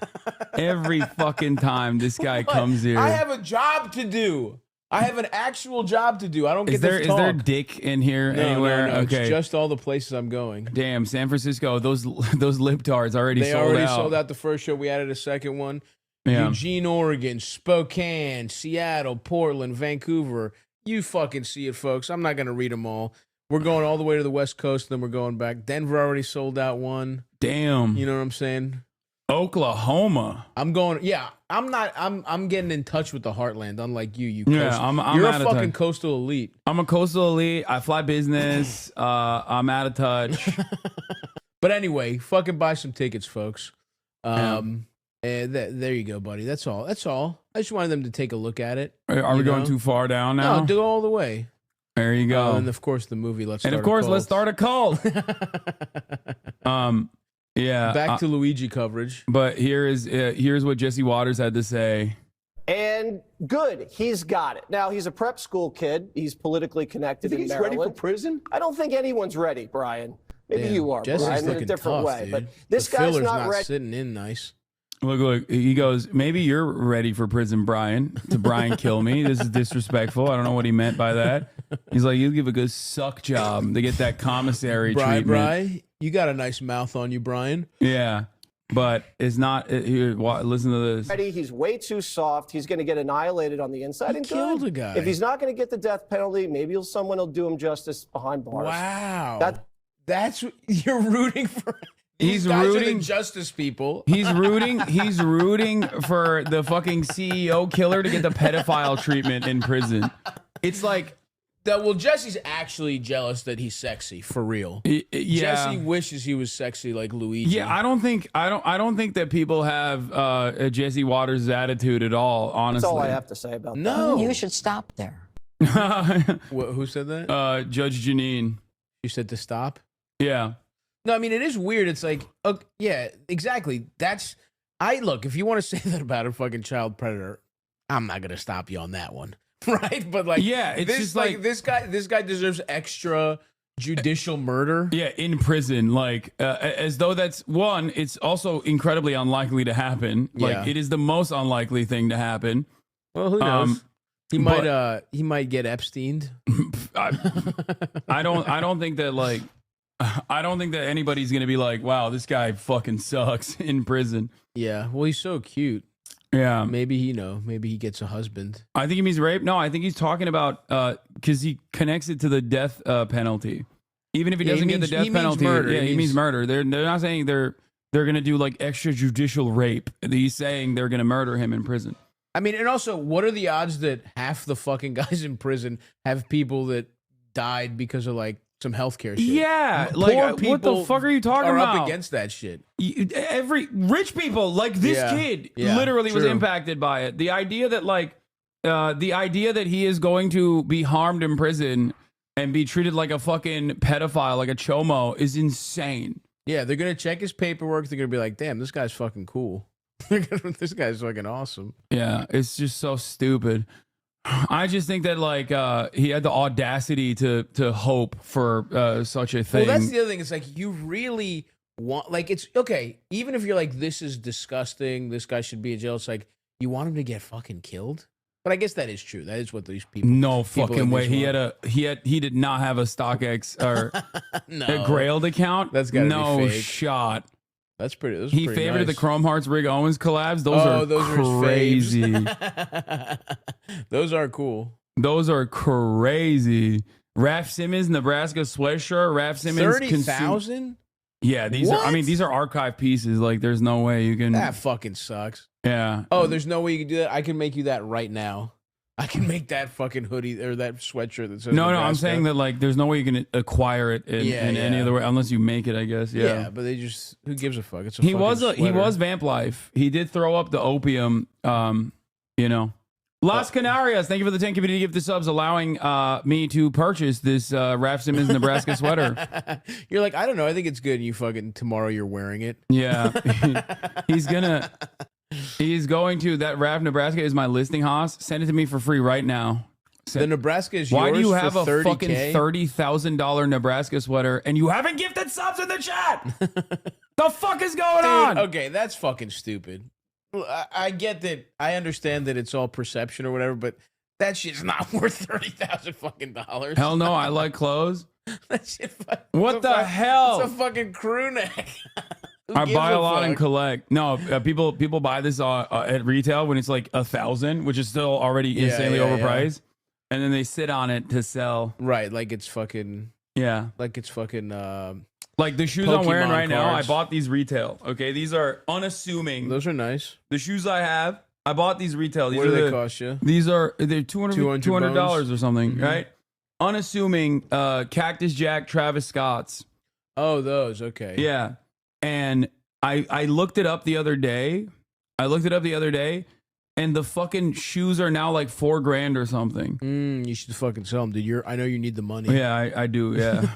Every fucking time this guy comes here. I have a job to do. I have an actual job to do. I don't get Is there this talk. dick in here No, anywhere? No, okay. It's just all the places I'm going. Damn, San Francisco, those libtards already They sold out. already sold out the first show. We added a second one. Yeah. Eugene, Oregon, Spokane, Seattle, Portland, Vancouver. You fucking see it, folks. I'm not going to read them all. We're going all the way to the West Coast, then we're going back. Denver already sold out one. Damn. You know what I'm saying? Oklahoma. I'm going. Yeah, I'm getting in touch with the heartland. Unlike you, Yeah, I'm you're out a of fucking touch. coastal elite. I'm a coastal elite. I fly business. I'm out of touch. But anyway, fucking buy some tickets, folks. And there you go, buddy. That's all. I just wanted them to take a look at it. Are we going too far down now? No, do all the way. There you go. And of course, the movie. Let's Let's start a cult. Yeah. Back to Luigi coverage. But here's what Jesse Waters had to say. And good, he's got it. Now, he's a prep school kid. He's politically connected You think in he's Maryland. ready for prison? I don't think anyone's ready, Brian. Maybe Damn, you are, Jesse's Brian, in a looking different tough, way. dude. But this The guy's filler's not ready. sitting in nice. Look, he goes, maybe you're ready for prison, Brian, to Brian kill me. This is disrespectful. I don't know what he meant by that. He's like, you give a good suck job to get that commissary treatment. Brian, you got a nice mouth on you, Brian. Yeah, but it's not, here, listen to this. Ready. He's way too soft. He's going to get annihilated on the inside. He and killed good. a guy. If he's not going to get the death penalty, maybe someone will do him justice behind bars. Wow. That's what you're rooting for. He's guys rooting are the justice people. He's rooting for the fucking CEO killer to get the pedophile treatment in prison. It's like Well, Jesse's actually jealous that he's sexy for real. Yeah. Jesse wishes he was sexy like Luigi. Yeah, I don't think that people have Jesse Waters' attitude at all. Honestly, That's all I have to say about that. No. You should stop there. Who said that? Judge Janine. You said to stop? Yeah. No, I mean, it is weird. It's like, yeah, exactly. Look, if you want to say that about a fucking child predator, I'm not going to stop you on that one. Right? But like, yeah, it's this, just like this guy deserves extra judicial murder. Yeah, in prison, like as though that's one. It's also incredibly unlikely to happen. Like Yeah. it is the most unlikely thing to happen. Well, who knows? He might get Epsteined. I don't think that like I don't think that anybody's gonna be like, wow, this guy fucking sucks in prison. Yeah. Well, he's so cute. Yeah. Maybe maybe he gets a husband. I think he means rape. No, I think he's talking about because he connects it to the death penalty. Even if he doesn't get the death penalty, he means murder. They're not saying they're gonna do like extrajudicial rape. He's saying they're gonna murder him in prison. I mean, and also, what are the odds that half the fucking guys in prison have people that died because of like some healthcare shit? Yeah, Poor like people what the fuck are you talking about? Up against that shit. Every rich people like this kid literally was impacted by it. The idea that he is going to be harmed in prison and be treated like a fucking pedophile, like a chomo, is insane. Yeah, they're gonna check his paperwork. They're gonna be like, damn, this guy's fucking cool. This guy's fucking awesome. Yeah, it's just so stupid. I just think that like he had the audacity to hope for such a thing. Well, that's the other thing. It's like you really want, like, it's okay. Even if you're like, this is disgusting, this guy should be in jail. It's like you want him to get fucking killed. But I guess that is true. That is what these people. No people fucking way. He did not have a StockX or a Grailed account. That's gotta no be fake. shot. That's pretty. Those He pretty favored nice. the Chrome Hearts Rick Owens collabs. Those those are are crazy. his faves. Those are cool. Those are crazy. Raph Simmons, Nebraska sweatshirt. Raph Simmons 30,000. Yeah, these are. I mean, these are archive pieces. Like, there's no way you can. That fucking sucks. Yeah. Oh, there's no way you can do that. I can make you that right now. I can make that fucking hoodie or that sweatshirt that says No, Nebraska. I'm saying that like there's no way you can acquire it in any other way unless you make it. I guess. Yeah. But they just who gives a fuck? It's a He fucking was sweater. Vamp Life. He did throw up the opium. You know. Las Canarias, thank you for the 10 community gift subs, allowing me to purchase this Raph Simmons Nebraska sweater. You're like, I don't know. I think it's good. And you fucking tomorrow you're wearing it. Yeah, he's going to. That Raph Nebraska is my listing, Haas. Send it to me for free right now. The Nebraska is Why yours do you for have a 30K? fucking $30,000 Nebraska sweater and you haven't gifted subs in the chat? The fuck is going on? Okay, that's fucking stupid. I get that. I understand that it's all perception or whatever, but that shit's not worth $30,000 fucking dollars. Hell no, I like clothes. That shit. What the hell? It's a fucking crew neck. I buy a lot and collect. No, people buy this at retail when it's like 1,000, which is still already insanely overpriced, and then they sit on it to sell. Right, like it's fucking. Yeah, like it's fucking. Like the shoes Pokemon I'm wearing right now, I cards. bought these retail. Okay, these are unassuming. Those are nice. The shoes I have, I bought these retail. These What are do they cost you? These are they're $200 or something, Mm-hmm. right? Unassuming Cactus Jack Travis Scott's. Oh, those. Okay. Yeah, and I looked it up the other day. And the fucking shoes are now like $4,000 or something. You should fucking sell them, dude. I know you need the money. Yeah, I do. Yeah.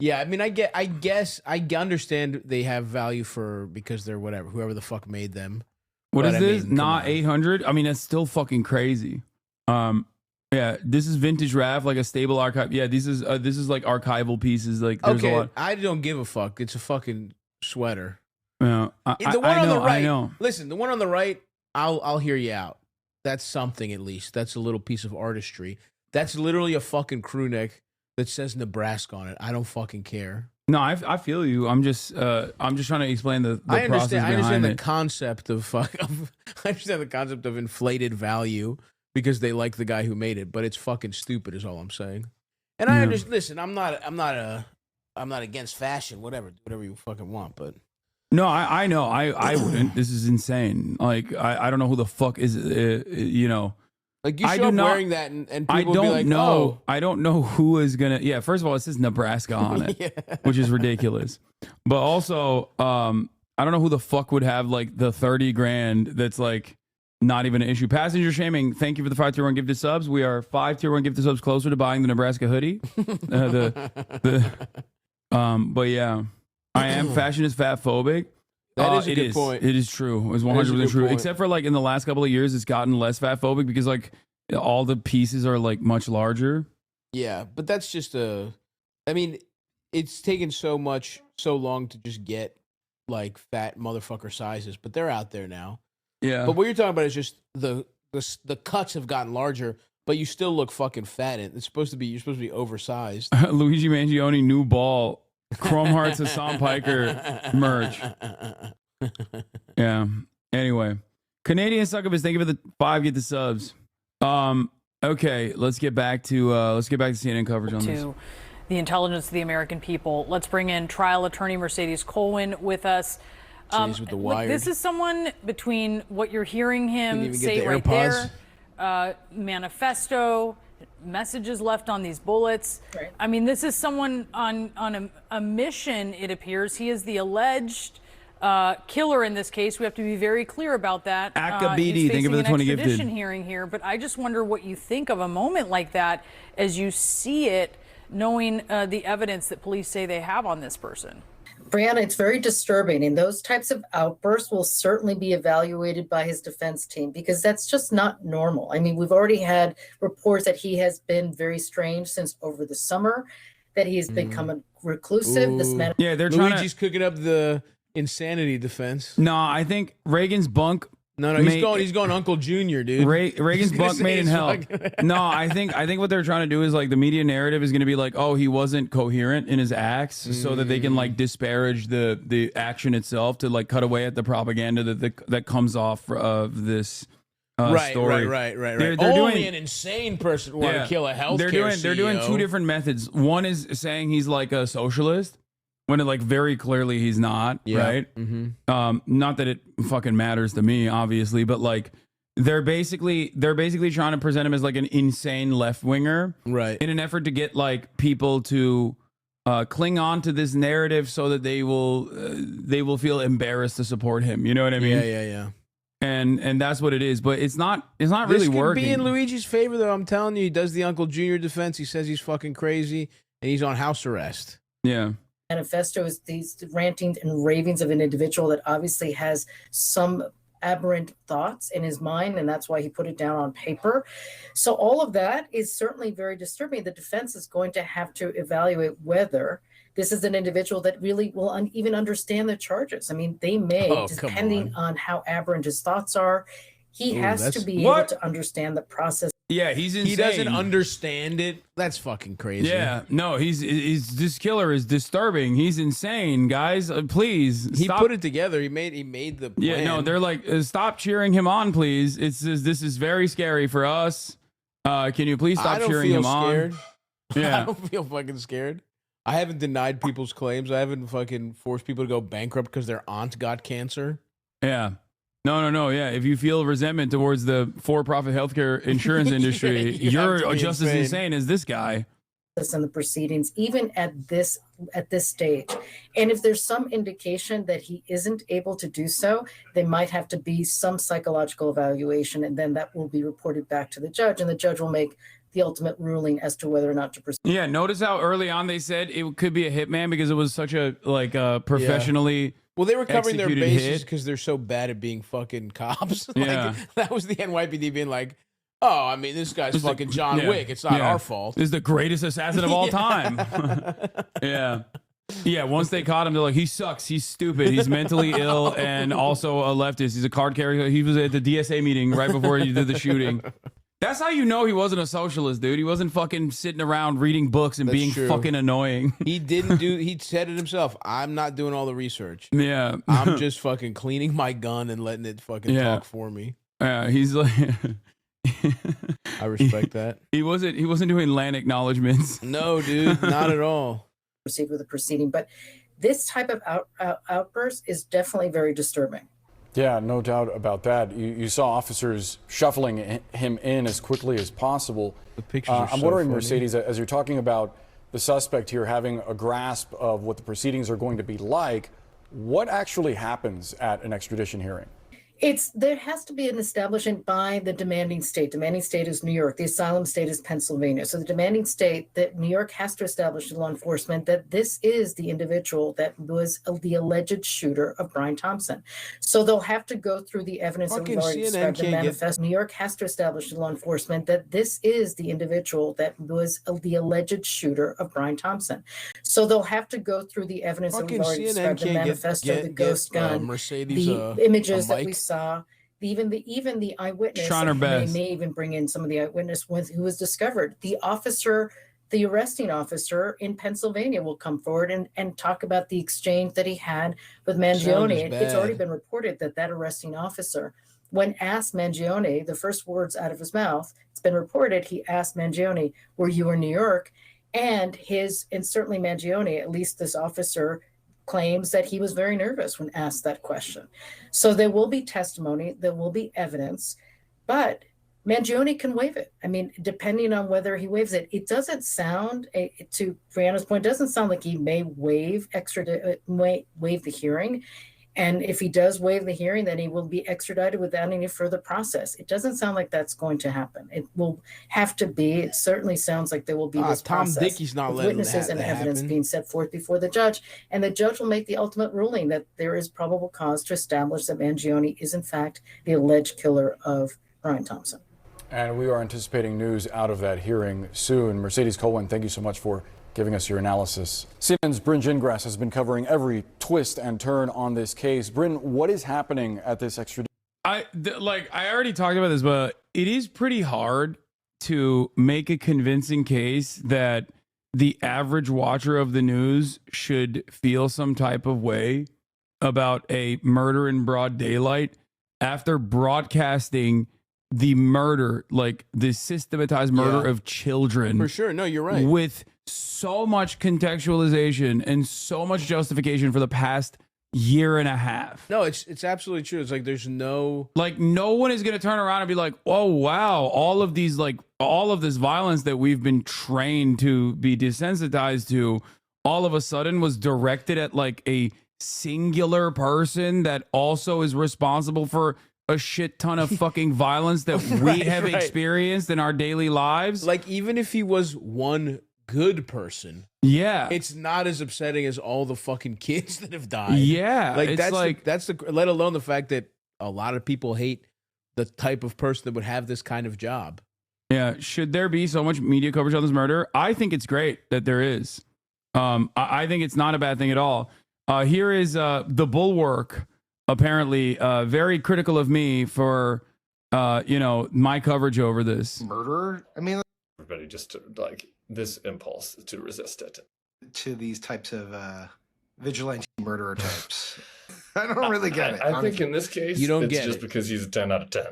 Yeah, I mean, I guess I understand they have value because they're whoever the fuck made them. What But is I this? mean, come Not on. 800. I mean, that's still fucking crazy. Yeah, this is vintage Raph, like a stable archive. Yeah, this is like archival pieces. Like, there's a lot. I don't give a fuck. It's a fucking sweater. Yeah, The one on the right. I know. Listen, the one on the right. I'll hear you out. That's something at least. That's a little piece of artistry. That's literally a fucking crew neck that says Nebraska on it. I don't fucking care. No, I feel you. I'm just trying to explain the I process understand. I behind understand the it. concept of I understand the concept of inflated value because they like the guy who made it, but it's fucking stupid. Is all I'm saying. And I Yeah. understand. Listen, I'm not against fashion. Whatever you fucking want, but. No, I know. I wouldn't. This is insane. Like, I don't know who the fuck is, you know. Like, you I show do up not- wearing that, and people I will don't be like, know. oh. I don't know who is gonna. Yeah, first of all, it says Nebraska on it, which is ridiculous. But also, I don't know who the fuck would have like the 30 grand. That's like not even an issue. Passenger shaming. Thank you for the 5 tier 1 gifted subs. We are 5 tier 1 gifted subs closer to buying the Nebraska hoodie. But yeah, I am. Fashion is fat phobic. That is a good point. It is true. It's That is a 100% good true. point. Except for like in the last couple of years, it's gotten less fat phobic because like all the pieces are like much larger. Yeah, but that's just I mean, it's taken so long to just get like fat motherfucker sizes, but they're out there now. Yeah. But what you're talking about is just the cuts have gotten larger, but you still look fucking fat. You're supposed to be oversized. Luigi Mangione, new ball, Chrome Hearts, Hassan Piker merch. Yeah. Anyway, Canadian Succubus, thank you for the 5 get the subs. Okay, let's get back to CNN coverage on this. To the intelligence of the American people. Let's bring in trial attorney Mercedes Colwin with us. She's with the Wired. This is someone between what you're hearing Didn't him even say get the right AirPods. there, manifesto, messages left on these bullets. Right. I mean, this is someone on a mission, it appears. He is the alleged killer in this case. We have to be very clear about that. Akabidi, thank you for the 20 gifted. Extradition hearing here, but I just wonder what you think of a moment like that as you see it, knowing the evidence that police say they have on this person. Brianna, it's very disturbing, and those types of outbursts will certainly be evaluated by his defense team because that's just not normal. I mean, we've already had reports that he has been very strange since over the summer, that he has become reclusive. This man, Yeah, they're trying Luigi's cooking up the insanity defense. No, I think Reagan's bunk. No, he's going Uncle Junior, dude. Reagan's He's gonna bunk say made in he's hell. fucking- No, I think what they're trying to do is like the media narrative is going to be like, oh, he wasn't coherent in his acts, so that they can like disparage the action itself to like cut away at the propaganda that comes off of this story. Right. They're Only doing an insane person would want to kill a healthcare They're doing CEO. 2 different methods. One is saying he's like a socialist, when it like very clearly he's not, right? Mm-hmm. Not that it fucking matters to me, obviously, but like they're basically trying to present him as like an insane left winger, right? In an effort to get like people to cling on to this narrative so that they will feel embarrassed to support him. You know what I mean? Yeah. And that's what it is, but it's not This really could working. be in Luigi's favor, though. I'm telling you, he does the Uncle Junior defense. He says he's fucking crazy, and he's on house arrest. Yeah. manifesto is these rantings and ravings of an individual that obviously has some aberrant thoughts in his mind, and that's why he put it down on paper. So all of that is certainly very disturbing. The defense is going to have to evaluate whether this is an individual that really will even understand the charges. I mean, they may, depending on how aberrant his thoughts are, he has to be able to understand the process. Yeah, he's insane. He doesn't understand it. That's fucking crazy. Yeah, no, he's this killer is disturbing. He's insane, guys. Please, He stop. put it together. He made the plan. Yeah, no, they're like, stop cheering him on, please. This is very scary for us. Can you please I stop don't cheering feel him scared. on? Yeah, I don't feel fucking scared. I haven't denied people's claims. I haven't fucking forced people to go bankrupt because their aunt got cancer. yeah. No. Yeah, if you feel resentment towards the for-profit healthcare insurance industry, You have to you're be just as insane. insane as this guy. In the proceedings, even at this stage. And if there's some indication that he isn't able to do so, there might have to be some psychological evaluation, and then that will be reported back to the judge, and the judge will make the ultimate ruling as to whether or not to proceed. Yeah, notice how early on they said it could be a hitman because it was such a professionally. Well, they were covering their executed bases hit. because they're so bad at being fucking cops. Yeah. That was the NYPD being like, oh, I mean, this guy's fucking John Yeah, Wick. It's not yeah. our fault. This is the greatest assassin of all time. Yeah. Yeah, once they caught him, they're like, he sucks. He's stupid. He's mentally ill and also a leftist. He's a card carrier. He was at the DSA meeting right before he did the shooting. That's how you know he wasn't a socialist, dude. He wasn't fucking sitting around reading books and That's being true. fucking annoying. He didn't do, he said it himself. I'm not doing all the research. Yeah. I'm just fucking cleaning my gun and letting it fucking Yeah. talk for me. Yeah, he's like I respect that. He wasn't doing land acknowledgments. No, dude, not at all. Proceed with the proceeding, but this type of outburst is definitely very disturbing. Yeah, no doubt about that. You saw officers shuffling him in as quickly as possible. The pictures are I'm so wondering, funny. Mercedes, as you're talking about the suspect here having a grasp of what the proceedings are going to be like, what actually happens at an extradition hearing? There has to be an establishment by the demanding state. Demanding state is New York. The asylum state is Pennsylvania. So the demanding state, that New York has to establish to law enforcement that this is the individual that was the alleged shooter of Brian Thompson. So they'll have to go through the evidence that we've Fucking already CNN described, the can't get- manifest. New York has to establish to law enforcement that this is the individual that was the alleged shooter of Brian Thompson. So they'll have to go through the evidence that we've Fucking already CNN described, the can't manifesto, the ghost gun, Mercedes, the images that we saw, even the eyewitness. Trying her They best. may even bring in some of the eyewitness who was discovered. The arresting officer in Pennsylvania will come forward and talk about the exchange that he had with Mangione. Sounds It's already bad. been reported that arresting officer, when asked Mangione, the first words out of his mouth, it's been reported, he asked Mangione, "Were you in New York?" And certainly Mangione, at least this officer, claims that he was very nervous when asked that question. So there will be testimony, there will be evidence, but Mangione can waive it. I mean, depending on whether he waives it, it doesn't sound, to Brianna's point, it doesn't sound like he may waive the hearing. And if he does waive the hearing, then he will be extradited without any further process. It doesn't sound like that's going to happen. It will have to be. It certainly sounds like there will be this Tom process Dickey's not with letting witnesses that and evidence happen. being set forth before the judge. And the judge will make the ultimate ruling that there is probable cause to establish that Mangione is, in fact, the alleged killer of Brian Thompson. And we are anticipating news out of that hearing soon. Mercedes Colwyn, thank you so much for giving us your analysis. CNN's Bryn Gingras has been covering every twist and turn on this case. Bryn, what is happening at this extradition? I already talked about this, but it is pretty hard to make a convincing case that the average watcher of the news should feel some type of way about a murder in broad daylight after broadcasting the murder, like the systematized murder of children. For sure. No, you're right. With so much contextualization and so much justification for the past year and a half. No, it's absolutely true. It's like there's no one is going to turn around and be like, "Oh wow, all of this violence that we've been trained to be desensitized to all of a sudden was directed at like a singular person that also is responsible for a shit ton of fucking violence that we have experienced in our daily lives." Like, even if he was one good person, it's not as upsetting as all the fucking kids that have died. Like, that's the let alone the fact that a lot of people hate the type of person that would have this kind of job. Yeah, should there be so much media coverage on this murder? I think it's great that there is. I think it's not a bad thing at all. Here is the Bulwark, apparently very critical of me for my coverage over this. Murder? I mean, everybody just like this impulse to resist it. To these types of vigilante murderer types. I don't really get it. I think in this case, You don't it's get just it. because he's a 10 out of 10.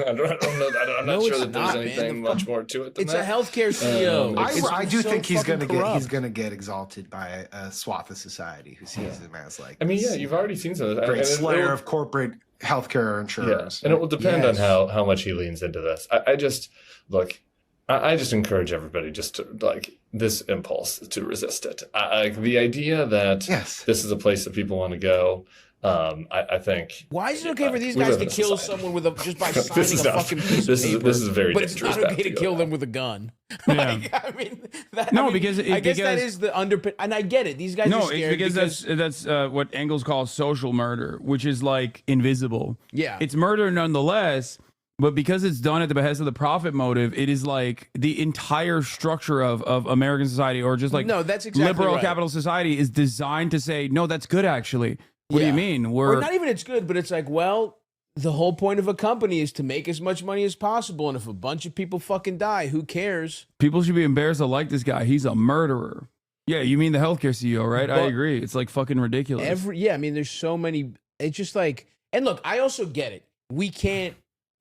I don't know. I'm No, not sure it's that there's not, man. anything much more to it than It's that. a healthcare CEO. I do so think he's fucking gonna corrupt. get exalted by a swath of society who sees him as like. I mean, yeah, this you've already seen some of that. great And slayer it'll- of corporate healthcare insurers. Yeah, and it will depend Yes. on how much he leans into this. I just encourage everybody just to like this impulse to resist it. The idea that this is a place that people want to go. I think. Why is it okay for these we guys live to in a kill society. someone with just by This signing is a not- fucking piece this of is- paper? this is a very but it's dangerous not path okay to to go kill down. them with a gun. Yeah. I mean, Because I guess that is the underpin, and I get it. These guys are No, scared it's because that's what Engels calls social murder, which is like invisible. Yeah. It's murder nonetheless, but because it's done at the behest of the profit motive, it is like the entire structure of American society, or just like No, that's exactly liberal right. capitalist society, is designed to say, no, that's good actually. What do you mean? Or not even it's good, but it's like, well, the whole point of a company is to make as much money as possible, and if a bunch of people fucking die, who cares? People should be embarrassed to like this guy. He's a murderer. Yeah, you mean the healthcare CEO, right? I But agree. It's like fucking ridiculous. I mean, there's so many. It's just like, and look, I also get it.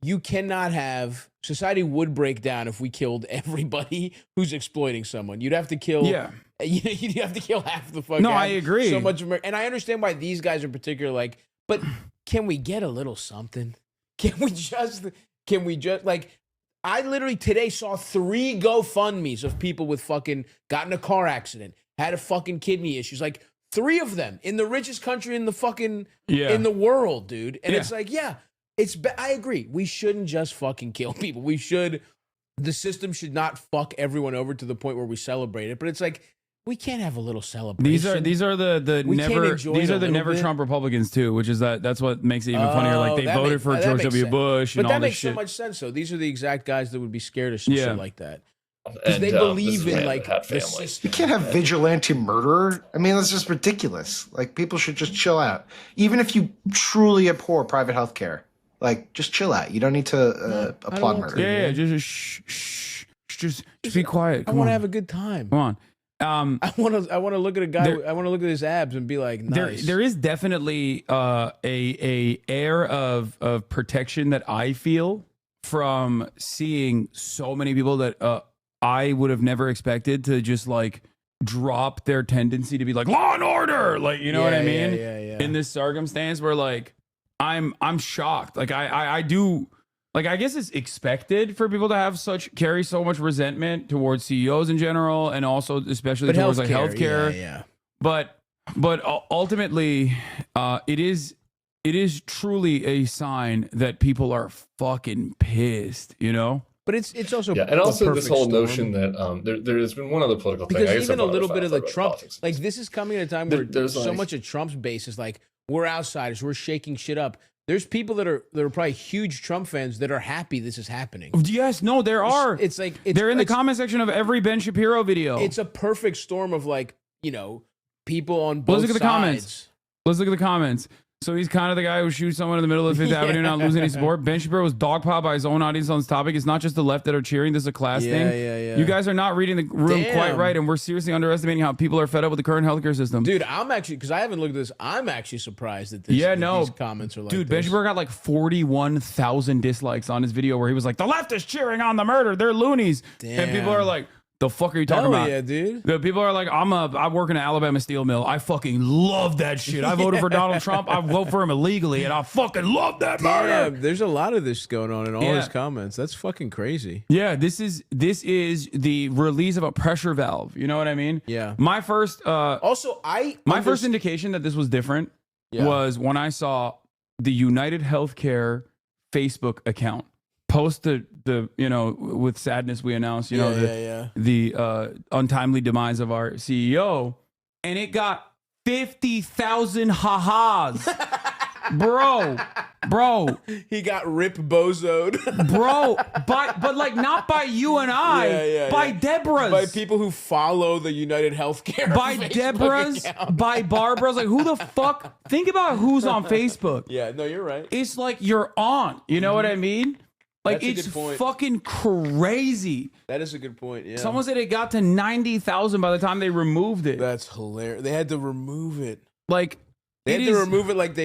You cannot have society would break down if we killed everybody who's exploiting someone. You'd have to kill. Yeah. You'd have to kill half the fucking. No, I agree. So much, and I understand why these guys in particular, like But can we get a little something? Can we just like, I literally today saw 3 GoFundMes of people with fucking got in a car accident, had a fucking kidney issues, like 3 of them in the richest country in the fucking in the world, dude. And it's like, I agree. We shouldn't just fucking kill people. The system should not fuck everyone over to the point where we celebrate it. But it's like, we can't have a little celebration. These are the never Trump Republicans too, which is that's what makes it even funnier. Like they voted for George W. Bush and all this shit. But that makes so much sense though. These are the exact guys that would be scared of some shit like that. Because they believe in like the system. You can't have vigilante murderer. I mean, that's just ridiculous. Like people should just chill out. Even if you truly abhor private health care, like just chill out. You don't need to applaud murder. Yeah, just be quiet. I want to have a good time. Come on. I want to look at a guy. I want to look at his abs and be like, nice. There is definitely a air of protection that I feel from seeing so many people that I would have never expected to just like drop their tendency to be like law and order, like you know what I mean? In this circumstance where like I'm shocked. Like I do. Like, I guess it's expected for people to carry so much resentment towards CEOs in general, and also especially towards like healthcare. But ultimately, it is truly a sign that people are fucking pissed, you know? But it's also and also this whole notion that there's been one other political thing. Because even a little bit of the Trump, like this is coming at a time where there's so much of Trump's base is like, we're outsiders, we're shaking shit up. There's people that are probably huge Trump fans that are happy this is happening. Yes, no, there are. It's like they're in the comment section of every Ben Shapiro video. It's a perfect storm of like, you know, people on both sides. Let's look at the comments. Let's look at the comments. So he's kind of the guy who shoots someone in the middle of Fifth Avenue, not losing any support. Ben Shapiro was dogpiled by his own audience on this topic. It's not just the left that are cheering. This is a class thing. You guys are not reading the room quite right, and we're seriously underestimating how people are fed up with the current healthcare system. Dude, I'm actually, because I haven't looked at this, I'm actually surprised that these comments are like Dude, Ben Shapiro got like 41,000 dislikes on his video where he was like, the left is cheering on the murder. They're loonies. And people are like, the fuck are you talking about? Yeah, dude. The people are like, I work in an Alabama steel mill. I fucking love that shit. I voted for Donald Trump. I vote for him illegally, and I fucking love that murder. There's a lot of this going on in all his comments. That's fucking crazy. Yeah, this is the release of a pressure valve. You know what I mean? Yeah. My first first indication that this was different was when I saw the United Healthcare Facebook account post the with sadness we announced the untimely demise of our CEO, and it got 50,000 ha-has. bro he got rip bozoed. Bro, but like not by you and I, by Deborah's, by people who follow the United Healthcare, by Facebook Deborah's account. By Barbara's. Like, who the fuck, think about who's on Facebook. No, you're right. It's like your aunt, you know what I mean? Like, it's fucking crazy. That is a good point. Yeah. Someone said it got to 90,000 by the time they removed it. That's hilarious. They had to remove it. Like, they had to remove it. Like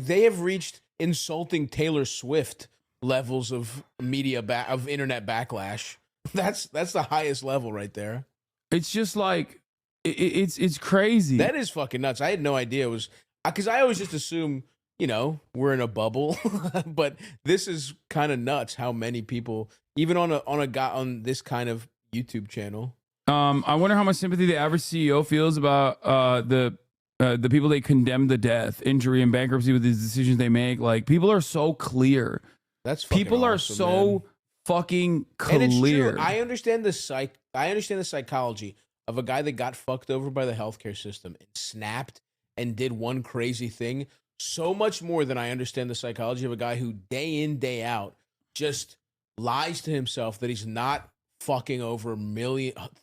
they have reached insulting Taylor Swift levels of of internet backlash. That's the highest level right there. It's just like it's crazy. That is fucking nuts. I had no idea it was, because I always just assume, you know, we're in a bubble, but this is kind of nuts how many people, even on this kind of YouTube channel. I wonder how much sympathy the average CEO feels about the people they condemn to death, injury, and bankruptcy with these decisions they make. Like, people are so clear. That's fucking people are awesome, so man. fucking clear. And it's true. I understand the psychology of a guy that got fucked over by the healthcare system and snapped and did one crazy thing. So much more than I understand the psychology of a guy who day in, day out just lies to himself that he's not fucking over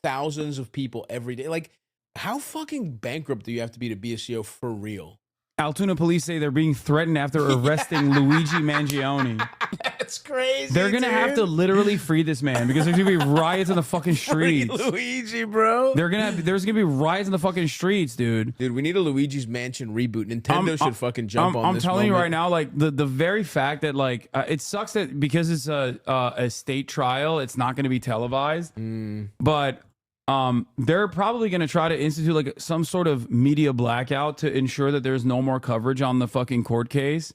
thousands of people every day. Like, how fucking bankrupt do you have to be a CEO for real? Altoona police say they're being threatened after arresting Luigi Mangione. That's crazy. They're going to have to literally free this man because there's going to be riots in the fucking streets. Free Luigi, bro. There's going to be riots in the fucking streets, dude. Dude, we need a Luigi's Mansion reboot. Nintendo should fucking jump on this. I'm telling you right now, like, the very fact that, like, it sucks that because it's a state trial, it's not going to be televised. But they're probably going to try to institute like some sort of media blackout to ensure that there's no more coverage on the fucking court case.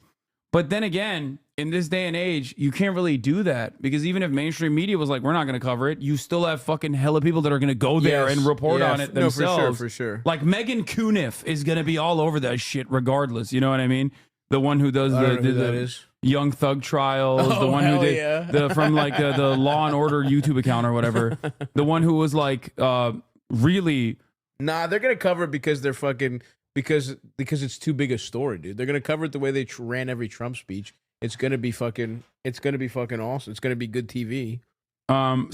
But then again, in this day and age, you can't really do that because even if mainstream media was like, we're not going to cover it, you still have fucking hella people that are going to go there and report on it themselves. No, for sure. Like Megan Cuniff is going to be all over that shit regardless. You know what I mean? The one who does the Young Thug trials, the one who did the from like the Law and Order YouTube account or whatever. The one who was like really. Nah, they're going to cover it because they're fucking because it's too big a story, dude. They're going to cover it the way they ran every Trump speech. It's gonna be fucking awesome. It's gonna be good TV.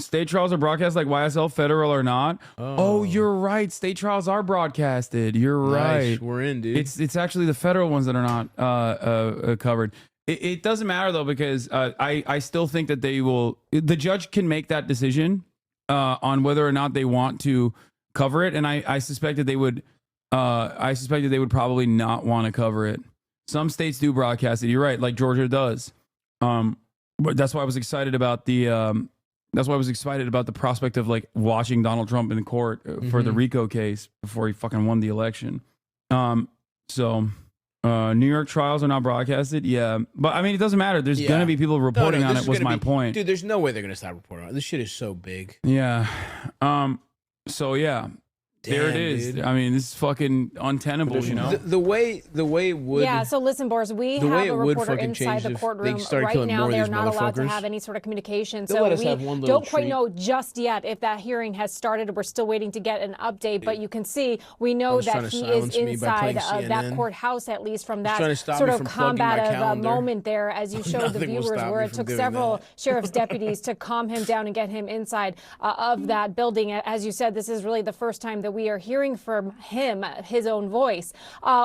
State trials are broadcast like YSL, federal or not. Oh, you're right. State trials are broadcasted. You're right. Nice. We're in, dude. It's actually the federal ones that are not covered. It doesn't matter though because I still think that they will. The judge can make that decision on whether or not they want to cover it, and I suspect that they would. I suspect that they would probably not want to cover it. Some states do broadcast it. You're right, like Georgia does. But that's why I was excited about the. That's why I was excited about the prospect of like watching Donald Trump in court for the RICO case before he fucking won the election. So New York trials are not broadcasted. Yeah, but I mean it doesn't matter. There's gonna be people reporting on it. Was my point, dude? There's no way they're gonna stop reporting on it. This shit is so big. Yeah. So yeah. There it is. Dude. I mean, this is fucking untenable, you know? The way it would... Yeah, so listen, Boris, we have a reporter inside the courtroom right now. They're not allowed to have any sort of communication. So we don't quite know just yet if that hearing has started. We're still waiting to get an update, but you can see, we know that he is inside of that courthouse, at least from that sort of combative moment there, as you showed the viewers, where it took several sheriff's deputies to calm him down and get him inside of that building. As you said, this is really the first time that we are hearing from him, his own voice.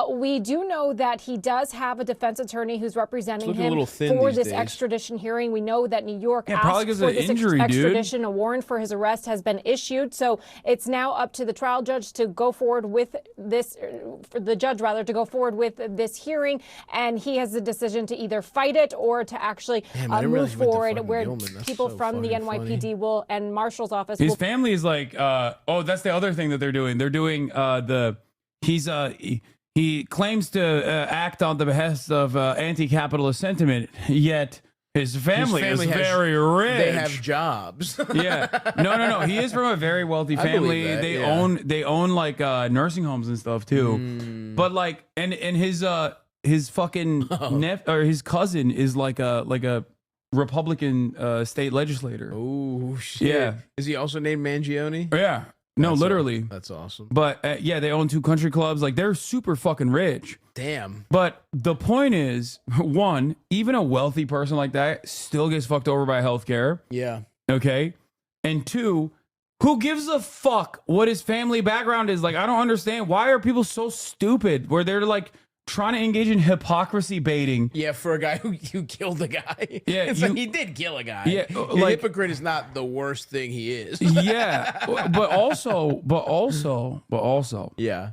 We do know that he does have a defense attorney who's representing him for this extradition hearing. We know that New York asked for this extradition. A warrant for his arrest has been issued. So it's now up to the trial judge to go forward with this, for the judge rather, to go forward with this hearing. And he has the decision to either fight it or to actually move forward, where people from the NYPD will and Marshal's office. His family is like, oh, that's the other thing that they're doing. They're doing he claims to act on the behest of anti-capitalist sentiment, yet his family is very rich. They have jobs. Yeah, no. He is from a very wealthy family. They own like nursing homes and stuff too. But like, and his fucking or his cousin is like a Republican state legislator. Oh shit! Yeah, is he also named Mangione? Yeah. No, That's literally. That's awesome. But yeah, they own 2 country clubs. Like they're super fucking rich. Damn. But the point is, one, even a wealthy person like that still gets fucked over by healthcare. Yeah. Okay. And 2, who gives a fuck what his family background is? Like, I don't understand. Why are people so stupid where they're like trying to engage in hypocrisy baiting? Yeah, for a guy who killed a guy. Yeah, it's like he did kill a guy. Yeah, a like, hypocrite is not the worst thing he is. Yeah, but also, yeah,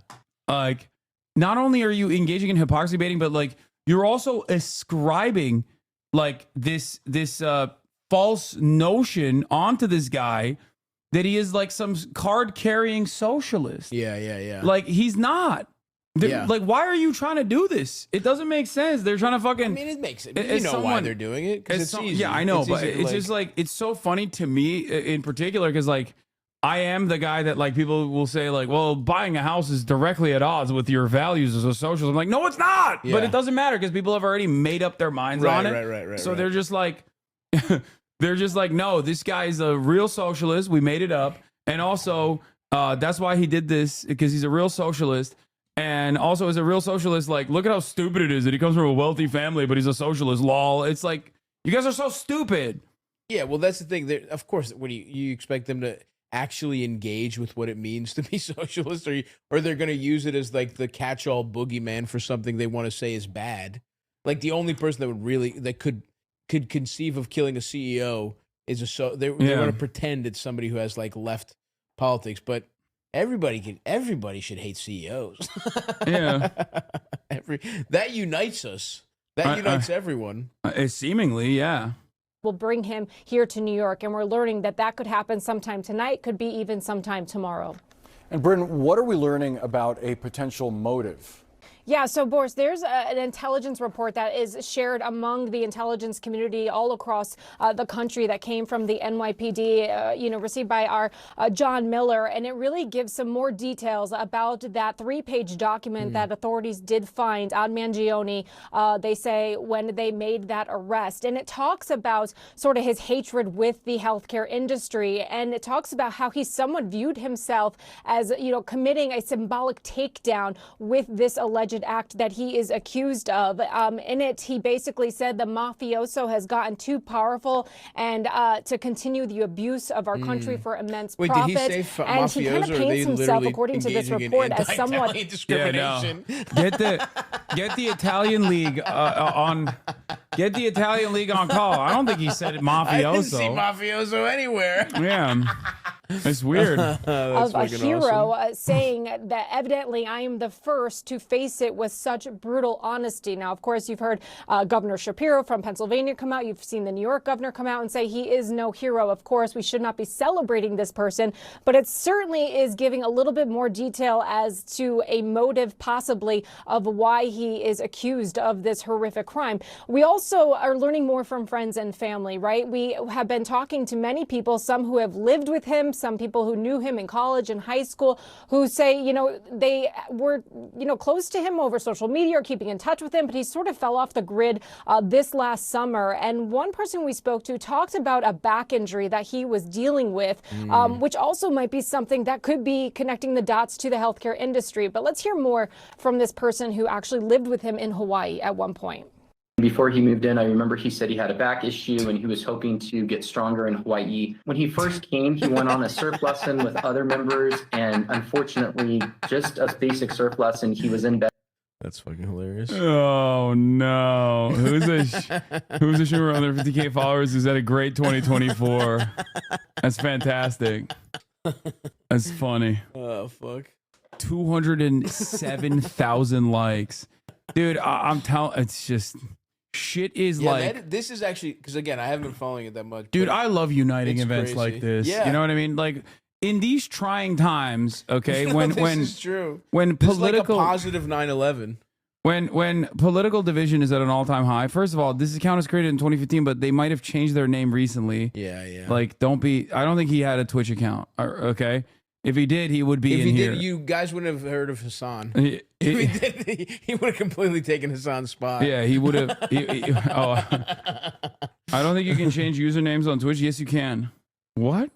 like, not only are you engaging in hypocrisy baiting, but like you're also ascribing like this false notion onto this guy that he is like some card carrying socialist. Yeah. Like he's not. Like, why are you trying to do this? It doesn't make sense. They're trying to fucking. I mean, it makes it. You know why they're doing it? Because it's easy. Yeah, I know, but it's like, just like it's so funny to me in particular because like I am the guy that like people will say like, well, buying a house is directly at odds with your values as a socialist. I'm like, no, it's not. Yeah. But it doesn't matter because people have already made up their minds on it. Right. So they're just like, no, this guy's a real socialist. We made it up, and also that's why he did this because he's a real socialist. And also, as a real socialist, like, look at how stupid it is that he comes from a wealthy family, but he's a socialist. Lol. It's like, you guys are so stupid. Yeah, well, that's the thing. Of course, when you expect them to actually engage with what it means to be socialist, or they're going to use it as like the catch-all boogeyman for something they want to say is bad. Like the only person that could conceive of killing a CEO is they want to pretend it's somebody who has like left politics, but. Everybody should hate CEOs. Yeah, that unites us. That unites everyone. Seemingly, yeah. will bring him here to New York. And we're learning that that could happen sometime tonight, could be even sometime tomorrow. And Britton, what are we learning about a potential motive? Yeah, so Boris, there's an intelligence report that is shared among the intelligence community all across the country that came from the NYPD, received by our John Miller, and it really gives some more details about that 3-page document that authorities did find on Mangione, they say, when they made that arrest. And it talks about sort of his hatred with the healthcare industry, and it talks about how he somewhat viewed himself as, committing a symbolic takedown with this alleged act that he is accused of. In it, he basically said the mafioso has gotten too powerful and to continue the abuse of our country for immense profit. Did he say and he kind of paints himself, according to this report, as somewhat discrimination. Yeah, get the Italian league on. Get the Italian league on call. I don't think he said mafioso. I didn't see mafioso anywhere. Yeah. It's weird. Of a hero saying that evidently I am the first to face it with such brutal honesty. Now, of course, you've heard Governor Shapiro from Pennsylvania come out. You've seen the New York governor come out and say he is no hero. Of course, we should not be celebrating this person, but it certainly is giving a little bit more detail as to a motive possibly of why he is accused of this horrific crime. We also are learning more from friends and family, right? We have been talking to many people, some who have lived with him, some people who knew him in college and high school, who say, they were, close to him over social media or keeping in touch with him, but he sort of fell off the grid this last summer. And one person we spoke to talked about a back injury that he was dealing with, which also might be something that could be connecting the dots to the healthcare industry. But let's hear more from this person who actually lived with him in Hawaii at one point. Before he moved in, I remember he said he had a back issue and he was hoping to get stronger in Hawaii. When he first came, he went on a surf lesson with other members, and unfortunately, just a basic surf lesson, he was in bed. That's fucking hilarious. Oh no! Who's a streamer under 50K followers who's had a great 2024? That's fantastic. That's funny. Oh fuck! 207,000 likes, dude. I'm telling. It's just. Shit is this is actually, because again, I haven't been following it that much. Dude, I love uniting events crazy. like this. Yeah. You know what I mean? Like in these trying times, okay, this is true. When this political is like a positive 9/11. When political division is at an all-time high, first of all, this account was created in 2015, but they might have changed their name recently. Yeah. Like, I don't think he had a Twitch account. Okay. If he did, he would be if in he here. Did, you guys wouldn't have heard of Hasan. If he did, he would have completely taken Hasan's spot. Yeah, he would have. I don't think you can change usernames on Twitch. Yes, you can. What?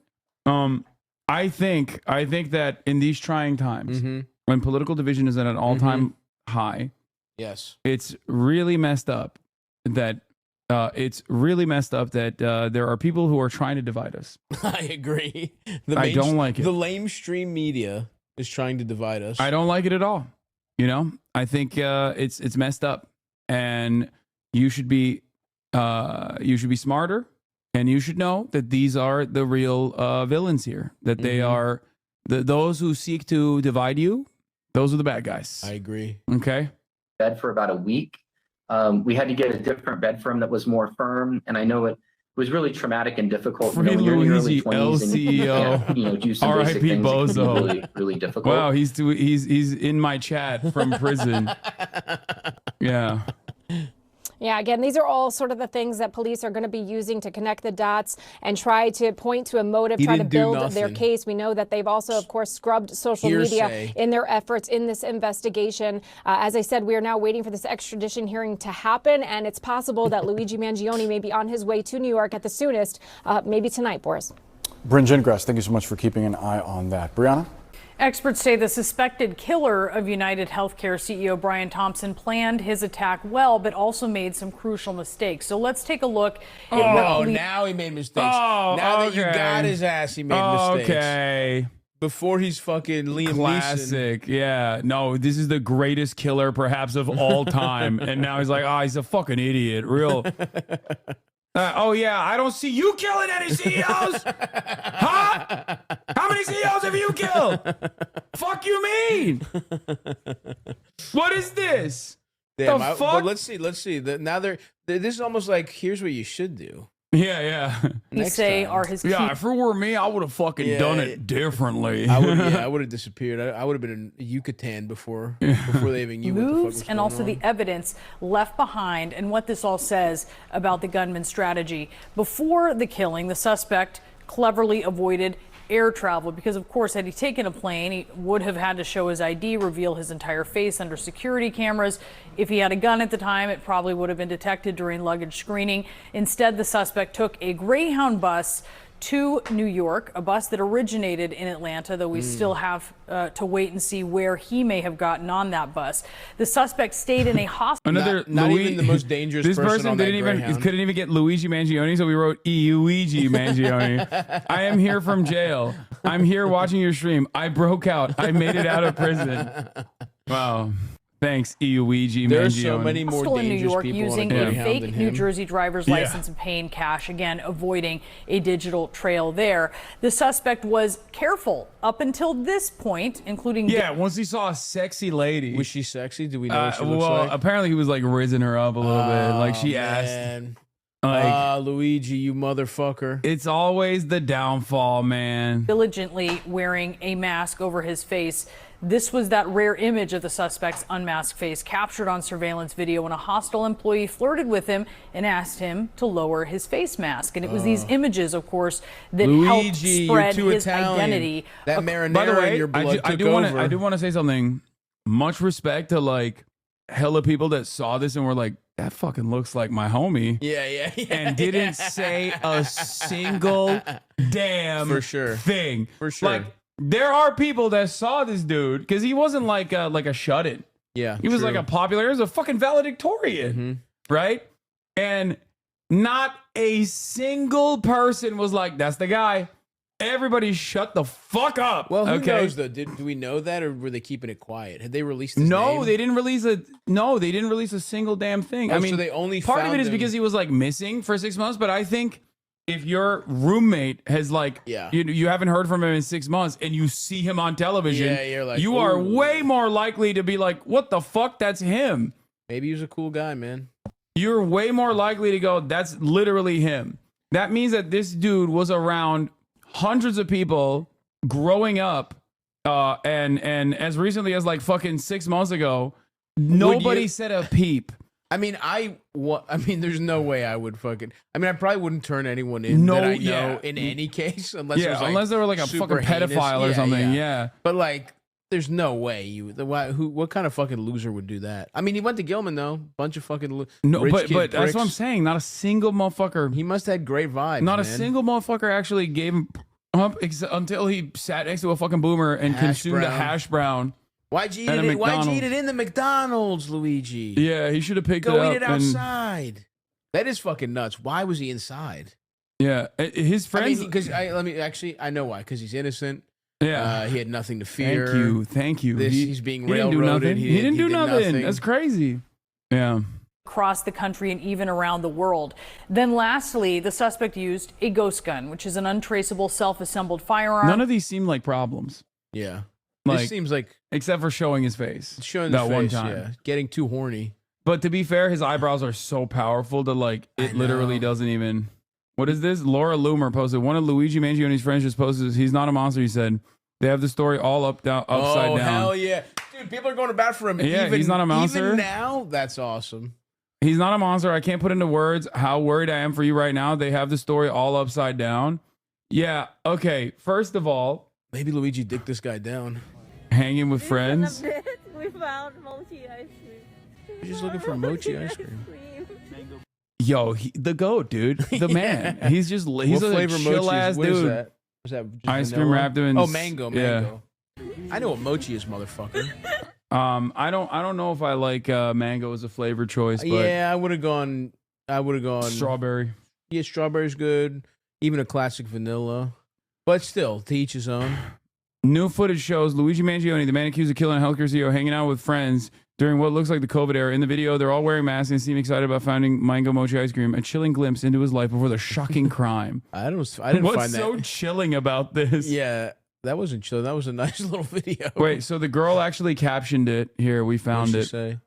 I think that in these trying times, when political division is at an all-time high, yes, it's really messed up that. There are people who are trying to divide us. I agree. I don't like it. The lamestream media is trying to divide us. I don't like it at all. I think it's messed up, and you should be smarter, and you should know that these are the real villains here. That they are those who seek to divide you. Those are the bad guys. I agree. Okay. Bed for about a week. We had to get a different bed for him that was more firm, and I know it was really traumatic and difficult. Free Luigi, LCEO, do some basic R.I.P. things that can be Bozo. really, really difficult. Wow, he's in my chat from prison. Yeah. Yeah, again, these are all sort of the things that police are going to be using to connect the dots and try to point to a motive, try to build their case. We know that they've also, of course, scrubbed social media in their efforts in this investigation. As I said, we are now waiting for this extradition hearing to happen, and it's possible that Luigi Mangione may be on his way to New York at the soonest, maybe tonight, Boris. Bryn Gingras, thank you so much for keeping an eye on that. Brianna? Experts say the suspected killer of United Healthcare CEO Brian Thompson planned his attack well, but also made some crucial mistakes. So let's take a look. Now he made mistakes. Now that you got his ass, he made mistakes. Okay. Before he's fucking Liam Classic. Neeson. Yeah. No, this is the greatest killer perhaps of all time. And now he's like, he's a fucking idiot. Real. I don't see you killing any CEOs. Huh? How many CEOs have you killed? Fuck you mean? What is this? Damn, the fuck? But let's see. Now this is almost like, here's what you should do. Yeah. You say are his key. Yeah, if it were me, I would have fucking done it differently. I would have disappeared. I would have been in Yucatan before they even knew what the fuck was going and also on. the evidence left behind and what this all says about the gunman's strategy. Before the killing, the suspect cleverly avoided air travel because, of course, had he taken a plane, he would have had to show his ID, reveal his entire face under security cameras. If he had a gun at the time, it probably would have been detected during luggage screening. Instead, the suspect took a Greyhound bus to New York, a bus that originated in Atlanta, though we still have to wait and see where he may have gotten on that bus. The suspect stayed in a hospital. Not even the most dangerous This person on didn't that even Greyhound. couldn't even get Luigi Mangione, so we wrote Luigi Mangione. I am here from jail. I'm here watching your stream. I broke out. I made it out of prison. Wow. Thanks, Luigi Mangione. There are so many more Hostel in New dangerous York people using on a a Greyhound fake than New him. Jersey driver's license and paying cash, again avoiding a digital trail there. The suspect was careful up until this point, including once he saw a sexy lady. Was she sexy? Do we know what she looks well, like? apparently he was like rizzing her up a little bit. Like she asked. Like, Luigi, you motherfucker. It's always the downfall, man. diligently wearing a mask over his face. This was that rare image of the suspect's unmasked face captured on surveillance video when a hostile employee flirted with him and asked him to lower his face mask. And it was these images, of course, that helped spread his identity. That marinara By the way, in your blood I took do want over. to want to say something. Much respect to like hella people that saw this and were like, that fucking looks like my homie. Yeah. And didn't say a single damn thing. For sure. Like, there are people that saw this dude because he wasn't like a shut-in. Yeah, he was true. like a popular. He was a fucking valedictorian, right? And not a single person was like, "That's the guy." Everybody shut the fuck up. Well, who okay? knows though? Do we know that, or were they keeping it quiet? Had they released his No, name? they didn't release a. No, they didn't release a single damn thing. Oh, I mean, so they only part of found it is him- because he was like missing for 6 months. But I think if your roommate has like, you haven't heard from him in 6 months, and you see him on television, you're like, you are "Ooh." way more likely to be like, "What the fuck? That's him." Maybe he was a cool guy, man. You're way more likely to go, "That's literally him." That means that this dude was around hundreds of people growing up, and as recently as like fucking 6 months ago, nobody said a peep. I mean, there's no way I would fucking. I mean, I probably wouldn't turn anyone in that I know in any case, unless it was like unless they were like a super fucking pedophile heinous. or something. Yeah. But like, there's no way what kind of fucking loser would do that? I mean, he went to Gilman though, bunch of fucking No, rich but kid that's pricks. what I'm saying. Not a single motherfucker. He must have had great vibes. Not a man. single motherfucker actually gave him up until he sat next to a fucking boomer and consumed a brown. hash brown. Why'd you eat at a it? Why'd you McDonald's. eat it in the McDonald's, Luigi? Yeah, he should have picked Go it up. eat it outside. That is fucking nuts. Why was he inside? Yeah, his friends. Because I know why. Because he's innocent. Yeah, he had nothing to fear. Thank you. He's being he didn't do railroaded. nothing. He didn't do nothing. That's crazy. Yeah. Across the country and even around the world. Then lastly, the suspect used a ghost gun, which is an untraceable self-assembled firearm. None of these seem like problems. Yeah. Like, This seems like except for showing his face. showing that his one face, time. yeah. Getting too horny. But to be fair, his eyebrows are so powerful that like it literally doesn't even. What is this? Laura Loomer posted. One of Luigi Mangione's friends just posted. He's not a monster. He said they have the story all upside down. Oh hell yeah, dude! People are going to bat for him. Yeah, he's not a monster. Even now, that's awesome. He's not a monster. I can't put into words how worried I am for you right now. They have the story all upside down. Yeah. Okay. First of all, maybe Luigi dicked this guy down. Hanging with friends. We found mochi ice cream. We're just looking for a mochi ice cream. Yo, the goat, dude. The man. He's just he's What a flavor chill mochi ass is, what dude. is that? Is that just Ice cream vanilla? wrapped in. Oh, mango. Yeah. I know what mochi is, motherfucker. I don't know if I like mango as a flavor choice, but Yeah, I would have gone. strawberry. Yeah, strawberry's good. Even a classic vanilla. But still, to each his own. New footage shows Luigi Mangione, the man accused of killing a healthcare CEO, hanging out with friends during what looks like the COVID era. In the video, they're all wearing masks and seem excited about finding mango mochi ice cream. A chilling glimpse into his life before the shocking crime. I didn't What's find that. so chilling about this? Yeah, that wasn't chill. That was a nice little video. Wait, so the girl actually captioned it. Here, we found What'd it. she say?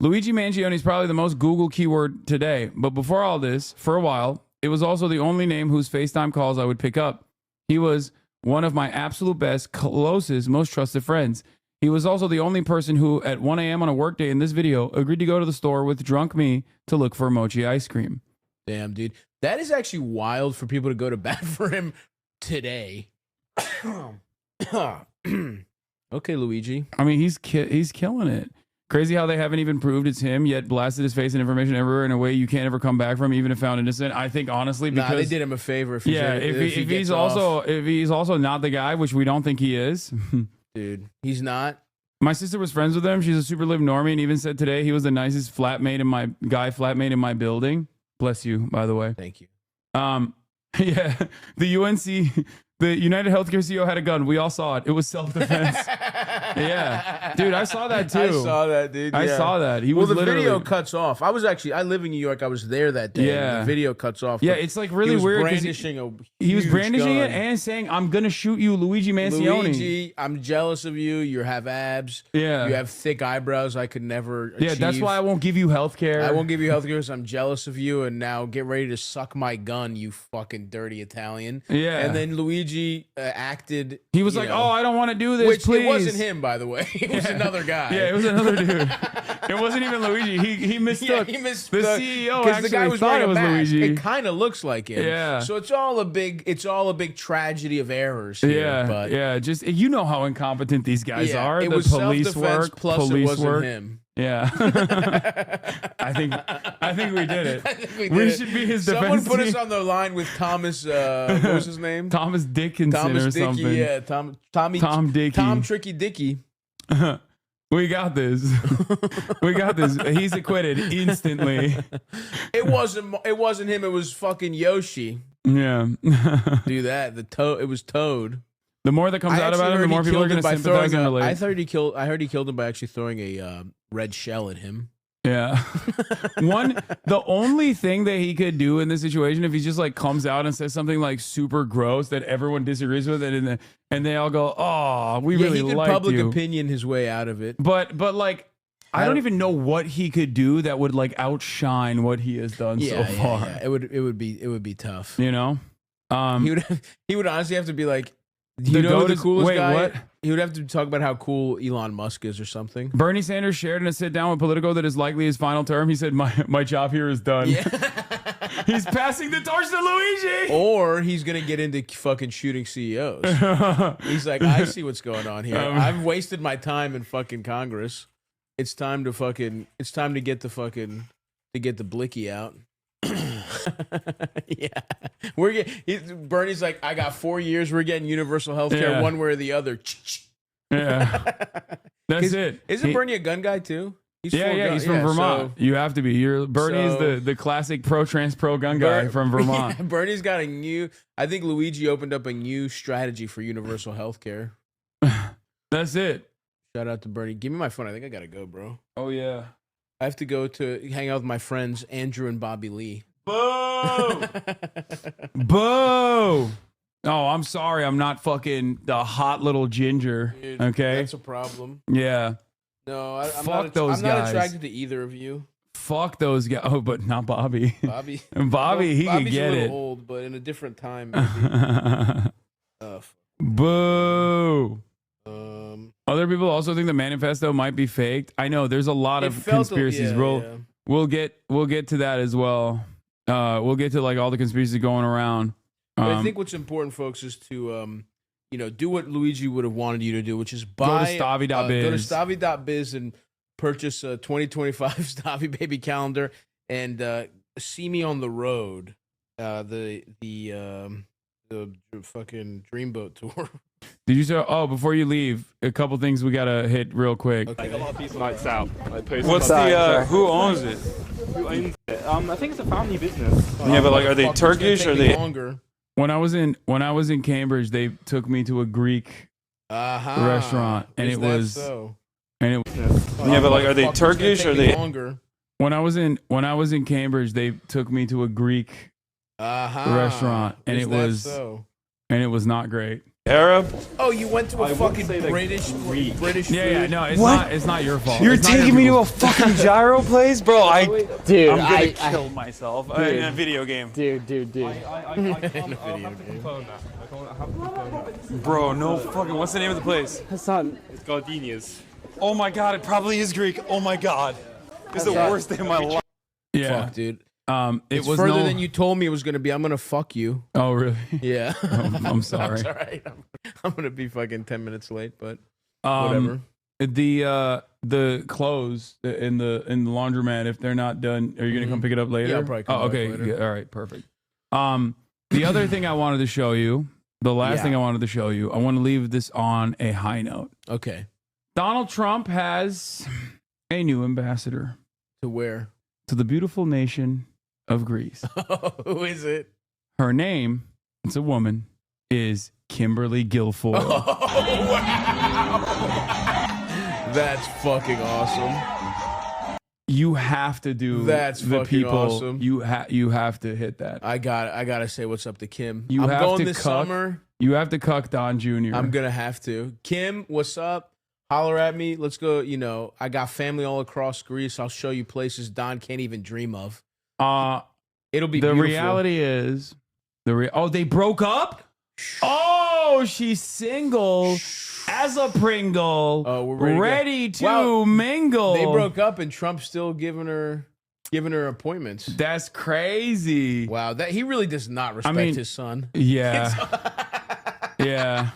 Luigi Mangione is probably the most Google keyword today. But before all this, for a while, it was also the only name whose FaceTime calls I would pick up. He was one of my absolute best, closest, most trusted friends. He was also the only person who, at 1 a.m. on a workday in this video, agreed to go to the store with drunk me to look for mochi ice cream. Damn, dude. That is actually wild for people to go to bat for him today. Okay, Luigi. I mean, he's killing it. Crazy how they haven't even proved it's him, yet blasted his face and information everywhere in a way you can't ever come back from, even if found innocent. I think, honestly, because... Nah, they did him a favor. If he's also not the guy, which we don't think he is. Dude, he's not. My sister was friends with him. She's a super live normie and even said today he was the nicest flatmate in my building. Bless you, by the way. Thank you. Yeah, the UNC, the United Healthcare CEO had a gun. We all saw it. It was self-defense. Yeah, dude, I saw that too. I saw that, dude. I saw that. He was the literally... video cuts off. I live in New York. I was there that day. Yeah, the video cuts off. Yeah, it's like really weird. He was brandishing it and saying, "I'm gonna shoot you, Luigi Mansioni." Luigi, I'm jealous of you. You have abs. Yeah, you have thick eyebrows. I could never. Yeah, achieve. that's why I won't give you healthcare. I won't give you healthcare because I'm jealous of you. And now get ready to suck my gun, you fucking dirty Italian. Yeah. And then Luigi acted. He was like, "Oh, I don't want to do this." Which please. It wasn't him, by the way. It was another guy. Yeah, it was another dude. It wasn't even Luigi. He mistook. Yeah, he mistook. The CEO because actually the guy was thought wearing it was a mask. Luigi. It kind of looks like him. Yeah. So it's all a big tragedy of errors here. Yeah, but yeah. Just you know how incompetent these guys are. It the was police self-defense work. plus police it wasn't work. him. Yeah. I think we did it. I think we should be his defense Someone put team. us on the line with Thomas. What was his name? Thomas Dickinson or something. Yeah, Tom Dickey. Tom Tricky Dickey. We got this. We got this. He's acquitted instantly. It wasn't him. It was fucking Yoshi. Yeah. Do that. It was Toad. The more that comes out about him, the more people are going to sympathize and relate. I heard he killed him by actually throwing a red shell at him. Yeah. The only thing that he could do in this situation, if he just like comes out and says something like super gross that everyone disagrees with, and they all go, "Oh, we really like you." He could public opinion his way out of it. But like, I don't even know what he could do that would like outshine what he has done so far. Yeah. It would be tough. You know, he would honestly have to be like. You know the coolest guy? What? He would have to talk about how cool Elon Musk is or something. Bernie Sanders shared in a sit-down with Politico that is likely his final term. He said, my job here is done. Yeah. He's passing the torch to Luigi. Or he's going to get into fucking shooting CEOs. He's like, I see what's going on here. I've wasted my time in fucking Congress. It's time to get the blicky out. Yeah, Bernie's like, I got 4 years. We're getting universal health care one way or the other. Yeah, that's it. Isn't Bernie a gun guy too? He's from Vermont. So, you have to be. Bernie's the classic pro-trans, pro-gun guy from Vermont. Yeah, Bernie's got I think Luigi opened up a new strategy for universal health care. That's it. Shout out to Bernie. Give me my phone. I think I gotta go, bro. Oh yeah. I have to go to hang out with my friends Andrew and Bobby Lee. Boo! Boo! Oh, I'm sorry. I'm not fucking the hot little ginger. Dude, okay, that's a problem. Yeah. No, I'm Fuck those I'm guys. not attracted to either of you. Fuck those guys. Oh, but not Bobby. Bobby. Bobby, he Bobby's could get a little it. Old, but in a different time. Maybe. Boo. Other people also think the manifesto might be faked. I know there's a lot of conspiracies. We'll get to that as well. We'll get to like all the conspiracies going around. But I think what's important, folks, is to do what Luigi would have wanted you to do, which is buy go to STAVVYBABY. Go to STAVVYBABY and purchase a 2025 STAVVYBABY calendar and see me on the road. The fucking Dreamboat tour. Did you say? Oh, before you leave, a couple things we gotta hit real quick. Okay. Like a lot of people nights out. What's the who owns it? Who owns it? I think it's a family business. Yeah, but like, are they Turkish or are they? Longer. When I was in Cambridge, they took me to a Greek restaurant, and it was. So? And it. Yeah, but like, are they Turkish or are they? Longer. When I was in Cambridge, they took me to a Greek restaurant, and it was. So? And it was not great. Arab? Oh, you went to a fucking British. Yeah, no, it's not your fault. You're It's not taking your me to a fault. fucking gyro place, bro. Dude, I'm gonna kill myself in a video game. Dude. Bro, no fucking. What's the name of the place? Hasan. It's Gardenia's. Oh my god, it probably is Greek. Oh my god, it's the worst day of my life. Yeah, Fuck, dude. It It's was further than you told me it was going to be. I'm going to fuck you. Oh, really? Yeah. I'm sorry. That's all right. I'm going to be fucking 10 minutes late, but whatever. The clothes in the laundromat, if they're not done, are you going to come pick it up later? Yeah, I'll probably come back okay. later. Yeah, all right. Perfect. The other thing I wanted to show you, the last thing I wanted to show you, I want to leave this on a high note. Okay. Donald Trump has a new ambassador. To where? To the beautiful nation of Greece. Who is it? Her name, it's a woman, is Kimberly Guilfoyle. Oh, wow. That's fucking awesome. You have to do That's the fucking people. awesome. You have to hit that. I gotta say what's up to Kim. You I'm have going to this cuck. summer. You have to cuck Don Jr. I'm gonna have to. Kim, what's up? Holler at me. Let's go. You know, I got family all across Greece. I'll show you places Don can't even dream of. It'll be the beautiful. reality is they broke up. Oh, she's single as a Pringle. Oh, we're ready to mingle. They broke up, and Trump's still giving her appointments. That's crazy. Wow, that he really does not respect his son. Yeah, yeah.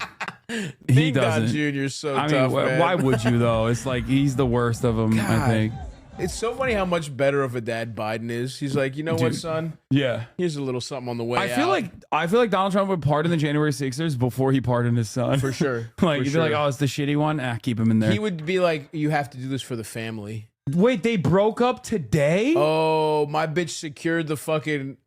He Big Don doesn't. Jr.'s so I tough, mean, man. why would you though? It's like he's the worst of them. I God. think. It's so funny how much better of a dad Biden is. He's like, you know what, son? Yeah. Here's a little something on the way. I feel like Donald Trump would pardon the January 6ers before he pardoned his son. For sure. Like For he'd sure. be like, oh, it's the shitty one. Keep him in there. He would be like, you have to do this for the family. Wait, they broke up today? Oh, my bitch secured the fucking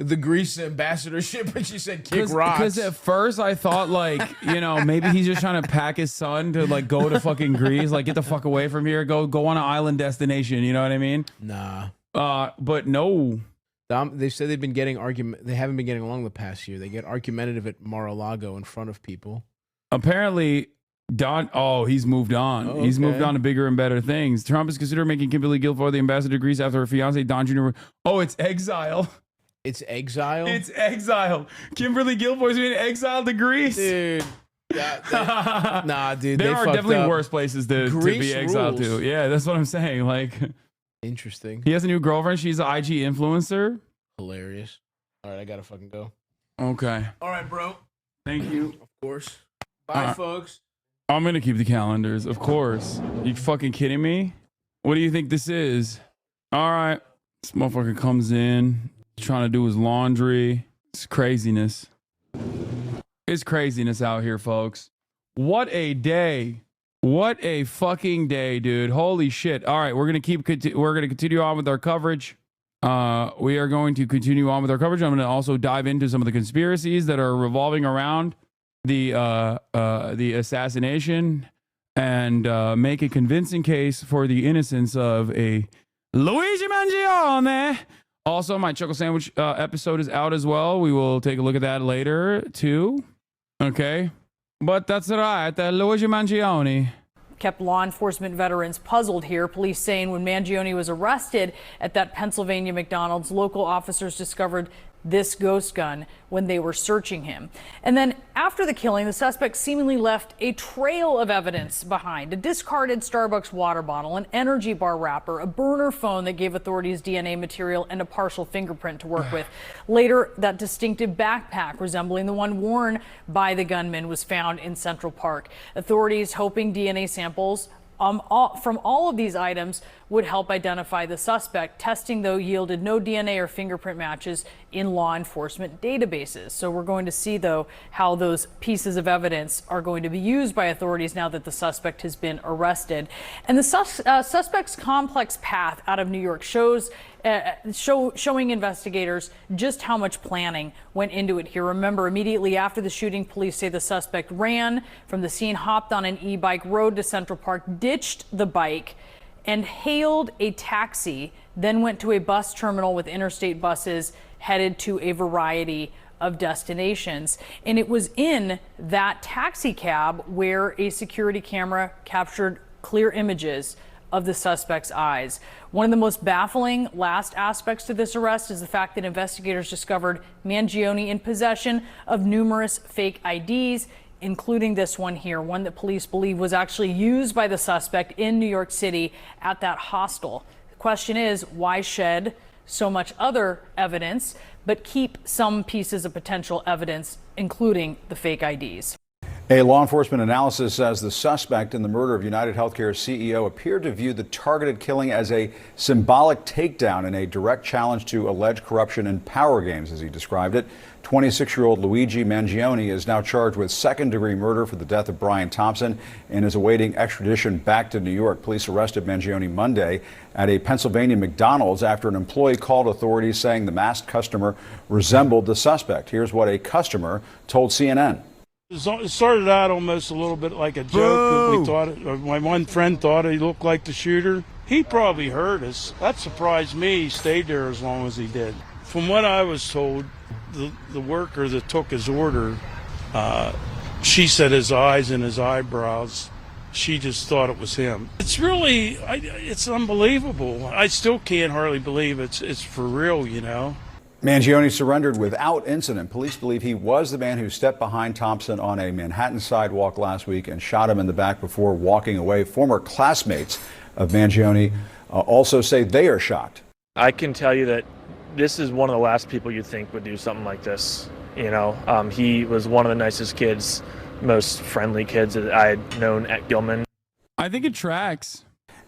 the Greece ambassadorship, and she said kick rocks. Because at first I thought like, maybe he's just trying to pack his son to like go to fucking Greece, like get the fuck away from here, go on an island destination. You know what I mean? Nah. But no. They said they've been getting They haven't been getting along the past year. They get argumentative at Mar-a-Lago in front of people. Apparently, he's moved on. Oh, He's okay. moved on to bigger and better things. Trump is considering making Kimberly Guilfoyle the ambassador to Greece after her fiance Don Jr. Oh, it's exile. It's exile? It's exile. Kimberly Guilfoyle's being exiled to Greece. Dude. Nah, dude. There they are fucked definitely up. worse places to be exiled rules. to. Yeah, that's what I'm saying. Like, interesting. He has a new girlfriend. She's an IG influencer. Hilarious. All right, I gotta fucking go. Okay. All right, bro. Thank you. Of course. Bye, folks. I'm gonna keep the calendars, of course. You fucking kidding me? What do you think this is? All right. This motherfucker comes in, trying to do his laundry. It's craziness. It's craziness out here, folks. What a day. What a fucking day, dude. Holy shit. All right, we're gonna continue on with our coverage. We are going to continue on with our coverage. I'm going to also dive into some of the conspiracies that are revolving around the assassination and make a convincing case for the innocence of a Luigi Mangione. Also, my Chuckle Sandwich episode is out as well. We will take a look at that later, too. Okay. But that's right. Luigi Mangione kept law enforcement veterans puzzled here. Police saying when Mangione was arrested at that Pennsylvania McDonald's, local officers discovered this ghost gun when they were searching him. And then after the killing, the suspect seemingly left a trail of evidence behind: a discarded Starbucks water bottle, an energy bar wrapper, a burner phone that gave authorities DNA material, and a partial fingerprint to work with. Later, that distinctive backpack resembling the one worn by the gunman was found in Central Park. Authorities hoping DNA samples from all of these items would help identify the suspect. Testing, though, yielded no DNA or fingerprint matches in law enforcement databases. So we're going to see, though, how those pieces of evidence are going to be used by authorities now that the suspect has been arrested. And the suspect's complex path out of New York showing investigators just how much planning went into it here. Remember, immediately after the shooting, police say the suspect ran from the scene, hopped on an e-bike, rode to Central Park, ditched the bike, and hailed a taxi, then went to a bus terminal with interstate buses, headed to a variety of destinations. And it was in that taxi cab where a security camera captured clear images of the suspect's eyes. One of the most baffling last aspects to this arrest is the fact that investigators discovered Mangione in possession of numerous fake IDs, including this one here, one that police believe was actually used by the suspect in New York City at that hostel. The question is, why shed so much other evidence, but keep some pieces of potential evidence, including the fake IDs? A law enforcement analysis says the suspect in the murder of United Healthcare CEO appeared to view the targeted killing as a symbolic takedown in a direct challenge to alleged corruption in power games, as he described it. 26-year-old Luigi Mangione is now charged with second-degree murder for the death of Brian Thompson and is awaiting extradition back to New York. Police arrested Mangione Monday at a Pennsylvania McDonald's after an employee called authorities saying the masked customer resembled the suspect. Here's what a customer told CNN. It started out almost a little bit like a joke. We thought my one friend thought he looked like the shooter. He probably heard us. That surprised me. He stayed there as long as he did. From what I was told, the worker that took his order, she said his eyes and his eyebrows. She just thought it was him. It's really, it's unbelievable. I still can't hardly believe it's for real, you know. Mangione surrendered without incident. Police believe he was the man who stepped behind Thompson on a Manhattan sidewalk last week and shot him in the back before walking away. Former classmates of Mangione also say they are shocked. I can tell you that this is one of the last people you'd think would do something like this. You know, he was one of the nicest kids, most friendly kids that I had known at Gilman. I think it tracks.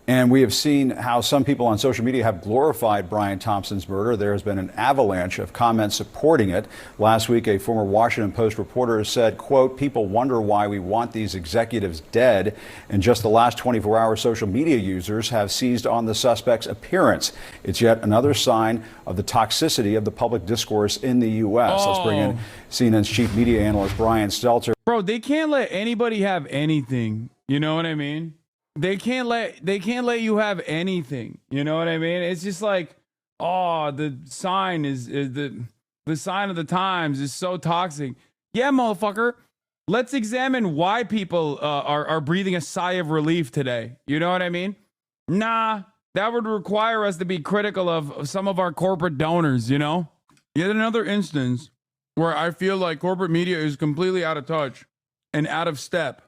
And we have seen how some people on social media have glorified Brian Thompson's murder. There has been an avalanche of comments supporting it. Last week, a former Washington Post reporter said, quote, "People wonder why we want these executives dead." In just the last 24 hours, social media users have seized on the suspect's appearance. It's yet another sign of the toxicity of the public discourse in the U.S. Let's bring in CNN's chief media analyst, Brian Stelter. Bro, they can't let anybody have anything. You know what I mean? They can't let you have anything. You know what I mean? It's just like, oh, the sign is the sign of the times is so toxic. Yeah, motherfucker. Let's examine why people are breathing a sigh of relief today. You know what I mean? Nah, that would require us to be critical of some of our corporate donors, you know? Yet another instance where I feel like corporate media is completely out of touch and out of step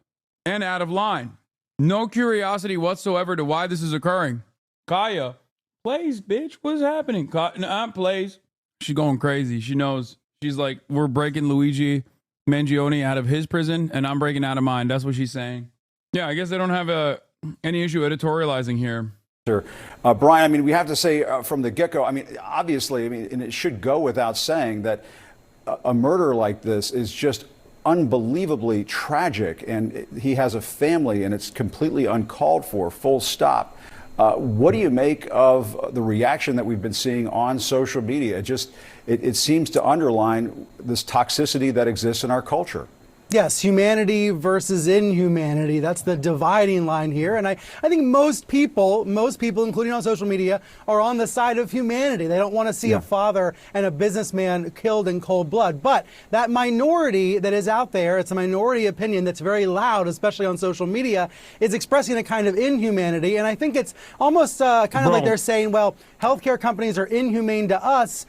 and out of line. No curiosity whatsoever to why this is occurring. Kaya, plays, bitch. What's happening? Plays. She's going crazy. She knows. She's like, we're breaking Luigi Mangione out of his prison, and I'm breaking out of mine. That's what she's saying. Yeah, I guess they don't have any issue editorializing here. Sure. Brian, I mean, we have to say from the get-go, I mean, obviously, I mean, and it should go without saying that a murder like this is just unbelievably tragic, and he has a family, and it's completely uncalled for, full stop. What do you make of the reaction that we've been seeing on social media? It seems to underline this toxicity that exists in our culture. Yes, humanity versus inhumanity. That's the dividing line here. And I think most people, including on social media, are on the side of humanity. They don't want to see a father and a businessman killed in cold blood. But that minority that is out there, it's a minority opinion that's very loud, especially on social media, is expressing a kind of inhumanity. And I think it's almost kind of like they're saying, well, healthcare companies are inhumane to us.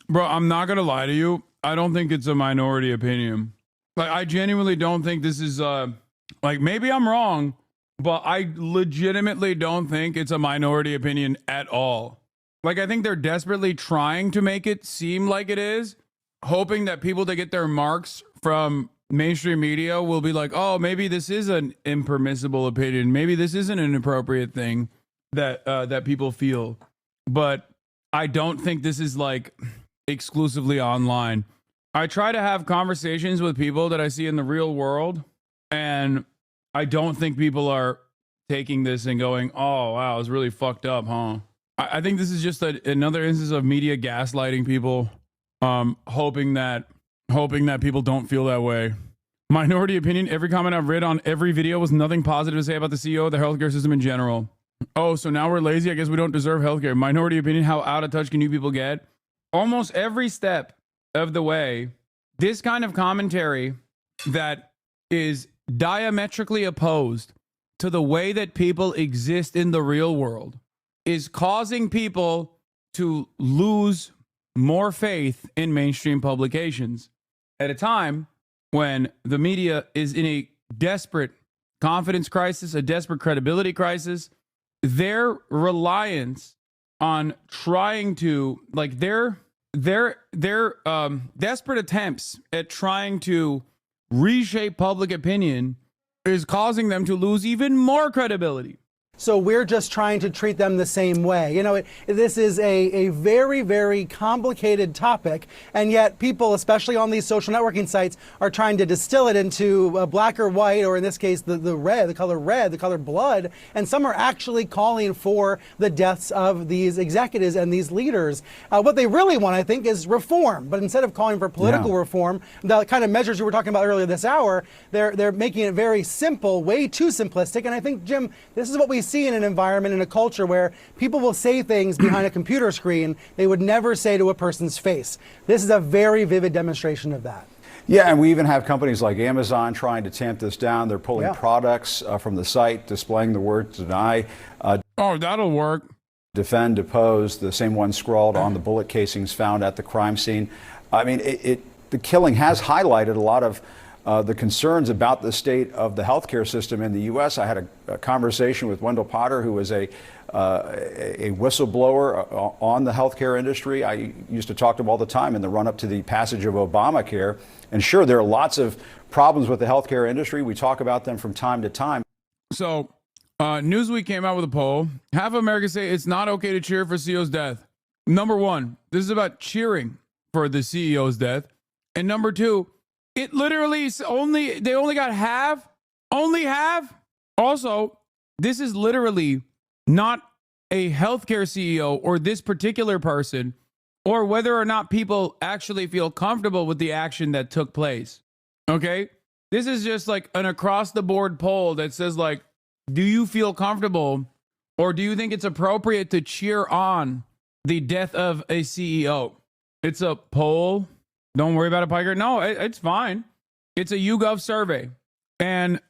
Bro, I'm not going to lie to you. I don't think it's a minority opinion. Like, I genuinely don't think this is, like, maybe I'm wrong, but I legitimately don't think it's a minority opinion at all. Like, I think they're desperately trying to make it seem like it is, hoping that people that get their marks from mainstream media will be like, oh, maybe this is an impermissible opinion. Maybe this isn't an appropriate thing that people feel. But I don't think this is, like, exclusively online. I try to have conversations with people that I see in the real world, and I don't think people are taking this and going, oh, wow, it's really fucked up, huh? I think this is just another instance of media gaslighting people, hoping that people don't feel that way. Minority opinion, every comment I've read on every video was nothing positive to say about the CEO of the healthcare system in general. Oh, so now we're lazy? I guess we don't deserve healthcare. Minority opinion, how out of touch can you people get? Almost every step of the way, this kind of commentary that is diametrically opposed to the way that people exist in the real world is causing people to lose more faith in mainstream publications at a time when the media is in a desperate confidence crisis, a desperate credibility crisis. Their reliance on trying to, like, their desperate attempts at trying to reshape public opinion is causing them to lose even more credibility. So we're just trying to treat them the same way. You know, this is a very, very complicated topic, and yet people, especially on these social networking sites, are trying to distill it into black or white, or in this case, the color blood, and some are actually calling for the deaths of these executives and these leaders. What they really want, I think, is reform, but instead of calling for political reform, the kind of measures you were talking about earlier this hour, they're making it very simple, way too simplistic, and I think, Jim, this is what we see in an environment, in a culture where people will say things behind a computer screen they would never say to a person's face. This is a very vivid demonstration of that. Yeah, and we even have companies like Amazon trying to tamp this down. They're pulling products from the site, displaying the word deny. Oh, that'll work. Defend, depose, the same one scrawled on the bullet casings found at the crime scene. I mean, the killing has highlighted a lot of the concerns about the state of the healthcare system in the U.S. I had a conversation with Wendell Potter, who is a whistleblower on the healthcare industry. I used to talk to him all the time in the run-up to the passage of Obamacare. And sure, there are lots of problems with the healthcare industry. We talk about them from time to time. So Newsweek came out with a poll. Half of Americans say it's not okay to cheer for CEO's death. Number one, this is about cheering for the CEO's death. And number two, it literally is they only got half. Only half. Also, this is literally not a healthcare CEO or this particular person, or whether or not people actually feel comfortable with the action that took place. Okay? This is just like an across the board poll that says, like, do you feel comfortable, or do you think it's appropriate to cheer on the death of a CEO? It's a poll. Don't worry about it, Piker. No, it's fine. It's a YouGov survey. And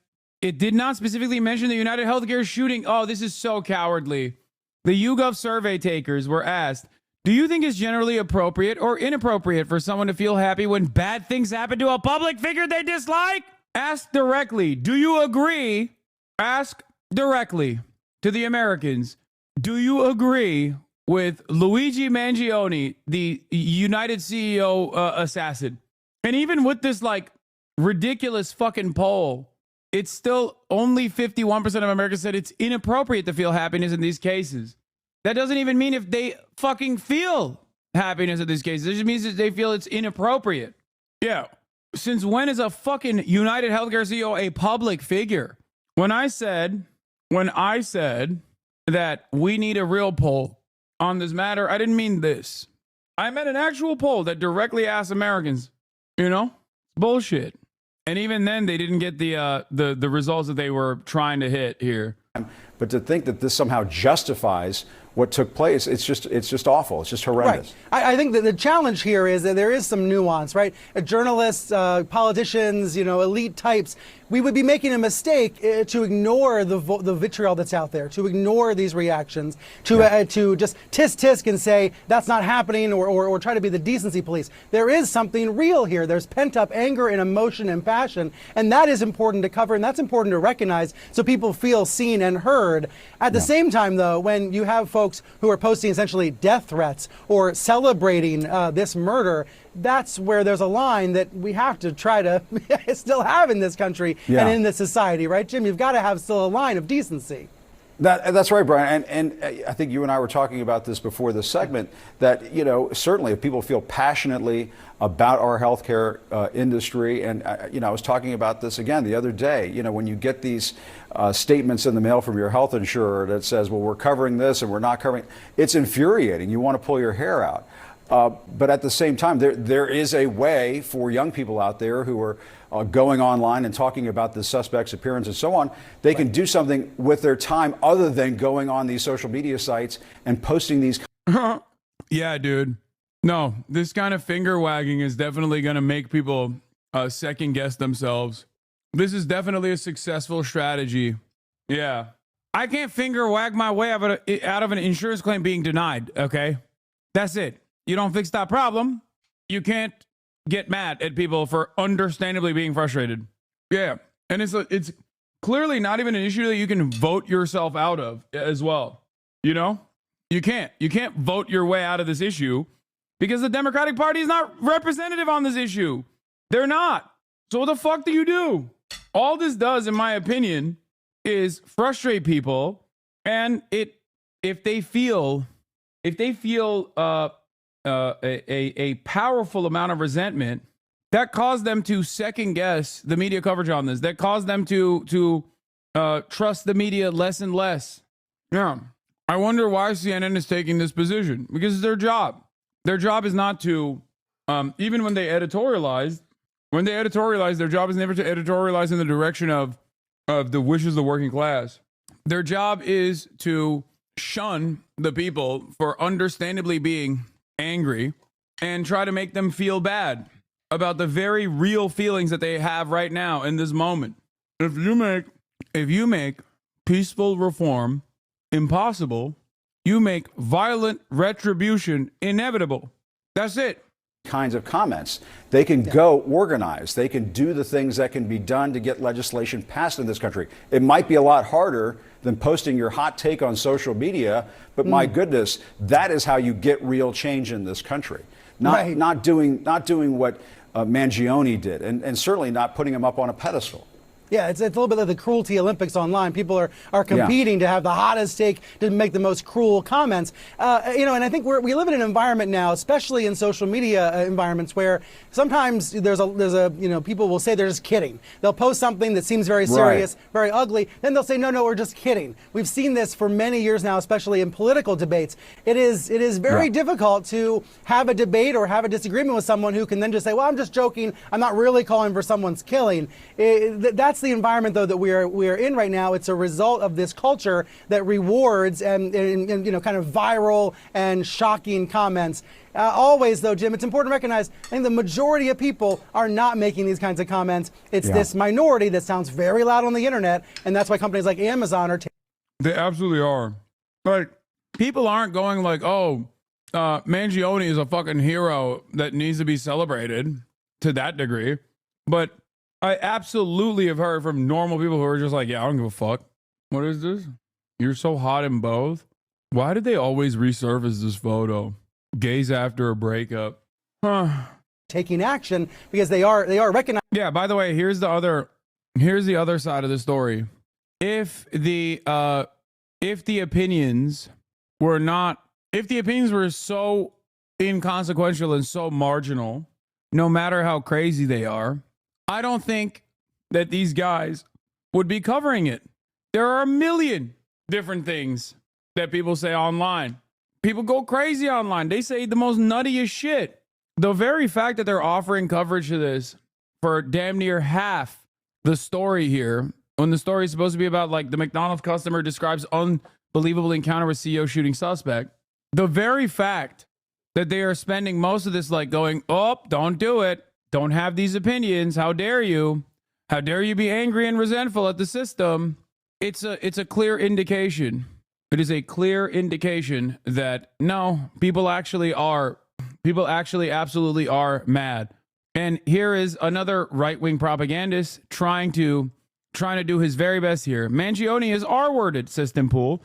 it did not specifically mention the United Healthcare shooting. Oh, this is so cowardly. The YouGov survey takers were asked, do you think it's generally appropriate or inappropriate for someone to feel happy when bad things happen to a public figure they dislike? Ask directly. Do you agree? Ask directly to the Americans. Do you agree with Luigi Mangione, the United CEO assassin? And even with this, like, ridiculous fucking poll, it's still only 51% of Americans said it's inappropriate to feel happiness in these cases. That doesn't even mean if they fucking feel happiness in these cases. It just means that they feel it's inappropriate. Yeah. Since when is a fucking United Healthcare CEO a public figure? When I said that we need a real poll on this matter, I didn't mean this. I meant an actual poll that directly asked Americans. You know, bullshit. And even then, they didn't get the results that they were trying to hit here. But to think that this somehow justifies what took place, it's just awful. It's just horrendous. Right. I think that the challenge here is that there is some nuance, right? Journalists, politicians, elite types, we would be making a mistake to ignore the vitriol that's out there, to ignore these reactions, to just tisk and say that's not happening, or try to be the decency police. There is something real here. There's pent up anger and emotion and passion, and that is important to cover, and that's important to recognize so people feel seen and heard. At the same time, though, when you have folks who are posting essentially death threats or celebrating this murder, that's where there's a line that we have to try to still have in this country and in this society, right, Jim? You've got to have still a line of decency. That's right, Brian. And I think you and I were talking about this before this segment, that, certainly if people feel passionately about our healthcare industry, and, I was talking about this again the other day, when you get these statements in the mail from your health insurer that says, well, we're covering this and we're not covering, it's infuriating. You want to pull your hair out. But at the same time, there is a way for young people out there who are going online and talking about the suspect's appearance and so on. They can do something with their time other than going on these social media sites and posting these. Yeah, dude. No, this kind of finger wagging is definitely going to make people second guess themselves. This is definitely a successful strategy. Yeah. I can't finger wag my way out of an insurance claim being denied, okay? That's it. You don't fix that problem. You can't get mad at people for understandably being frustrated. Yeah. And it's clearly not even an issue that you can vote yourself out of as well. You know? You can't vote your way out of this issue because the Democratic Party is not representative on this issue. They're not. So what the fuck do you do? All this does, in my opinion, is frustrate people, and if they feel a powerful amount of resentment, that caused them to second guess the media coverage on this. That caused them to trust the media less and less. Yeah, I wonder why CNN is taking this position, because it's their job. Their job is not to even when they editorialize. When they editorialize, their job is never to editorialize in the direction of the wishes of the working class. Their job is to shun the people for understandably being angry and try to make them feel bad about the very real feelings that they have right now in this moment. If you make peaceful reform impossible, you make violent retribution inevitable. That's it. Kinds of comments. They can go organize. They can do the things that can be done to get legislation passed in this country. It might be a lot harder than posting your hot take on social media, but my goodness, that is how you get real change in this country. Not doing what Mangione did, and certainly not putting him up on a pedestal. Yeah, it's a little bit like the cruelty Olympics online. People are competing to have the hottest take, to make the most cruel comments. And I think we live in an environment now, especially in social media environments, where sometimes there's a people will say they're just kidding. They'll post something that seems very serious, very ugly. Then they'll say, no, we're just kidding. We've seen this for many years now, especially in political debates. It is very difficult to have a debate or have a disagreement with someone who can then just say, well, I'm just joking. I'm not really calling for someone's killing. That's the environment, though, that we are in right now. It's a result of this culture that rewards and kind of viral and shocking comments. Always, though, Jim, it's important to recognize, I think the majority of people are not making these kinds of comments. It's this minority that sounds very loud on the internet, and that's why companies like Amazon are They absolutely are. Like, people aren't going like, oh, Mangione is a fucking hero that needs to be celebrated to that degree. But I absolutely have heard from normal people who are just like, yeah, I don't give a fuck. What is this? You're so hot in both. Why did they always resurface this photo? Gays after a breakup. taking action because they are recognized. Yeah, by the way, here's the other side of the story. If the opinions were so inconsequential and so marginal, no matter how crazy they are, I don't think that these guys would be covering it. There are a million different things that people say online. People go crazy online. They say the most nuttiest shit. The very fact that they're offering coverage to this for damn near half the story here, when the story is supposed to be about like the McDonald's customer describes unbelievable encounter with CEO shooting suspect, the very fact that they are spending most of this like going, oh, don't do it. Don't have these opinions. How dare you? How dare you be angry and resentful at the system? It's a clear indication. It is a clear indication that no, people actually absolutely are mad. And here is another right-wing propagandist trying to do his very best here. Mangione is R-worded, says Tim Pool.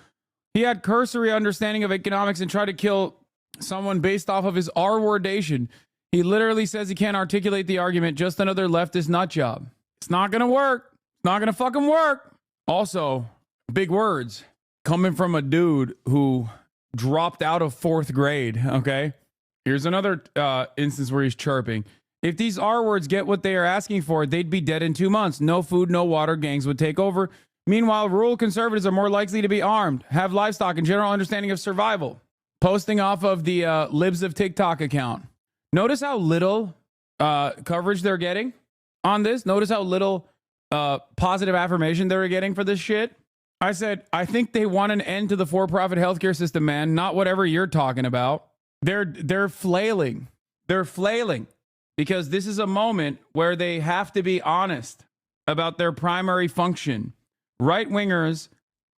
He had cursory understanding of economics and tried to kill someone based off of his R-wordation. He literally says he can't articulate the argument, just another leftist nut job. It's not going to work. It's not going to fucking work. Also, big words coming from a dude who dropped out of 4th grade, okay? Here's another instance where he's chirping. If these R words get what they are asking for, they'd be dead in 2 months. No food, no water, gangs would take over. Meanwhile, rural conservatives are more likely to be armed, have livestock, and general understanding of survival. Posting off of the Libs of TikTok account. Notice how little coverage they're getting on this. Notice how little positive affirmation they're getting for this shit. I said, I think they want an end to the for-profit healthcare system, man, not whatever you're talking about. They're flailing. They're flailing because this is a moment where they have to be honest about their primary function. Right-wingers,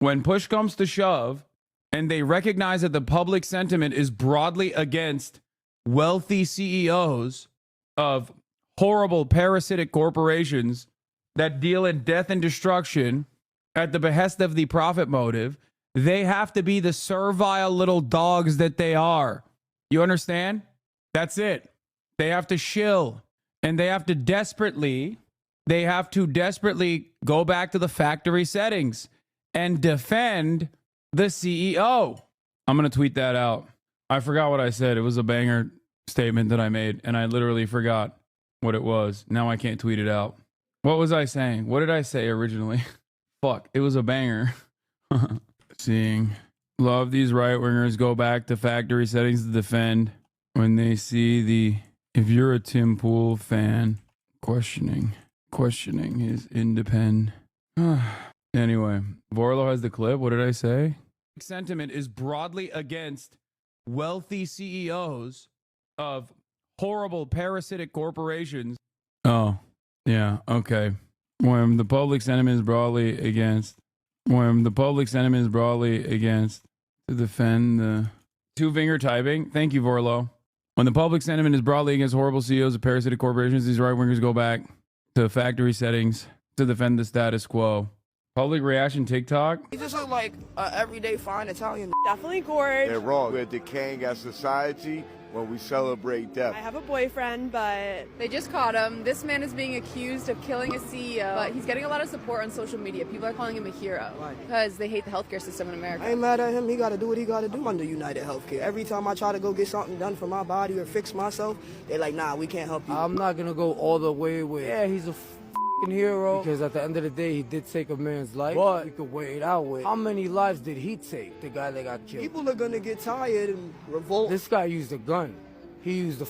when push comes to shove, and they recognize that the public sentiment is broadly against wealthy CEOs of horrible parasitic corporations that deal in death and destruction at the behest of the profit motive, they have to be the servile little dogs that they are. You understand? That's it. They have to shill, and they have to desperately go back to the factory settings and defend the CEO. I'm going to tweet that out. I forgot what I said. It was a banger statement that I made, and I literally forgot what it was. Now I can't tweet it out. What was I saying? What did I say originally? Fuck, it was a banger. Seeing. Love these right-wingers go back to factory settings to defend when they see the, if you're a Tim Pool fan, questioning his independent. Anyway, Vorlo has the clip. What did I say? Sentiment is broadly against wealthy CEOs of horrible parasitic corporations. Oh, yeah, okay. When the public sentiment is broadly against to defend the two-finger typing. Thank you, Vorlo. When the public sentiment is broadly against horrible CEOs of parasitic corporations, these right-wingers go back to factory settings to defend the status quo. Public reaction TikTok. He just look like an everyday fine Italian. Definitely gorge. They're wrong. We're decaying as society when we celebrate death. I have a boyfriend, but they just caught him. This man is being accused of killing a CEO, but he's getting a lot of support on social media. People are calling him a hero. Why? Because they hate the healthcare system in America. I ain't mad at him. He got to do what he got to do under United Healthcare. Every time I try to go get something done for my body or fix myself, they're like, nah, we can't help you. I'm not going to go all the way with, yeah, he's a hero, because at the end of the day he did take a man's life, but we could weigh it out with how many lives did he take, the guy that got killed. People are gonna get tired and revolt. This guy used a gun. He used a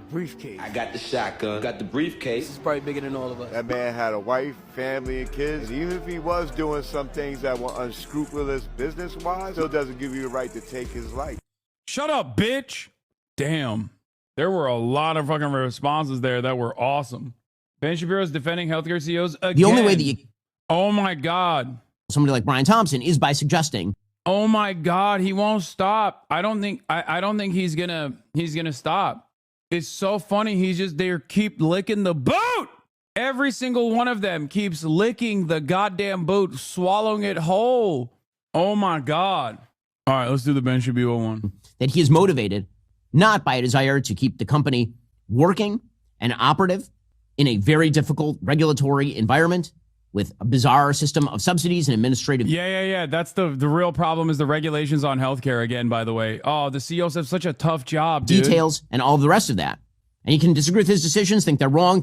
briefcase. I got the shotgun, got the briefcase. This is probably bigger than all of us. That man had a wife, family, and kids. Even if he was doing some things that were unscrupulous business-wise, still doesn't give you the right to take his life. Shut up, bitch. Damn. There were a lot of fucking responses there that were awesome. Ben Shapiro's defending healthcare CEOs again. The only way that you... Oh, my God. Somebody like Brian Thompson is by suggesting... Oh, my God. He won't stop. I don't think he's gonna stop. It's so funny. They keep licking the boot. Every single one of them keeps licking the goddamn boot, swallowing it whole. Oh, my God. All right, let's do the Ben Shapiro one. That he is motivated not by a desire to keep the company working and operative in a very difficult regulatory environment with a bizarre system of subsidies and administrative... Yeah. That's the real problem is the regulations on healthcare again, by the way. Oh, the CEOs have such a tough job, dude. Details and all of the rest of that. And you can disagree with his decisions, think they're wrong,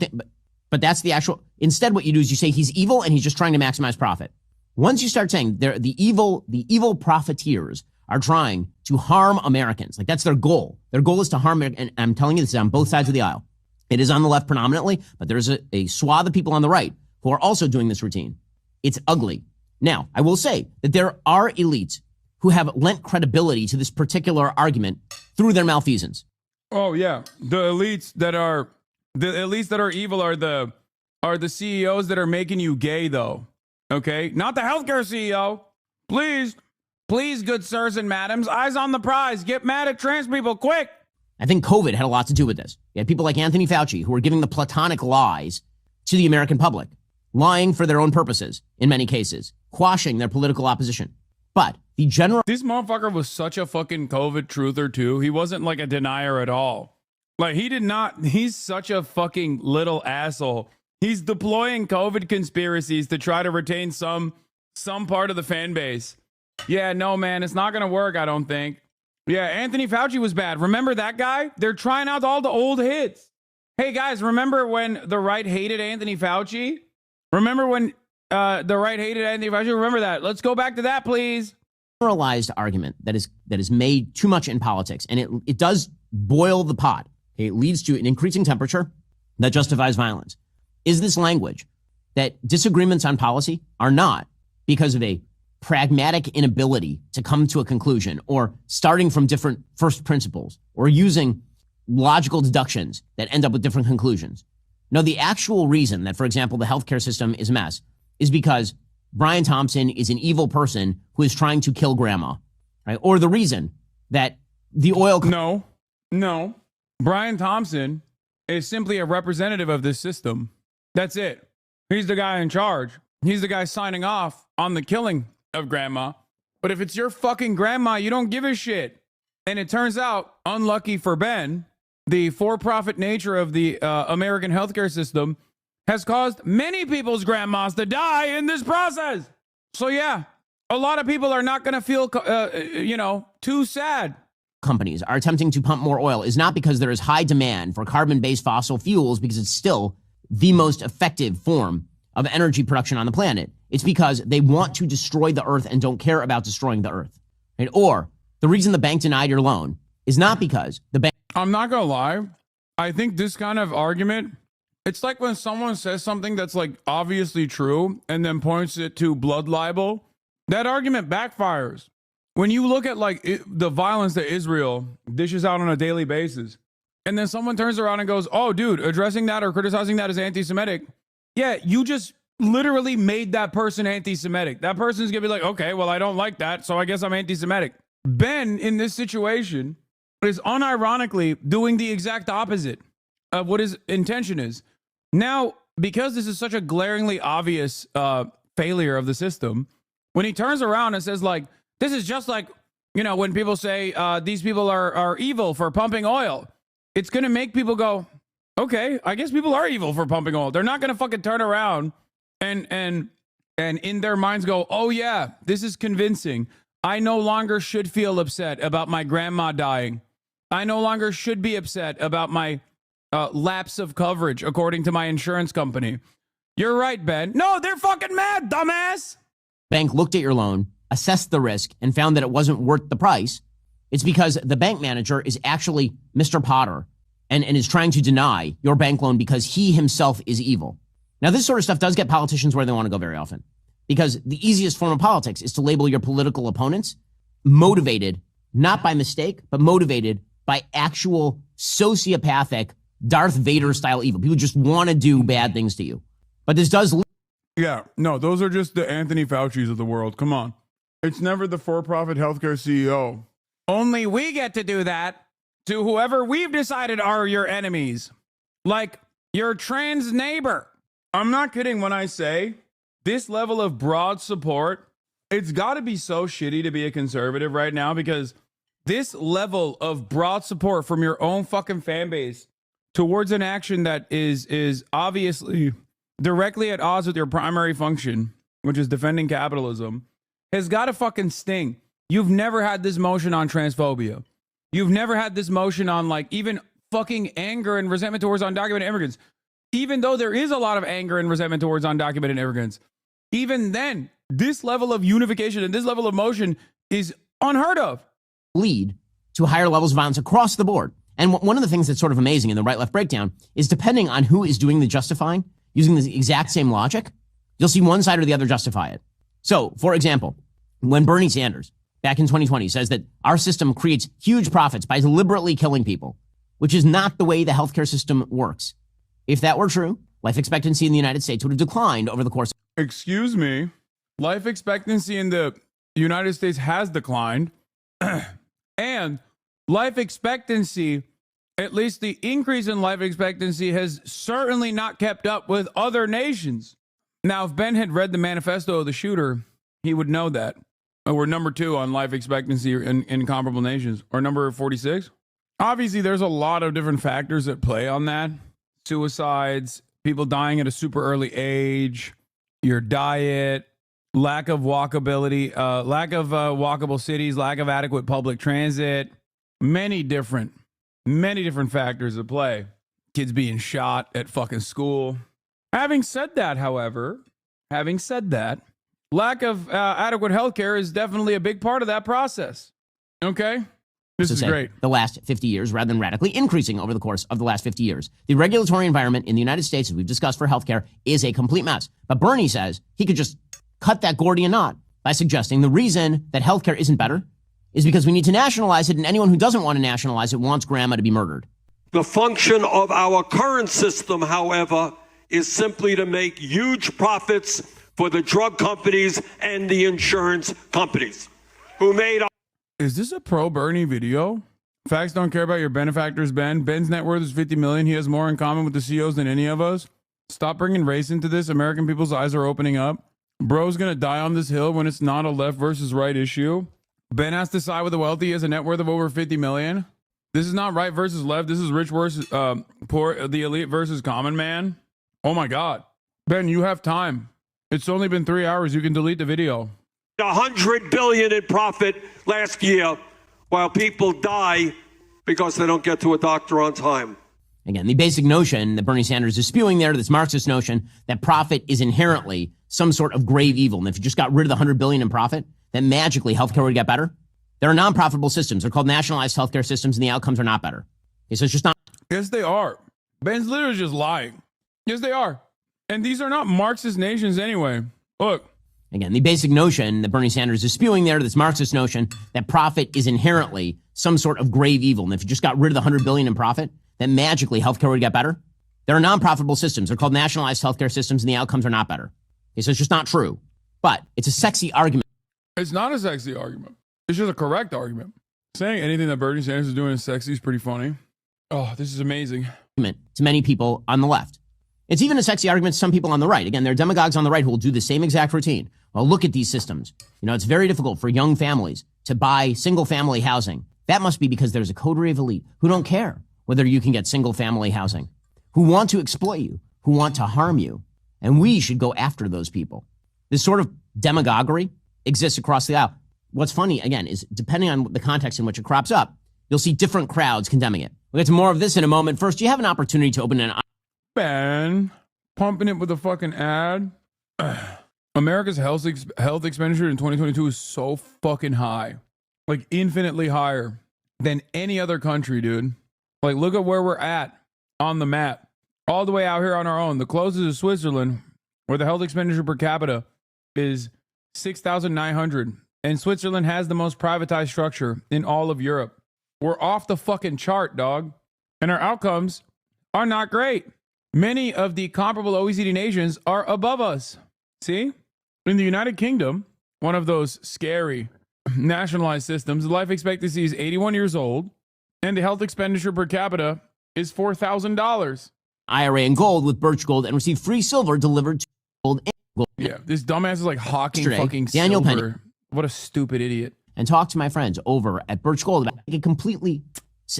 but that's the actual... Instead, what you do is you say he's evil and he's just trying to maximize profit. Once you start saying the evil profiteers are trying to harm Americans, like that's their goal. Their goal is to harm... And I'm telling you, this is on both sides of the aisle. It is on the left predominantly, but there's a swath of people on the right who are also doing this routine. It's ugly. Now, I will say that there are elites who have lent credibility to this particular argument through their malfeasance. Oh, yeah. The elites that are evil are the CEOs that are making you gay, though. Okay? Not the healthcare CEO. Please, good sirs and madams, eyes on the prize. Get mad at trans people, quick. I think COVID had a lot to do with this. You had people like Anthony Fauci who were giving the platonic lies to the American public, lying for their own purposes in many cases, quashing their political opposition. But the general... This motherfucker was such a fucking COVID truther, too. He wasn't like a denier at all. Like, he's such a fucking little asshole. He's deploying COVID conspiracies to try to retain some part of the fan base. Yeah, no, man, it's not going to work, I don't think. Yeah, Anthony Fauci was bad. Remember that guy? They're trying out all the old hits. Hey, guys, remember when the right hated Anthony Fauci? Remember when the right hated Anthony Fauci? Remember that. Let's go back to that, please. Generalized argument that is made too much in politics, and it does boil the pot. Okay? It leads to an increasing temperature that justifies violence. Is this language that disagreements on policy are not because of a pragmatic inability to come to a conclusion, or starting from different first principles, or using logical deductions that end up with different conclusions. No, the actual reason that, for example, the healthcare system is a mess is because Brian Thompson is an evil person who is trying to kill grandma, right? Or the reason that the oil... No. Brian Thompson is simply a representative of this system. That's it. He's the guy in charge. He's the guy signing off on the killing of grandma. But if it's your fucking grandma, you don't give a shit. And it turns out, unlucky for Ben, the for-profit nature of the American healthcare system has caused many people's grandmas to die in this process. So yeah, a lot of people are not going to feel, too sad. Companies are attempting to pump more oil is not because there is high demand for carbon-based fossil fuels, because it's still the most effective form of energy production on the planet. It's because they want to destroy the earth and don't care about destroying the earth. Right? Or the reason the bank denied your loan is not because the bank... I'm not going to lie. I think this kind of argument, it's like when someone says something that's like obviously true and then points it to blood libel. That argument backfires. When you look at the violence that Israel dishes out on a daily basis, and then someone turns around and goes, oh, dude, addressing that or criticizing that as anti-Semitic. Yeah, you just literally made that person anti-Semitic. That person's going to be like, okay, well, I don't like that, so I guess I'm anti-Semitic. Ben, in this situation, is unironically doing the exact opposite of what his intention is. Now, because this is such a glaringly obvious failure of the system, when he turns around and says, this is just like, when people say these people are evil for pumping oil, it's going to make people go, okay, I guess people are evil for pumping oil. They're not going to fucking turn around and in their minds go, oh yeah, this is convincing. I no longer should feel upset about my grandma dying. I no longer should be upset about my lapse of coverage according to my insurance company. You're right, Ben. No, they're fucking mad, dumbass. Bank looked at your loan, assessed the risk, and found that it wasn't worth the price. It's because the bank manager is actually Mr. Potter and is trying to deny your bank loan because he himself is evil. Now, this sort of stuff does get politicians where they want to go very often, because the easiest form of politics is to label your political opponents motivated, not by mistake, but motivated by actual sociopathic Darth Vader style evil. People just want to do bad things to you. But this does... Yeah, no, those are just the Anthony Fauci's of the world. Come on. It's never the for-profit healthcare CEO. Only we get to do that to whoever we've decided are your enemies. Like your trans neighbor. I'm not kidding when I say this level of broad support, it's got to be so shitty to be a conservative right now, because this level of broad support from your own fucking fan base towards an action that is obviously directly at odds with your primary function, which is defending capitalism, has got to fucking sting. You've never had this motion on transphobia. You've never had this motion on even fucking anger and resentment towards undocumented immigrants. Even though there is a lot of anger and resentment towards undocumented immigrants, even then, this level of unification and this level of motion is unheard of. Lead to higher levels of violence across the board. And one of the things that's sort of amazing in the right-left breakdown is, depending on who is doing the justifying, using the exact same logic, you'll see one side or the other justify it. So, for example, when Bernie Sanders, back in 2020, says that our system creates huge profits by deliberately killing people, which is not the way the healthcare system works. If that were true, life expectancy in the United States would have declined over the course. Excuse me. Life expectancy in the United States has declined. And life expectancy, at least the increase in life expectancy, has certainly not kept up with other nations. Now, if Ben had read the manifesto of the shooter, he would know that. We're number 2 on life expectancy in comparable nations, or number 46. Obviously, there's a lot of different factors at play on that. Suicides, people dying at a super early age, your diet, lack of walkability, lack of walkable cities, lack of adequate public transit, many different factors at play. Kids being shot at fucking school. Having said that, however, lack of adequate healthcare is definitely a big part of that process. Okay? This is great. The last 50 years, rather than radically increasing over the course of the last 50 years. The regulatory environment in the United States, as we've discussed for healthcare, is a complete mess. But Bernie says he could just cut that Gordian knot by suggesting the reason that healthcare isn't better is because we need to nationalize it, and anyone who doesn't want to nationalize it wants grandma to be murdered. The function of our current system, however, is simply to make huge profits for the drug companies and the insurance companies who made... Is this a pro-Bernie video? Facts don't care about your benefactors, Ben. Ben's net worth is $50 million. He has more in common with the CEOs than any of us. Stop bringing race into this. American people's eyes are opening up. Bro's going to die on this hill when it's not a left versus right issue. Ben has to side with the wealthy. He has a net worth of over $50 million. This is not right versus left. This is rich versus poor, the elite versus common man. Oh my God. Ben, you have time. It's only been 3 hours. You can delete the video. $100 billion in profit last year while people die because they don't get to a doctor on time. Again, the basic notion that Bernie Sanders is spewing there, this Marxist notion that profit is inherently some sort of grave evil. And if you just got rid of the $100 billion in profit, then magically healthcare would get better. There are non-profitable systems. They're called nationalized healthcare systems, and the outcomes are not better. Okay, so it's just not. Yes, they are. Ben's literally just lying. Yes, they are. And these are not Marxist nations anyway. Look. Again, the basic notion that Bernie Sanders is spewing there, this Marxist notion that profit is inherently some sort of grave evil. And if you just got rid of the $100 billion in profit, then magically healthcare would get better. There are non-profitable systems. They're called nationalized healthcare systems, and the outcomes are not better. Okay, so it's just not true. But it's a sexy argument. It's not a sexy argument. It's just a correct argument. Saying anything that Bernie Sanders is doing is sexy is pretty funny. Oh, this is amazing. To many people on the left. It's even a sexy argument to some people on the right. Again, there are demagogues on the right who will do the same exact routine. Well, look at these systems. You know, it's very difficult for young families to buy single-family housing. That must be because there's a coterie of elite who don't care whether you can get single-family housing, who want to exploit you, who want to harm you. And we should go after those people. This sort of demagoguery exists across the aisle. What's funny, again, is depending on the context in which it crops up, you'll see different crowds condemning it. We'll get to more of this in a moment. First, you have an opportunity to open an... Ben, pumping it with a fucking ad. America's health expenditure in 2022 is so fucking high. Like, infinitely higher than any other country, dude. Like, look at where we're at on the map. All the way out here on our own. The closest is Switzerland, where the health expenditure per capita is 6,900. And Switzerland has the most privatized structure in all of Europe. We're off the fucking chart, dog. And our outcomes are not great. Many of the comparable OECD nations are above us. See? In the United Kingdom, one of those scary nationalized systems, the life expectancy is 81 years old, and the health expenditure per capita is $4,000. IRA in gold with birch gold and receive free silver delivered to gold and gold. Yeah, this dumbass is like hawking fucking Daniel silver. Penny. What a stupid idiot. And talk to my friends over at Birch Gold about a completely,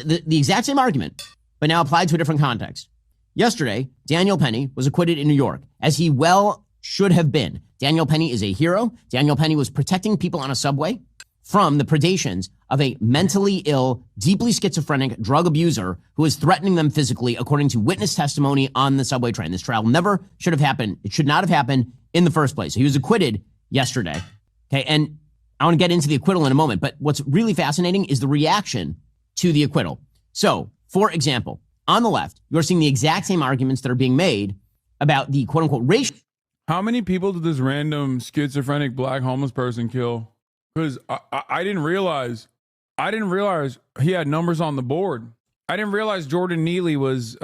the exact same argument, but now applied to a different context. Yesterday, Daniel Penny was acquitted in New York, as he well should have been. Daniel Penny is a hero. Daniel Penny was protecting people on a subway from the predations of a mentally ill, deeply schizophrenic drug abuser who is threatening them physically, according to witness testimony on the subway train. This trial never should have happened. It should not have happened in the first place. He was acquitted yesterday. Okay, and I want to get into the acquittal in a moment, but what's really fascinating is the reaction to the acquittal. So, for example, on the left, you're seeing the exact same arguments that are being made about the quote-unquote racial. How many people did this random schizophrenic black homeless person kill? Because I didn't realize he had numbers on the board. I didn't realize Jordan Neely was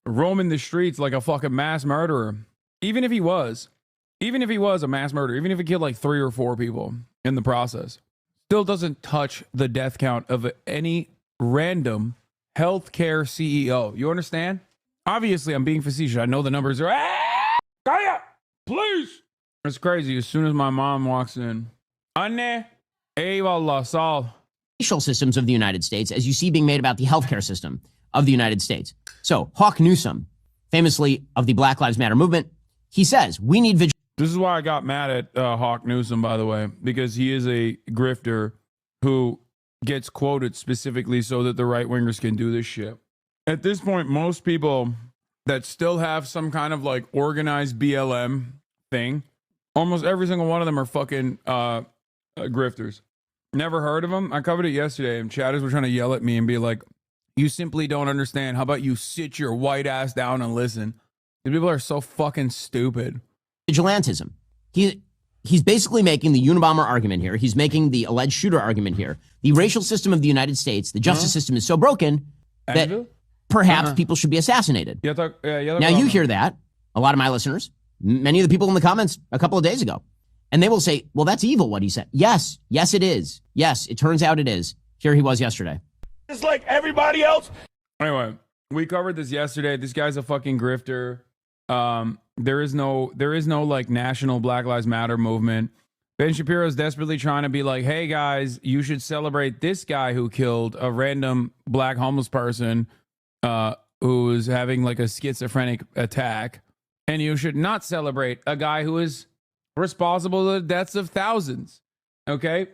roaming the streets like a fucking mass murderer. Even if he was a mass murderer, even if he killed like 3 or 4 people in the process, still doesn't touch the death count of any random healthcare CEO. You understand? Obviously, I'm being facetious. I know the numbers are... Kaya, please! It's crazy. As soon as my mom walks in... Anne, eyvallah, sal. Racial systems of the United States, as you see being made about the healthcare system of the United States. So, Hawk Newsom, famously of the Black Lives Matter movement, he says, we need vigilance. This is why I got mad at Hawk Newsom, by the way, because he is a grifter who gets quoted specifically so that the right-wingers can do this shit. At this point, most people that still have some kind of like organized BLM thing, almost every single one of them are fucking grifters. Never heard of them. I covered it yesterday, and chatters were trying to yell at me and be like, you simply don't understand. How about you sit your white ass down and listen? The people are so fucking stupid. Vigilantism. he's basically making the Unabomber argument here. He's making the alleged shooter argument here. The racial system of the United States, the justice system is so broken that perhaps people should be assassinated. Now you hear that, a lot of my listeners, many of the people in the comments a couple of days ago, and they will say, well, that's evil what he said. Yes, it is. Yes, it turns out it is. Here he was yesterday. Just like everybody else. Anyway, we covered this yesterday. This guy's a fucking grifter. There is no like national Black Lives Matter movement. Ben Shapiro is desperately trying to be like, hey guys, you should celebrate this guy who killed a random black homeless person who was having like a schizophrenic attack. And you should not celebrate a guy who is responsible for the deaths of thousands. Okay?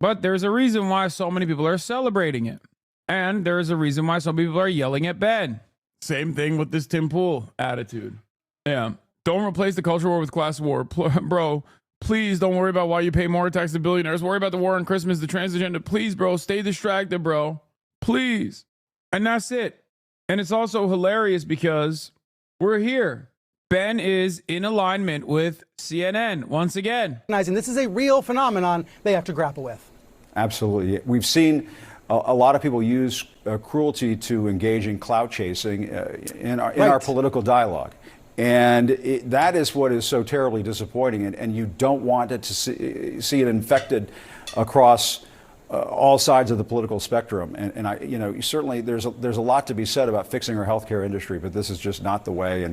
But there's a reason why so many people are celebrating it. And there's a reason why some people are yelling at Ben. Same thing with this Tim Pool attitude. Yeah. Don't replace the culture war with class war. Bro, please don't worry about why you pay more tax to billionaires. Worry about the war on Christmas, the trans agenda. Please, bro, stay distracted, bro. Please. And that's it. And it's also hilarious because we're here. Ben is in alignment with CNN once again. And this is a real phenomenon they have to grapple with. Absolutely. We've seen a lot of people use cruelty to engage in clout chasing in our political dialogue. And that is what is so terribly disappointing. And you don't want it to see it infected across all sides of the political spectrum. And certainly there's a lot to be said about fixing our healthcare industry, but this is just not the way.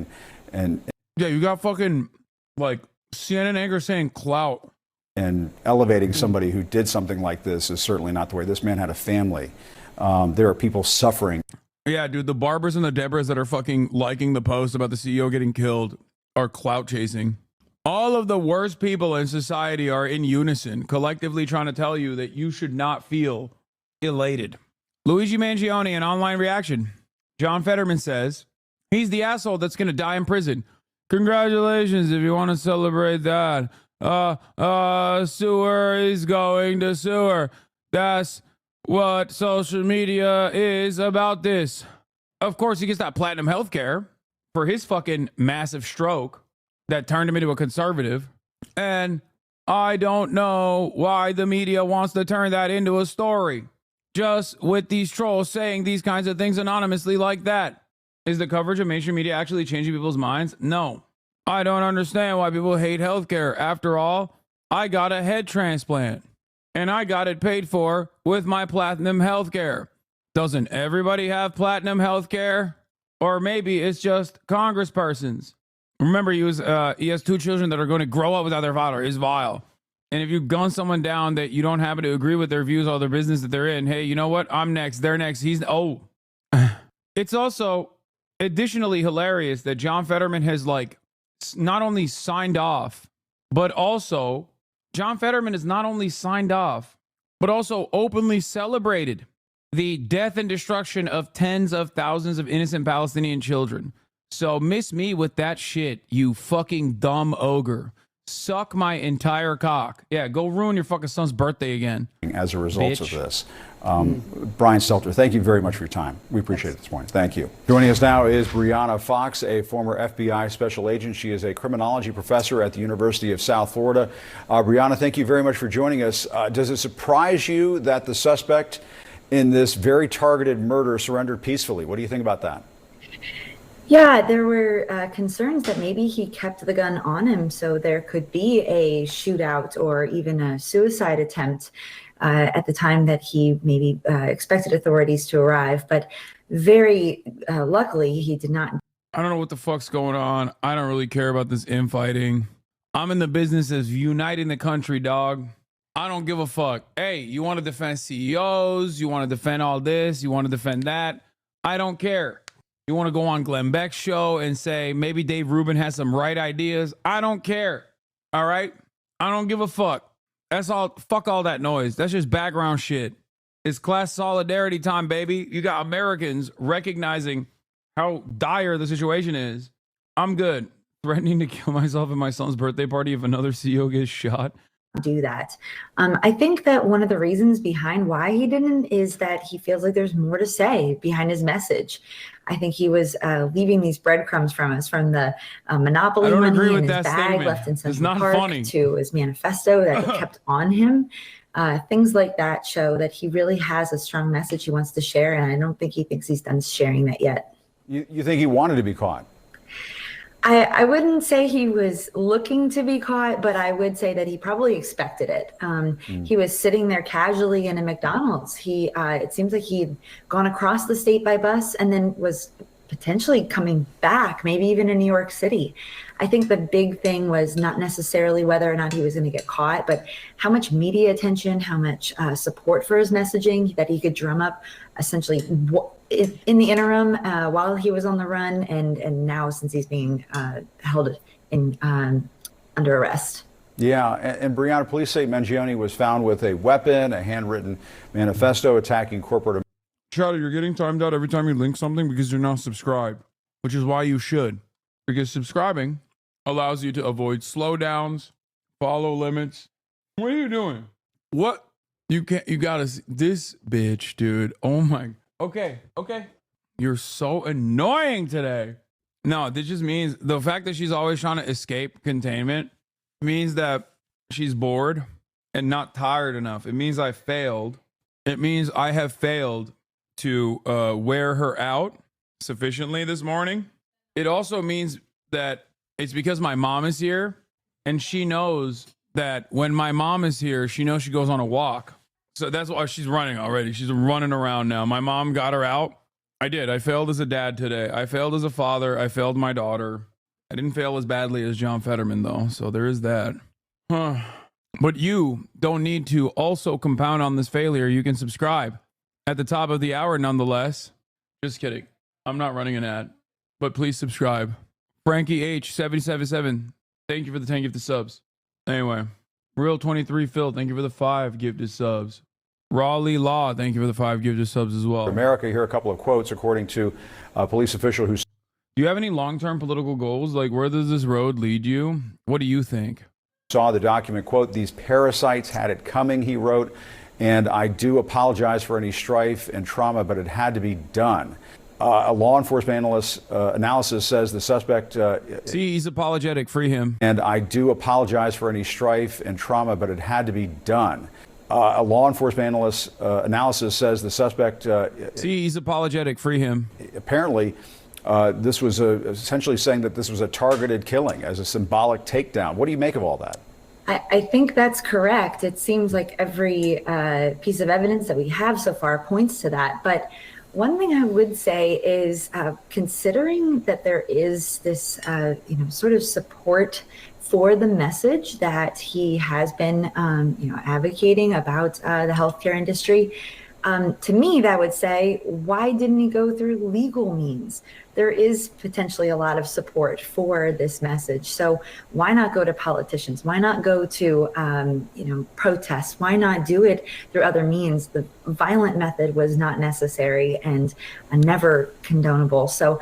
And yeah, you got fucking like CNN anchor saying clout. And elevating somebody who did something like this is certainly not the way. This man had a family. There are people suffering. Yeah, dude, the Barbers and the Debras that are fucking liking the post about the CEO getting killed are clout chasing. All of the worst people in society are in unison, collectively trying to tell you that you should not feel elated. Luigi Mangione, an online reaction. John Fetterman says, he's the asshole that's going to die in prison. Congratulations if you want to celebrate that. Sewer is going to sewer. That's what social media is about this. Of course, he gets that platinum healthcare for his fucking massive stroke that turned him into a conservative. And I don't know why the media wants to turn that into a story. Just with these trolls saying these kinds of things anonymously like that. Is the coverage of mainstream media actually changing people's minds? No. I don't understand why people hate healthcare. After all, I got a head transplant. And I got it paid for with my platinum healthcare. Doesn't everybody have platinum healthcare? Or maybe it's just congresspersons. Remember, he has 2 children that are going to grow up without their father. It's vile. And if you gun someone down that you don't happen to agree with their views or their business that they're in, hey, you know what? I'm next. They're next. It's also additionally hilarious that John Fetterman has not only signed off, but also John Fetterman has not only signed off, but also openly celebrated the death and destruction of tens of thousands of innocent Palestinian children. So miss me with that shit, you fucking dumb ogre. Suck my entire cock. Yeah, go ruin your fucking son's birthday again. As a result of this. Brian Stelter, thank you very much for your time. We appreciate it this morning. Thank you. Joining us now is Brianna Fox, a former FBI special agent. She is a criminology professor at the University of South Florida. Brianna, thank you very much for joining us. Does it surprise you that the suspect in this very targeted murder surrendered peacefully? What do you think about that? Yeah, there were concerns that maybe he kept the gun on him, so there could be a shootout or even a suicide attempt at the time that he maybe expected authorities to arrive. But very luckily, he did not. I don't know what the fuck's going on. I don't really care about this infighting. I'm in the business of uniting the country, dog. I don't give a fuck. Hey, you want to defend CEOs? You want to defend all this? You want to defend that? I don't care. You want to go on Glenn Beck's show and say maybe Dave Rubin has some right ideas? I don't care. All right? I don't give a fuck. That's all. Fuck all that noise. That's just background shit. It's class solidarity time, baby. You got Americans recognizing how dire the situation is. I'm good. Threatening to kill myself at my son's birthday party if another CEO gets shot. do that. I think that one of the reasons behind why he didn't is that he feels like there's more to say behind his message. I think he was leaving these breadcrumbs from us, from the Monopoly money in his bag left in Central Park to his manifesto that he kept on him. Things like that show that he really has a strong message he wants to share, and I don't think he thinks he's done sharing that yet. You think he wanted to be caught? I wouldn't say he was looking to be caught, but I would say that he probably expected it. He was sitting there casually in a McDonald's. It seems like he'd gone across the state by bus and then was potentially coming back, maybe even in New York City. I think the big thing was not necessarily whether or not he was going to get caught, but how much media attention, how much support for his messaging that he could drum up essentially in the interim while he was on the run and now since he's being held in under arrest. Yeah, and Brianna, police say Mangione was found with a weapon, a handwritten manifesto attacking corporate. Charlie, you're getting timed out every time you link something because you're not subscribed, which is why you should. Because subscribing allows you to avoid slowdowns, follow limits. What are you doing? What? You gotta see this bitch, dude. Oh my. Okay. You're so annoying today. No, this just means the fact that she's always trying to escape containment means that she's bored and not tired enough. It means I failed. It means I have failed to wear her out sufficiently this morning. It also means that it's because my mom is here and she knows that when my mom is here, she knows she goes on a walk. So that's why she's running already. She's running around now. My mom got her out. I did. I failed as a dad today. I failed as a father. I failed my daughter. I didn't fail as badly as John Fetterman, though. So there is that. But you don't need to also compound on this failure. You can subscribe at the top of the hour, nonetheless. Just kidding. I'm not running an ad. But please subscribe. Frankie H, 777. Thank you for the 10 gifted subs. Anyway. Real 23 Phil, thank you for the 5 gifted subs. Raleigh Law, thank you for the 5 gifted subs as well. America, here are a couple of quotes according to a police official who... Do you have any long-term political goals? Like, where does this road lead you? What do you think? Saw the document, quote, "These parasites had it coming," he wrote, "and I do apologize for any strife and trauma, but it had to be done." A law enforcement analysis says the suspect... See, he's apologetic. Free him. "And I do apologize for any strife and trauma, but it had to be done." A law enforcement analysis says the suspect... See, he's apologetic. Free him. Apparently, this was essentially saying that this was a targeted killing as a symbolic takedown. What do you make of all that? I think that's correct. It seems like every piece of evidence that we have so far points to that. But one thing I would say is considering that there is this, sort of support for the message that he has been, advocating about the healthcare industry. To me, that would say, why didn't he go through legal means? There is potentially a lot of support for this message. So why not go to politicians? Why not go to, protests? Why not do it through other means? The violent method was not necessary and never condonable. So,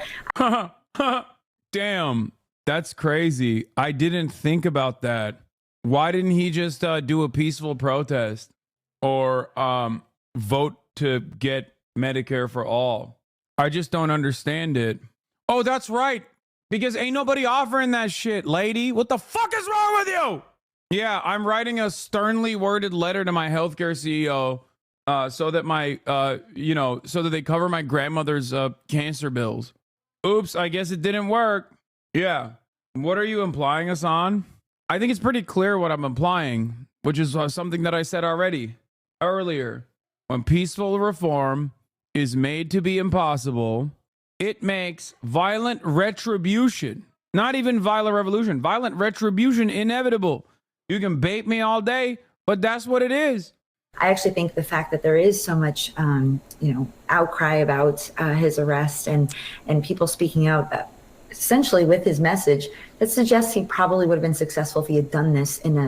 damn, that's crazy. I didn't think about that. Why didn't he just do a peaceful protest or vote to get Medicare for all? I just don't understand it. Oh, that's right. Because ain't nobody offering that shit, lady. What the fuck is wrong with you? Yeah, I'm writing a sternly worded letter to my healthcare CEO so that so that they cover my grandmother's cancer bills. Oops, I guess it didn't work. Yeah. What are you implying, Hasan? I think it's pretty clear what I'm implying, which is something that I said earlier. When peaceful reform is made to be impossible, it makes violent retribution, not even violent revolution, violent retribution inevitable. You can bait me all day, but that's what it is. I actually think the fact that there is so much, outcry about his arrest and people speaking out essentially with his message, that suggests he probably would have been successful if he had done this in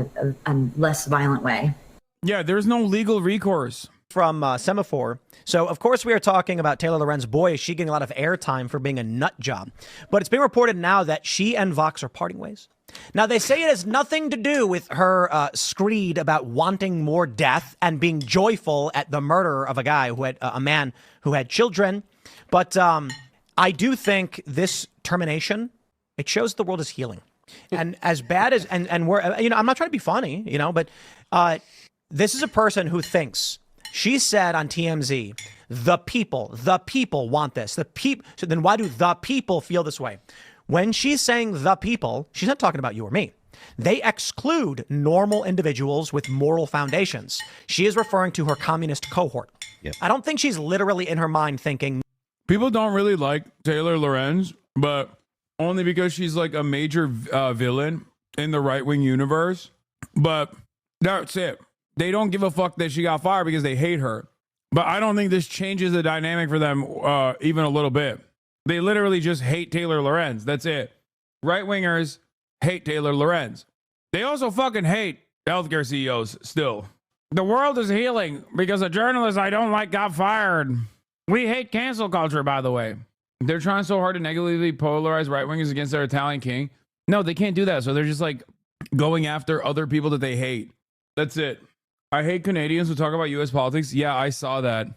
a less violent way. Yeah, there's no legal recourse. From Semaphore. So, of course, we are talking about Taylor Lorenz. Boy, is she getting a lot of airtime for being a nut job. But it's being reported now that she and Vox are parting ways. Now, they say it has nothing to do with her screed about wanting more death and being joyful at the murder of a guy who had a man who had children. But I do think this termination, it shows the world is healing. And as bad as, and we're, you know, I'm not trying to be funny, you know, but this is a person who thinks, she said on TMZ, the people want this. So then why do the people feel this way? When she's saying the people, she's not talking about you or me. They exclude normal individuals with moral foundations. She is referring to her communist cohort. Yep. I don't think she's literally in her mind thinking. People don't really like Taylor Lorenz, but only because she's like a major villain in the right-wing universe. But that's it. They don't give a fuck that she got fired because they hate her. But I don't think this changes the dynamic for them even a little bit. They literally just hate Taylor Lorenz. That's it. Right-wingers hate Taylor Lorenz. They also fucking hate healthcare CEOs still. The world is healing because a journalist I don't like got fired. We hate cancel culture, by the way. They're trying so hard to negatively polarize right-wingers against their Italian king. No, they can't do that. So they're just like going after other people that they hate. That's it. I hate Canadians who talk about U.S. politics. Yeah, I saw that.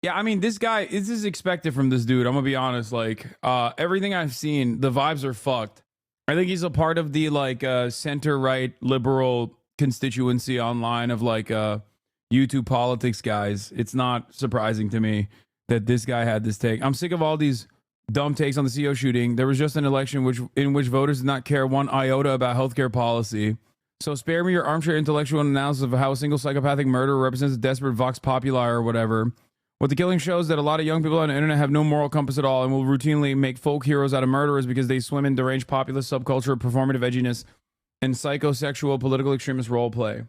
Yeah, I mean, this is expected from this dude. I'm going to be honest. Like, everything I've seen, the vibes are fucked. I think he's a part of the, like, center-right liberal constituency online of, like, YouTube politics guys. It's not surprising to me that this guy had this take. I'm sick of all these dumb takes on the CEO shooting. There was just an election in which voters did not care one iota about healthcare policy. So spare me your armchair intellectual analysis of how a single psychopathic murderer represents a desperate vox populi or whatever. What the killing shows that a lot of young people on the internet have no moral compass at all and will routinely make folk heroes out of murderers because they swim in deranged populist subculture, performative edginess, and psychosexual political extremist role play.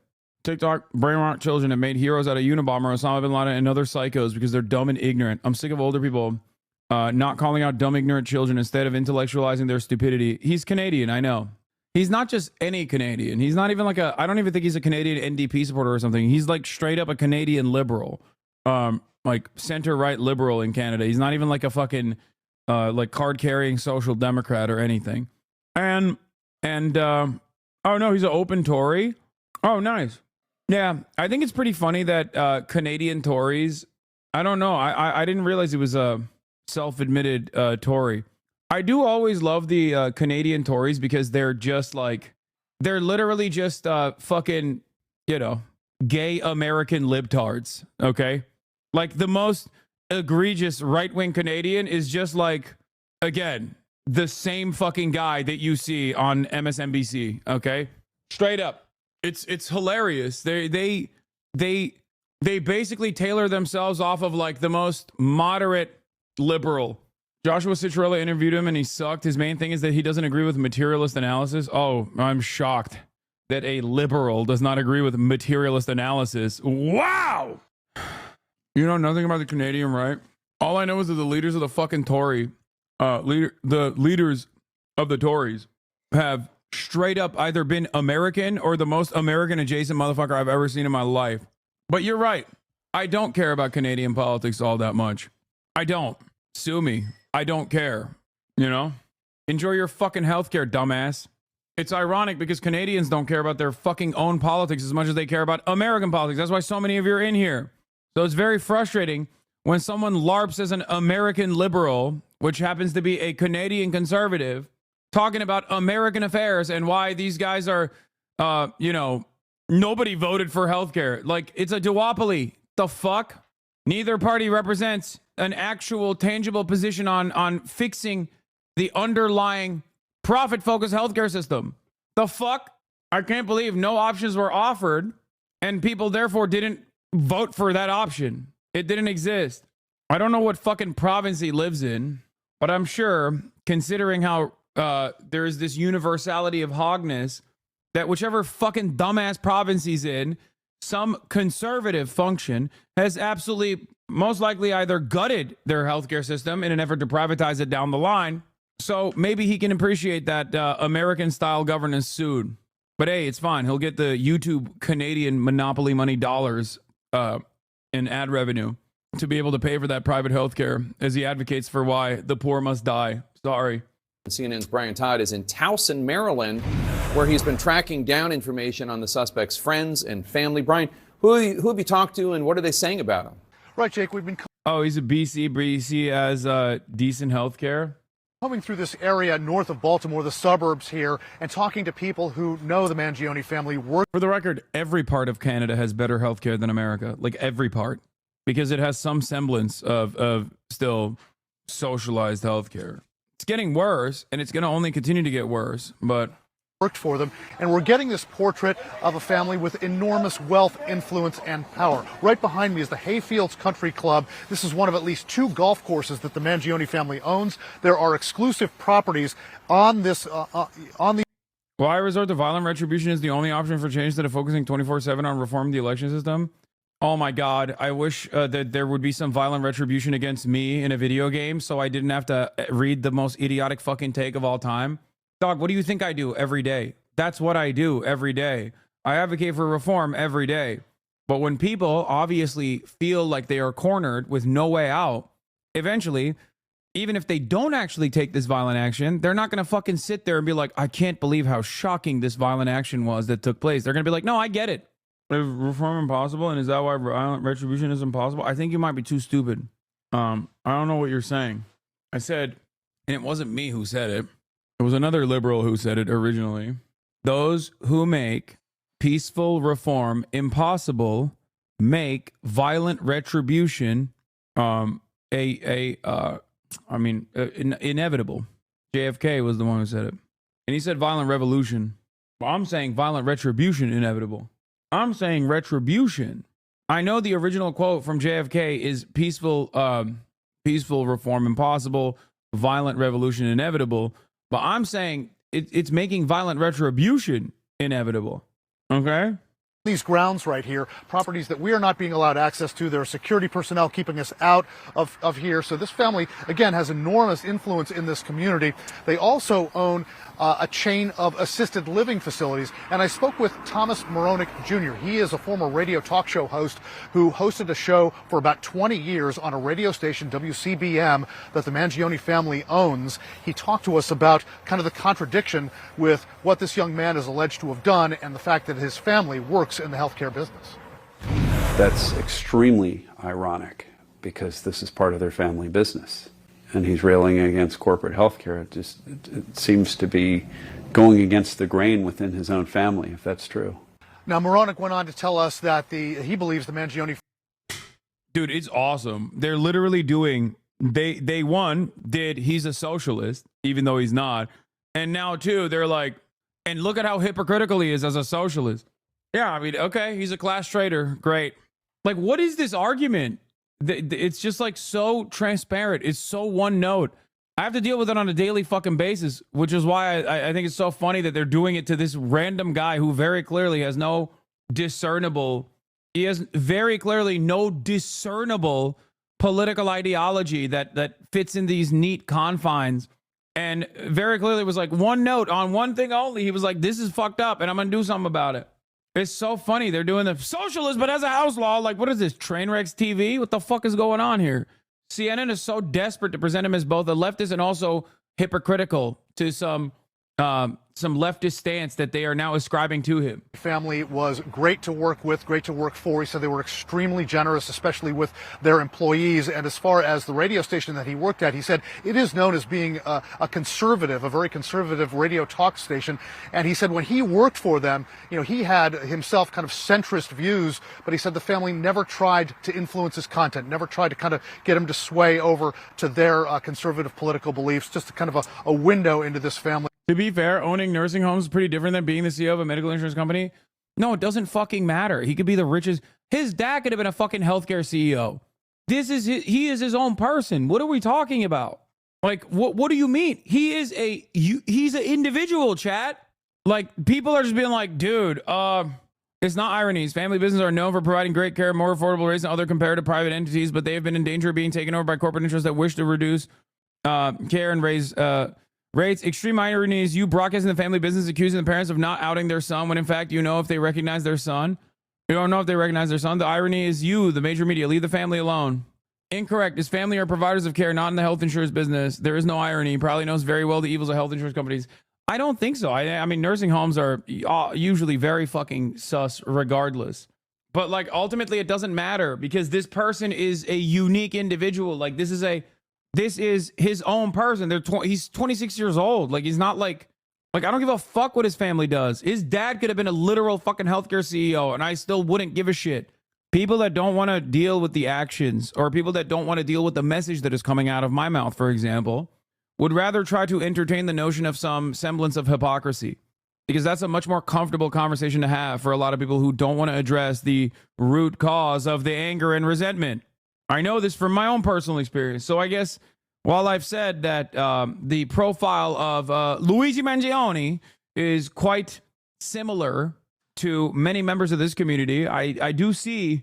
TikTok brainwashed children have made heroes out of Unabomber, Osama bin Laden, and other psychos because they're dumb and ignorant. I'm sick of older people not calling out dumb, ignorant children instead of intellectualizing their stupidity. He's Canadian, I know. He's not just any Canadian. He's not even like I don't even think he's a Canadian NDP supporter or something. He's like straight up a Canadian liberal. Like center-right liberal in Canada. He's not even like a fucking like card-carrying social democrat or anything. And oh no, he's an open Tory. Oh, nice. Yeah, I think it's pretty funny that Canadian Tories, I don't know, I didn't realize he was a self-admitted Tory. I do always love the Canadian Tories because they're just like, they're literally just fucking, you know, gay American libtards, okay? Like the most egregious right-wing Canadian is just like, again, the same fucking guy that you see on MSNBC, okay? Straight up. It's hilarious. They basically tailor themselves off of like the most moderate liberal. Joshua Citrella interviewed him and he sucked. His main thing is that he doesn't agree with materialist analysis. Oh, I'm shocked that a liberal does not agree with materialist analysis. Wow! You know nothing about the Canadian right? All I know is that the leaders of the fucking Tory, the leaders of the Tories have straight up either been American or the most American adjacent motherfucker I've ever seen in my life. But you're right. I don't care about Canadian politics all that much. I don't. Sue me. I don't care. You know? Enjoy your fucking healthcare, dumbass. It's ironic because Canadians don't care about their fucking own politics as much as they care about American politics. That's why so many of you are in here. So it's very frustrating when someone LARPs as an American liberal, which happens to be a Canadian conservative, talking about American affairs and why these guys are, you know, nobody voted for healthcare. Like, it's a duopoly. The fuck? Neither party represents an actual tangible position on fixing the underlying profit-focused healthcare system. The fuck? I can't believe no options were offered and people therefore didn't vote for that option. It didn't exist. I don't know what fucking province he lives in, but I'm sure, considering how there is this universality of hogness, that whichever fucking dumbass province he's in, some conservative function has absolutely, most likely either gutted their healthcare system in an effort to privatize it down the line. So maybe he can appreciate that American-style governance soon. But hey, it's fine. He'll get the YouTube Canadian monopoly money dollars in ad revenue to be able to pay for that private healthcare as he advocates for why the poor must die. Sorry. CNN's Brian Todd is in Towson, Maryland. where he's been tracking down information on the suspect's friends and family. Brian, who have you talked to, and what are they saying about him? Right, Jake, we've been he's a BC has decent health care. coming through this area north of Baltimore, the suburbs here, and talking to people who know the Mangione family. For the record, every part of Canada has better health care than America. Like every part. Because it has some semblance of still socialized health care. It's getting worse, and it's going to only continue to get worse, but worked for them, and we're getting this portrait of a family with enormous wealth, influence, and power. Right behind me is the Hayfields Country Club. This is one of at least 2 golf courses that the Mangione family owns. There are exclusive properties on this on the. Why resort to violent retribution is the only option for change instead of focusing 24/7 on reforming the election system. Oh my God, I wish that there would be some violent retribution against me in a video game so I didn't have to read the most idiotic fucking take of all time. Dog, what do you think I do every day? That's what I do every day. I advocate for reform every day. But when people obviously feel like they are cornered with no way out, eventually, even if they don't actually take this violent action, they're not going to fucking sit there and be like, I can't believe how shocking this violent action was that took place. They're going to be like, no, I get it. Is reform impossible? And is that why violent retribution is impossible? I think you might be too stupid. I don't know what you're saying. I said, and it wasn't me who said it. It was another liberal who said it originally. Those who make peaceful reform impossible make violent retribution inevitable. JFK was the one who said it. And he said violent revolution. Well, I'm saying violent retribution inevitable. I'm saying retribution. I know the original quote from JFK is peaceful reform impossible, violent revolution inevitable. But I'm saying it's making violent retribution inevitable. Okay? These grounds right here, properties that we are not being allowed access to. There are security personnel keeping us out of here. So this family, again, has enormous influence in this community. They also own a chain of assisted living facilities. And I spoke with Thomas Moronic Jr. He is a former radio talk show host who hosted a show for about 20 years on a radio station, WCBM, that the Mangione family owns. He talked to us about kind of the contradiction with what this young man is alleged to have done and the fact that his family works in the healthcare business. That's extremely ironic because this is part of their family business. And he's railing against corporate healthcare. It seems to be going against the grain within his own family, if that's true. Now, Moronic went on to tell us that he believes the Mangione. Dude, it's awesome. They're literally doing, they did, he's a socialist, even though he's not. And now, too, they're like, and look at how hypocritical he is as a socialist. Yeah, I mean, okay, he's a class traitor. Great. Like, what is this argument? It's just like so transparent. It's so one note. I have to deal with it on a daily fucking basis, which is why I think it's so funny that they're doing it to this random guy who very clearly has no discernible, he has very clearly no discernible political ideology that fits in these neat confines. And very clearly was like one note on one thing only. He was like, this is fucked up and I'm going to do something about it. It's so funny. They're doing the socialist, but as a house law, like, what is this, Trainwrecks TV? What the fuck is going on here? CNN is so desperate to present him as both a leftist and also hypocritical to some leftist stance that they are now ascribing to him. Family was great to work with, great to work for. He said they were extremely generous, especially with their employees. And as far as the radio station that he worked at, he said it is known as being a conservative, a very conservative radio talk station. And he said when he worked for them, you know, he had himself kind of centrist views, but he said the family never tried to influence his content, never tried to kind of get him to sway over to their conservative political beliefs, just kind of a window into this family. To be fair, owning nursing homes is pretty different than being the CEO of a medical insurance company. No, it doesn't fucking matter. He could be the richest. His dad could have been a fucking healthcare CEO. He is his own person. What are we talking about? Like, what do you mean? He's an individual, chat. Like, people are just being like, dude, it's not ironies. Family businesses are known for providing great care, more affordable rates than other comparative private entities, but they have been in danger of being taken over by corporate interests that wish to reduce care and raise rates. Extreme irony is you broadcasting the family business accusing the parents of not outing their son when in fact you know if they recognize their son. You don't know if they recognize their son. The irony is you, the major media, leave the family alone. Incorrect. His family are providers of care, not in the health insurance business. There is no irony. He probably knows very well the evils of health insurance companies. I don't think so. I mean, nursing homes are usually very fucking sus regardless. But like ultimately it doesn't matter because this person is a unique individual. Like this is his own person. He's 26 years old. Like he's not like I don't give a fuck what his family does. His dad could have been a literal fucking healthcare CEO and I still wouldn't give a shit. People that don't want to deal with the actions or people that don't want to deal with the message that is coming out of my mouth, for example, would rather try to entertain the notion of some semblance of hypocrisy because that's a much more comfortable conversation to have for a lot of people who don't want to address the root cause of the anger and resentment. I know this from my own personal experience. So I guess while I've said that the profile of Luigi Mangione is quite similar to many members of this community, I do see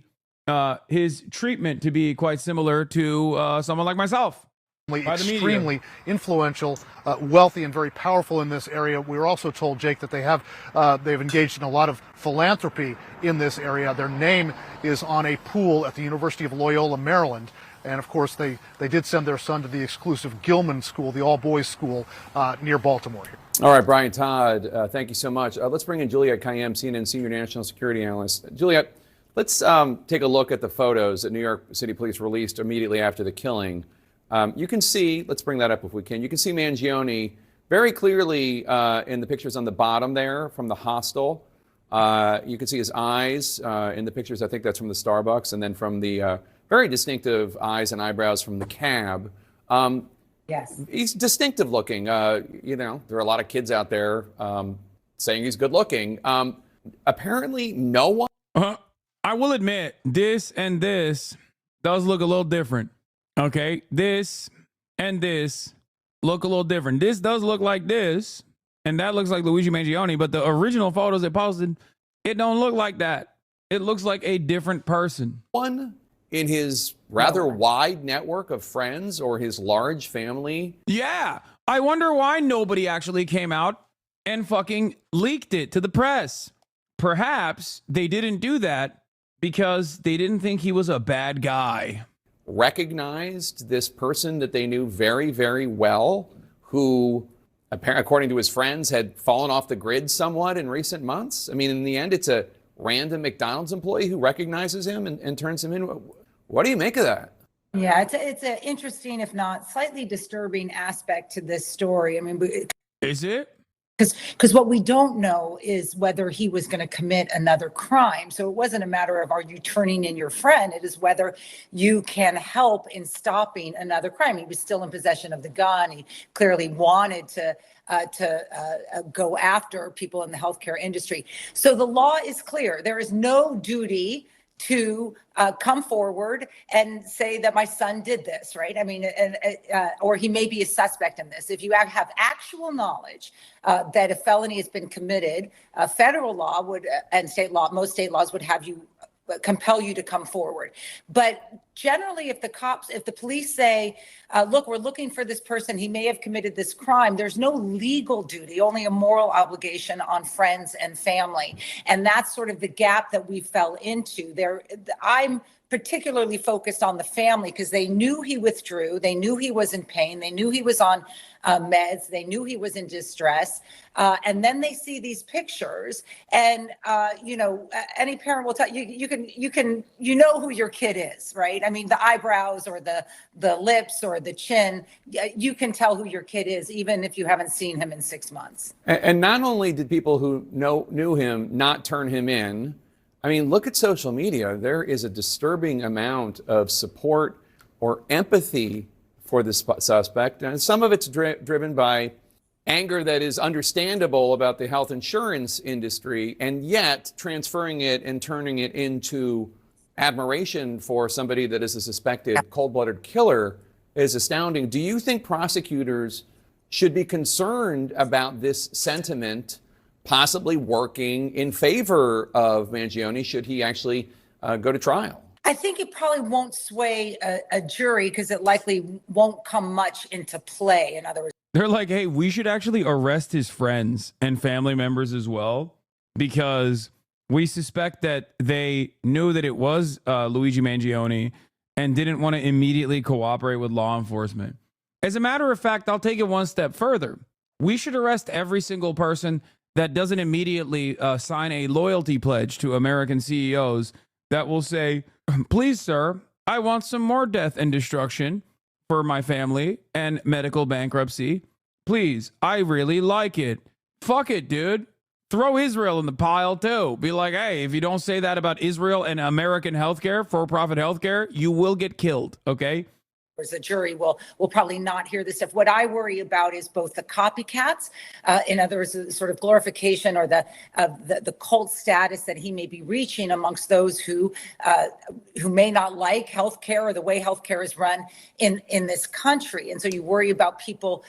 his treatment to be quite similar to someone like myself. Extremely influential, wealthy, and very powerful in this area. We were also told, Jake, that they've engaged in a lot of philanthropy in this area. Their name is on a pool at the University of Loyola, Maryland. And of course, they did send their son to the exclusive Gilman School, the all-boys school near Baltimore here. All right, Brian Todd, thank you so much. Let's bring in Juliet Kayyem, CNN Senior National Security Analyst. Juliet, let's take a look at the photos that New York City Police released immediately after the killing. You can see, let's bring that up if we can, you can see Mangione very clearly in the pictures on the bottom there from the hostel. You can see his eyes in the pictures, I think that's from the Starbucks, and then from the very distinctive eyes and eyebrows from the cab. Yes. He's distinctive looking. You know, there are a lot of kids out there saying he's good looking. Apparently no one. I will admit, this and this does look a little different. Okay, this and this look a little different. This does look like this, and that looks like Luigi Mangione, but the original photos they posted, it don't look like that. It looks like a different person. One in his rather wide network of friends or his large family. Yeah, I wonder why nobody actually came out and fucking leaked it to the press. Perhaps they didn't do that because they didn't think he was a bad guy. Recognized this person that they knew very, very well, who, according to his friends, had fallen off the grid somewhat in recent months. I mean, in the end, it's a random McDonald's employee who recognizes him and turns him in. What do you make of that? Yeah, it's an interesting, if not slightly disturbing aspect to this story. I mean, is it? Because what we don't know is whether he was going to commit another crime. So it wasn't a matter of, are you turning in your friend? It is whether you can help in stopping another crime. He was still in possession of the gun. He clearly wanted to go after people in the healthcare industry. So the law is clear. There is no duty to come forward and say that my son did this, right? I mean, or he may be a suspect in this. If you have actual knowledge that a felony has been committed, federal law would, and state law, most state laws would have you compel you to come forward. But generally, if the police say, look, we're looking for this person, he may have committed this crime, there's no legal duty, only a moral obligation on friends and family. And that's sort of the gap that we fell into. I'm particularly focused on the family because they knew he withdrew, they knew he was in pain, they knew he was on meds, they knew he was in distress, and then they see these pictures, and any parent will tell you, you know who your kid is, right? I mean, the eyebrows or the lips or the chin, you can tell who your kid is, even if you haven't seen him in 6 months. And not only did people who knew him not turn him in, I mean, look at social media. There is a disturbing amount of support or empathy for this suspect. And some of it's driven by anger that is understandable about the health insurance industry, and yet transferring it and turning it into admiration for somebody that is a suspected cold-blooded killer is astounding. Do you think prosecutors should be concerned about this sentiment possibly working in favor of Mangione should he actually go to trial? I think it probably won't sway a jury because it likely won't come much into play. In other words, they're like, hey, we should actually arrest his friends and family members as well, because we suspect that they knew that it was Luigi Mangione and didn't want to immediately cooperate with law enforcement. As a matter of fact, I'll take it one step further. We should arrest every single person that doesn't immediately sign a loyalty pledge to American CEOs that will say, please, sir, I want some more death and destruction for my family and medical bankruptcy. Please, I really like it. Fuck it, dude. Throw Israel in the pile, too. Be like, hey, if you don't say that about Israel and American healthcare, for-profit healthcare, you will get killed, okay? The jury will probably not hear this stuff. What I worry about is both the copycats, in other words, the sort of glorification or the cult status that he may be reaching amongst those who may not like healthcare or the way healthcare is run in this country. And so you worry about people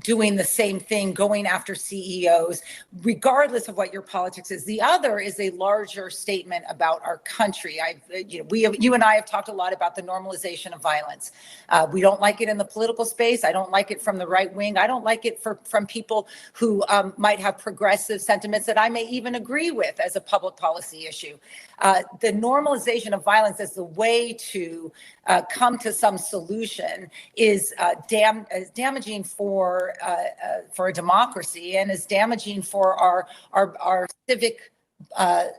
doing the same thing, going after CEOs, regardless of what your politics is. The other is a larger statement about our country. You and I have talked a lot about the normalization of violence. We don't like it in the political space. I don't like it from the right wing. I don't like it from people who might have progressive sentiments that I may even agree with as a public policy issue. The normalization of violence as the way to come to some solution is damaging for a democracy and is damaging for our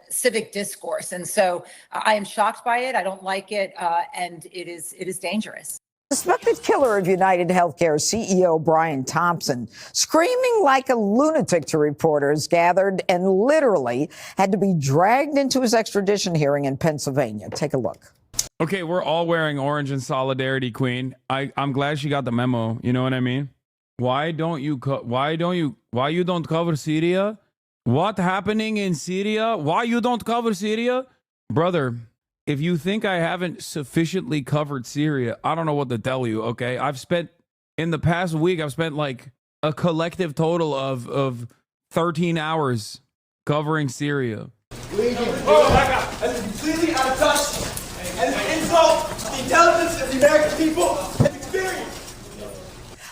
civic discourse. And so I am shocked by it. I don't like it, and it is dangerous. Suspected killer of United Healthcare CEO Brian Thompson, screaming like a lunatic to reporters, gathered and literally had to be dragged into his extradition hearing in Pennsylvania. Take a look. Okay, we're all wearing orange in solidarity, Queen. I'm glad she got the memo. You know what I mean? Why don't you don't cover Syria? What happening in Syria? Why you don't cover Syria? Brother, if you think I haven't sufficiently covered Syria, I don't know what to tell you, okay? In the past week, I've spent like a collective total of 13 hours covering Syria. Oh my God, that's completely out of touch and an insult to the intelligence of the American people and experience.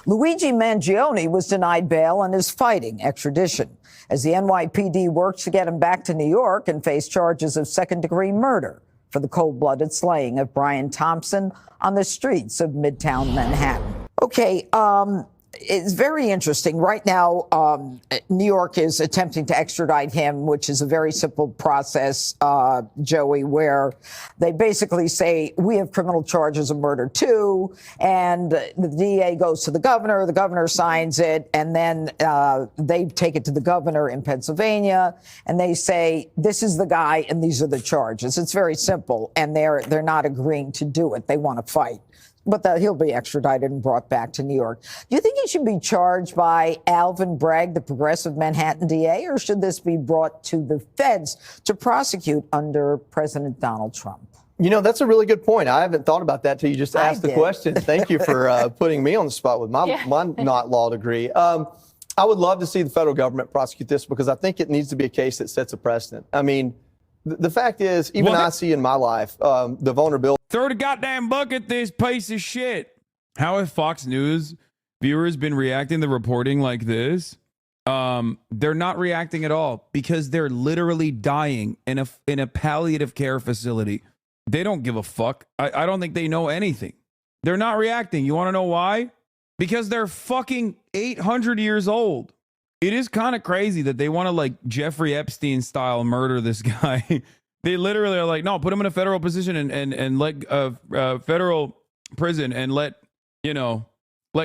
Luigi Mangione was denied bail and is fighting extradition as the NYPD works to get him back to New York and face charges of second-degree murder for the cold-blooded slaying of Brian Thompson on the streets of Midtown Manhattan. Okay, it's very interesting. Right now, New York is attempting to extradite him, which is a very simple process, Joey, where they basically say, we have criminal charges of murder too, and the DA goes to the governor signs it, and then they take it to the governor in Pennsylvania, and they say, this is the guy, and these are the charges. It's very simple, and they're not agreeing to do it. They want to fight. But he'll be extradited and brought back to New York. Do you think he should be charged by Alvin Bragg, the progressive Manhattan DA, or should this be brought to the feds to prosecute under President Donald Trump? You know, that's a really good point. I haven't thought about that till you just asked the question. Thank you for putting me on the spot with my not law degree. I would love to see the federal government prosecute this because I think it needs to be a case that sets a precedent. I mean, the fact is, even I see in my life the vulnerability. Throw the goddamn bucket, this piece of shit. How have Fox News viewers been reacting to reporting like this? They're not reacting at all because they're literally dying in a palliative care facility. They don't give a fuck. I don't think they know anything. They're not reacting. You want to know why? Because they're fucking 800 years old. It is kind of crazy that they want to, like, Jeffrey Epstein style murder this guy. They literally are like, no, put him in a federal position and let federal prison and let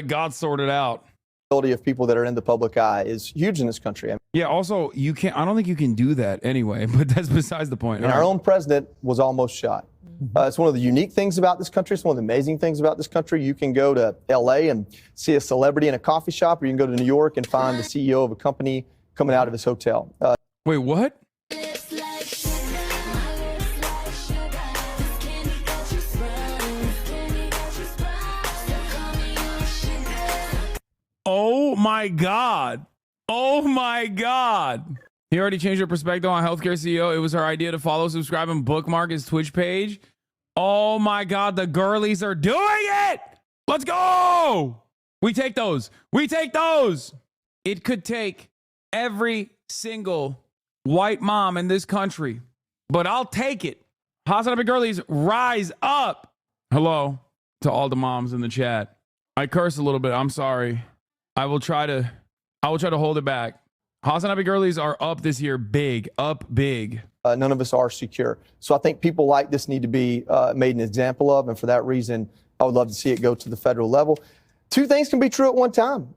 God sort it out. Of people that are in the public eye is huge in this country. Yeah. Also, I don't think you can do that anyway, but that's besides the point. And our own president was almost shot. It's one of the unique things about this country. It's one of the amazing things about this country. You can go to L.A. and see a celebrity in a coffee shop, or you can go to New York and find the CEO of a company coming out of his hotel. Wait, what? Oh my God. Oh my God. He already changed her perspective on healthcare CEO. It was her idea to follow, subscribe, and bookmark his Twitch page. Oh my God, the girlies are doing it. Let's go. We take those. We take those. It could take every single white mom in this country, but I'll take it. HasanAbi girlies, rise up. Hello to all the moms in the chat. I curse a little bit. I'm sorry. I will try to hold it back. HasanAbi girlies are up this year big, up big. None of us are secure. So I think people like this need to be made an example of. And for that reason, I would love to see it go to the federal level. Two things can be true at one time.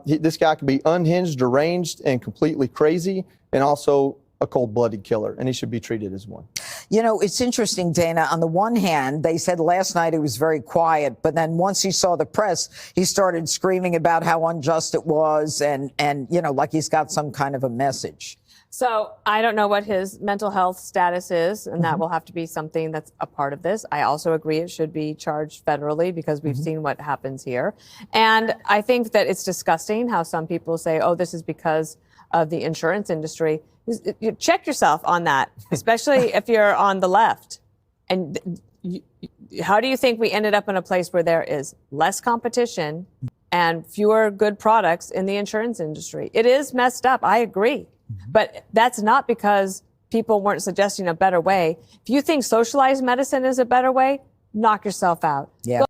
This guy can be unhinged, deranged, and completely crazy, and also a cold-blooded killer, and he should be treated as one. You know, it's interesting, Dana. On the one hand, they said last night he was very quiet, but then once he saw the press, he started screaming about how unjust it was and you know, like he's got some kind of a message. So I don't know what his mental health status is, and that will have to be something that's a part of this. I also agree it should be charged federally because we've seen what happens here. And I think that it's disgusting how some people say, oh, this is because of the insurance industry. You check yourself on that, especially if you're on the left. And how do you think we ended up in a place where there is less competition and fewer good products in the insurance industry? It is messed up. I agree. But that's not because people weren't suggesting a better way. If you think socialized medicine is a better way, knock yourself out. Yeah.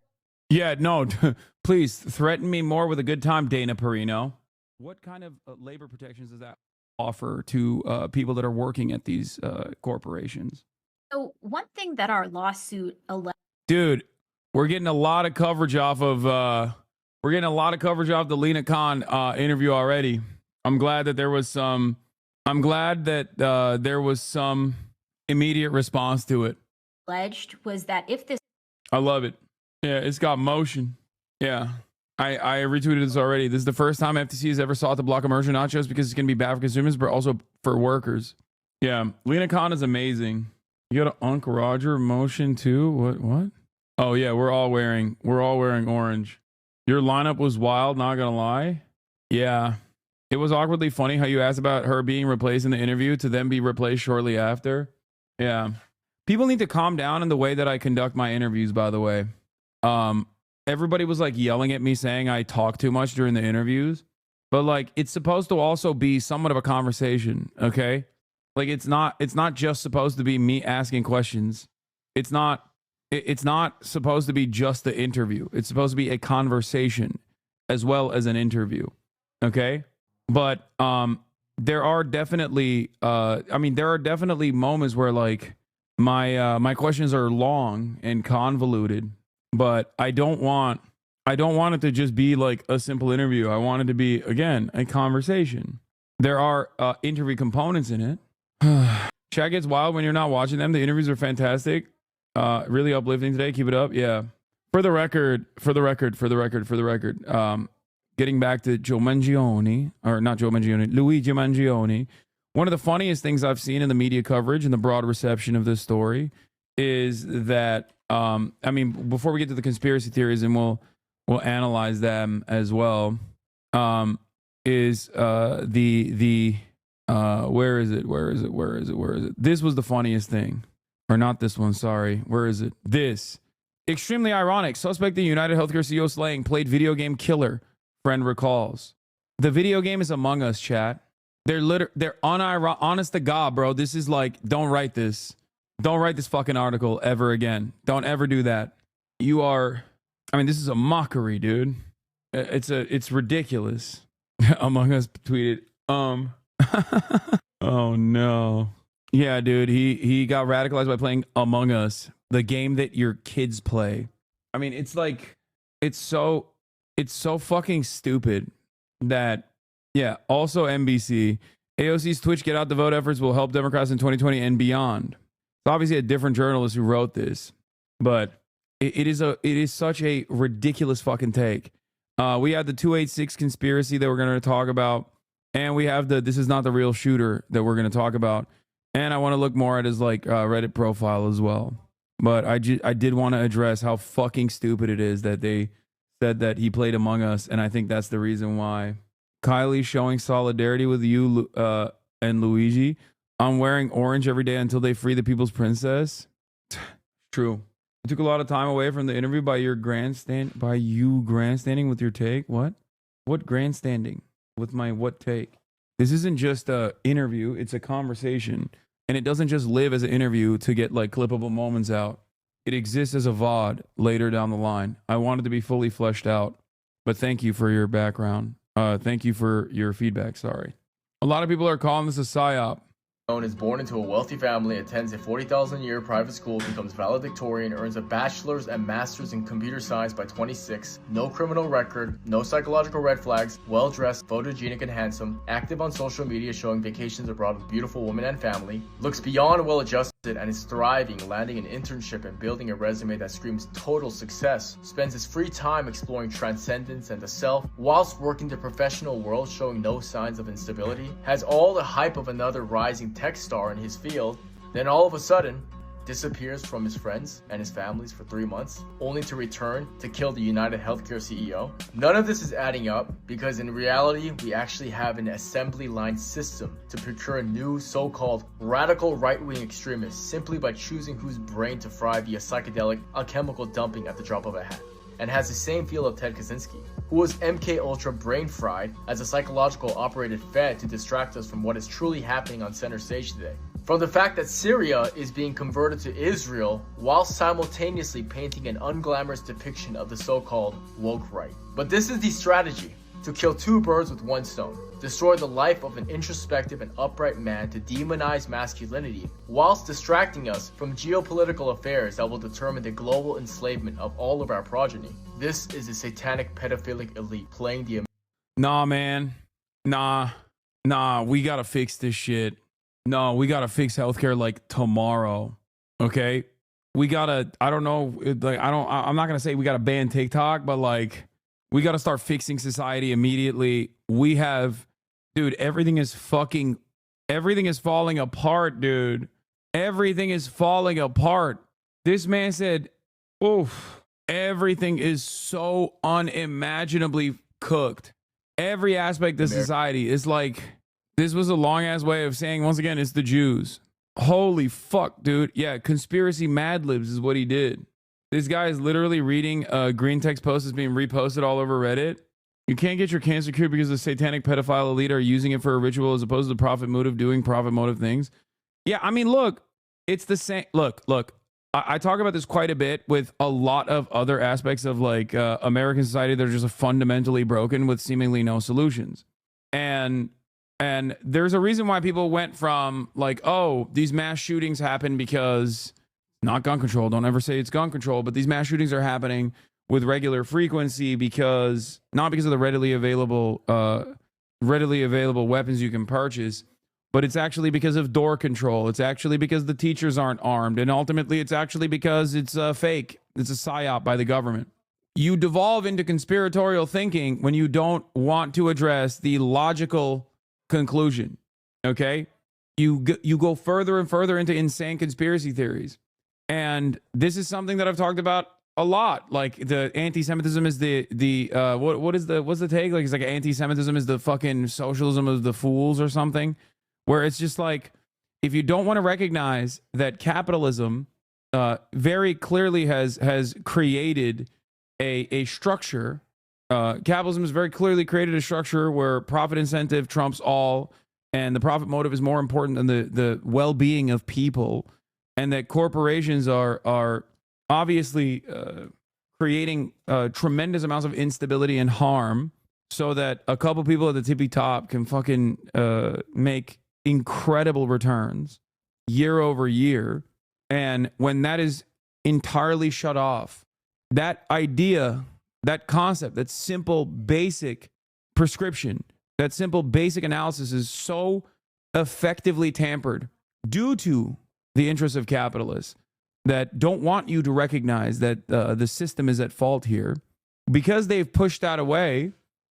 Yeah, no, please threaten me more with a good time, Dana Perino. What kind of labor protections does that offer to people that are working at these corporations? So one thing that our lawsuit alleged. Dude, we're getting a lot of coverage off of the Lina Khan interview already. I'm glad that there was some immediate response to it. Alleged was that if this. I love it. Yeah, it's got motion. Yeah. I retweeted this already. This is the first time FTC has ever sought to block a merger, not just because it's going to be bad for consumers, but also for workers. Yeah. Lina Khan is amazing. You got an Unc Roger motion too? What? Oh yeah, we're all wearing orange. Your lineup was wild, not gonna lie. Yeah. It was awkwardly funny how you asked about her being replaced in the interview to then be replaced shortly after. Yeah. People need to calm down in the way that I conduct my interviews, by the way. Everybody was like yelling at me saying I talk too much during the interviews, but like it's supposed to also be somewhat of a conversation, okay? Like it's not just supposed to be me asking questions. It's not supposed to be just the interview. It's supposed to be a conversation as well as an interview, okay? But there are definitely moments where like my questions are long and convoluted. But I don't want it to just be like a simple interview. I want it to be, again, a conversation. There are interview components in it. Chat gets wild when you're not watching them. The interviews are fantastic. Really uplifting today. Keep it up. Yeah. For the record, getting back to Luigi Mangione, one of the funniest things I've seen in the media coverage and the broad reception of this story is that before we get to the conspiracy theories and we'll analyze them as well, where is it? This was the funniest thing. Or not this one, sorry. Where is it? This. Extremely ironic. Suspect the United Healthcare CEO slaying played video game killer. Friend recalls. The video game is Among Us, chat. They're honest to God, bro. This is like, don't write this. Don't write this fucking article ever again. Don't ever do that. This is a mockery, dude. It's ridiculous. Among Us tweeted, oh no. Yeah, dude, he got radicalized by playing Among Us, the game that your kids play. I mean, it's like, it's so fucking stupid that, yeah, also NBC, AOC's Twitch Get Out the Vote efforts will help Democrats in 2020 and beyond. It's obviously a different journalist who wrote this, but it is such a ridiculous fucking take. We have the 286 conspiracy that we're going to talk about, and we have the this is not the real shooter that we're going to talk about, and I want to look more at his like Reddit profile as well. But I did want to address how fucking stupid it is that they said that he played Among Us, and I think that's the reason why. Kylie showing solidarity with you and Luigi. I'm wearing orange every day until they free the people's princess. True. It took a lot of time away from the interview by you grandstanding with your take. What grandstanding with my what take? This isn't just a interview, it's a conversation. And it doesn't just live as an interview to get like clippable moments out. It exists as a VOD later down the line. I want it to be fully fleshed out. But thank you for your background. Thank you for your feedback. Sorry. A lot of people are calling this a psyop. Is born into a wealthy family, attends a $40,000 a year private school, becomes valedictorian, earns a bachelor's and master's in computer science by 26, no criminal record, no psychological red flags, well-dressed, photogenic and handsome, active on social media showing vacations abroad with beautiful women and family, looks beyond well-adjusted and is thriving, landing an internship and building a resume that screams total success, spends his free time exploring transcendence and the self, whilst working the professional world showing no signs of instability, has all the hype of another rising tech star in his field, then all of a sudden disappears from his friends and his families for 3 months, only to return to kill the United Healthcare CEO. None of this is adding up because in reality, we actually have an assembly line system to procure new so-called radical right-wing extremists simply by choosing whose brain to fry via psychedelic alchemical dumping at the drop of a hat. And has the same feel of Ted Kaczynski, who was MK Ultra brain fried as a psychological operated fed to distract us from what is truly happening on center stage today. From the fact that Syria is being converted to Israel while simultaneously painting an unglamorous depiction of the so-called woke right. But this is the strategy to kill two birds with one stone. Destroy the life of an introspective and upright man to demonize masculinity, whilst distracting us from geopolitical affairs that will determine the global enslavement of all of our progeny. This is a satanic pedophilic elite playing the... Nah, man. Nah, we gotta fix this shit. No, we gotta fix healthcare like tomorrow. Okay? We gotta, I don't know, I'm not gonna say we gotta ban TikTok, but like, we gotta start fixing society immediately. We have, dude, everything is falling apart, dude. Everything is falling apart. This man said, oof, everything is so unimaginably cooked. Every aspect of society is like, this was a long ass way of saying, once again, it's the Jews. Holy fuck, dude. Yeah, conspiracy Mad Libs is what he did. This guy is literally reading a green text post that's being reposted all over Reddit. You can't get your cancer cured because the satanic pedophile elite are using it for a ritual as opposed to the profit motive, doing profit motive things. Yeah, I mean, look, it's the same. Look, I talk about this quite a bit with a lot of other aspects of like American society that are just fundamentally broken with seemingly no solutions. And there's a reason why people went from like, oh, these mass shootings happen because not gun control. Don't ever say it's gun control, but these mass shootings are happening with regular frequency because not because of the readily available weapons you can purchase, but it's actually because of door control. It's actually because the teachers aren't armed, and ultimately it's actually because it's fake. It's a psyop by the government. You devolve into conspiratorial thinking when you don't want to address the logical conclusion. Okay, you go further and further into insane conspiracy theories. And this is something that I've talked about a lot. Like the anti-Semitism is what's the take? Like it's like anti-Semitism is the fucking socialism of the fools or something. Where it's just like, if you don't want to recognize that capitalism very clearly has created a structure. Capitalism has very clearly created a structure where profit incentive trumps all, and the profit motive is more important than the well-being of people. And that corporations are obviously creating tremendous amounts of instability and harm so that a couple people at the tippy top can fucking make incredible returns year over year. And when that is entirely shut off, that idea, that concept, that simple, basic prescription, that simple, basic analysis is so effectively tampered due to the interests of capitalists that don't want you to recognize that the system is at fault here, because they've pushed that away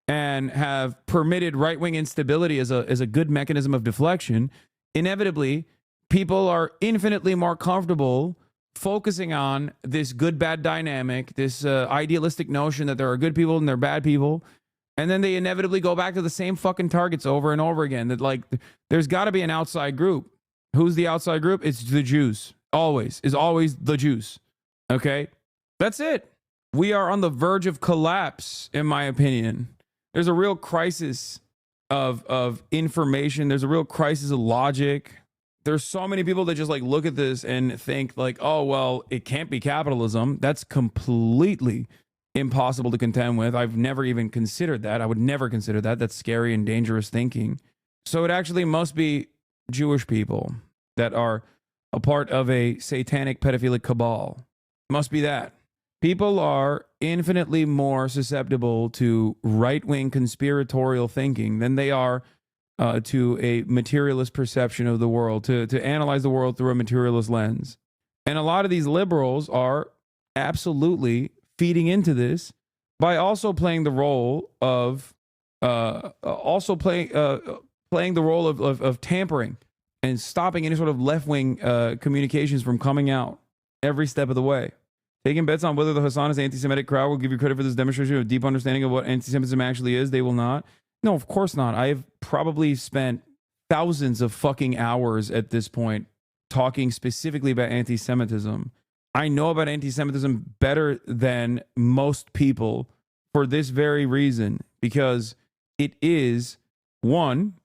and have permitted right-wing instability as a good mechanism of deflection. Inevitably, people are infinitely more comfortable focusing on this good-bad dynamic, this idealistic notion that there are good people and there are bad people, and then they inevitably go back to the same fucking targets over and over again. That like, there's got to be an outside group. Who's the outside group? It's the Jews. Always. Is always the Jews. Okay? That's it. We are on the verge of collapse, in my opinion. There's a real crisis of information. There's a real crisis of logic. There's so many people that just like look at this and think like, oh, well, it can't be capitalism. That's completely impossible to contend with. I've never even considered that. I would never consider that. That's scary and dangerous thinking. So it actually must be Jewish people that are a part of a satanic pedophilic cabal. Must be that. People are infinitely more susceptible to right-wing conspiratorial thinking than they are to a materialist perception of the world, to analyze the world through a materialist lens. And a lot of these liberals are absolutely feeding into this by also playing the role of playing the role of tampering and stopping any sort of left-wing communications from coming out every step of the way. Taking bets on whether the Hasan anti-Semitic crowd will give you credit for this demonstration of deep understanding of what anti-Semitism actually is. They will not. No, of course not. I've probably spent thousands of fucking hours at this point talking specifically about anti-Semitism. I know about anti-Semitism better than most people for this very reason, because it is, one,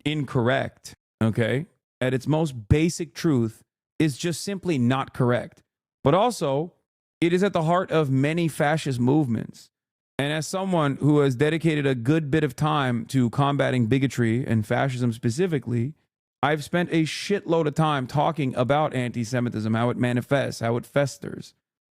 incorrect, okay? At its most basic truth is just simply not correct. But also, it is at the heart of many fascist movements. And as someone who has dedicated a good bit of time to combating bigotry and fascism specifically, I've spent a shitload of time talking about anti-Semitism, how it manifests, how it festers,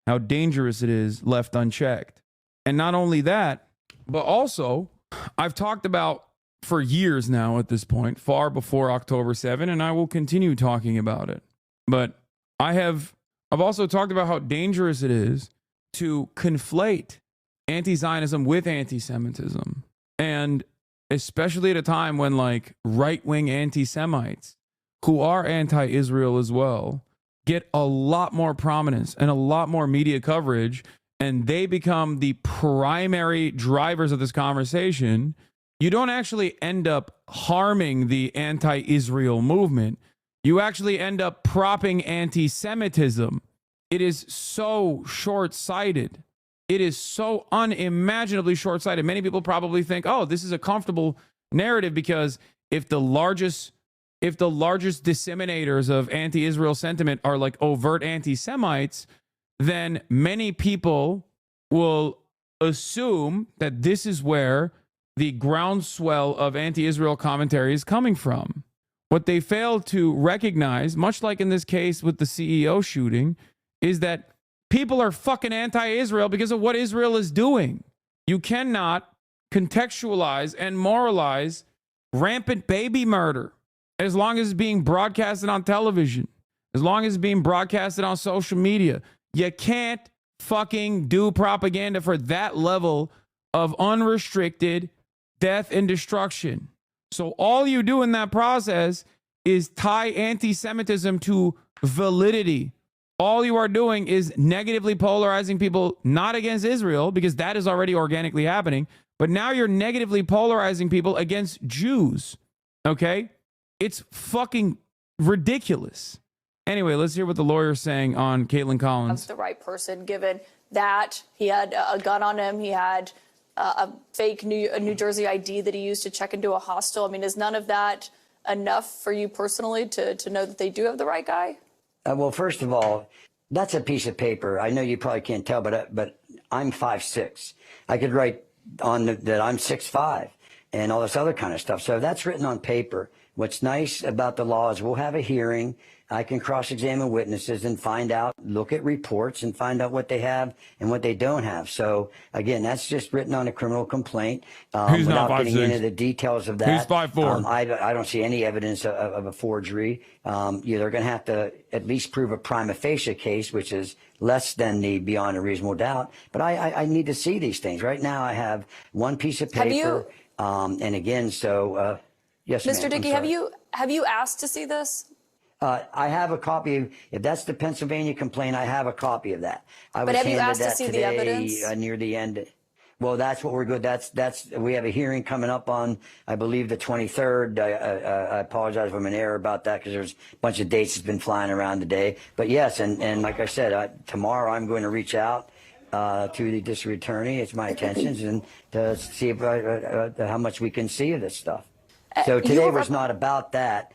how dangerous it is left unchecked. And not only that, but also I've talked about for years now at this point, far before October 7, and I will continue talking about it. But I've also talked about how dangerous it is to conflate anti-Zionism with anti-Semitism. And especially at a time when like right-wing anti-Semites who are anti-Israel as well get a lot more prominence and a lot more media coverage, and they become the primary drivers of this conversation, you don't actually end up harming the anti-Israel movement. You actually end up propping anti-Semitism. It is so short-sighted. It is so unimaginably short-sighted. Many people probably think, oh, this is a comfortable narrative because if the largest disseminators of anti-Israel sentiment are like overt anti-Semites, then many people will assume that this is where the groundswell of anti-Israel commentary is coming from. What they fail to recognize, much like in this case with the CEO shooting, is that people are fucking anti-Israel because of what Israel is doing. You cannot contextualize and moralize rampant baby murder as long as it's being broadcasted on television, as long as it's being broadcasted on social media. You can't fucking do propaganda for that level of unrestricted death and destruction. So all you do in that process is tie anti-Semitism to validity. All you are doing is negatively polarizing people, not against Israel, because that is already organically happening, but now you're negatively polarizing people against Jews, okay? It's fucking ridiculous. Anyway, let's hear what the lawyer's saying on Caitlin Collins. The right person, given that he had a gun on him, he had a fake New Jersey ID that he used to check into a hostel. I mean, is none of that enough for you personally to know that they do have the right guy? Well, first of all, that's a piece of paper. I know you probably can't tell, but I'm 5'6". I could write on that I'm 6'5", and all this other kind of stuff. So that's written on paper. What's nice about the law is we'll have a hearing. I can cross-examine witnesses and find out, look at reports and find out what they have and what they don't have. So, again, that's just written on a criminal complaint. Who's without not getting 5'6"? into the details of that. Who's 5'4"? I don't see any evidence of a forgery. They're going to have to at least prove a prima facie case, which is less than the beyond a reasonable doubt. But I need to see these things. Right now I have one piece of paper. And again, so, yes, Mr. Dickey, have you asked to see this? I have a copy. If that's the Pennsylvania complaint, I have a copy of that. I But was have you handed asked to that see the today, evidence? near the end. Well, that's what we're good. We have a hearing coming up on, I believe, the 23rd. I apologize if I'm in error about that because there's a bunch of dates that's been flying around today. But yes, and like I said, tomorrow I'm going to reach out to the district attorney. It's my intentions and to see if, how much we can see of this stuff. So today was not about that.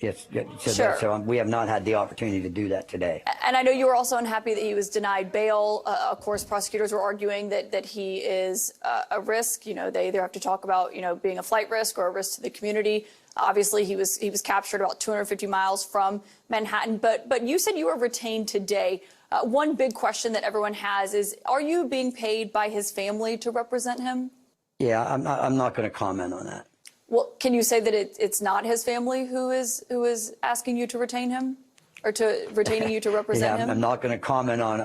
Yes, Sure. so we have not had the opportunity to do that today. And I know you were also unhappy that he was denied bail. Of course, prosecutors were arguing that he is a risk. You know, they either have to talk about, you know, being a flight risk or a risk to the community. Obviously, he was captured about 250 miles from Manhattan. But you said you were retained today. One big question that everyone has is, are you being paid by his family to represent him? Yeah, I'm not going to comment on that. Well, can you say that it's not his family who is asking you to retain him, or to retaining you to represent him? I'm not going to comment on.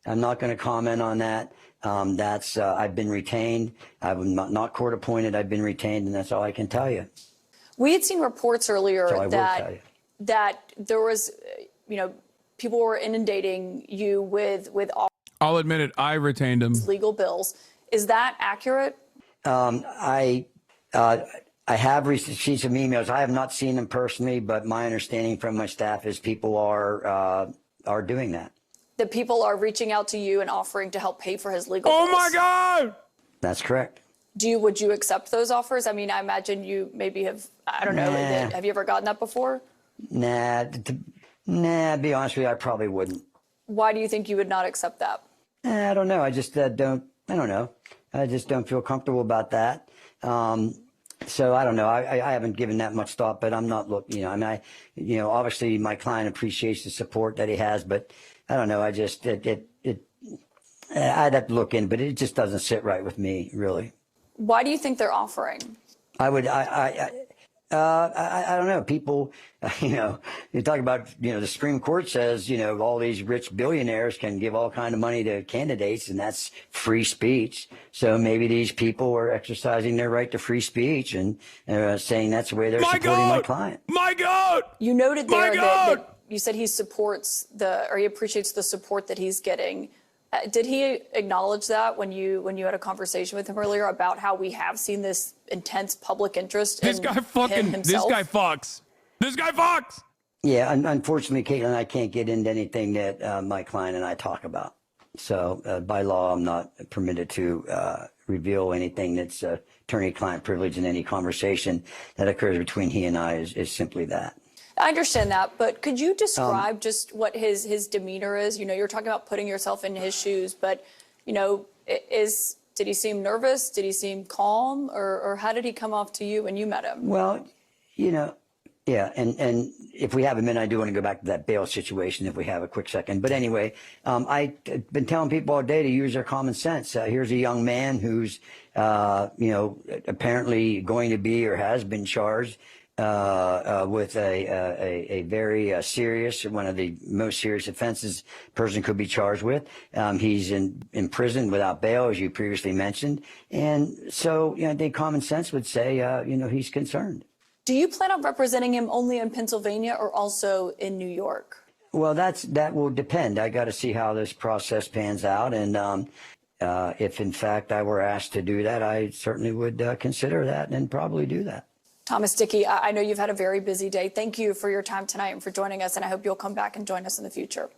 I'm not going to comment on that. I've been retained. I'm not court appointed. I've been retained, and that's all I can tell you. We had seen reports earlier that there was, you know, people were inundating you with all I'll admit it. I retained him. legal bills. Is that accurate? I have received some emails. I have not seen them personally, but my understanding from my staff is people are doing that. That people are reaching out to you and offering to help pay for his legal bills? Oh my God! That's correct. Would you accept those offers? I mean, I imagine you maybe have, I don't know, have you ever gotten that before? Nah, to be honest with you, I probably wouldn't. Why do you think you would not accept that? I don't know. I just I don't know. I just don't feel comfortable about that. So I don't know. I haven't given that much thought, but I'm not looking, you know, I mean, obviously my client appreciates the support that he has, but I don't know. I just, I'd have to look in, but it just doesn't sit right with me, really. Why do you think they're offering? I don't know. People, you talk about, the Supreme Court says, all these rich billionaires can give all kind of money to candidates, and that's free speech. So maybe these people are exercising their right to free speech and saying that's the way they're supporting my client. My God! You noted there that you said he he appreciates the support that he's getting. Did he acknowledge that when you had a conversation with him earlier about how we have seen this intense public interest in him himself? This guy fucks. This guy fucks. Yeah, unfortunately, Caitlin, I can't get into anything that my client and I talk about. So by law, I'm not permitted to reveal anything that's attorney-client privilege in any conversation that occurs between he and I is simply that. I understand that, but could you describe just what his demeanor is? You're talking about putting yourself in his shoes, but, did he seem nervous? Did he seem calm? Or how did he come off to you when you met him? Well, yeah, and if we have a minute, I do want to go back to that bail situation if we have a quick second. But anyway, I've been telling people all day to use their common sense. Here's a young man who's, apparently going to be or has been charged with a very serious, one of the most serious offenses a person could be charged with. He's in prison without bail, as you previously mentioned. And so, I think common sense would say, he's concerned. Do you plan on representing him only in Pennsylvania or also in New York? Well, that will depend. I got to see how this process pans out. And if, in fact, I were asked to do that, I certainly would consider that and probably do that. Thomas Dickey, I know you've had a very busy day. Thank you for your time tonight and for joining us, and I hope you'll come back and join us in the future.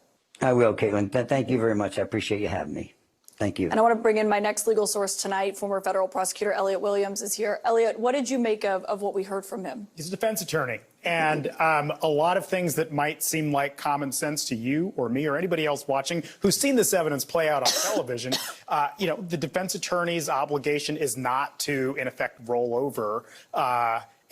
I will, Caitlin. Thank you very much. I appreciate you having me. Thank you. And I want to bring in my next legal source tonight. Former federal prosecutor Elliot Williams is here. Elliot, what did you make of what we heard from him? He's a defense attorney, and a lot of things that might seem like common sense to you or me or anybody else watching who's seen this evidence play out on television, the defense attorney's obligation is not to, in effect, roll over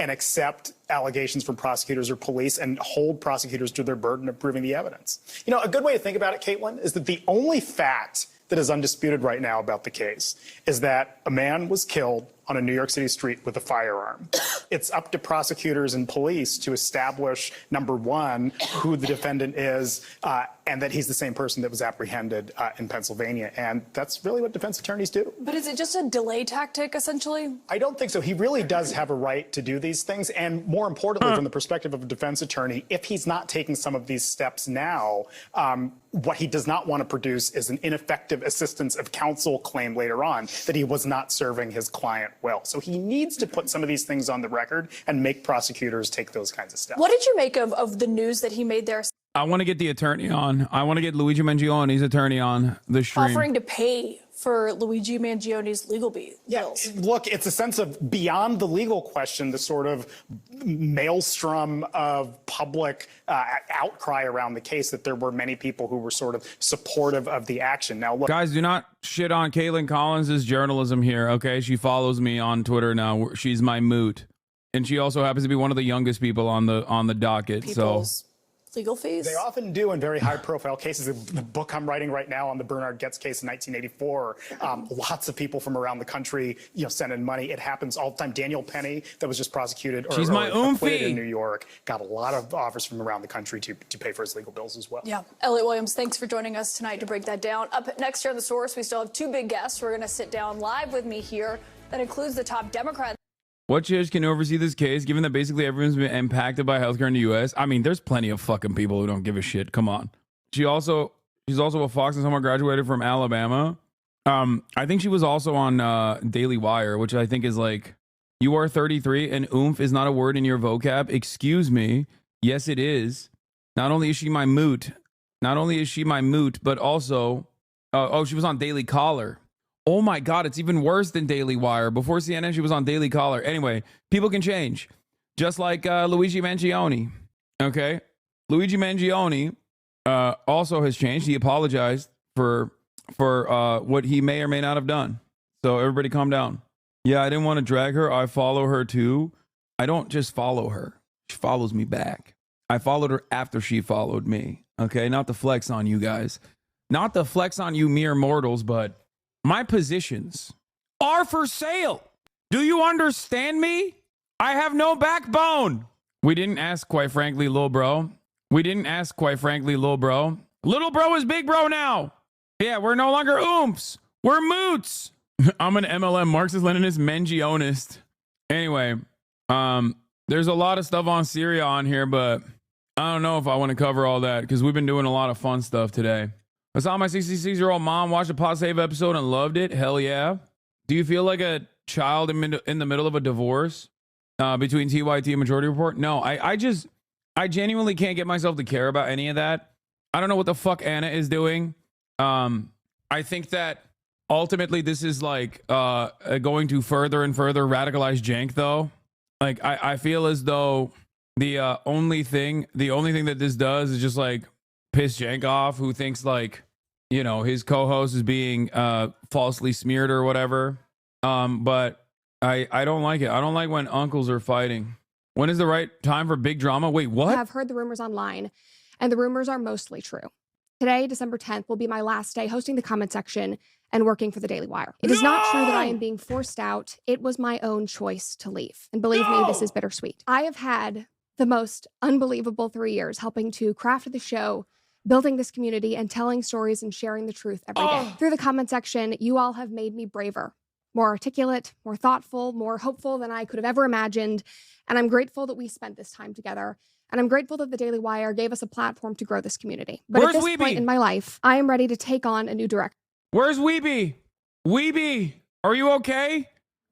and accept allegations from prosecutors or police and hold prosecutors to their burden of proving the evidence. A good way to think about it, Caitlin, is that the only fact that is undisputed right now about the case is that a man was killed on a New York City street with a firearm. It's up to prosecutors and police to establish, number one, who the defendant is, and that he's the same person that was apprehended in Pennsylvania. And that's really what defense attorneys do. But is it just a delay tactic, essentially? I don't think so. He really does have a right to do these things. And more importantly, from the perspective of a defense attorney, if he's not taking some of these steps now, what he does not want to produce is an ineffective assistance of counsel claim later on that he was not serving his client well. So he needs to put some of these things on the record and make prosecutors take those kinds of steps. What did you make of the news that he made there? I want to get the attorney on. I want to get Luigi Mangioni's attorney on the stream. Offering to pay for Luigi Mangioni's legal bills. Yeah, look, it's a sense of beyond the legal question, the sort of maelstrom of public outcry around the case that there were many people who were sort of supportive of the action. Now, look, Guys, do not shit on Caitlin Collins' journalism here, okay? She follows me on Twitter now. She's my moot. And she also happens to be one of the youngest people on the docket. People's legal fees. They often do in very high-profile cases. The book I'm writing right now on the Bernard Goetz case in 1984, lots of people from around the country, send in money. It happens all the time. Daniel Penny, that was just prosecuted or acquitted in New York, got a lot of offers from around the country to pay for his legal bills as well. Yeah. Elliot Williams, thanks for joining us tonight to break that down. Up next here on The Source, we still have two big guests who are going to sit down live with me here. That includes the top Democrat. What judge can oversee this case, given that basically everyone's been impacted by healthcare in the U.S.? I mean, there's plenty of fucking people who don't give a shit. Come on. She's also a Fox and someone graduated from Alabama. I think she was also on Daily Wire, which I think is like, you are 33 and oomph is not a word in your vocab. Excuse me. Yes, it is. Not only is she my moot, but also, she was on Daily Caller. Oh my God, it's even worse than Daily Wire. Before CNN, she was on Daily Caller. Anyway, people can change. Just like Luigi Mangioni. Okay? Luigi Mangioni also has changed. He apologized for what he may or may not have done. So everybody calm down. Yeah, I didn't want to drag her. I follow her too. I don't just follow her. She follows me back. I followed her after she followed me. Okay? Not to flex on you guys. Not to flex on you mere mortals, but my positions are for sale. Do you understand me? I have no backbone. We didn't ask, quite frankly, Lil Bro. Little bro is big bro now. Yeah, we're no longer oomps. We're moots. I'm an MLM Marxist-Leninist Mangionist. Anyway, there's a lot of stuff on Syria on here, but I don't know if I want to cover all that because we've been doing a lot of fun stuff today. I saw my 66-year-old mom watch a Pod Save episode and loved it. Hell yeah. Do you feel like a child in the middle of a divorce between TYT and Majority Report? No, I genuinely can't get myself to care about any of that. I don't know what the fuck Anna is doing. I think that ultimately this is like going to further and further radicalize jank though. Like I feel as though the only thing that this does is just like piss jank off, who thinks like, his co-host is being falsely smeared or whatever. But I don't like it. I don't like when uncles are fighting. When is the right time for big drama? Wait, what? I've heard the rumors online, and the rumors are mostly true. Today, December 10th, will be my last day hosting the comment section and working for the Daily Wire. It is not true that I am being forced out. It was my own choice to leave. And believe me, this is bittersweet. I have had the most unbelievable 3 years helping to craft the show, building this community, and telling stories and sharing the truth every day. Through the comment section, you all have made me braver, more articulate, more thoughtful, more hopeful than I could have ever imagined. And I'm grateful that we spent this time together. And I'm grateful that the Daily Wire gave us a platform to grow this community. But at this point in my life, I am ready to take on a new direction. Where's Weeby? Weeby, are you okay?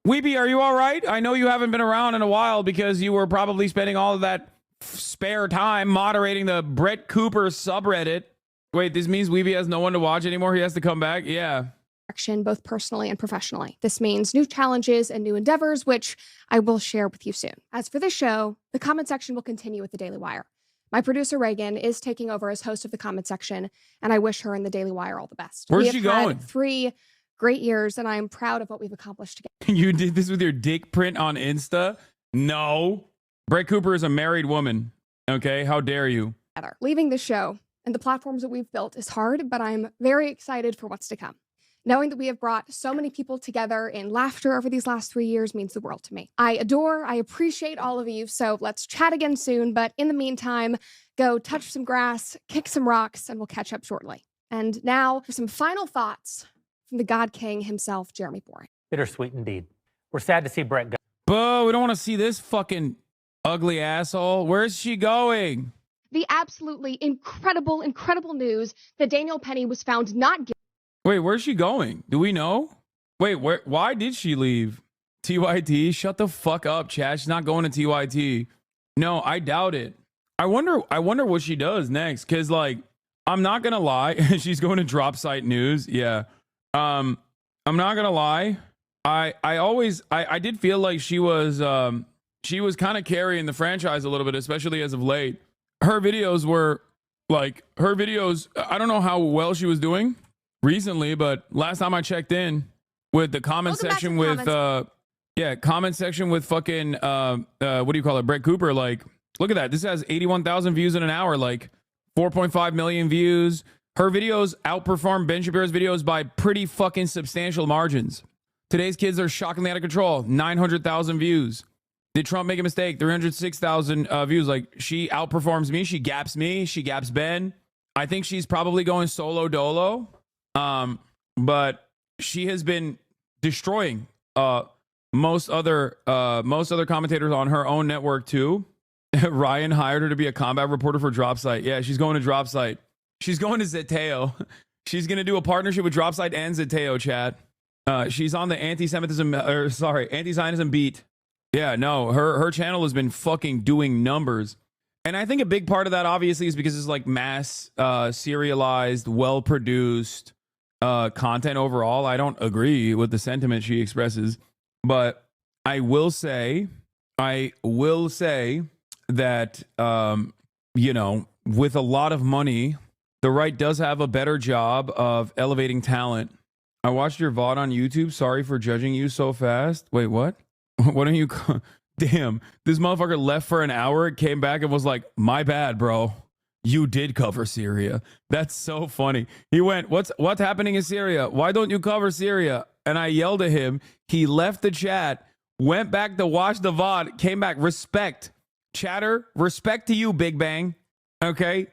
Weeby, are you all right? I know you haven't been around in a while because you were probably spending all of that spare time moderating the Brett Cooper subreddit. Wait, this means Weeby has no one to watch anymore? He has to come back? Yeah. Both personally and professionally. This means new challenges and new endeavors, which I will share with you soon. As for this show, the comment section will continue with the Daily Wire. My producer, Reagan, is taking over as host of the comment section, and I wish her and the Daily Wire all the best. Where's she going? We have had 3 great years, and I am proud of what we've accomplished together. You did this with your dick print on Insta? No. Brett Cooper is a married woman. Okay, how dare you? Leaving the show and the platforms that we've built is hard, but I'm very excited for what's to come. Knowing that we have brought so many people together in laughter over these last 3 years means the world to me. I appreciate all of you, so let's chat again soon. But in the meantime, go touch some grass, kick some rocks, and we'll catch up shortly. And now for some final thoughts from the God King himself, Jeremy Boring. Bittersweet indeed. We're sad to see Brett go. Boo, we don't want to see this fucking ugly asshole. Where's she going? The absolutely incredible news that Daniel Penny was found not guilty. Wait, where's she going? Do we know? Wait, why did she leave? TYT? Shut the fuck up, Chad. She's not going to TYT. No, I doubt it. I wonder what she does next. Cause like, I'm not gonna lie. She's going to drop site news. Yeah. I'm not gonna lie. I did feel like she was kind of carrying the franchise a little bit, especially as of late. Her videos were like, I don't know how well she was doing recently, but last time I checked in with the comment section with, comment section with fucking, what do you call it? Brett Cooper. Like, look at that. This has 81,000 views in an hour, like 4.5 million views. Her videos outperform Ben Shapiro's videos by pretty fucking substantial margins. Today's kids are shockingly out of control. 900,000 views. Did Trump make a mistake? 306,000 views. Like, she outperforms me. She gaps me. She gaps Ben. I think she's probably going solo dolo. But she has been destroying most other commentators on her own network too. Ryan hired her to be a combat reporter for Dropsite. Yeah, she's going to Dropsite. She's going to Zeteo. She's going to do a partnership with Dropsite and Zeteo, chat. She's on the anti-Zionism beat. Yeah, no, her channel has been fucking doing numbers. And I think a big part of that obviously is because it's like mass serialized, well-produced content overall. I don't agree with the sentiment she expresses, but I will say that, you know, with a lot of money, the right does have a better job of elevating talent. I watched your VOD on YouTube. Sorry for judging you so fast. Wait, what? Why don't you? Damn, this motherfucker left for an hour, came back and was like, my bad, bro. You did cover Syria. That's so funny. He went, what's happening in Syria? Why don't you cover Syria? And I yelled at him. He left the chat, went back to watch the VOD, came back. Respect, chatter. Respect to you, Big Bang. Okay.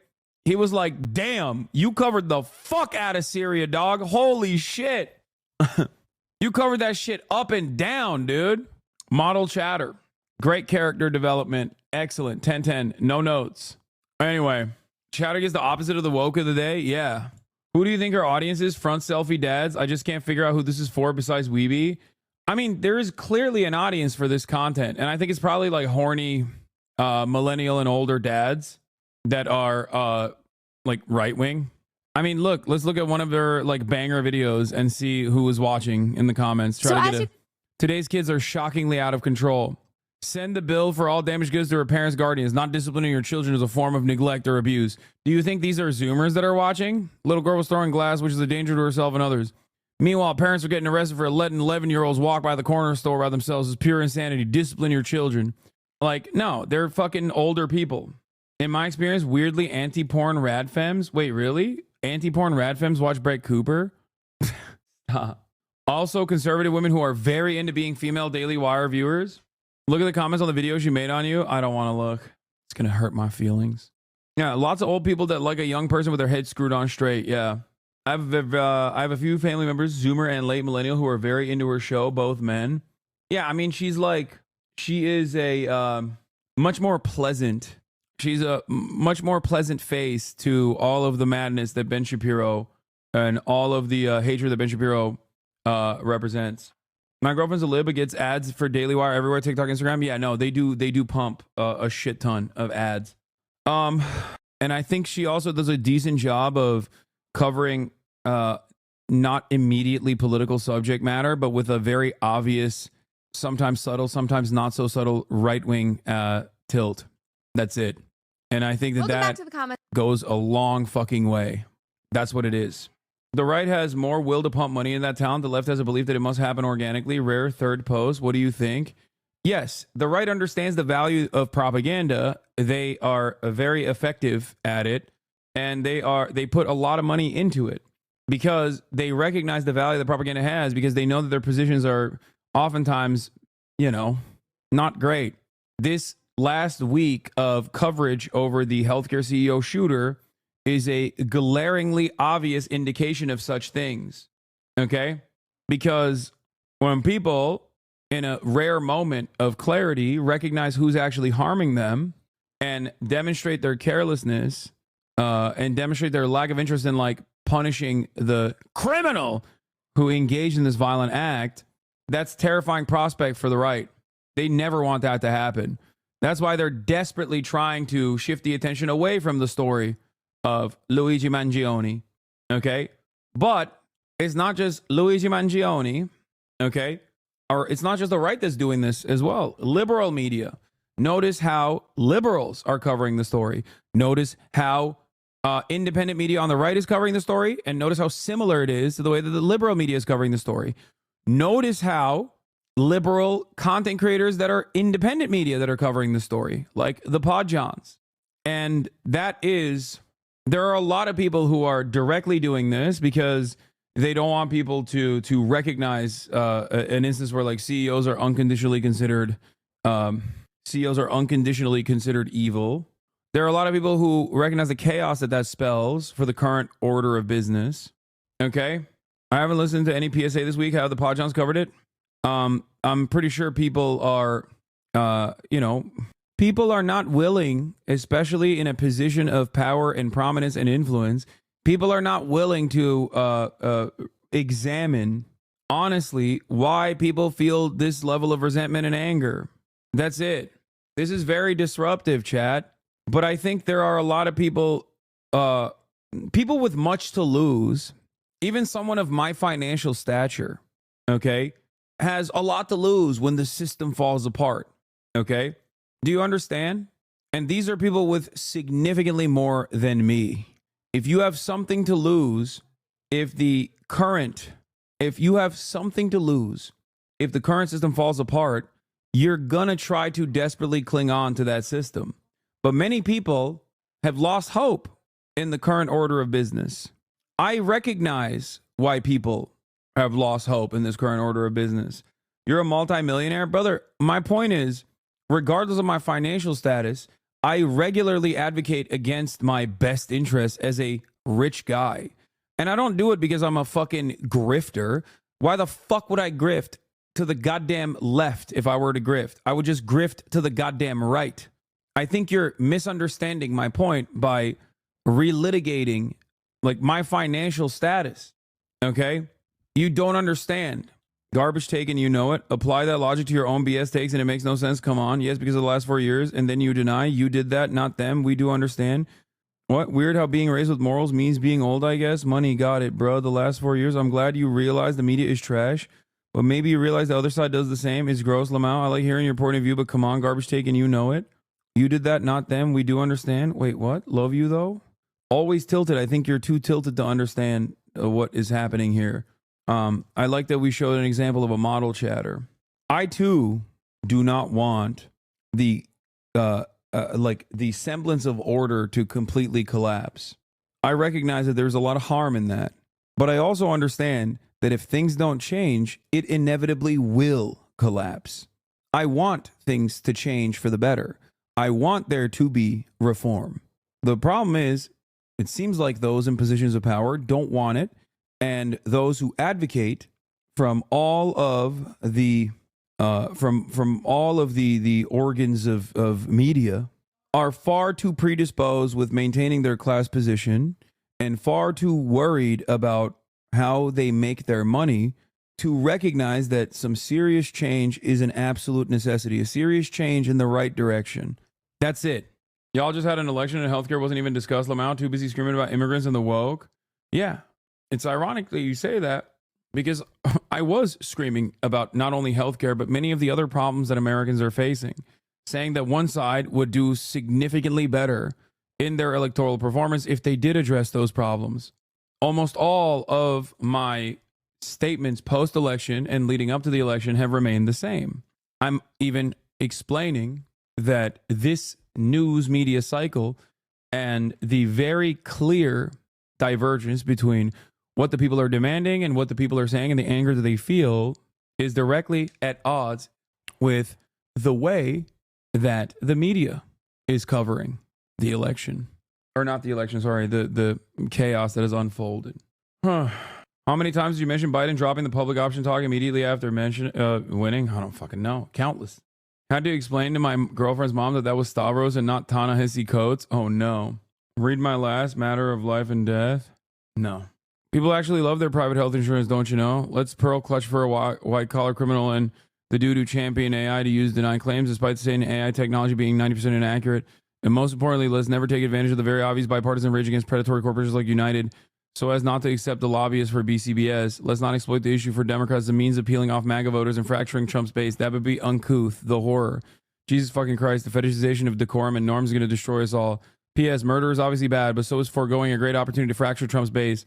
He was like, damn, you covered the fuck out of Syria, dog. Holy shit. You covered that shit up and down, dude. Model chatter. Great character development. Excellent. 10-10. No notes. Anyway, chatter gets the opposite of the woke of the day. Yeah. Who do you think our audience is? Front selfie dads? I just can't figure out who this is for besides Weeby. I mean, there is clearly an audience for this content. And I think it's probably like horny millennial and older dads that are like right wing. I mean, look, let's look at one of their like banger videos and see who was watching in the comments. Today's kids are shockingly out of control. Send the bill for all damaged goods to her parents' guardians. Not disciplining your children is a form of neglect or abuse. Do you think these are Zoomers that are watching? Little girl was throwing glass, which is a danger to herself and others. Meanwhile, parents are getting arrested for letting 11-year-olds walk by the corner store by themselves. Is pure insanity. Discipline your children. Like, no, they're fucking older people. In my experience, weirdly anti-porn radfems. Wait, really? Anti-porn radfems watch Brett Cooper? Also, conservative women who are very into being female Daily Wire viewers. Look at the comments on the videos you made on you. I don't want to look. It's going to hurt my feelings. Yeah, lots of old people that like a young person with their head screwed on straight. Yeah. I have a few family members, Zoomer and late millennial, who are very into her show, both men. Yeah, I mean, she is a much more pleasant. She's a much more pleasant face to all of the madness that Ben Shapiro and all of the hatred that Ben Shapiro represents. My girlfriend's a lib, but gets ads for Daily Wire everywhere, TikTok, Instagram. Yeah, no, they do pump a shit ton of ads. And I think she also does a decent job of covering not immediately political subject matter, but with a very obvious, sometimes subtle, sometimes not so subtle right-wing tilt. That's it. And I think that goes a long fucking way. That's what it is. The right has more will to pump money in that talent. The left has a belief that it must happen organically. Rare third post. What do you think? Yes, the right understands the value of propaganda. They are very effective at it, and they put a lot of money into it because they recognize the value that propaganda has, because they know that their positions are oftentimes, you know, not great. This last week of coverage over the healthcare CEO shooter is a glaringly obvious indication of such things. Okay? Because when people in a rare moment of clarity recognize who's actually harming them and demonstrate their carelessness and demonstrate their lack of interest in like punishing the criminal who engaged in this violent act, that's a terrifying prospect for the right. They never want that to happen. That's why they're desperately trying to shift the attention away from the story of Luigi Mangione. Okay? But it's not just Luigi Mangione, okay? Or it's not just the right that's doing this as well. Liberal media. Notice how liberals are covering the story. Notice how independent media on the right is covering the story. And notice how similar it is to the way that the liberal media is covering the story. Notice how liberal content creators that are independent media that are covering the story, like the Podjons. And that is, there are a lot of people who are directly doing this because they don't want people to recognize an instance where like CEOs are unconditionally considered evil. There are a lot of people who recognize the chaos that spells for the current order of business. Okay, I haven't listened to any PSA this week how the Podjons covered it. I'm pretty sure people are, people are not willing, especially in a position of power and prominence and influence. People are not willing to examine honestly why people feel this level of resentment and anger. That's it. This is very disruptive, chat. But I think there are a lot of people with much to lose, even someone of my financial stature, okay, has a lot to lose when the system falls apart, okay? Do you understand? And these are people with significantly more than me. If you have something to lose, if the current system falls apart, you're gonna try to desperately cling on to that system. But many people have lost hope in the current order of business. I recognize why people have lost hope in this current order of business. You're a multimillionaire, brother. My point is, regardless of my financial status, I regularly advocate against my best interests as a rich guy. And I don't do it because I'm a fucking grifter. Why the fuck would I grift to the goddamn left if I were to grift? I would just grift to the goddamn right. I think you're misunderstanding my point by relitigating like my financial status. Okay? You don't understand. Garbage taken, you know it. Apply that logic to your own BS takes and it makes no sense. Come on. Yes, because of the last 4 years. And then you deny you did that, not them. We do understand. What? Weird how being raised with morals means being old, I guess. Money, got it, bro. The last 4 years. I'm glad you realize the media is trash. But maybe you realize the other side does the same. It's gross, Lamau. I like hearing your point of view, but come on, garbage taken, you know it. You did that, not them. We do understand. Wait, what? Love you, though? Always tilted. I think you're too tilted to understand what is happening here. I like that we showed an example of a model chatter. I, too, do not want the semblance of order to completely collapse. I recognize that there's a lot of harm in that. But I also understand that if things don't change, it inevitably will collapse. I want things to change for the better. I want there to be reform. The problem is, it seems like those in positions of power don't want it, and those who advocate from all of the the organs of media are far too predisposed with maintaining their class position and far too worried about how they make their money to recognize that some serious change is an absolute necessity, a serious change in the right direction. That's it. Y'all just had an election and healthcare wasn't even discussed. Lamau, too busy screaming about immigrants and the woke. Yeah, it's ironic that you say that because I was screaming about not only healthcare, but many of the other problems that Americans are facing, saying that one side would do significantly better in their electoral performance if they did address those problems. Almost all of my statements post-election and leading up to the election have remained the same. I'm even explaining that this news media cycle and the very clear divergence between what the people are demanding and what the people are saying and the anger that they feel is directly at odds with the way that the media is covering the election. Or not the election, sorry, the chaos that has unfolded. How many times did you mention Biden dropping the public option talk immediately after winning? I don't fucking know. Countless. Had to explain to my girlfriend's mom that was Stavros and not Ta-NEHISI COATES. Oh no. Read my last Matter of Life and Death? No. People actually love their private health insurance, don't you know? Let's pearl clutch for a white collar criminal and the dude who championed AI to use denied claims, despite saying AI technology being 90% inaccurate. And most importantly, let's never take advantage of the very obvious bipartisan rage against predatory corporations like United so as not to accept the lobbyists for BCBS. Let's not exploit the issue for Democrats as a means of peeling off MAGA voters and fracturing Trump's base. That would be uncouth, the horror. Jesus fucking Christ, the fetishization of decorum and norms is going to destroy us all. P.S. Murder is obviously bad, but so is foregoing a great opportunity to fracture Trump's base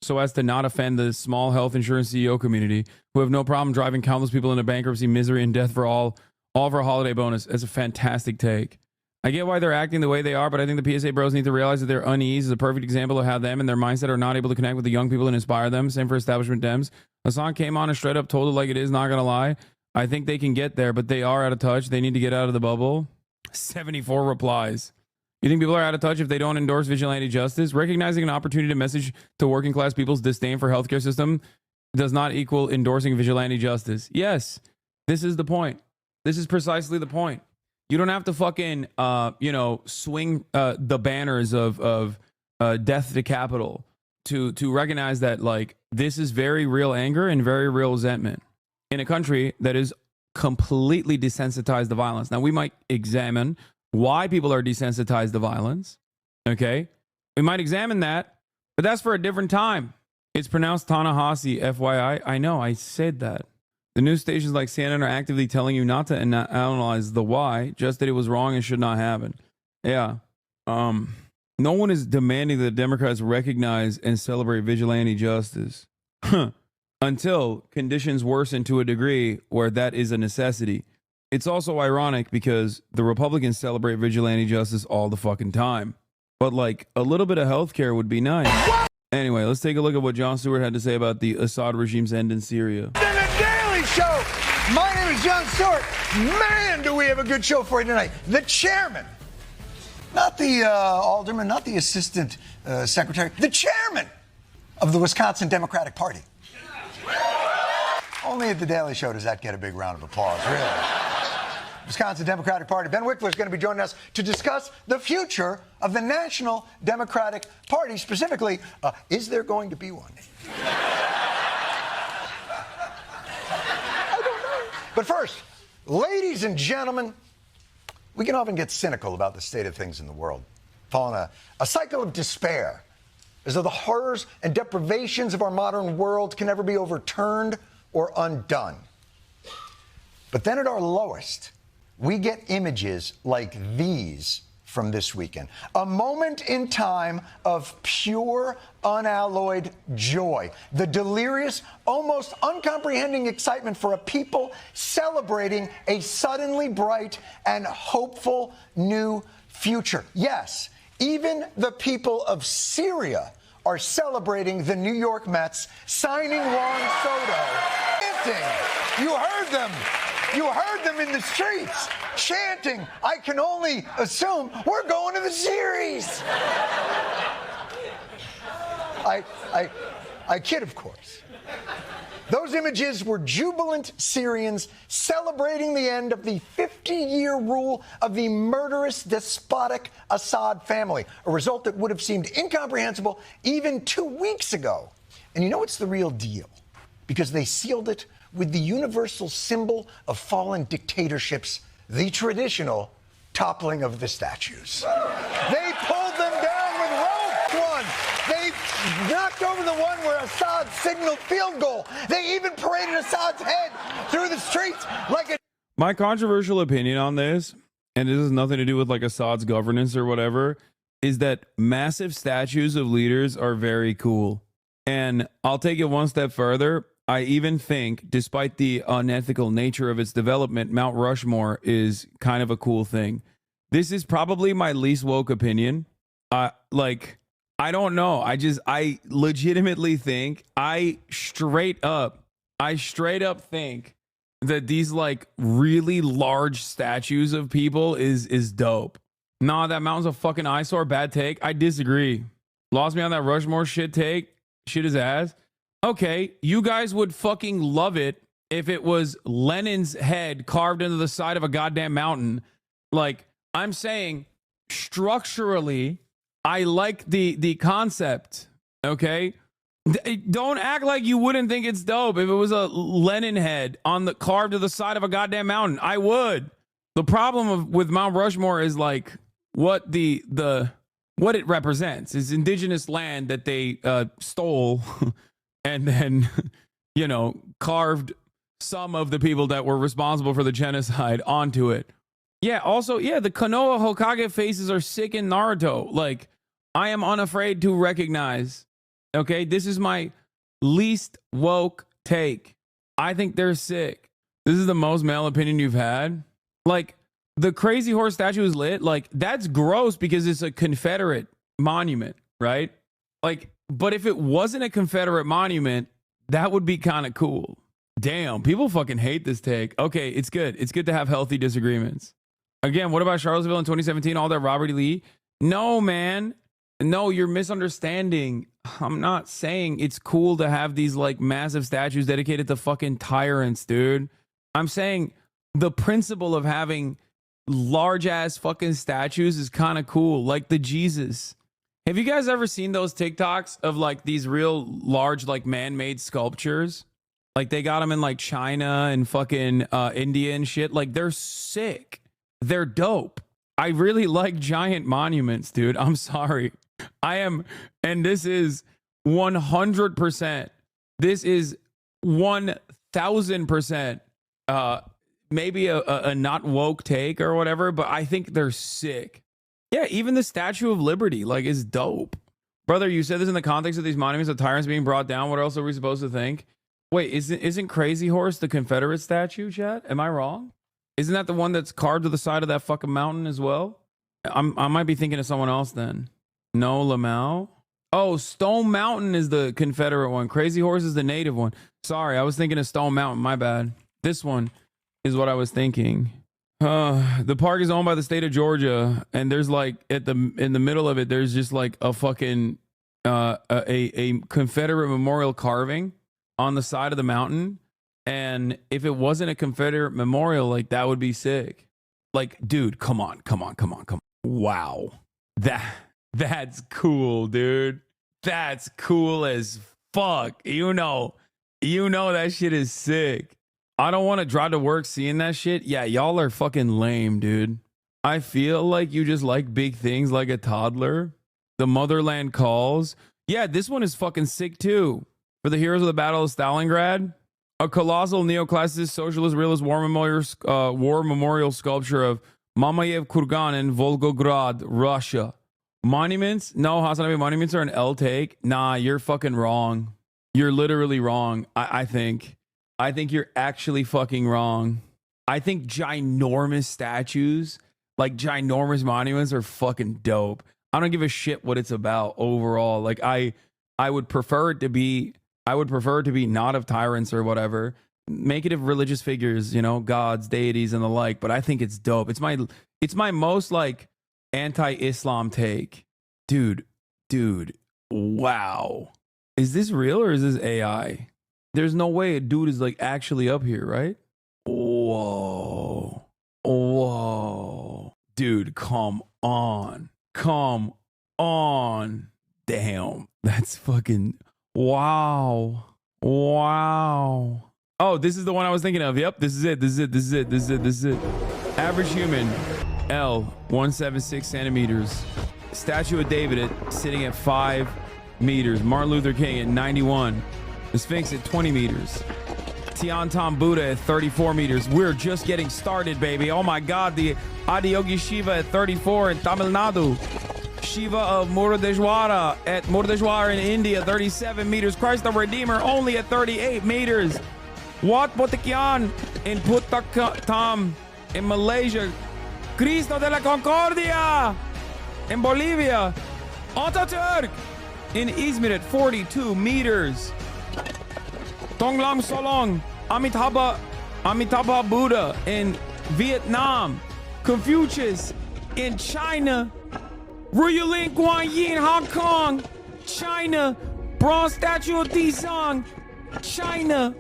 so as to not offend the small health insurance CEO community who have no problem driving countless people into bankruptcy, misery, and death for all for a holiday bonus. That's a fantastic take. I get why they're acting the way they are, but I think the PSA bros need to realize that their unease is a perfect example of how them and their mindset are not able to connect with the young people and inspire them. Same for establishment Dems. Hasan came on and straight up told it like it is, not going to lie. I think they can get there, but they are out of touch. They need to get out of the bubble. 74 replies. You think people are out of touch if they don't endorse vigilante justice? Recognizing an opportunity to message to working class people's disdain for healthcare system does not equal endorsing vigilante justice. Yes, this is the point. This is precisely the point. You don't have to fucking, swing the banners of death to capital to recognize that, like, this is very real anger and very real resentment in a country that is completely desensitized to violence. Now, we might examine why people are desensitized to violence. Okay? We might examine that, but that's for a different time. It's pronounced Ta-NEHISI, FYI. I know, I said that. The news stations like CNN are actively telling you not to analyze the why, just that it was wrong and should not happen. Yeah. No one is demanding that Democrats recognize and celebrate vigilante justice until conditions worsen to a degree where that is a necessity. It's also ironic because the Republicans celebrate vigilante justice all the fucking time. But, like, a little bit of healthcare would be nice. Anyway, let's take a look at what Jon Stewart had to say about the Assad regime's end in Syria. Show. My name is Jon Stewart. Man, do we have a good show for you tonight. The chairman, not the alderman, not the assistant secretary, the chairman of the Wisconsin Democratic Party. Only at the Daily Show does that get a big round of applause, really. Wisconsin Democratic Party. Ben Wickler is going to be joining us to discuss the future of the National Democratic Party. Specifically, is there going to be one? But first, ladies and gentlemen, we can often get cynical about the state of things in the world, fall in a cycle of despair, as though the horrors and deprivations of our modern world can never be overturned or undone. But then at our lowest, we get images like these from this weekend. A moment in time of pure, unalloyed joy. The delirious, almost uncomprehending excitement for a people celebrating a suddenly bright and hopeful new future. Yes, even the people of Syria are celebrating the New York Mets signing Juan Soto. You heard them. You heard them in the streets chanting, I can only assume we're going to the series. I kid, of course. Those images were jubilant Syrians celebrating the end of the 50-year rule of the murderous, despotic Assad family, a result that would have seemed incomprehensible even 2 weeks ago. And you know it's the real deal, because they sealed it with the universal symbol of fallen dictatorships, the traditional toppling of the statues. They pulled them down with rope. They knocked over the one where Assad signaled field goal. They even paraded Assad's head through the streets like a... My controversial opinion on this, and this has nothing to do with like Assad's governance or whatever, is that massive statues of leaders are very cool. And I'll take it one step further. I even think, despite the unethical nature of its development, Mount Rushmore is kind of a cool thing. This is probably my least woke opinion. I don't know. I legitimately think, I straight up think that these like really large statues of people is dope. Nah, that mountain's a fucking eyesore. Bad take. I disagree. Lost me on that Rushmore shit take. Shit is ass. Okay, you guys would fucking love it if it was Lenin's head carved into the side of a goddamn mountain. Like, I'm saying, structurally, I like the concept, okay? Don't act like you wouldn't think it's dope if it was a Lenin head carved to the side of a goddamn mountain. I would. The problem with Mount Rushmore is like what what it represents is indigenous land that they stole and then, carved some of the people that were responsible for the genocide onto it. Yeah, also, the Konoha Hokage faces are sick in Naruto. Like, I am unafraid to recognize, okay, this is my least woke take. I think they're sick. This is the most male opinion you've had. Like, the Crazy Horse statue is lit. Like, that's gross because it's a Confederate monument, right? Like, but if it wasn't a Confederate monument, that would be kind of cool. Damn, people fucking hate this take. Okay, it's good. It's good to have healthy disagreements. Again, what about Charlottesville in 2017? All that Robert E. Lee? No, man. No, you're misunderstanding. I'm not saying it's cool to have these like massive statues dedicated to fucking tyrants, dude. I'm saying the principle of having large ass fucking statues is kind of cool, like the Jesus. Have you guys ever seen those TikToks of like these real large like man-made sculptures? Like they got them in like China and fucking India and shit. Like they're sick. They're dope. I really like giant monuments, dude. I'm sorry. I am, and this is 100%. This is 1000%. Maybe a not woke take or whatever, but I think they're sick. Yeah, even the Statue of Liberty like is dope. Brother, you said this in the context of these monuments of tyrants being brought down. What else are we supposed to think? Wait, isn't Crazy Horse the Confederate statue, chat? Am I wrong? Isn't that the one that's carved to the side of that fucking mountain as well? I might be thinking of someone else then. No, Lamau. Oh, Stone Mountain is the Confederate one. Crazy Horse is the native one. Sorry, I was thinking of Stone Mountain. My bad. This one is what I was thinking. The park is owned by the state of Georgia, and there's like in the middle of it, there's just like a fucking a Confederate memorial carving on the side of the mountain. And if it wasn't a Confederate memorial, like that would be sick. Like, dude, come on. Wow. That's cool, dude. That's cool as fuck. You know that shit is sick. I don't want to drive to work seeing that shit. Yeah, y'all are fucking lame, dude. I feel like you just like big things like a toddler. The Motherland Calls. Yeah, this one is fucking sick too. For the heroes of the Battle of Stalingrad. A colossal neoclassicist socialist realist war memorial sculpture of Mamayev Kurgan in Volgograd, Russia. Monuments? No, HasanAbi, monuments are an L take. Nah, you're fucking wrong. You're literally wrong. I think you're actually fucking wrong. I think ginormous statues, like ginormous monuments, are fucking dope. I don't give a shit what it's about overall. Like I would prefer it to be not of tyrants or whatever. Make it of religious figures, gods, deities, and the like. But I think it's dope. It's my most like anti-Islam take. Dude, wow. Is this real or is this AI? There's no way a dude is like actually up here, right? Whoa. Dude, come on. Damn. That's fucking wow. Oh, this is the one I was thinking of. Yep, this is it. Average human, L, 176 centimeters. Statue of David sitting at 5 meters. Martin Luther King at 91. The Sphinx at 20 meters. Tiantan Buddha at 34 meters. We're just getting started, baby. Oh my God, the Adiyogi Shiva at 34 in Tamil Nadu. Shiva of Muruddeshwara at Muruddeshwara in India, 37 meters. Christ the Redeemer only at 38 meters. Wat Botekyan in Puttatam in Malaysia. Cristo de la Concordia in Bolivia. Ataturk in Izmir at 42 meters. Tonglam Solong, Amitabha Buddha in Vietnam. Confucius in China. Ruyulin Guanyin, Hong Kong, China. Bronze statue of Disong, China.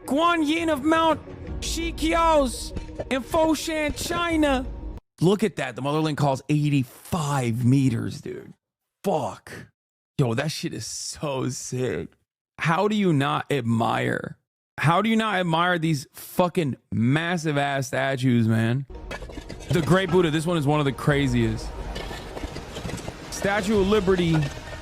Guanyin of Mount Shiqiaos in Foshan, China. Look at that. The Motherland Calls 85 meters, dude. Fuck. Yo, that shit is so sick. How do you not admire? How do you not admire these fucking massive ass statues, man? The Great Buddha, this one is one of the craziest. Statue of Liberty,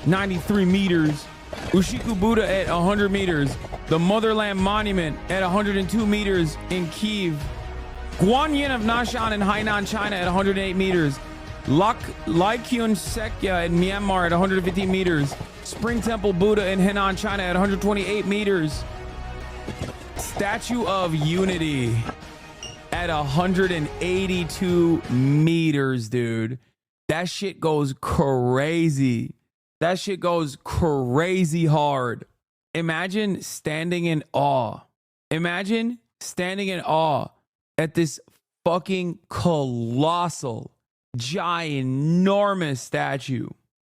93 meters. Ushiku Buddha at 100 meters. The Motherland Monument at 102 meters in Kiev. Guanyin of Nashan in Hainan, China at 108 meters. Laikyun Sekya in Myanmar at 115 meters. Spring Temple Buddha in Henan, China at 128 meters. Statue of Unity at 182 meters, dude. That shit goes crazy. That shit goes crazy hard. Imagine standing in awe. Imagine standing in awe at this fucking colossal, ginormous statue.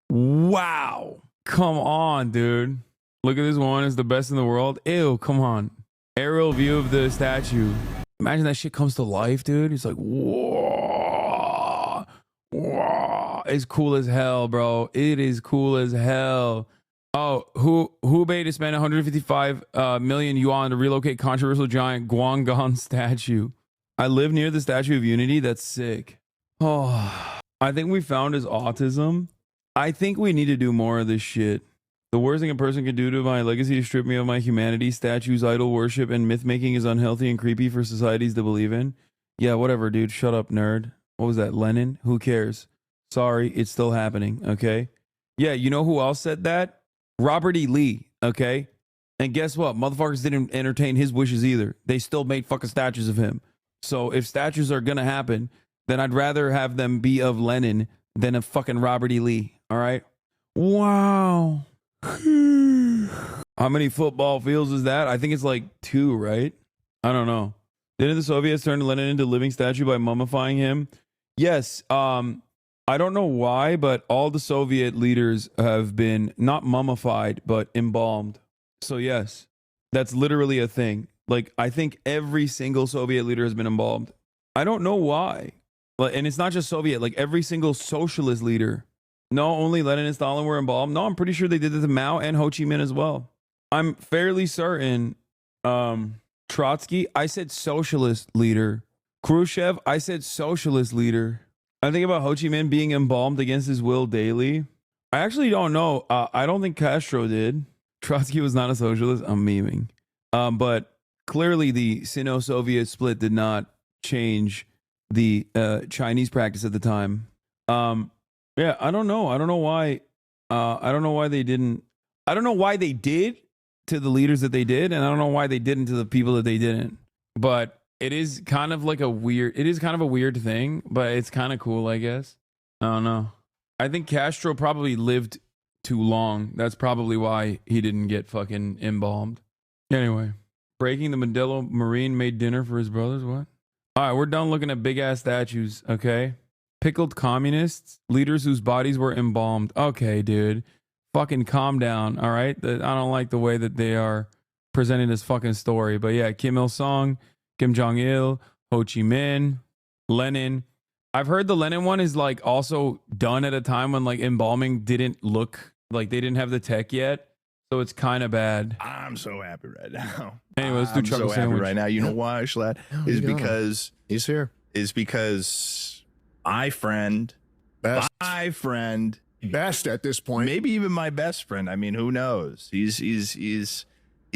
Wow. Come on, dude. Look at this one. It's the best in the world. Ew, come on. Aerial view of the statue. Imagine that shit comes to life, dude. It's like, whoa. Whoa. It's cool as hell, bro. It is cool as hell. Oh, Hubei to spend 155 million yuan to relocate controversial giant Guanggan statue. I live near the Statue of Unity. That's sick. Oh, I think we found his autism. I think we need to do more of this shit. The worst thing a person can do to my legacy is strip me of my humanity. Statues, idol worship, and myth making is unhealthy and creepy for societies to believe in. Yeah, whatever, dude. Shut up, nerd. What was that, Lenin? Who cares? Sorry, it's still happening, okay? Yeah, you know who else said that? Robert E. Lee, okay? And guess what? Motherfuckers didn't entertain his wishes either. They still made fucking statues of him. So if statues are gonna happen, then I'd rather have them be of Lenin than of fucking Robert E. Lee, all right? Wow. How many football fields is that? I think it's like 2, right? I don't know. Didn't the Soviets turn Lenin into a living statue by mummifying him? Yes. I don't know why, but all the Soviet leaders have been not mummified, but embalmed. So yes, that's literally a thing. Like, I think every single Soviet leader has been embalmed. I don't know why. And it's not just Soviet, like every single socialist leader. No, only Lenin and Stalin were embalmed. No, I'm pretty sure they did it to Mao and Ho Chi Minh as well. I'm fairly certain. Trotsky, I said socialist leader. Khrushchev, I said socialist leader. I think about Ho Chi Minh being embalmed against his will daily. I actually don't know. I don't think Castro did. Trotsky was not a socialist. I'm memeing. But clearly the Sino-Soviet split did not change the Chinese practice at the time. Yeah, I don't know. I don't know why. I don't know why they didn't. I don't know why they did to the leaders that they did, and I don't know why they didn't to the people that they didn't. But it is kind of like a weird. It is kind of a weird thing, but it's kind of cool, I guess. I don't know. I think Castro probably lived too long. That's probably why he didn't get fucking embalmed. Anyway, breaking the Modelo Marine made dinner for his brothers. What? All right, we're done looking at big ass statues. Okay. Pickled communists, leaders whose bodies were embalmed. Okay, dude. Fucking calm down, all right? I don't like the way that they are presenting this fucking story. But yeah, Kim Il-sung, Kim Jong-il, Ho Chi Minh, Lenin. I've heard the Lenin one is like also done at a time when like embalming didn't look like they didn't have the tech yet. So it's kind of bad. I'm so happy right now. Anyway, let's do chuckle so sandwich. happy right now. You know why, Schlatt? He's here. Is because my friend, Best at this point. maybe even my best friend. I mean, who knows? He's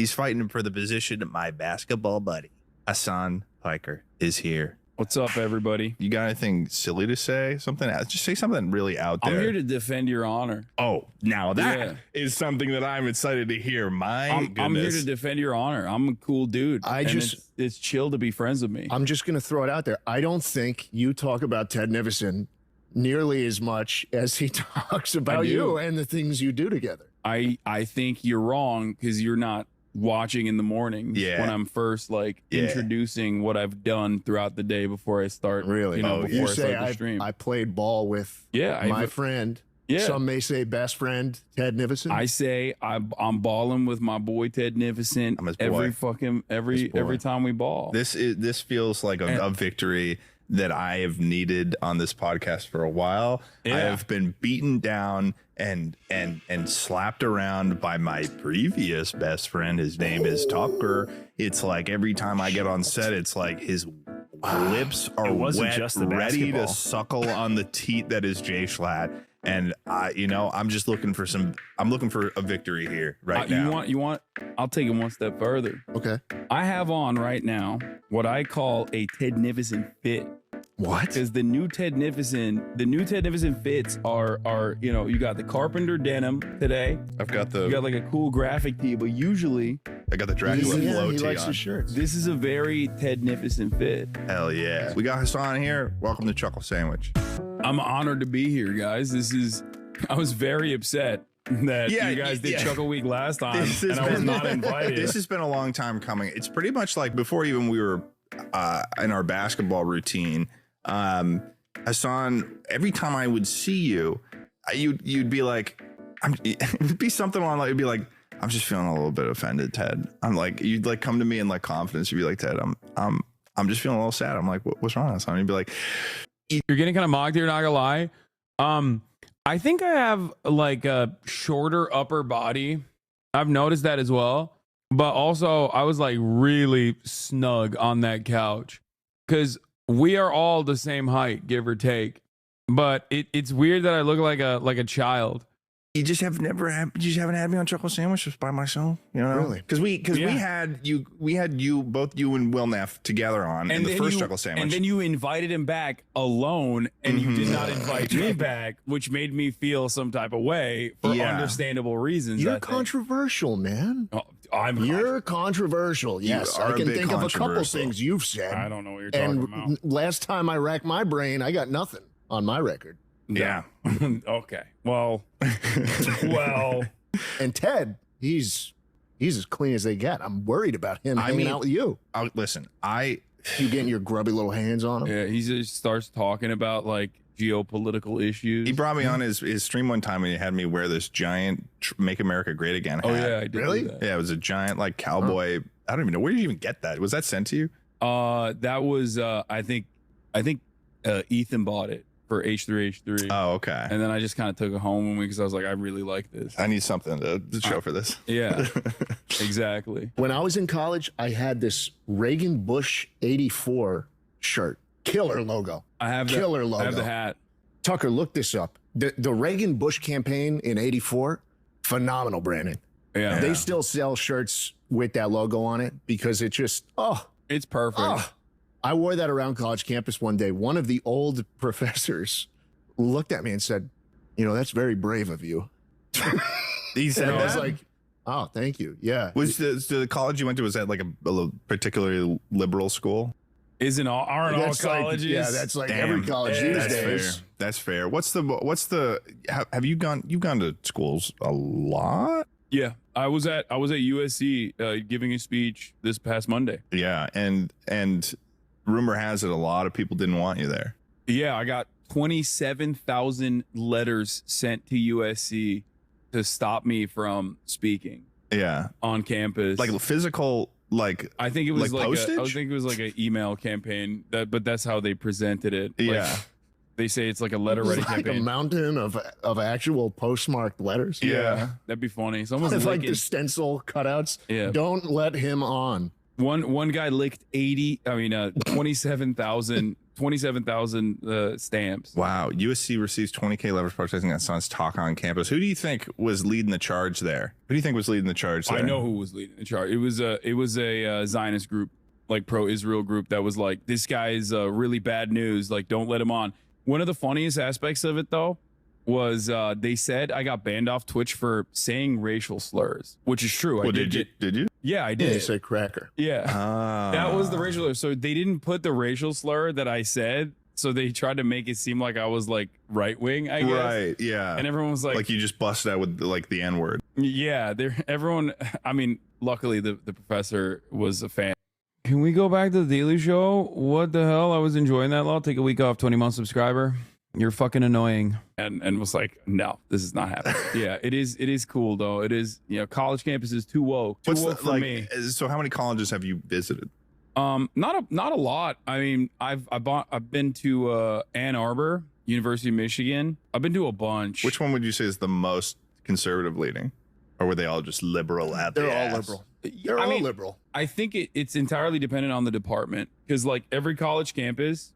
fighting for the position of my basketball buddy. Hasan Piker is here. What's up, everybody? You got anything silly to say? Something else? Just say something really out there. I'm here to defend your honor. Oh, now that is something that I'm excited to hear. I'm here to defend your honor. I'm a cool dude. It's chill to be friends with me. I'm just going to throw it out there. I don't think you talk about Ted Nivison nearly as much as he talks about you and the things you do together. I think you're wrong because you're not watching in the mornings when I'm first introducing what I've done throughout the day before I start. Really? Before You I say start the stream. I played ball with my friend. Yeah. Some may say best friend Ted Nivison. I say I'm balling with my boy Ted Nivison I'm his boy. every time we ball. This feels like a victory that I have needed on this podcast for a while. Yeah. I have been beaten down and slapped around by my previous best friend. His name is Tucker. It's like every time I get on set, it's like his lips are wet, ready to suckle on the teat that is Jay Schlatt. And I'm just looking for a victory here right now. You want? I'll take it one step further. Okay. I have on right now what I call a Ted Nivison fit. What? Because the new Ted Nivison fits are you got the carpenter denim today. I've got you got like a cool graphic tee, but usually I got the Dracula flow he tee likes on. his shirts. this is a very Ted Nivison fit. Hell yeah. We got Hasan here. Welcome to Chuckle Sandwich. I'm honored to be here, guys. I was very upset that you guys did Chuckle Week last time, and I was not invited. This has been a long time coming. It's pretty much like before even we were in our basketball routine. Hasan, every time I would see you, you'd be like, it would be something on like, you'd be like, I'm just feeling a little bit offended, Ted. I'm like, you'd like come to me in like confidence. You'd be like, Ted, I'm just feeling a little sad. I'm like, what's wrong, Hasan? You'd be like, you're getting kind of mocked here, not gonna lie. I think I have like a shorter upper body. I've noticed that as well. But also I was like really snug on that couch because we are all the same height, give or take. But it's weird that I look like a child. You just haven't had me on Chuckle Sandwich just by myself, you know? Really? Because we had both you and Will Neff together on in the first Chuckle Sandwich. And then you invited him back alone, and you did not invite me back, which made me feel some type of way for understandable reasons. You're controversial, man. You're controversial. Yes, You are I can a bit think of a couple controversial. things you've said. I don't know what you're talking about. Last time I racked my brain, I got nothing on my record. Yeah. Okay. Well. And Ted, he's as clean as they get. I'm worried about him hanging out with you. Listen, you getting your grubby little hands on him. Yeah, he just starts talking about like geopolitical issues. he brought me on his stream one time and he had me wear this giant Make America Great Again hat. Oh yeah, I did. Really? do that. Yeah, it was a giant like cowboy. I don't even know. Where did you even get that? Was that sent to you? That was I think Ethan bought it for H3H3. Oh, okay. And then I just kind of took it home with me because I was like, I really like this. I need something to show for this. Yeah, exactly. When I was in college, I had this Reagan Bush 84 shirt. Killer logo. I have the Killer logo. I have the hat. Tucker, look this up. The Reagan Bush campaign in 84, phenomenal branding. Yeah. They still sell shirts with that logo on it because it just, it's perfect. I wore that around college campus one day. One of the old professors looked at me and said, that's very brave of you. He said I was that? like, oh, thank you. Yeah. Was the college you went to, was that like a particularly liberal school? Aren't all colleges? That's like every college these days. That's fair. Have you gone to schools a lot? Yeah, I was at USC giving a speech this past Monday. Yeah, and rumor has it a lot of people didn't want you there. Yeah, I got 27,000 letters sent to USC to stop me from speaking. Yeah, on campus, like physical. Like I think it was like postage? I think it was like an email campaign. But that's how they presented it. Yeah. They say it's like a letter writing like campaign. a mountain of actual postmarked letters. Yeah, that'd be funny. Someone's It's like licking- the stencil cutouts. Yeah. Don't let him on. One guy licked 27,000 stamps. Wow. USC receives 20K letters protesting that son's talk on campus. Who do you think was leading the charge there? Who do you think was leading the charge there? I know who was leading the charge. It was a Zionist group, like pro-Israel group that was like, this guy is really bad news. Like, don't let him on. One of the funniest aspects of it, though, was they said I got banned off Twitch for saying racial slurs, which is true. Well, did you? Yeah, I Yeah, did. you say cracker. Yeah. That was the racial slur. So they didn't put the racial slur that I said. So they tried to make it seem like I was like right wing, I guess. Right, yeah. And everyone was like you just busted out with like the N-word. Yeah, everyone, I mean, luckily the professor was a fan. Can we go back to the Daily Show? What the hell? I was enjoying that law. Take a week off, 20-month subscriber. You're fucking annoying. And was like, no, this is not happening. Yeah, it is cool though. It is, college campus is too woke. Too woke for me. So how many colleges have you visited? Not a lot. I mean, I've been to Ann Arbor, University of Michigan. I've been to a bunch. Which one would you say is the most conservative leaning, or were they all just liberal at They're the all ass? liberal. They're all liberal. I think it's entirely dependent on the department, because like every college campus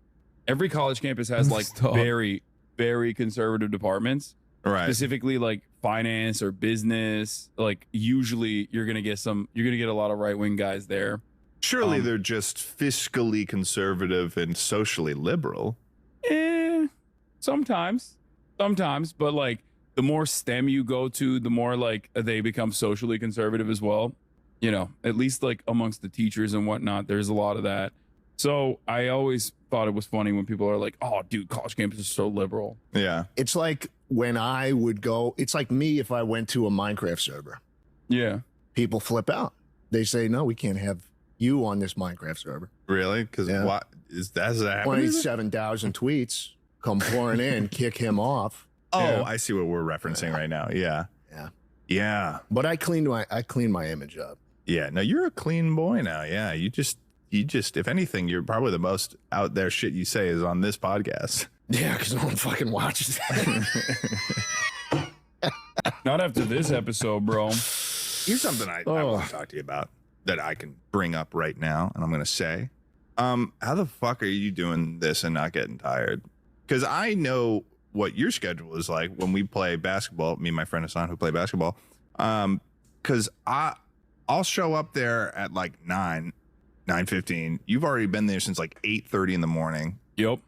has like very, very conservative departments. Right. Specifically like finance or business. Like usually you're gonna get a lot of right wing guys there. Surely they're just fiscally conservative and socially liberal. Sometimes, but like the more STEM you go to, the more like they become socially conservative as well. You know, at least like amongst the teachers and whatnot, there's a lot of that. So I always thought it was funny when people are like, "Oh, dude, college campus is so liberal." Yeah, it's like when I would go. It's like me if I went to a Minecraft server. Yeah, people flip out. They say, "No, we can't have you on this Minecraft server." Really? Because what is that? 27,000 tweets come pouring in, kick him off. Oh, Yeah. I see what we're referencing right now. Yeah. Yeah. But I cleaned my image up. Yeah. No, you're a clean boy now. Yeah. You just, if anything, you're probably the most out there shit you say is on this podcast. Yeah, because no one fucking watches that. Not after this episode, bro. Here's something I want to talk to you about that I can bring up right now, and I'm going to say, how the fuck are you doing this and not getting tired? Because I know what your schedule is like when we play basketball, me and my friend Hasan who play basketball, because I'll show up there at like 9:15. You've already been there since like 8:30 in the morning. Yep.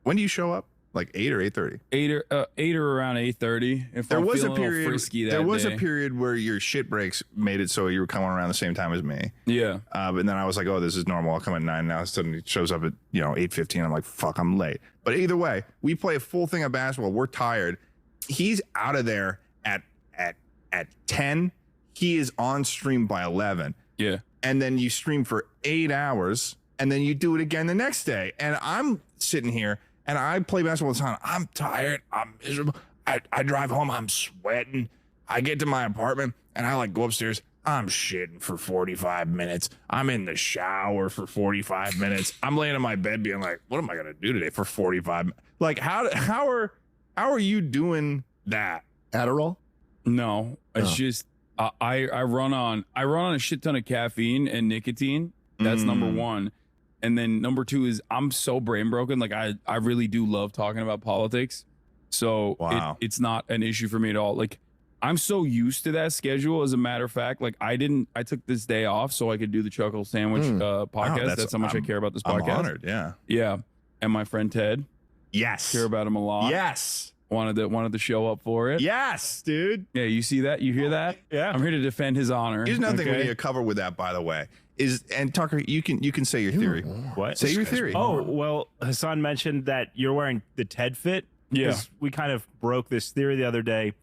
When do you show up? Like 8 or 8:30? 8 or around 8:30. If I'm feeling a little frisky that a day. period where your shit breaks made it so you were coming around the same time as me. Yeah. But then I was like, oh, this is normal. I'll come at 9. Now suddenly it shows up at 8:15. I'm like, fuck, I'm late. But either way, we play a full thing of basketball. We're tired. He's out of there at 10. He is on stream by 11. Yeah. And then you stream for 8 hours, and then you do it again the next day. And I'm sitting here, and I play basketball all the time. I'm tired. I'm miserable. I drive home. I'm sweating. I get to my apartment, and I like go upstairs. I'm shitting for 45 minutes. I'm in the shower for 45 minutes. I'm laying in my bed being like, what am I going to do today for 45 minutes? Like, how are you doing that? Adderall? No, it's just I run on a shit ton of caffeine and nicotine. That's number one. And then number two is I'm so brain broken. Like I really do love talking about politics. So it's not an issue for me at all. Like I'm so used to that schedule. As a matter of fact, like I took this day off so I could do the Chuckle Sandwich podcast. That's how much I care about this podcast. I'm honored. Yeah. Yeah. And my friend Ted. Yes. Care about him a lot. Yes. Wanted to show up for it. Yes, dude. Yeah, you see that? You hear that? Yeah. I'm here to defend his honor. Here's another thing we need to cover with that, by the way. And Tucker, you can say your theory. What? Say your theory. Oh, well, Hasan mentioned that you're wearing the Ted fit. Yeah. We kind of broke this theory the other day.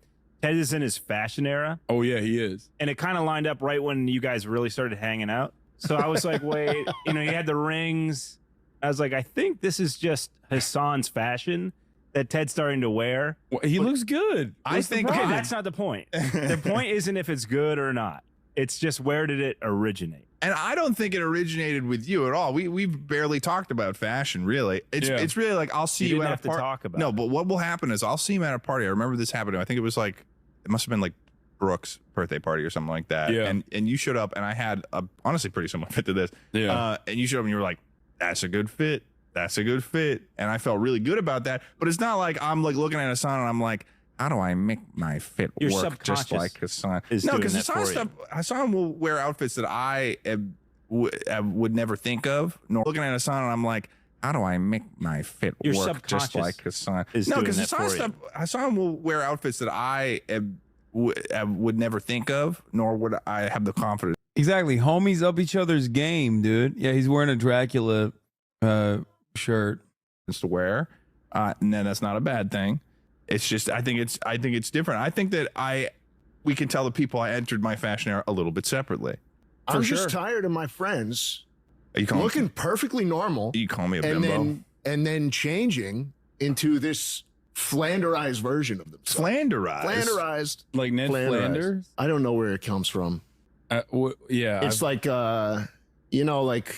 Ted is in his fashion era. Oh, yeah, he is. And it kind of lined up right when you guys really started hanging out. So I was like, wait, he had the rings. I was like, I think this is just Hasan's fashion that Ted's starting to wear. Well, he looks good. I think that's not the point. The point isn't if it's good or not. It's just where did it originate? And I don't think it originated with you at all. We've barely talked about fashion, really. It's really like I'll see you at a party. Talk about no, but what will happen is I'll see him at a party. I remember this happening. I think it must have been like Brooke's birthday party or something like that. Yeah. And you showed up, and I had a honestly pretty similar fit to this. Yeah. And you showed up, and you were like, "That's a good fit. That's a good fit." And I felt really good about that. But it's not like I'm like looking at Hasan and I'm like, how do I make my fit Your work just like Hasan? No, because Hasan will wear outfits that I would never think of. Nor looking at Hasan and I'm like, how do I make my fit work just like Hasan? No, because Hasan will wear outfits that I would never think of, nor would I have the confidence. Exactly. Homies up each other's game, dude. Yeah, he's wearing a Dracula shirt to wear. And then that's not a bad thing. It's just I think it's different. I think that we can tell the people I entered my fashion era a little bit separately. I'm just tired of my friends looking perfectly normal. You call me a bimbo. And then changing into this flanderized version of themselves. Flanderized. Like Ned Flanders? I don't know where it comes from. Yeah. It's like, like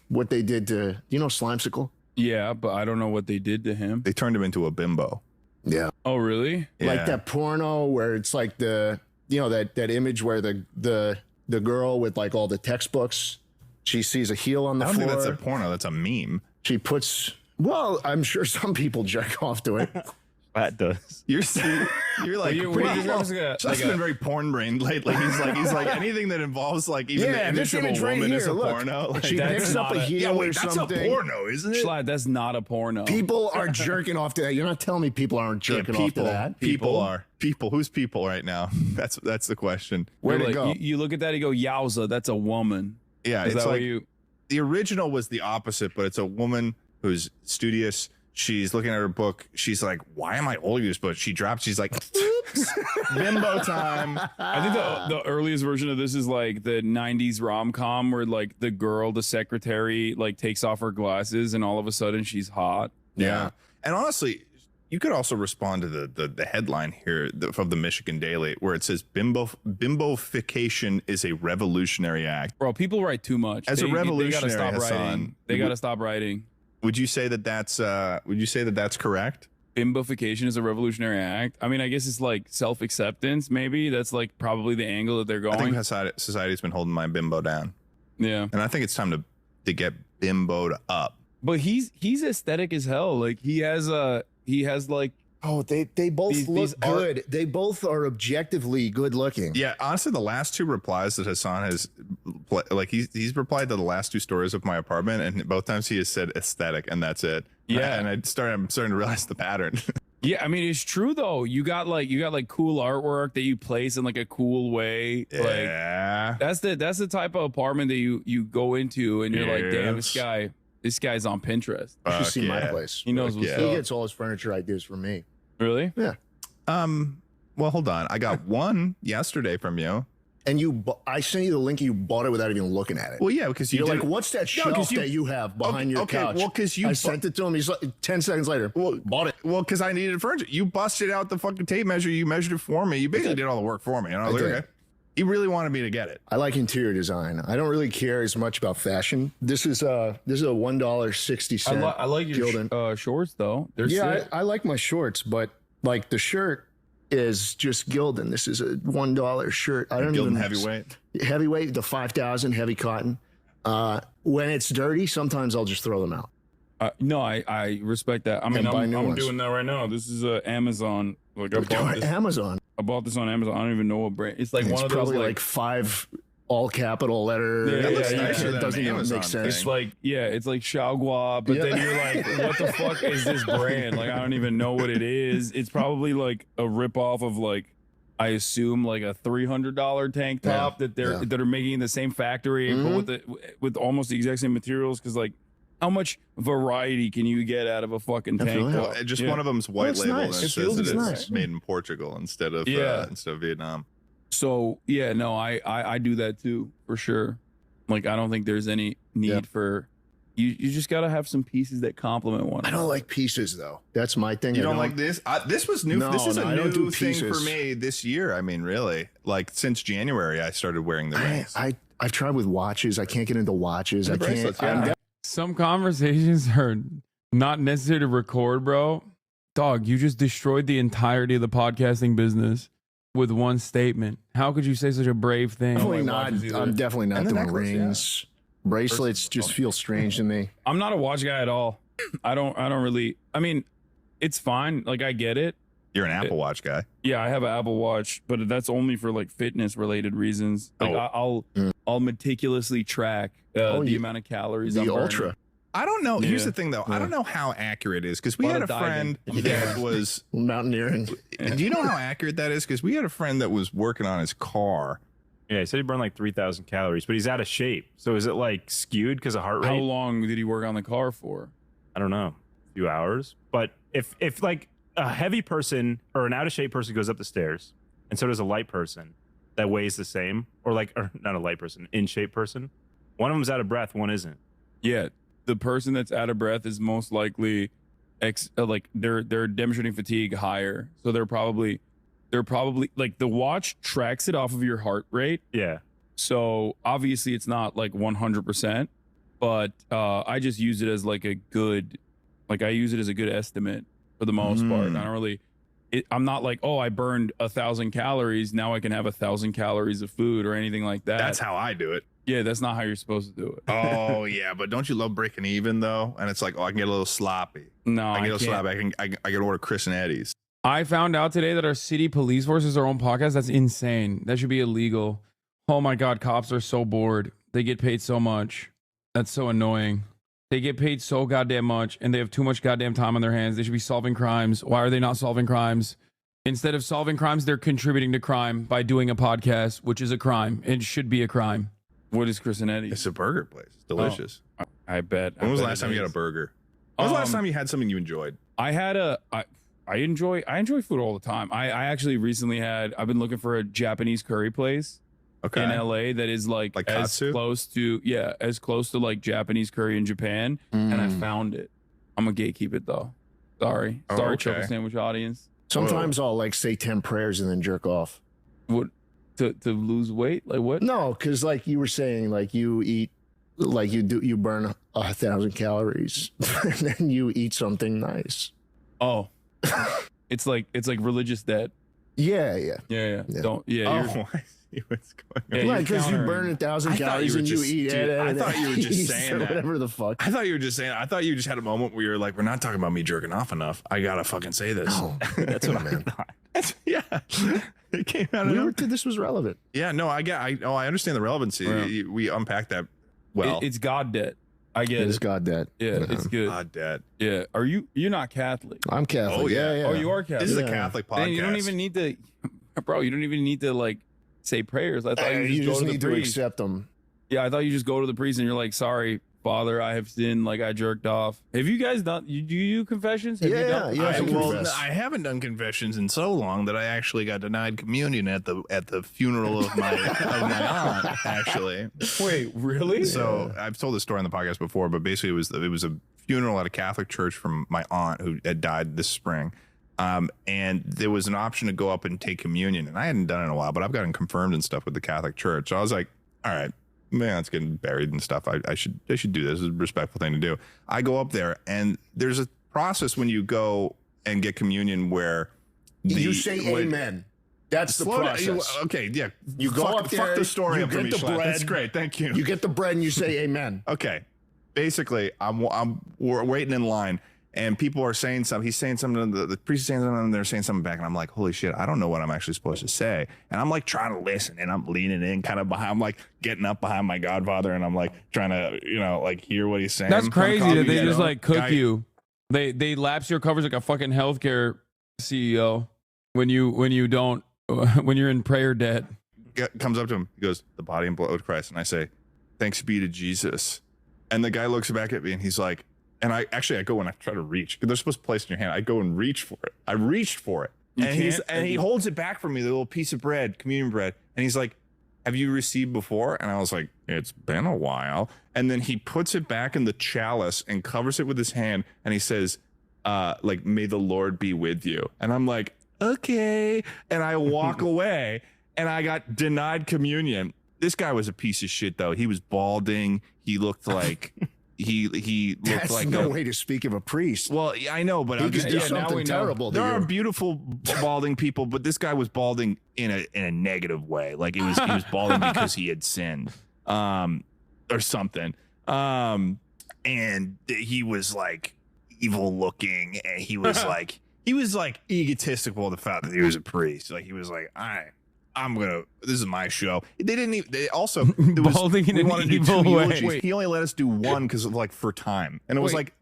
what they did to, you know, Slimesicle? Yeah, but I don't know what they did to him. They turned him into a bimbo. Yeah. Oh, really? Like that porno where it's like the, you know, that image where the girl with like all the textbooks, she sees a heel on the floor. I don't think that's a porno. That's a meme. She puts, well, I'm sure some people jerk off to it. That does. You're like, Josh's been very porn brained lately. He's like anything that involves like even the image of a woman is a porno. Like, she picks up a heel or that's something. a porno, isn't it? Schlatt, that's not a porno. People are jerking off to that. You're not telling me people aren't jerking off to that. People are. People. Who's people right now? That's the question. Where'd it like, go? You look at that, you go, yowza, that's a woman. Yeah, Is it's that like what you... the original was the opposite, but it's a woman who's studious. She's looking at her book. She's like, why am I holding this book? She drops. She's like, oops, bimbo time. I think the earliest version of this is like the 90s rom-com where like the girl, the secretary, like takes off her glasses and all of a sudden she's hot. Yeah. And honestly, you could also respond to the headline here of the Michigan Daily where it says bimbofication is a revolutionary act. Bro, people write too much. As a revolutionary, they gotta stop Hasan, writing. They gotta stop writing. Would you say that that's correct? Bimbofication is a revolutionary act. I mean, I guess it's like self-acceptance. Maybe that's like probably the angle that they're going. I think society's been holding my bimbo down. Yeah, and I think it's time to get bimboed up. But he's aesthetic as hell. Like he has like. Oh, they both look good. They both are objectively good looking. Yeah, honestly, the last two replies that Hasan has, like he's replied to the last two stories of my apartment, and both times he has said aesthetic, and that's it. Yeah, and I'm starting to realize the pattern. Yeah, I mean it's true though. You got like cool artwork that you place in like a cool way. Yeah, like, that's the type of apartment that you go into, and you're like, damn, this guy's on Pinterest. You should see my place. He knows what's up. He gets all his furniture ideas from me. Really? Yeah. Well, hold on. I got one yesterday from you. And I sent you the link. You bought it without even looking at it. Well, yeah, because you're like, what's that shelf that you have behind your couch? Well, because I sent it to him. He's like, 10 seconds later, bought it. Well, because I needed furniture. You busted out the fucking tape measure. You measured it for me. You basically did all the work for me. And I was like, okay. He really wanted me to get it. I like interior design. I don't really care as much about fashion. This is a $1.60. I like your shorts though. They're sick. I like my shorts, but like the shirt is just Gildan. This is a $1 shirt. I don't Gildan even heavyweight. Heavyweight, the 5,000 heavy cotton. When it's dirty, sometimes I'll just throw them out. No, I respect that. I mean, I'm doing that right now. This is Amazon. Like Amazon. I bought this on Amazon. I don't even know what brand. It's like one of those probably like 5 all capital letter. It doesn't even make sense. It's like it's like Xiaoguo, but then you're like, what the fuck is this brand? Like I don't even know what it is. It's probably like a ripoff of like I assume like a $300 tank top that are making in the same factory, but with almost the exact same materials. Because like, how much variety can you get out of a fucking tank top? Just one of them's white label and it says that nice. it's made in Portugal instead of Vietnam. So yeah, no, I do that too for sure. Like I don't think there's any need for you just gotta have some pieces that complement one. I don't like pieces though. That's my thing. You don't like this? This was new. No, this is a new thing pieces. for me this year. I mean, really, like since January, I started wearing the rings. I've tried with watches. I can't get into watches. I can't. Some conversations are not necessary to record, bro. Dog, you just destroyed the entirety of the podcasting business with one statement. How could you say such a brave thing? I'm definitely not doing rings. Bracelets just feel strange to me. I'm not a watch guy at all. I don't really. I mean, it's fine. Like I get it. You're an Apple Watch guy. Yeah, I have an Apple Watch, but that's only for like fitness related reasons. Like I'll meticulously track the amount of calories. The Ultra. I don't know. Here's the thing, though. I don't know how accurate it is because we had a friend that was mountaineering. Do you know how accurate that is? Because we had a friend that was working on his car. Yeah, he said he burned like 3,000 calories, but he's out of shape. So is it like skewed because of heart rate? How long did he work on the car for? I don't know. A few hours. But if like a heavy person or an out of shape person goes up the stairs, and so does a light person that weighs the same, or not a light person, in shape person, one of them's out of breath, one isn't. Yeah, the person that's out of breath is most likely like they're demonstrating fatigue higher, so they're probably like the watch tracks it off of your heart rate. Yeah. So obviously it's not like 100%, but I just use it as like a good, I use it as a good estimate for the most part. I don't really, I'm not like, oh, I burned 1,000 calories. Now I can have 1,000 calories of food or anything like that. That's how I do it. Yeah, that's not how you're supposed to do it. Oh yeah, but don't you love breaking even though? And it's like, oh, I can get a little sloppy. No, I can get a little can't. sloppy. I can order Chris and Eddie's. I found out today that our city police force is their own podcast. That's insane. That should be illegal. Oh my God, cops are so bored. They get paid so much. That's so annoying. They get paid so goddamn much and they have too much goddamn time on their hands. They should be solving crimes. Why are they not solving crimes? Instead of solving crimes, they're contributing to crime by doing a podcast, which is a crime. It should be a crime. What is Chris and Eddie? It's a burger place. It's delicious. Oh, I bet. When was the last time you had a burger? When was the last time you had something you enjoyed? I had I enjoy food all the time. I actually recently I've been looking for a Japanese curry place in LA that is like as katsu? close to like Japanese curry in Japan, and I found it. I'm gonna gatekeep it though. Sorry, Chocolate Sandwich audience. Sometimes I'll like say 10 prayers and then jerk off. What? To lose weight? Like what? No, because like you were saying, like you eat, like you burn 1,000 calories and then you eat something nice. Oh, it's like religious debt. Yeah. Don't. Yeah. Oh, I see what's going on. Right, because you burn 1,000 calories and you eat it. I thought you were just saying that. Whatever the fuck. I thought you were just saying. I thought you just had a moment where you're like, we're not talking about me jerking off enough. I gotta fucking say this. No, that's what I meant. Yeah. It came out of this was relevant. Yeah, no, I understand the relevancy. Yeah. We unpacked that well. It's God debt. I get it. It's God debt. Yeah, it's good. God debt. Yeah. You're not Catholic? I'm Catholic. Oh yeah. Oh, you are Catholic. This is a Catholic podcast. Then you don't even need to, bro. You don't even need to like say prayers. I thought you just go to need the to priest. accept them. Yeah, I thought you just go to the priest and you're like, sorry, Father, I have sinned. Like I jerked off. Have you guys done? Do you do confessions? Have you done? I haven't done confessions in so long that I actually got denied communion at the funeral of my aunt. Actually, wait, really? So I've told this story on the podcast before, but basically it was a funeral at a Catholic church from my aunt who had died this spring. And there was an option to go up and take communion, and I hadn't done it in a while, but I've gotten confirmed and stuff with the Catholic Church. So I was like, all right, man, it's getting buried and stuff. I should do this. It's a respectful thing to do. I go up there, and there's a process when you go and get communion where you say amen. That's the process. Okay, yeah. You go up there. Fuck the story you up for me, get the Schlatt. bread. That's great. Thank you. You get the bread and you say amen. Okay. Basically, we're waiting in line. And people are saying something. He's saying something. The priest is saying something, and they're saying something back. And I'm like, holy shit, I don't know what I'm actually supposed to say. And I'm like trying to listen, and I'm leaning in kind of behind. I'm like getting up behind my godfather, and I'm like trying to, like hear what he's saying. That's crazy that they just like cook you. They lapse your coverage like a fucking healthcare CEO when you don't when you're in prayer debt. Comes up to him. He goes, the body and blood of Christ. And I say, thanks be to Jesus. And the guy looks back at me, and he's like. And I go and I try to reach. They're supposed to place it in your hand. I go and reach for it. I reached for it. And he holds it back from me, the little piece of bread, communion bread. And he's like, have you received before? And I was like, it's been a while. And then he puts it back in the chalice and covers it with his hand. And he says, may the Lord be with you. And I'm like, okay. And I walk away and I got denied communion. This guy was a piece of shit, though. He was balding. He looked like... He looked That's like no way to speak of a priest. Well, I know, but he I'm could just do something terrible. There are beautiful balding people, but this guy was balding in a negative way. Like he was balding because he had sinned, or something. And he was like evil looking, and he was like egotistical the fact that he was a priest. Like he was like, this is my show. They didn't even, they also, balding in an evil way. Wait, he only let us do one because of for time. And it was like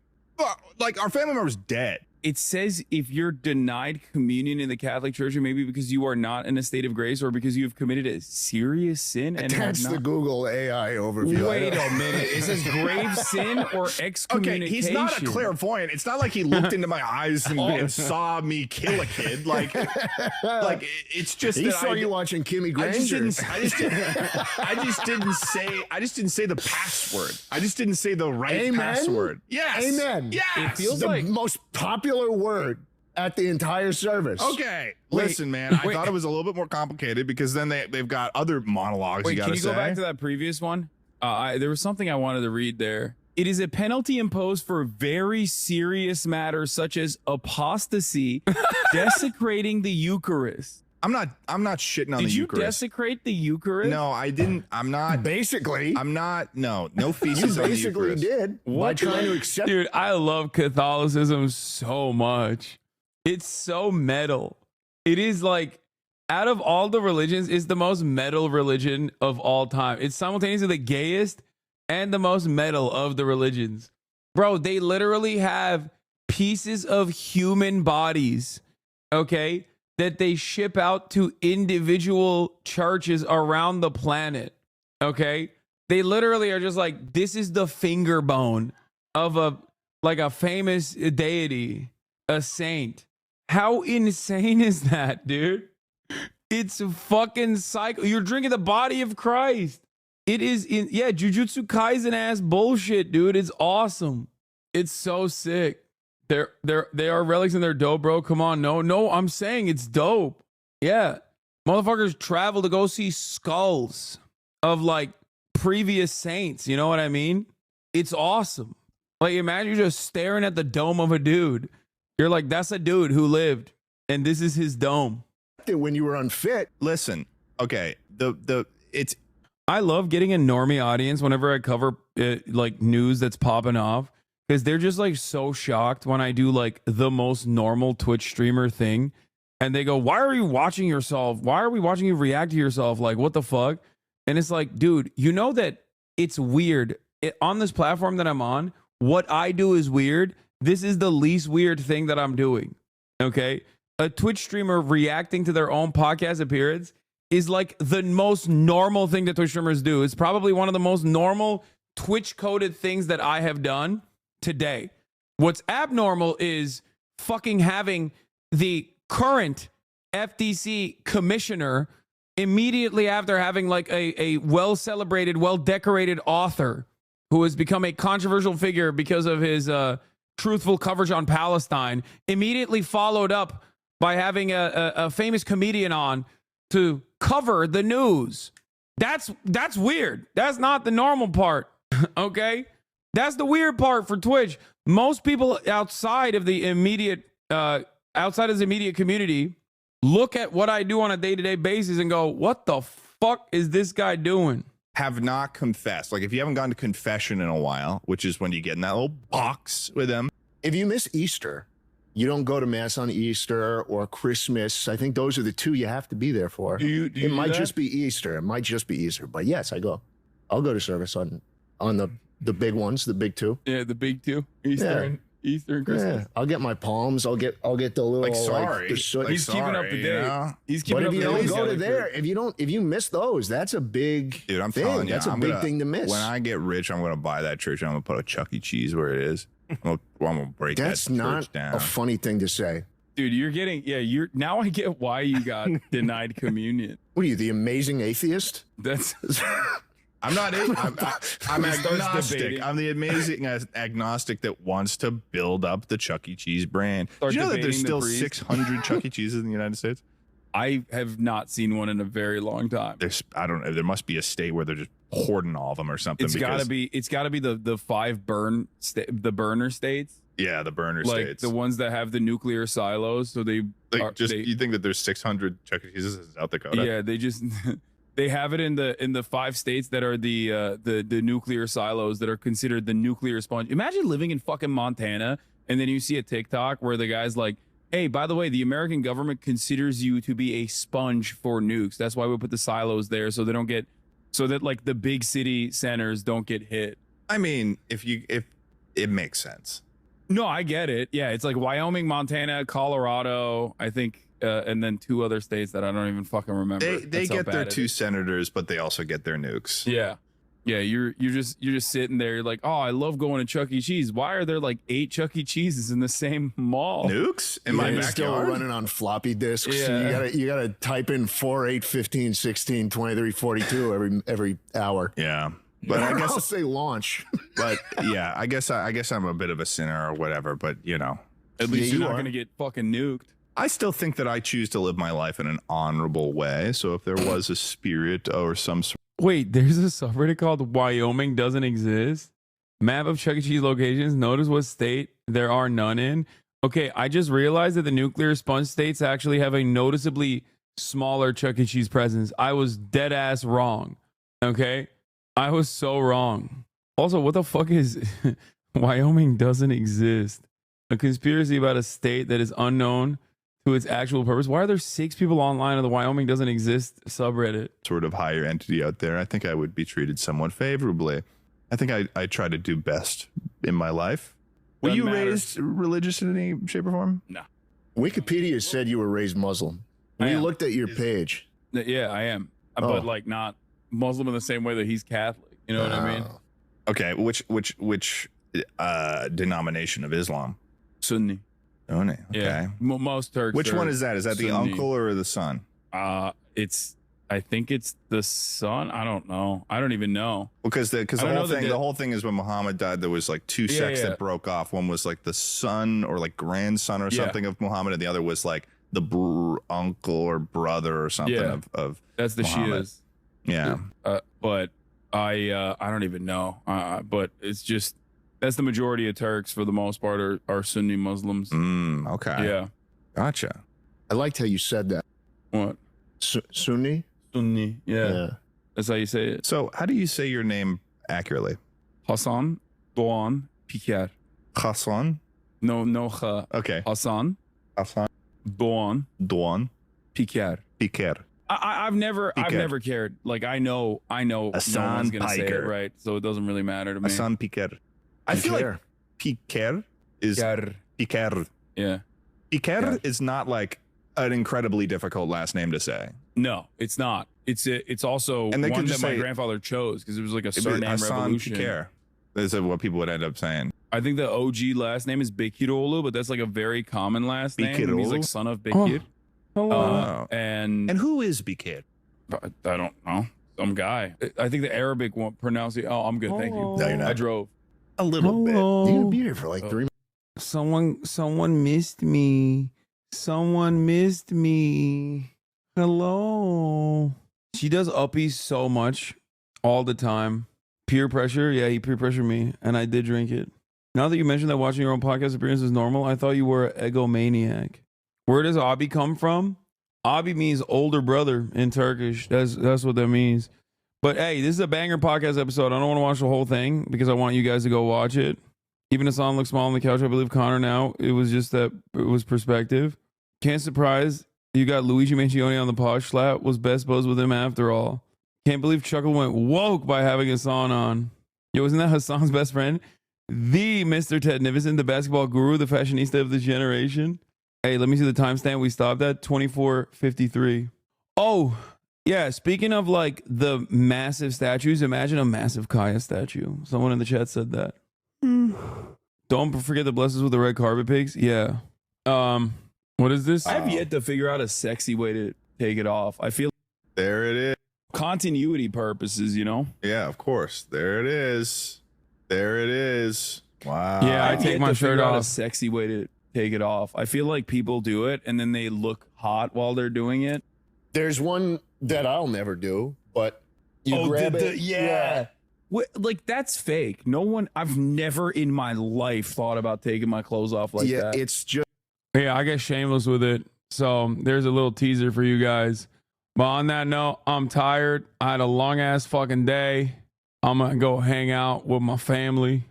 our family member's dead. It says if you're denied communion in the Catholic Church, maybe because you are not in a state of grace or because you've committed a serious sin. And that's the Google AI overview. Wait a minute. It says grave sin or excommunication. Okay, he's not a clairvoyant. It's not like he looked into my eyes and saw me kill a kid. Like it's just he that saw you watching Kimmy Granger. I just didn't say the password. I just didn't say the right password. Yes. Amen. Yes. It feels the like most popular word at the entire service. Okay. Listen, man, I thought it was a little bit more complicated because then they've got other monologues you got to say. Can you go back to that previous one? There was something I wanted to read there. It is a penalty imposed for very serious matters such as apostasy, desecrating the Eucharist. I'm not shitting on the Eucharist. Did you desecrate the Eucharist? No, I didn't. I'm not. Basically. I'm not. No feces You on the basically Eucharist. did. By trying to accept. Dude, I love Catholicism so much. It's so metal. It is like, out of all the religions, it's the most metal religion of all time. It's simultaneously the gayest and the most metal of the religions. Bro, they literally have pieces of human bodies, okay, that they ship out to individual churches around the planet, okay? They literally are just like, this is the finger bone of a famous deity, a saint. How insane is that, dude? It's fucking psycho. You're drinking the body of Christ. It is Jujutsu Kaisen ass bullshit, dude. It's awesome. It's so sick. They are relics and they're dope, bro. Come on. No, I'm saying it's dope. Yeah. Motherfuckers travel to go see skulls of like previous saints. You know what I mean? It's awesome. Like, imagine you're just staring at the dome of a dude. You're like, that's a dude who lived, and this is his dome. When you were unfit. Listen, okay, I love getting a normie audience whenever I cover like news that's popping off, because they're just like so shocked when I do like the most normal Twitch streamer thing, and they go, "Why are you watching yourself? Why are we watching you react to yourself? Like, what the fuck?" And it's like, dude, you know that it's weird on this platform that I'm on. What I do is weird. This is the least weird thing that I'm doing. Okay. A Twitch streamer reacting to their own podcast appearance is like the most normal thing that Twitch streamers do. It's probably one of the most normal Twitch coded things that I have done today. What's abnormal is fucking having the current FTC commissioner immediately after having like a well-celebrated, well-decorated author who has become a controversial figure because of his truthful coverage on Palestine, immediately followed up by having a famous comedian on to cover the news. That's weird. That's not the normal part. Okay? That's the weird part for Twitch. Most people outside of the immediate community look at what I do on a day-to-day basis and go, what the fuck is this guy doing? Have not confessed. Like, if you haven't gone to confession in a while, which is when you get in that little box with them. If you miss Easter, you don't go to mass on Easter or Christmas. I think those are the two you have to be there for. It might just be Easter. It might just be Easter. But yes, I go. I'll go to service on the big ones, the big two. Yeah, the big two. Easter and Christmas. Yeah. I'll get my palms. I'll get the little he's keeping up to date. You know? He's keeping but up if to you date. don't go to there, if you miss those, that's a big dude. I'm thing. telling you, That's a big thing to miss. When I get rich, I'm gonna buy that church and I'm gonna put a Chuck E. Cheese where it is. I'm gonna break that's that not church down. a funny thing to say. Dude, you're now I get why you got denied communion. What are you, the amazing atheist? That's I'm not. I'm agnostic. debating. I'm the amazing agnostic that wants to build up the Chuck E. Cheese brand. Start Do you know that there's debating still the priest? 600 Chuck E. Cheeses in the United States? I have not seen one in a very long time. I don't know. There must be a state where they're just hoarding all of them or something. It's got to be. It's got to be the five burner states. Yeah, the burner Like states. the ones that have the nuclear silos. So you think that there's 600 Chuck E. Cheeses in South Dakota? Yeah, they just they have it in the 5 states that are the nuclear silos that are considered the nuclear sponge. Imagine living in fucking Montana and then you see a TikTok where the guy's like, "Hey, by the way, the American government considers you to be a sponge for nukes. That's why we put the silos there so they don't get so that like the big city centers don't get hit." I mean, if it makes sense. No, I get it. Yeah, it's like Wyoming, Montana, Colorado, I think, and then 2 other states that I don't even fucking remember. They get their 2 senators, but they also get their nukes. Yeah. Yeah, you're just sitting there. You're like, oh, I love going to Chuck E. Cheese. Why are there like 8 Chuck E. Cheeses in the same mall? Nukes in my backyard. Still running on floppy disks. Yeah. You gotta type in 4, 8, 15, 16, 23, 42 every hour. Yeah. But I guess I'll say launch. But yeah, I guess I'm a bit of a sinner or whatever. But you know, at least you're not gonna get fucking nuked. I still think that I choose to live my life in an honorable way. So if there was a spirit or some sort Wait, there's a subreddit called Wyoming Doesn't Exist. Map of Chuck E. Cheese locations. Notice what state there are none in. Okay, I just realized that the nuclear sponge states actually have a noticeably smaller Chuck E. Cheese presence. I was dead ass wrong. Okay? I was so wrong. Also, what the fuck is Wyoming doesn't exist? A conspiracy about a state that is unknown to its actual purpose. Why are there 6 people online on the Wyoming doesn't exist subreddit? Sort of higher entity out there. I think I would be treated somewhat favorably. I think I try to do best in my life. Were you raised religious in any shape or form? No. Wikipedia said you were raised Muslim. When you looked at your page. Yeah, I am. But like not Muslim in the same way that he's Catholic. You know what I mean? Okay, which denomination of Islam? Sunni. Sunni. Okay. Yeah. Most Turks. Which one is that? Is that the Sunni. uncle or the son? I think it's the son. I don't know. I don't even know. Because the whole thing is when Muhammad died, there was like 2 sects that broke off. One was like the son or like grandson or something of Muhammad, and the other was like the uncle or brother or something of that's the Muhammad. Shias. Yeah. But I don't even know. But it's just that's the majority of Turks for the most part are Sunni Muslims. Okay. Yeah. Gotcha. I liked how you said that. What? Sunni? Sunni. Yeah. That's how you say it. So how do you say your name accurately? Hasan Doğan Piker. Hasan? No kha. Okay. Hasan Doğan Piker. Piker. I've never cared. Like I know no Hasan one's gonna say it Piker. right, so it doesn't really matter to me. Hasan Piker. I feel like Piker is Piker. Yeah. Piker is not like an incredibly difficult last name to say. No, it's not. It's also And they one could that just my say- grandfather chose because it was like a surname Hasan revolution. Piker. That's what people would end up saying. I think the OG last name is Bekirolu, but that's like a very common last name. It means like Bekirolu? son of Bekir. Hello. And who is Bekir? I don't know. Some guy. I think the Arabic one pronounce it. Oh, I'm good. Thank you. No, you're not. I drove. A little bit. You're going to be here for like 3 minutes. Someone missed me. Someone missed me. Hello. She does uppies so much all the time. Peer pressure. Yeah, he peer pressured me and I did drink it. Now that you mentioned that watching your own podcast appearance is normal, I thought you were an egomaniac. Where does Abi come from? Abi means older brother in Turkish. That's what that means. But hey, this is a banger podcast episode. I don't want to watch the whole thing because I want you guys to go watch it. Even Hasan looks small on the couch. I believe Connor now. It was just that it was perspective. Can't surprise you got Luigi Mangione on the posh slap. Was best buds with him after all. Can't believe Chuckle went woke by having Hasan on. Yo, isn't that Hasan's best friend? The Mr. TA-NEHISI, the basketball guru, the fashionista of the generation. Hey, let me see the timestamp we stopped at. 24:53. Oh, yeah. Speaking of like the massive statues, imagine a massive Kaya statue. Someone in the chat said that. Don't forget the blessings with the red carpet pigs. Yeah. What is this? I've yet to figure out a sexy way to take it off. I feel There it is. continuity purposes, you know? Yeah, of course. There it is. There it is. Wow. Yeah, I I've take yet my to shirt figure out off. A sexy way to take it off. I feel like people do it and then they look hot while they're doing it. There's one that I'll never do, but you grab it. Yeah. Like that's fake. No one. I've never in my life thought about taking my clothes off like that. It's just. Yeah, I get shameless with it. So there's a little teaser for you guys. But on that note, I'm tired. I had a long ass fucking day. I'm gonna go hang out with my family.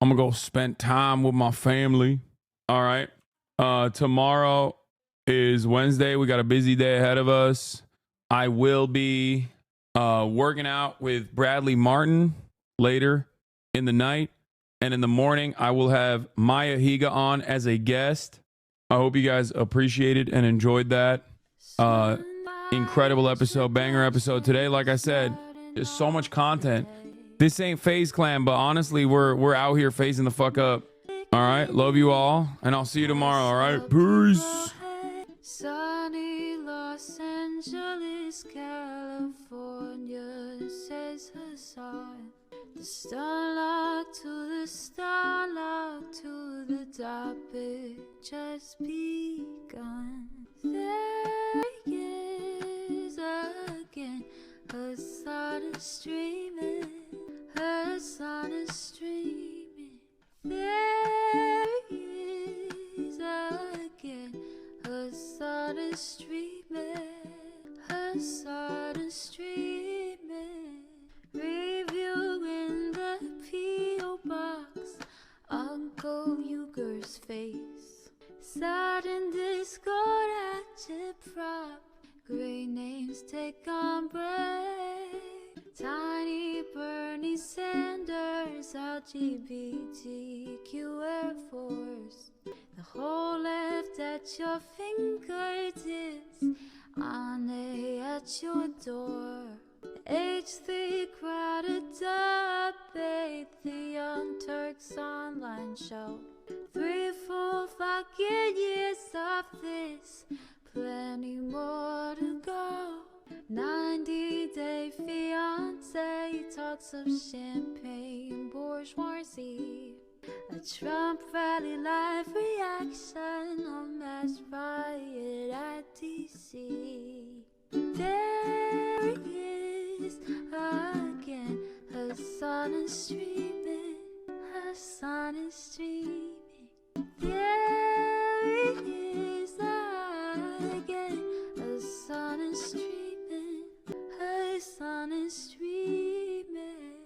I'm gonna go spend time with my family. All right. Tomorrow is Wednesday. We got a busy day ahead of us. I will be working out with Bradley Martin later in the night. And in the morning, I will have Maya Higa on as a guest. I hope you guys appreciated and enjoyed that. Incredible episode, banger episode today. Like I said, there's so much content. This ain't FaZe Clan, but honestly, we're out here phasing the fuck up. All right, love you all, and I'll see you tomorrow. All right, peace. Sunny Los Angeles, California, says Hasan. The starlight to the starlight to the topic just begun. There is again a side of Hassan is streaming. Review in the P.O. box. Uncle Uger's face. Sudden Discord agitprop. Great names take on break. Tiny Bernie Sanders, LGBTQ Air Force. The whole left at your fingertips, Ane at your door. H3 crowded debate, the Young Turks online show. 3 full fucking years of this, plenty more to go. 90-day fiance talks of champagne bourgeoisie. A Trump rally live reaction on mass riot at DC. There he is again. Hassan is streaming. Hassan is streaming. There he is again. Hassan is streaming. Hassan is streaming.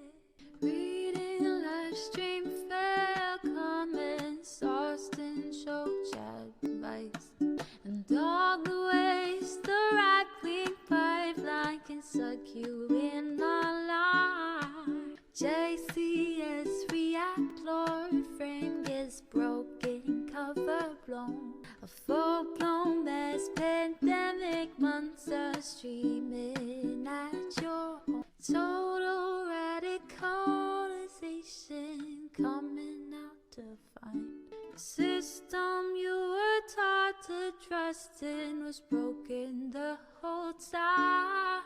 Reading live stream fair comments, Austin show chat advice, and all the ways the right-wing pipeline can suck you in online. JCS react, Lord frame gets broken, cover blown. A full-blown mass pandemic monster streaming at your home. Total radicalization coming out to find. The system you were taught to trust in was broken the whole time.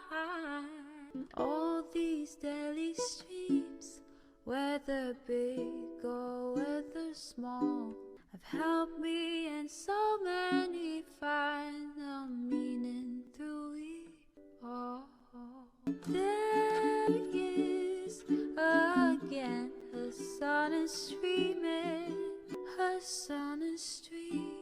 All these daily streams, whether big or whether small, have helped me and so many find the meaning through it all. There he is again. Hassan is streaming. Hassan is streaming.